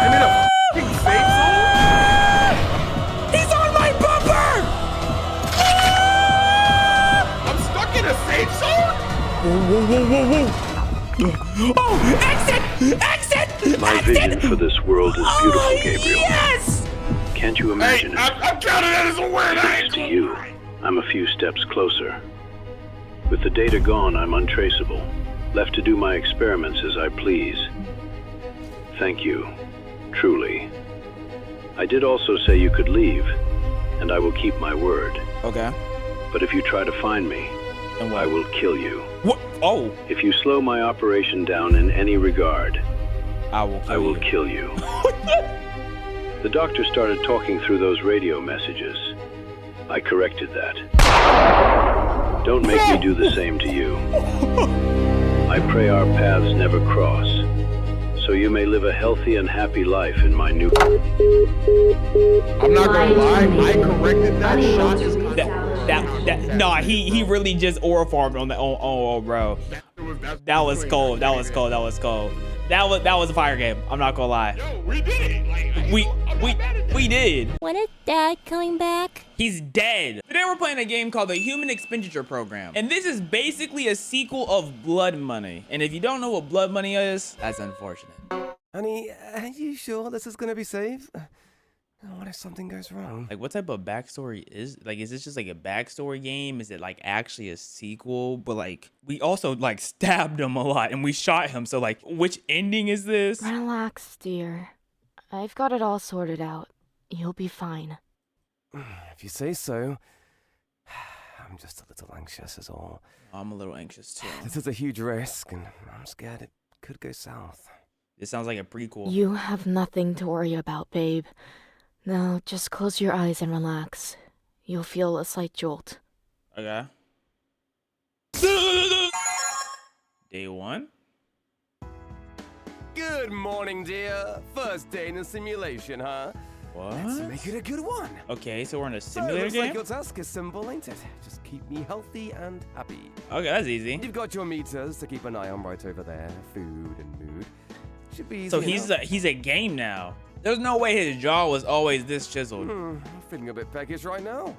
I'm in a f***ing safe zone? He's on my bumper! I'm stuck in a safe zone? Whoa. Oh, exit! My vision for this world is beautiful, Gabriel. Yes! Can't you imagine it? I'm counting that as a word. Thanks to you, I'm a few steps closer. With the data gone, I'm untraceable, left to do my experiments as I please. Thank you, truly. I did also say you could leave, and I will keep my word. Okay. But if you try to find me, I will kill you. What? Oh. If you slow my operation down in any regard, I will kill you. The doctor started talking through those radio messages. I corrected that. Don't make me do the same to you. I pray our paths never cross, so you may live a healthy and happy life in my new... I'm not gonna lie, I corrected that shot. No, he really just aura farmed on that. Oh, bro. That was cold. That was a fire game. I'm not gonna lie. Yo, we did it. We did. When is Dad coming back? He's dead. Today we're playing a game called the Human Expenditure Program. And this is basically a sequel of Blood Money. And if you don't know what Blood Money is, that's unfortunate. Honey, are you sure this is gonna be safe? What if something goes wrong? Like, what type of backstory is this just like a backstory game? Is it like actually a sequel? But like, we also like stabbed him a lot and we shot him. So like, which ending is this? Relax, dear. I've got it all sorted out. You'll be fine. If you say so. I'm just a little anxious is all. I'm a little anxious too. This is a huge risk and I'm scared it could go south. This sounds like a prequel. You have nothing to worry about, babe. Now, just close your eyes and relax. You'll feel a slight jolt. Okay. Day one? Good morning, dear. First day in the simulation, huh? What? Let's make it a good one. Okay, so we're in a simulator looks game? like your task is simple, ain't it? Just keep me healthy and happy. Okay, that's easy. You've got your meters to keep an eye on right over there. Food and mood. Should be easy So enough. he's a game now. There's no way his jaw was always this chiseled. I'm feeling a bit peckish right now.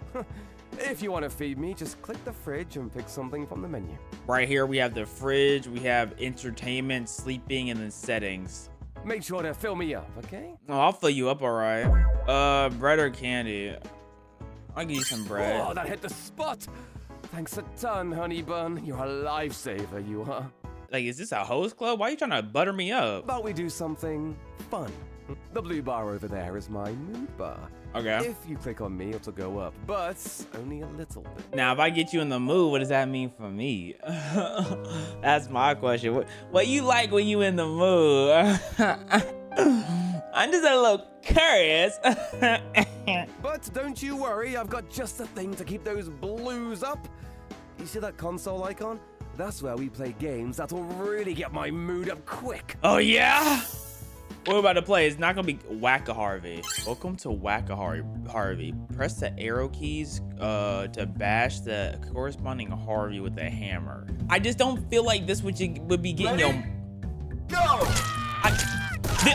If you want to feed me, just click the fridge and pick something from the menu. Right here, we have the fridge, we have entertainment, sleeping, and then settings. Make sure to fill me up, okay? Oh, I'll fill you up, all right. Bread or candy? I'll give you some bread. Oh, that hit the spot. Thanks a ton, honey bun. You're a lifesaver, you are. Like, is this a host club? Why are you trying to butter me up? But we do something fun. The blue bar over there is my mood bar. Okay. If you click on me, it'll go up, but only a little bit. Now, if I get you in the mood, what does that mean for me? That's my question. What you like when you in the mood? I'm just a little curious. But don't you worry, I've got just the thing to keep those blues up. You see that console icon? That's where we play games that'll really get my mood up quick. Oh yeah? What we're about to play is not gonna be Wacka-Harvey. Welcome to Wacka-Harvey. Press the arrow keys to bash the corresponding Harvey with a hammer. I just don't feel like this would be getting your... Go!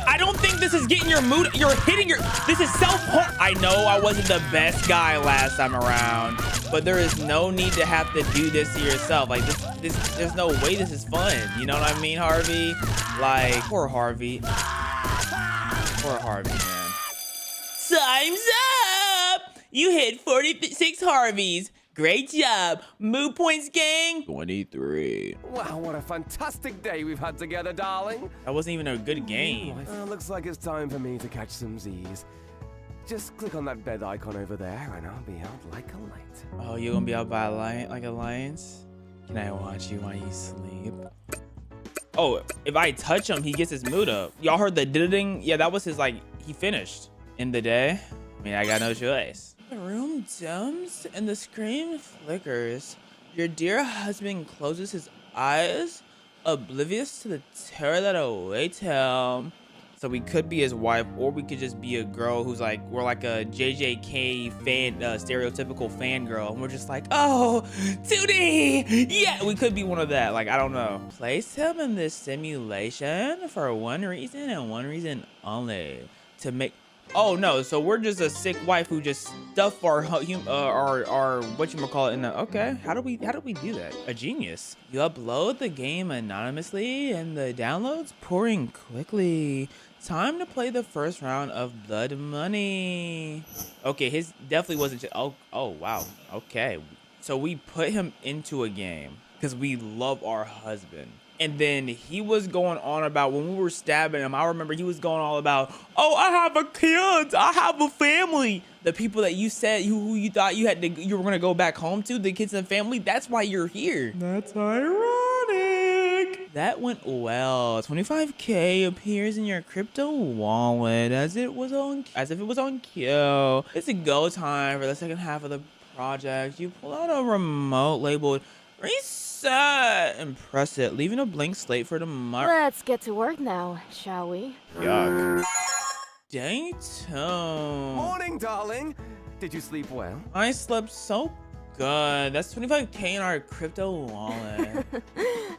I don't think this is getting your mood. You're hitting your... This is self-harm. I know I wasn't the best guy last time around, but there is no need to have to do this to yourself. Like, there's no way this is fun. You know what I mean, Harvey? Like, poor Harvey. Poor Harvey, man. Time's up! You hit 46 Harveys. Great job. Mood points, gang. 23. Wow, what a fantastic day we've had together, darling. That wasn't even a good game. Looks like it's time for me to catch some Z's. Just click on that bed icon over there and I'll be out like a light. Oh, you're gonna be out by a lion, like a lion's? Can I watch you while you sleep? Oh, if I touch him, he gets his mood up. Y'all heard the ding? Yeah, that was his, like, he finished. In the day, I mean, I got no choice. The room dims and the screen flickers. Your dear husband closes his eyes, oblivious to the terror that awaits him. So we could be his wife, or we could just be a girl who's like, we're like a JJK fan, stereotypical fangirl. And we're just like, oh, 2D. Yeah, we could be one of that. Like, I don't know. Place him in this simulation for one reason and one reason only. To make... Oh no, so we're just a sick wife who just stuff our whatchamacallit in the... Okay, how do we do that? A genius. You upload the game anonymously and the downloads pouring quickly. Time to play the first round of Blood Money. Okay, his definitely wasn't just... Oh wow. Okay. So we put him into a game because we love our husband. And then he was going on about, when we were stabbing him, I remember he was going all about, oh, I have a kid, I have a family. The people that you said, who you thought you were gonna go back home to, the kids and family, that's why you're here. That's ironic. That went well. 25K appears in your crypto wallet as if it was on cue. It's a go time for the second half of the project. You pull out a remote labeled reset and press it, leaving a blank slate for tomorrow. Let's get to work now, shall we? Yuck. Daytime. Morning, darling. Did you sleep well? I slept so good. That's 25K in our crypto wallet.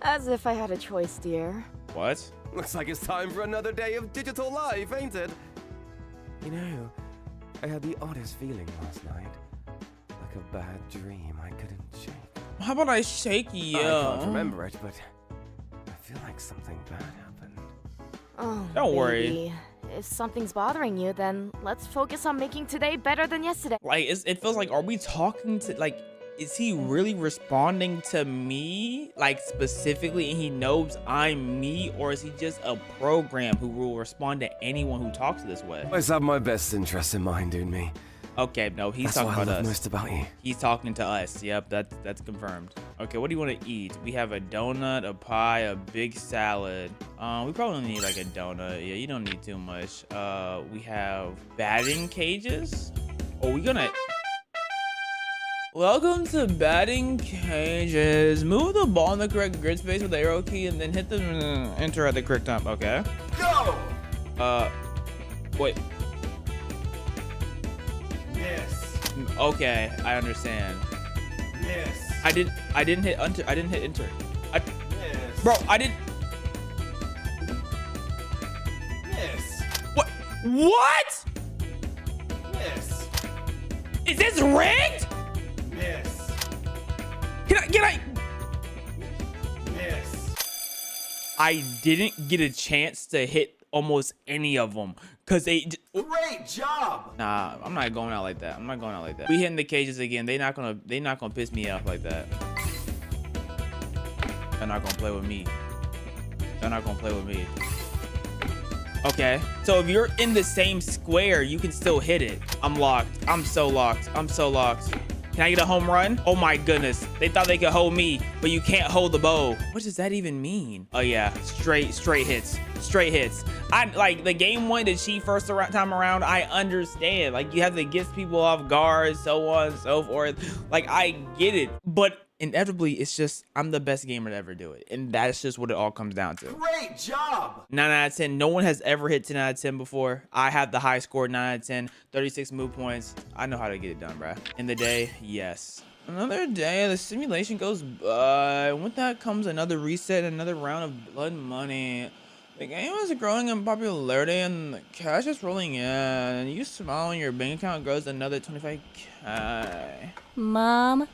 As if I had a choice, dear. What? Looks like it's time for another day of digital life, ain't it? You know, I had the oddest feeling last night. Like a bad dream I couldn't shake. How about I shake you? I can't remember it, but I feel like something bad happened. Oh, don't worry. Baby. If something's bothering you, then let's focus on making today better than yesterday. Like, it feels like, are we talking to, like, is he really responding to me, like, specifically, and he knows I'm me, or is he just a program who will respond to anyone who talks this way? I always have my best interests in mind, dude, me. Okay, no, he's talking about us. That's what I love most about you. He's talking to us. Yep, that's confirmed. Okay, what do you want to eat? We have a donut, a pie, a big salad. We probably need like a donut. Yeah, you don't need too much. We have batting cages. Oh, we gonna... Welcome to batting cages. Move the ball in the correct grid space with the arrow key and then hit the enter at the correct time. Okay. Go! Wait. Yes. Okay, I understand. Yes. I didn't hit enter. I didn't hit enter. Yes. Bro, I didn't. Yes. What? What? Yes. Is this rigged? Yes. Can I? Yes. I didn't get a chance to hit almost any of them because they... Great job. Nah, I'm not going out like that. I'm not going out like that. We hitting the cages again. They not gonna piss me off like that. They're not gonna play with me. They're not gonna play with me. Okay, so if you're in the same square, you can still hit it. I'm locked. I'm so locked. I'm so locked. Can I get a home run? Oh my goodness. They thought they could hold me, but you can't hold the bow. What does that even mean? Oh yeah, straight hits. Straight hits. I like the game one, the cheat first time around. I understand. Like you have to get people off guard, so on and so forth. Like I get it, but inevitably it's just I'm the best gamer to ever do it, and that's just what it all comes down to. Great job! 9 out of 10. No one has ever hit 10 out of 10 before. I have the high score, 9 out of 10, 36 move points. I know how to get it done, bruh. In the day, yes. Another day, the simulation goes by. With that comes another reset, another round of blood money. The game is growing in popularity and the cash is rolling in. And you smile and your bank account grows another 25k. Mom?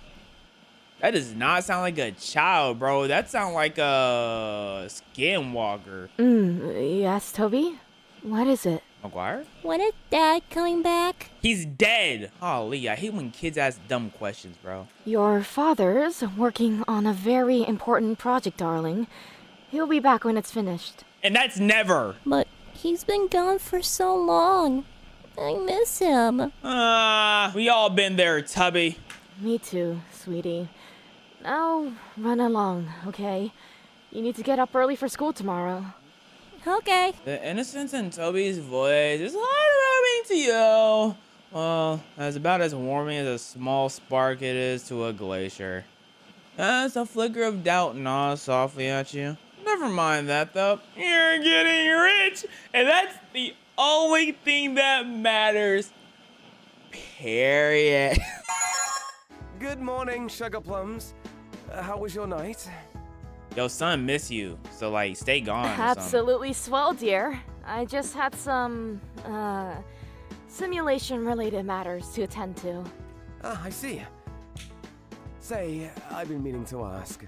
That does not sound like a child, bro. That sounds like a skinwalker. Yes, Toby? What is it? McGuire? When is Dad coming back? He's dead. Holy, I hate when kids ask dumb questions, bro. Your father's working on a very important project, darling. He'll be back when it's finished. And that's never. But he's been gone for so long. I miss him. We all been there, Tubby. Me too, sweetie. Now, run along, okay? You need to get up early for school tomorrow. Okay. The innocence in Toby's voice is heartwarming to you. Well, that's about as warming as a small spark it is to a glacier. That's a flicker of doubt gnaws softly at you. Never mind that, though. You're getting rich, and that's the only thing that matters. Period. Good morning, sugar plums. How was your night? Yo, son, miss you. So, like, stay gone. Absolutely swell, dear. I just had some, simulation-related matters to attend to. Ah, I see. Say, I've been meaning to ask.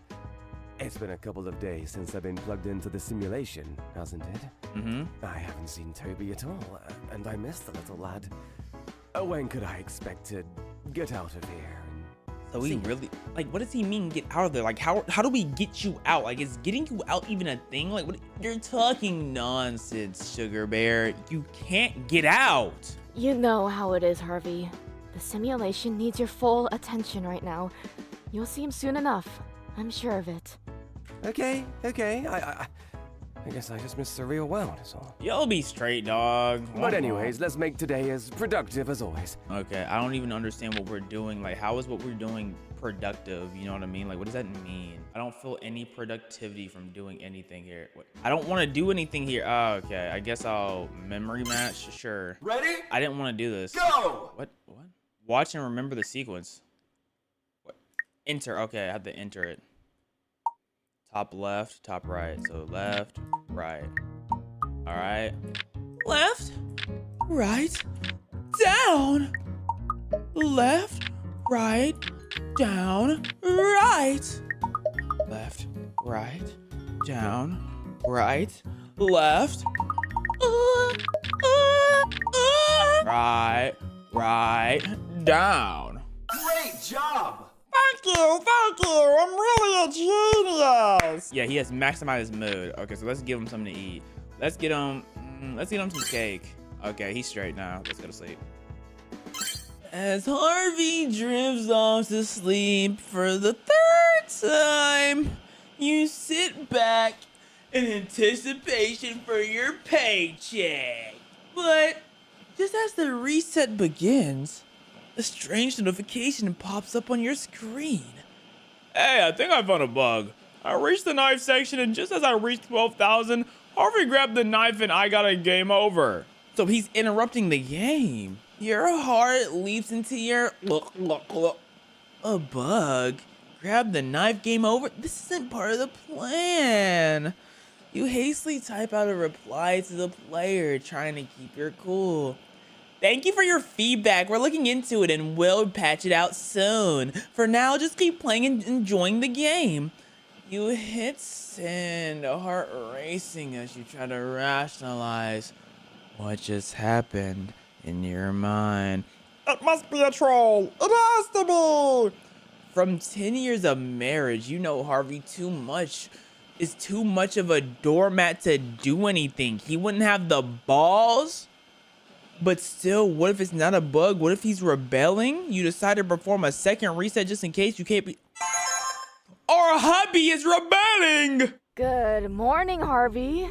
It's been a couple of days since I've been plugged into the simulation, hasn't it? Mm-hmm. I haven't seen Toby at all, and I missed the little lad. When could I expect to get out of here? So we really, like, what does he mean get out of there? Like, how do we get you out? Like, is getting you out even a thing? Like, what? You're talking nonsense, Sugar Bear. You can't get out. You know how it is, Harvey. The simulation needs your full attention right now. You'll see him soon enough. I'm sure of it. Okay. I guess I just missed the real world, that's all. You'll be straight, dog. But anyways, let's make today as productive as always. Okay, I don't even understand what we're doing. Like, how is what we're doing productive? You know what I mean? Like, what does that mean? I don't feel any productivity from doing anything here. I don't want to do anything here. Oh, okay, I guess I'll memory match. Sure. Ready? I didn't want to do this. Go! What? Watch and remember the sequence. What? Enter. Okay, I have to enter it. Top left, top right. So left, right. All right. Left, right, down. Left, right, down, right. Left, right, down, right, left. Right, down. Great job! Thank you. I'm really a genius. Yeah, he has maximized his mood. Okay, so let's give him something to eat. Let's get him some cake. Okay, he's straight now. Let's go to sleep. As Harvey drifts off to sleep for the third time, you sit back in anticipation for your paycheck. But just as the reset begins, a strange notification pops up on your screen. Hey, I think I found a bug. I reached the knife section, and just as I reached 12,000, Harvey grabbed the knife and I got a game over. So he's interrupting the game. Your heart leaps into your a bug. Grab the knife, game over. This isn't part of the plan. You hastily type out a reply to the player, trying to keep your cool. Thank you for your feedback. We're looking into it and we'll patch it out soon. For now, just keep playing and enjoying the game. You hit send, heart racing as you try to rationalize what just happened in your mind. It must be a troll. It has to be. From 10 years of marriage, you know Harvey is too much of a doormat to do anything. He wouldn't have the balls But still, what if it's not a bug? What if he's rebelling? You decide to perform a second reset just in case you can't be... Our hubby is rebelling! Good morning, Harvey.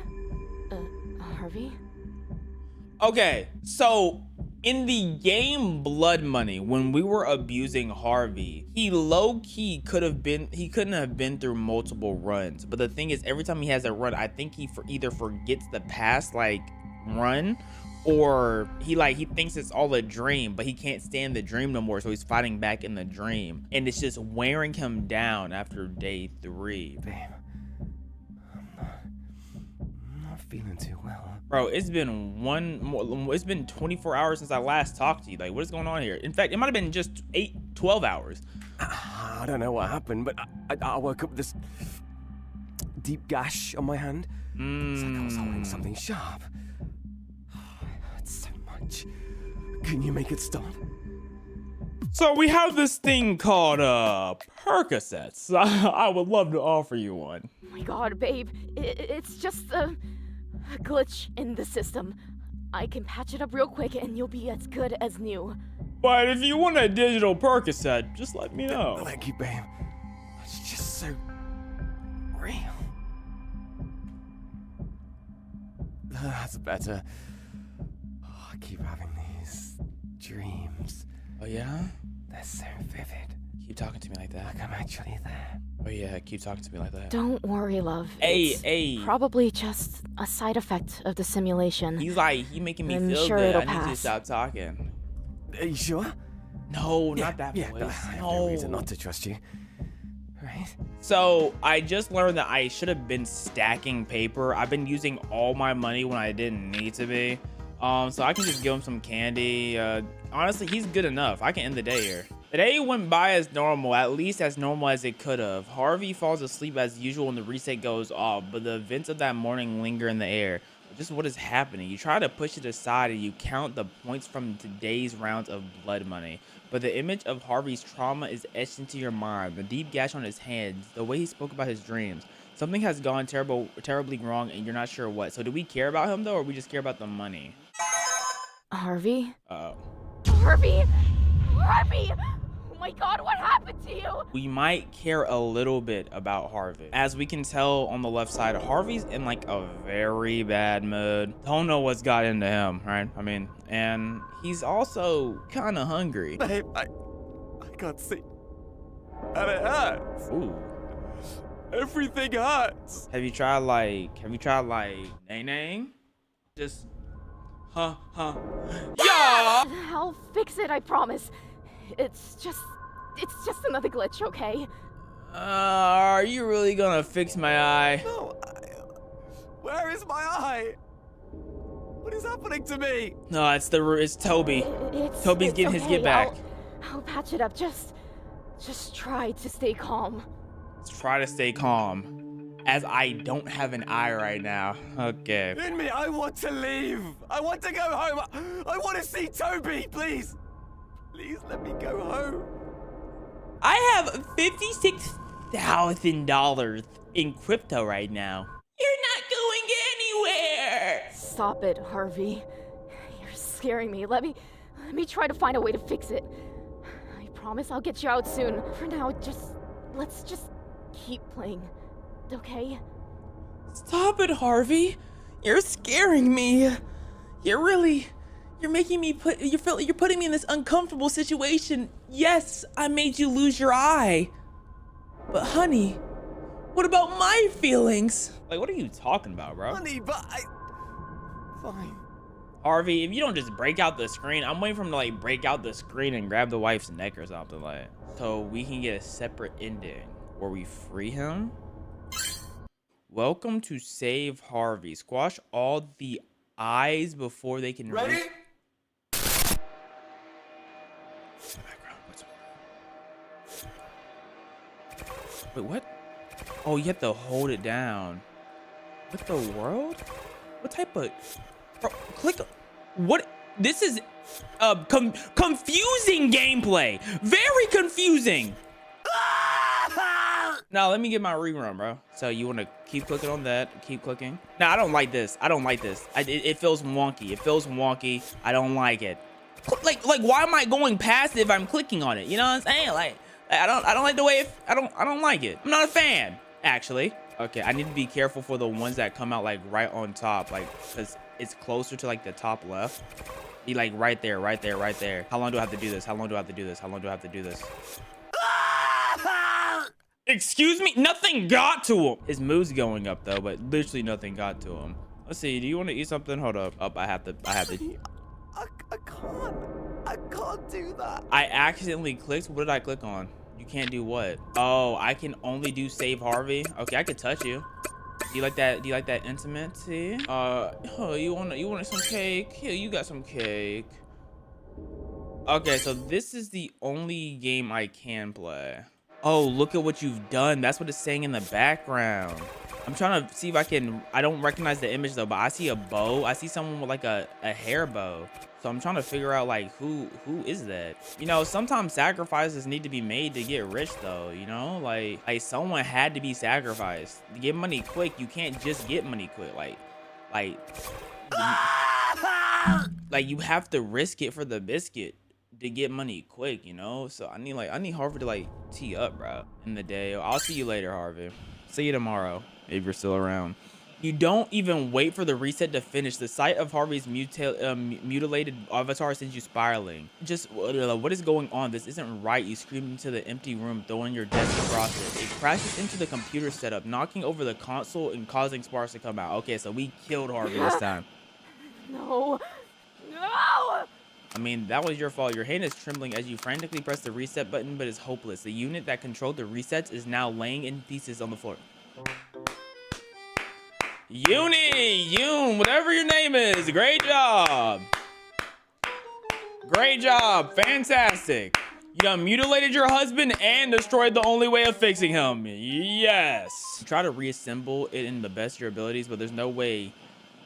Harvey? Okay, so in the game Blood Money, when we were abusing Harvey, he low-key couldn't have been through multiple runs. But the thing is, every time he has a run, I think he either forgets the past run, or he thinks it's all a dream, but he can't stand the dream no more, so he's fighting back in the dream, and it's just wearing him down after day 3. Babe, I'm not feeling too well. Bro, it's been 24 hours since I last talked to you. Like, what is going on here? In fact, it might have been just 12 hours. I don't know what happened, but I woke up with this deep gash on my hand. It's like I was holding something sharp. So much. Can you make it stop? So we have this thing called Percocets. I would love to offer you one. Oh my god, babe. It's just a glitch in the system. I can patch it up real quick and you'll be as good as new. But if you want a digital Percocet, just let me know. Thank you, babe. It's just so real. That's better. I keep having these dreams. Oh yeah? They're so vivid. Keep talking to me like that. Like I'm actually there. Oh yeah, keep talking to me like that. Don't worry, love. Hey. Probably just a side effect of the simulation. He making me I'm feel sure good. it'll I need to pass. stop talking. Are you sure? No, not that voice. voice. I have no reason not to trust you. Right? So I just learned that I should have been stacking paper. I've been using all my money when I didn't need to be. So I can just give him some candy. Honestly, he's good enough. I can end the day here. The day went by as normal, at least as normal as it could have. Harvey falls asleep as usual when the reset goes off, but the events of that morning linger in the air. Just what is happening? You try to push it aside and you count the points from today's rounds of Blood Money. But the image of Harvey's trauma is etched into your mind. The deep gash on his hands, the way he spoke about his dreams. Something has gone terribly wrong and you're not sure what. So do we care about him though, or we just care about the money? Harvey? Uh-oh. Harvey! Harvey! Oh my god, what happened to you? We might care a little bit about Harvey. As we can tell on the left side, Harvey's in like a very bad mood. Don't know what's got into him, right? I mean, and he's also kind of hungry. Babe, I can't see. And it hurts. Ooh. Everything hurts. Have you tried nay? Just, yeah. I'll fix it, I promise. It's just another glitch, okay? Are you really gonna fix my eye? No, where is my eye? What is happening to me? No, it's Toby. Toby's getting his get back. I'll patch it up. Just try to stay calm. Let's try to stay calm, as I don't have an eye right now. Okay. In me, I want to leave. I want to go home. I want to see Toby, please. Please let me go home. I have $56,000 in crypto right now. You're not going anywhere. Stop it, Harvey. You're scaring me. Let me try to find a way to fix it. I promise I'll get you out soon. For now, let's just keep playing, okay? Stop it, Harvey. You're scaring me. You're making me you're putting me in this uncomfortable situation. Yes, I made you lose your eye. But honey, what about my feelings? Like, what are you talking about, bro? Honey, but fine. Harvey, if you don't just break out the screen, I'm waiting for him to like break out the screen and grab the wife's neck or something like, so we can get a separate ending where we free him. Welcome to Save Harvey. Squash all the eyes before they can ready. Wait, what? Oh, you have to hold it down. What the world? What type of... Bro, click... What? This is... confusing gameplay. Very confusing. Now let me get my rerun, bro. So you want to keep clicking on that, keep clicking. Now I don't like this. I don't like this. It feels wonky. It feels wonky. I don't like it. Like why am I going past it if I'm clicking on it? You know what I'm saying? Like I don't like the way I don't like it. I'm not a fan, actually. Okay, I need to be careful for the ones that come out like right on top, like because it's closer to like the top left. Be like right there, right there, right there. How long do I have to do this? How long do I have to do this? How long do I have to do this? Excuse me? Nothing got to him. His mood's going up though, but literally nothing got to him. Let's see. Do you want to eat something? Hold up. Up. I have to. I can't do that. I accidentally clicked. What did I click on? You can't do what? Oh, I can only do save Harvey. Okay, I could touch you. Do you like that? Do you like that intimacy? Oh, you want some cake? Here, you got some cake. Okay, so this is the only game I can play. Oh, look at what you've done. That's what it's saying in the background. I'm trying to see if I can. I don't recognize the image though, but I see a bow. I see someone with like a hair bow. So I'm trying to figure out like who is that? You know, sometimes sacrifices need to be made to get rich though, you know? Like someone had to be sacrificed. To get money quick, you can't just get money quick. Like you have to risk it for the biscuit to get money quick, you know? So I need Harvey to like tee up, bro, in the day. I'll see you later, Harvey. See you tomorrow if you're still around. You don't even wait for the reset to finish. The sight of Harvey's mutilated avatar sends you spiraling. Just what is going on? This isn't right. You scream into the empty room, throwing your desk across it. It crashes into the computer setup, knocking over the console and causing sparks to come out. Okay, so we killed Harvey this time. No. I mean, that was your fault. Your hand is trembling as you frantically press the reset button, but it's hopeless. The unit that controlled the resets is now laying in pieces on the floor. Yoon, whatever your name is, great job. Great job, fantastic. You done mutilated your husband and destroyed the only way of fixing him. Yes. Try to reassemble it in the best of your abilities, but there's no way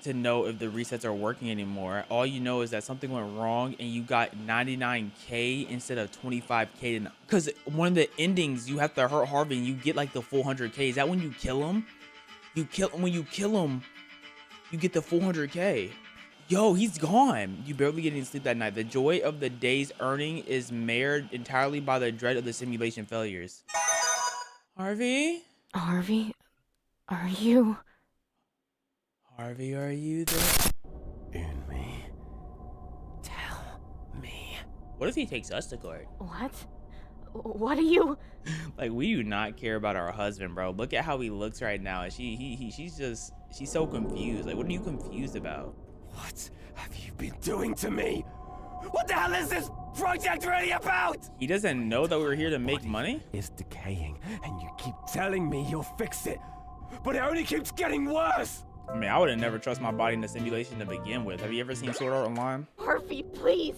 to know if the resets are working anymore. All you know is that something went wrong and you got 99k instead of 25k. Because one of the endings, you have to hurt Harvey and you get like the full 100k. Is that when you kill him? When you kill him, you get the 400k. Yo, he's gone. You barely get any sleep that night. The joy of the day's earning is marred entirely by the dread of the simulation failures. Harvey? Harvey, are you? Harvey, are you there? In me. Tell me. What if he takes us to court? What? What are you? Like, we do not care about our husband, bro. Look at how he looks right now. She's so confused. Like, what are you confused about? What have you been doing to me? What the hell is this project really about? He doesn't know that we're here to make money? It's decaying, and you keep telling me you'll fix it, but it only keeps getting worse. I mean, I would have never trust my body in the simulation to begin with. Have you ever seen Sword Art Online? Harvey, please.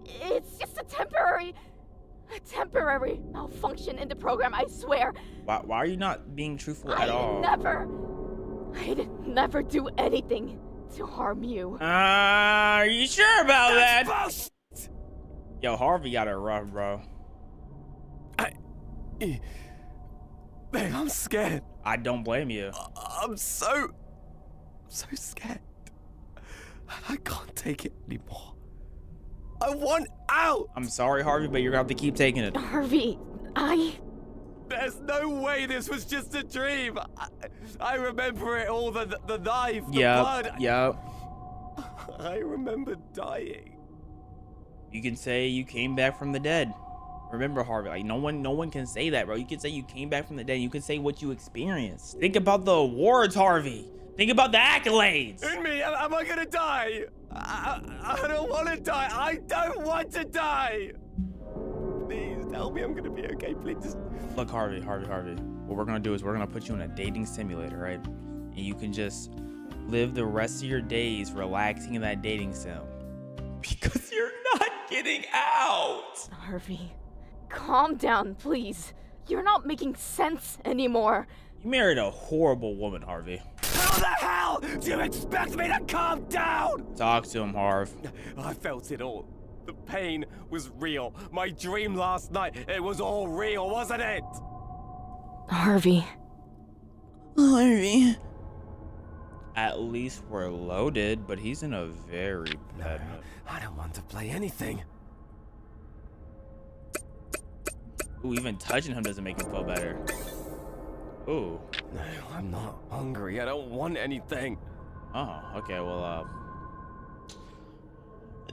It's just a temporary malfunction in the program, I swear. Why are you not being truthful at all? I'd never do anything to harm you. Are you sure about that? Bullshit. Yo, Harvey got it rough, bro. Babe, I'm scared. I don't blame you. I'm so scared. I can't take it anymore. I want out. I'm sorry, Harvey, but you're gonna have to keep taking it. Harvey, There's no way this was just a dream. I remember it all, the knife, the blood. Yep. I remember dying. You can say you came back from the dead. Remember, Harvey, like no one can say that, bro. You can say you came back from the dead. You can say what you experienced. Think about the awards, Harvey. Think about the accolades. In me, am I gonna die? I don't want to die. I don't want to die. Please tell me I'm gonna be okay. Please. Look, Harvey. What we're gonna do is we're gonna put you in a dating simulator, right? And you can just live the rest of your days relaxing in that dating sim. Because you're not getting out. Harvey, calm down, please. You're not making sense anymore. You married a horrible woman, Harvey. How the hell do you expect me to calm down? Talk to him, Harv. I felt it all. The pain was real. My dream last night, it was all real, wasn't it? Harvey. Harvey. At least we're loaded, but he's in a very bad mood. I don't want to play anything. Ooh, even touching him doesn't make him feel better. Ooh. No, I'm not hungry. I don't want anything. Oh, okay, well,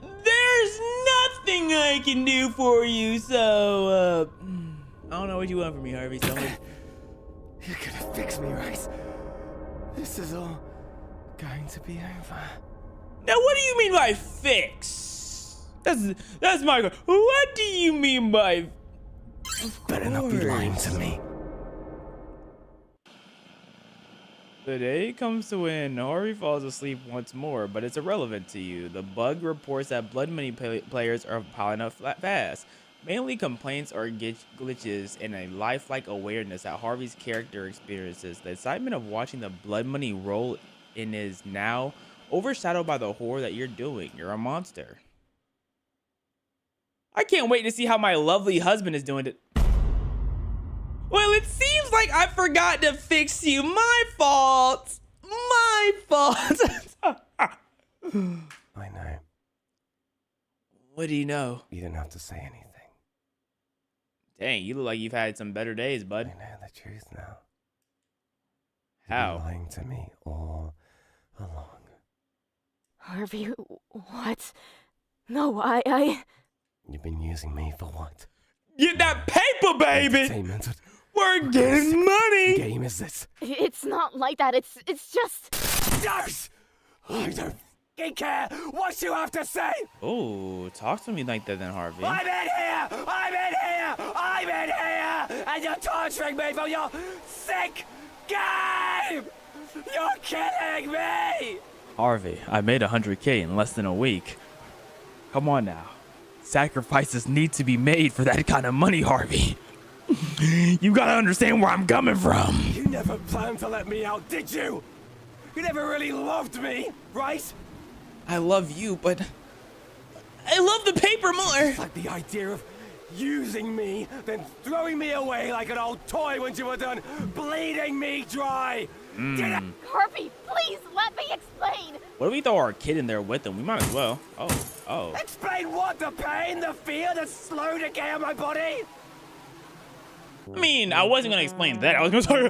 there's nothing I can do for you, so, I don't know what you want from me, Harvey, so You're gonna fix me, right? This is all going to be over. Now, what do you mean by fix? That's my... What do you mean by... Better not be lying to me. The day comes to when Harvey falls asleep once more, but it's irrelevant to you. The bug reports that blood money players are piling up fast. Mainly complaints or glitches and a lifelike awareness that Harvey's character experiences. The excitement of watching the blood money roll in is now overshadowed by the horror that you're doing. You're a monster. I can't wait to see how my lovely husband is doing it. Well, it seems like I forgot to fix you. My fault. My fault. I know. What do you know? You don't have to say anything. Dang, you look like you've had some better days, bud. I know the truth now. How? You've been lying to me all along. Harvey, what? No, I... You've been using me for what? Get that paper, baby! Entertainment. We're getting money! Game is this? It's not like that, it's just... Yes! I don't f***ing care what you have to say! Oh, talk to me like that then, Harvey. I'm in here! I'm in here! I'm in here! And you're torturing me for your sick game! You're kidding me! Harvey, I made 100K in less than a week. Come on now. Sacrifices need to be made for that kind of money, Harvey. You gotta understand where I'm coming from. You never planned to let me out, did you? You never really loved me, right? I love you, but I love the paper more. It's like the idea of using me, then throwing me away like an old toy when you were done bleeding me dry. Harvey, please let me explain. What if we throw our kid in there with him? We might as well. Oh. Explain what? The pain, the fear, the slow decay of my body? I mean, I wasn't gonna explain that. I was gonna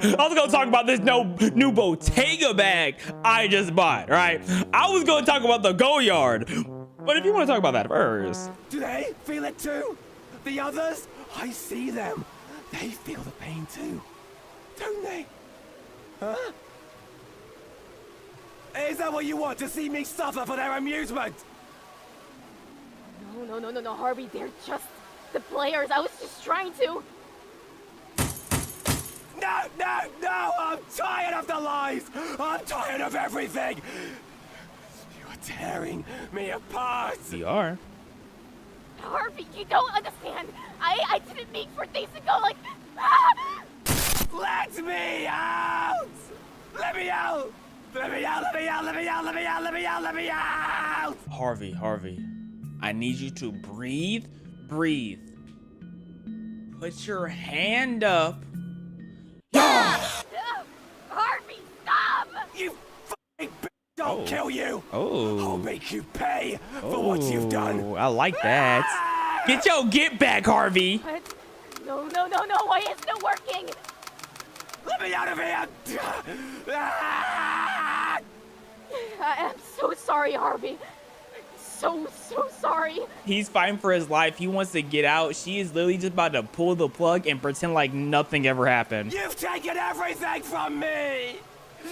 talk about this new Bottega bag I just bought, right? I was gonna talk about the Go-Yard. But if you want to talk about that first. Do they feel it too? The others? I see them. They feel the pain too. Don't they? Huh? Is that what you want, to see me suffer for their amusement? No, Harvey, they're just the players. I was just trying to... No! I'm tired of the lies! I'm tired of everything! You're tearing me apart! We are. Harvey, you don't understand. I didn't mean for things to go like... Let me out! Let me out! Let me out! Let me out! Let me out! Let me out! Let me out! Let me out! Harvey, I need you to breathe. Put your hand up. Harvey, stop! You f***ing bitch! I'll kill you! Oh. I'll make you pay for what you've done! I like that. Get back, Harvey! What? No, why isn't it working? Let me out of here! I'm so sorry, Harvey. So sorry. He's fighting for his life. He wants to get out. She is literally just about to pull the plug and pretend like nothing ever happened. You've taken everything from me!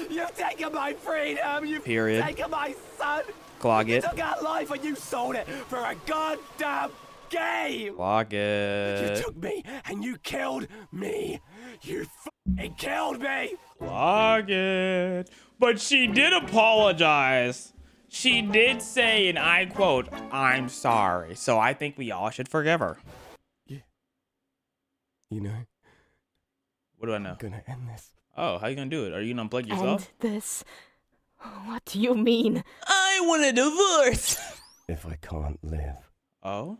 You've taken my freedom! You've taken my son! Clog it. You took our life and you sold it for a goddamn game! Clog it. You took me and you killed me! You f***ing killed me! Clog it. But she did apologize. She did say, and I quote, "I'm sorry." So I think we all should forgive her. Yeah. You know. What do I know? I'm gonna end this. Oh, how you gonna do it? Are you gonna unplug yourself? End this? What do you mean? I want a divorce. If I can't live. Oh?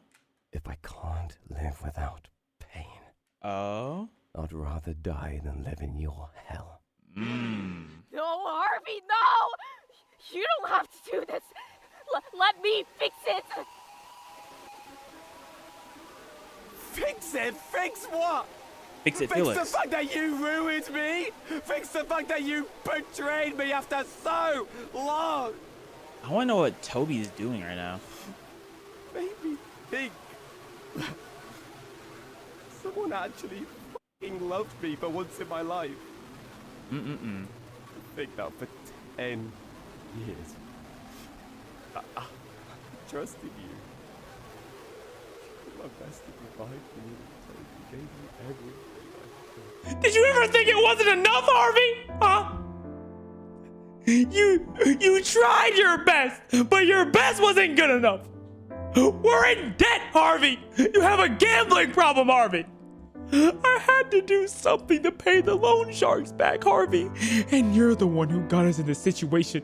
If I can't live without pain. Oh? I'd rather die than live in your hell. Mmm. No, Harvey, no! You don't have to do this. Let me fix it. Fix it? Fix what? Fix it, Fix Felix. the fact that you ruined me? Fix the fact that you betrayed me after so long? I want to know what Toby is doing right now. Maybe think someone actually fucking loved me for once in my life. Mm-mm-mm. Think that for 10 years. I trusted you. My best to provide for you. You gave me everything. Did you ever think it wasn't enough, Harvey? Huh? You tried your best, but your best wasn't good enough. We're in debt, Harvey. You have a gambling problem, Harvey. I had to do something to pay the loan sharks back, Harvey. And you're the one who got us in this situation.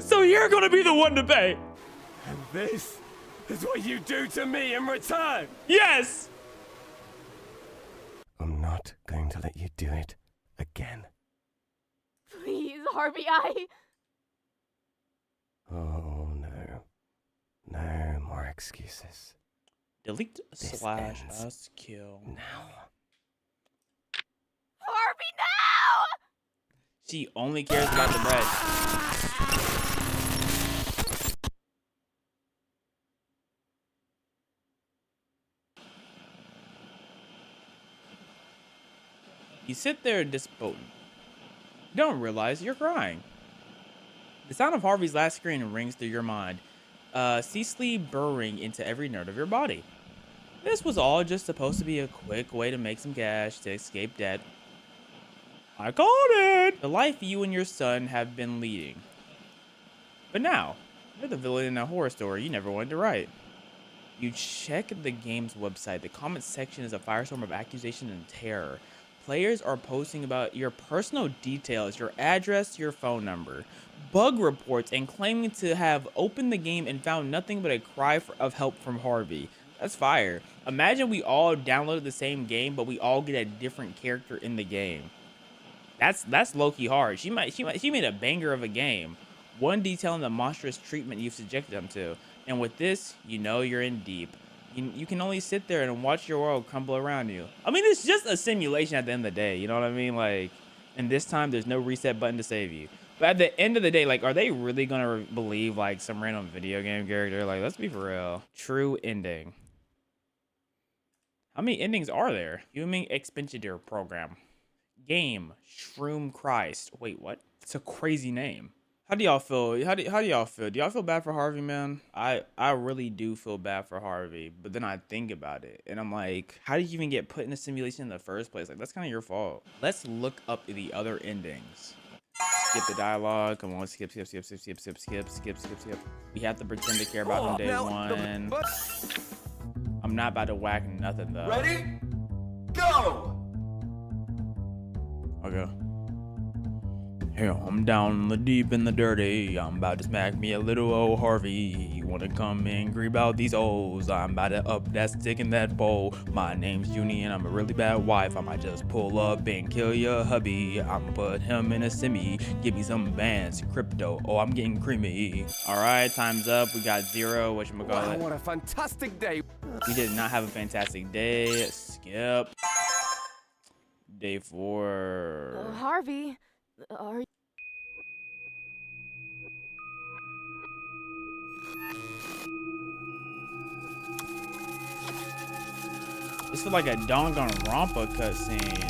So you're gonna be the one to pay. And this is what you do to me in return? Yes! I'm not going to let you do it again. Please, Harvey, Oh, no. No more excuses. Delete This slash ends us kill. now. Harvey, no! She only cares about the bread. You sit there dispotent. You don't realize you're crying. The sound of Harvey's last scream rings through your mind, ceaselessly burrowing into every nerve of your body. This was all just supposed to be a quick way to make some cash to escape debt. I called it! The life you and your son have been leading. But now, you're the villain in a horror story you never wanted to write. You check the game's website. The comment section is a firestorm of accusation and terror. Players are posting about your personal details, your address, your phone number, bug reports, and claiming to have opened the game and found nothing but a cry of help from Harvey. That's fire. Imagine we all downloaded the same game, but we all get a different character in the game. That's low-key hard. She made a banger of a game. One detailing the monstrous treatment you've subjected them to. And with this, you know you're in deep. You can only sit there and watch your world crumble around you. I mean, it's just a simulation at the end of the day. You know what I mean? Like, and this time there's no reset button to save you. But at the end of the day, like, are they really gonna believe like some random video game character? Like, let's be for real. True ending. How many endings are there? Human expenditure program. Game. Shroom Christ. Wait, what? It's a crazy name. How do y'all feel? How do y'all feel? Do y'all feel bad for Harvey, man? I really do feel bad for Harvey, but then I think about it and I'm like, how did you even get put in a simulation in the first place? Like, that's kind of your fault. Let's look up the other endings. Skip the dialogue. Come on, skip. We have to pretend to care about him day one. I'm not about to whack nothing though. Ready? Go! Okay. Hey, I'm down in the deep in the dirty. I'm about to smack me a little old Harvey. You wanna come and grab out these O's? I'm about to up that stick in that bowl. My name's Junie and I'm a really bad wife. I might just pull up and kill your hubby. I'ma put him in a semi. Give me some bands, crypto. Oh, I'm getting creamy. All right, time's up. We got 0. Whatchamacallit? Wow, what a fantastic day. We did not have a fantastic day. Skip. Day 4. Harvey, are you... This feels like a Danganronpa cutscene.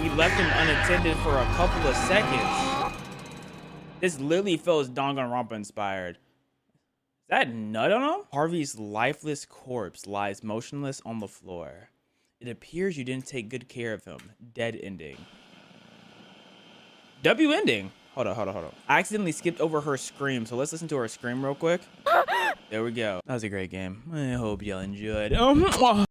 We left him unattended for a couple of seconds. This literally feels Danganronpa inspired. Is that nut on him? Harvey's lifeless corpse lies motionless on the floor. It appears you didn't take good care of him. Dead ending. W ending. Hold on. I accidentally skipped over her scream, so let's listen to her scream real quick. There we go. That was a great game. I hope y'all enjoyed.